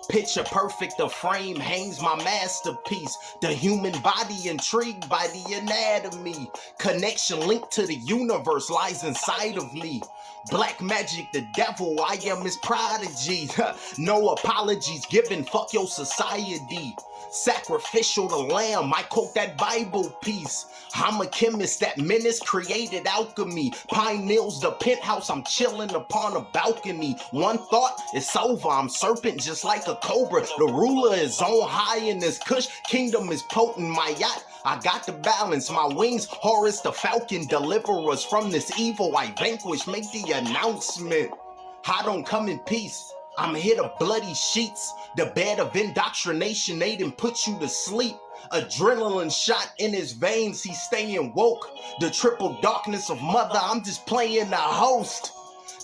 Picture perfect, the frame hangs my masterpiece. The human body intrigued by the anatomy. Connection linked to the universe lies inside of me. Black magic, the devil, I am his prodigy. No apologies given, fuck your society. Sacrificial the lamb, I quote that Bible piece. I'm a chemist, that menace created alchemy. Pine Mills, the penthouse, I'm chilling upon a balcony. One thought, it's over, I'm serpent just like a cobra. The ruler is on high in this kush, kingdom is potent. My yacht, I got the balance, my wings, Horus the falcon. Deliver us from this evil I vanquish, make the announcement. I don't come in peace, I'm here to bloody sheets. The bed of indoctrination, they didn't put you to sleep. Adrenaline shot in his veins, he's staying woke. The triple darkness of mother, I'm just playing the host.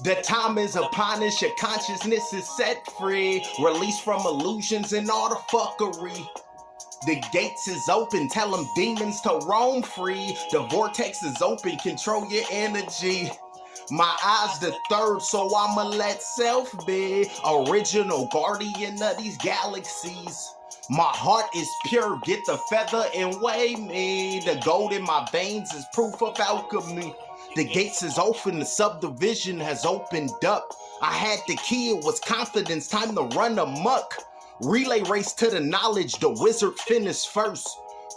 The time is upon us, your consciousness is set free. Released from illusions and all the fuckery. The gates is open, tell them demons to roam free. The vortex is open, control your energy. My eyes the third, so I'ma let self be original guardian of these galaxies. My heart is pure, get the feather and weigh me. The gold in my veins is proof of alchemy. The gates is open, the subdivision has opened up. I had the key, it was confidence, time to run amok. Relay race to the knowledge, the wizard finished first.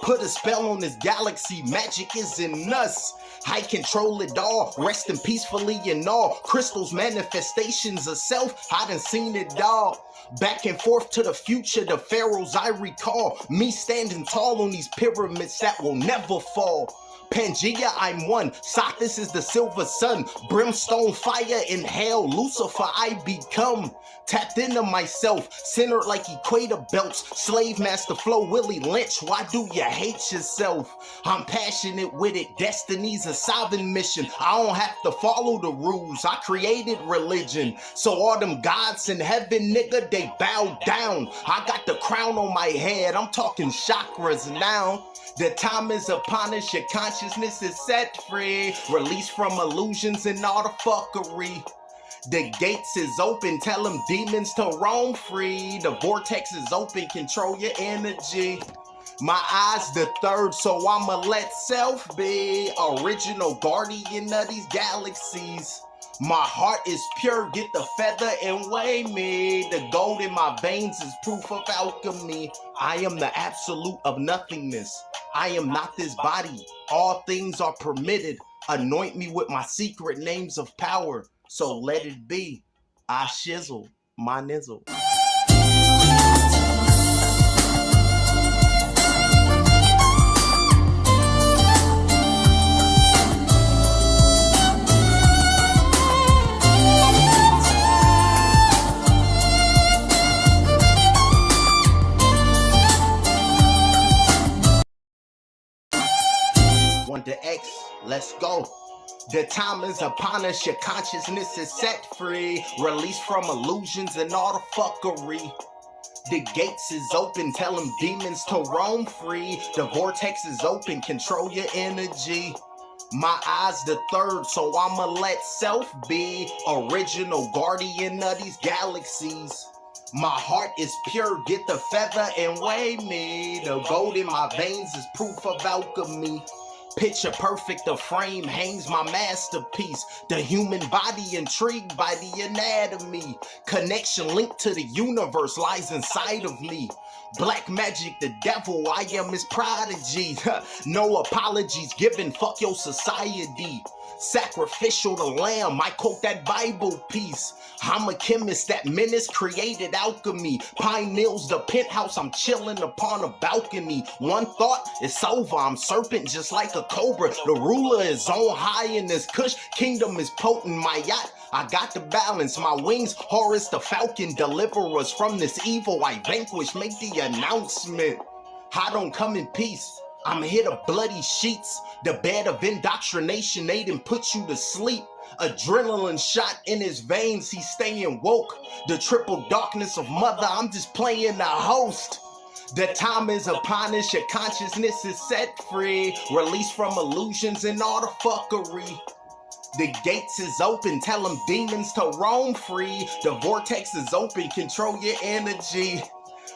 Put a spell on this galaxy, magic is in us. I control it all, resting peacefully in all. Crystals, manifestations of self, I done seen it all. Back and forth to the future, the pharaohs I recall. Me standing tall on these pyramids that will never fall. Pangea, I'm one. Sothis is the silver sun. Brimstone, fire, in hell. Lucifer, I become. Tapped into myself, centered like equator belts. Slave master flow, Willie Lynch. Why do you hate yourself? I'm passionate with it. Destiny's a sovereign mission. I don't have to follow the rules. I created religion. So all them gods in heaven, nigga, they bow down. I got the crown on my head. I'm talking chakras now. The time is upon us, your consciousness is set free. Released from illusions and all the fuckery. The gates is open, tell them demons to roam free. The vortex is open, control your energy. My eyes the third, so I'ma let self be original guardian of these galaxies. My heart is pure, get the feather and weigh me. The gold in my veins is proof of alchemy. I am the absolute of nothingness. I am not this body. All things are permitted. Anoint me with my secret names of power. So let it be. I shizzle my nizzle. go. The time is upon us, your consciousness is set free. Released from illusions and all the fuckery. The gates is open, tell them demons to roam free. The vortex is open, control your energy. My eyes the third, so I'ma let self be original guardian of these galaxies. My heart is pure, get the feather and weigh me. The gold in my veins is proof of alchemy. Picture perfect, the frame hangs my masterpiece. The human body intrigued by the anatomy. Connection linked to the universe lies inside of me. Black magic, the devil, I am his prodigy. No apologies given, fuck your society. Sacrificial the lamb, I quote that Bible piece. I'm a chemist that menace created alchemy. Pine Needles, the penthouse, I'm chilling upon a balcony. One thought, it's over, I'm serpent just like a cobra. The ruler is on high in this kush, kingdom is potent. My yacht, I got the balance, my wings, Horus the falcon. Deliver us from this evil I vanquish, make the announcement. I don't come in peace, I'm here to bloody sheets. The bed of indoctrination, they done put you to sleep. Adrenaline shot in his veins, he's staying woke. The triple darkness of mother, I'm just playing the host. The time is upon us, your consciousness is set free. Released from illusions and all the fuckery. The gates is open, tell them demons to roam free. The vortex is open, control your energy.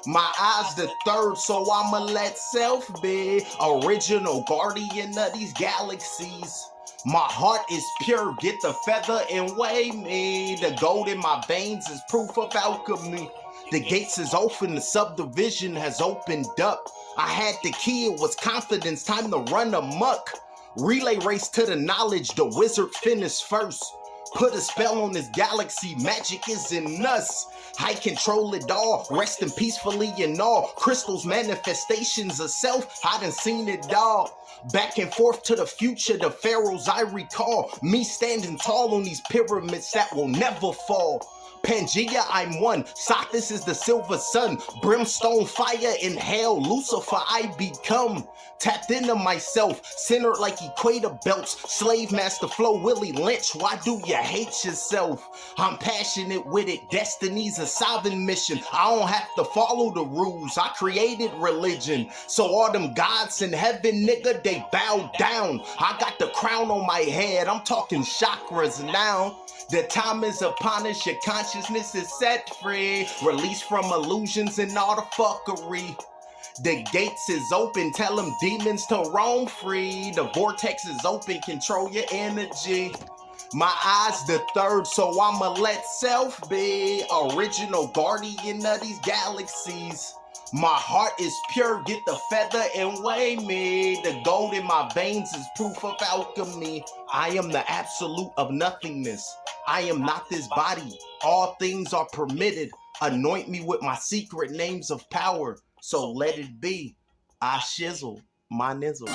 My eyes the third, so I'ma let self be original guardian of these galaxies. My heart is pure, get the feather and weigh me. The gold in my veins is proof of alchemy. The gates is open, the subdivision has opened up. I had the key, it was confidence, time to run amok. Relay race to the knowledge, the wizard finished first. Put a spell on this galaxy, magic is in us. I control it all, resting peacefully in all. Crystals, manifestations of self, I done seen it all. Back and forth to the future, the pharaohs I recall. Me standing tall on these pyramids that will never fall. Pangea, I'm one. Sothis is the silver sun. Brimstone, fire, in hell. Lucifer, I become. Tapped into myself, centered like equator belts. Slave master flow, Willie Lynch. Why do you hate yourself? I'm passionate with it. Destiny's a sovereign mission. I don't have to follow the rules. I created religion. So all them gods in heaven, nigga, they bow down. I got the crown on my head. I'm talking chakras now. The time is upon us, your consciousness is set free. Released from illusions and all the fuckery. The gates is open, tell them demons to roam free. The vortex is open, control your energy. My eyes the third, so I'ma let self be original guardian of these galaxies. My heart is pure, get the feather and weigh me. The gold in my veins is proof of alchemy. I am the absolute of nothingness. I am not this body. All things are permitted. Anoint me with my secret names of power. So let it be. I shizzle my nizzle.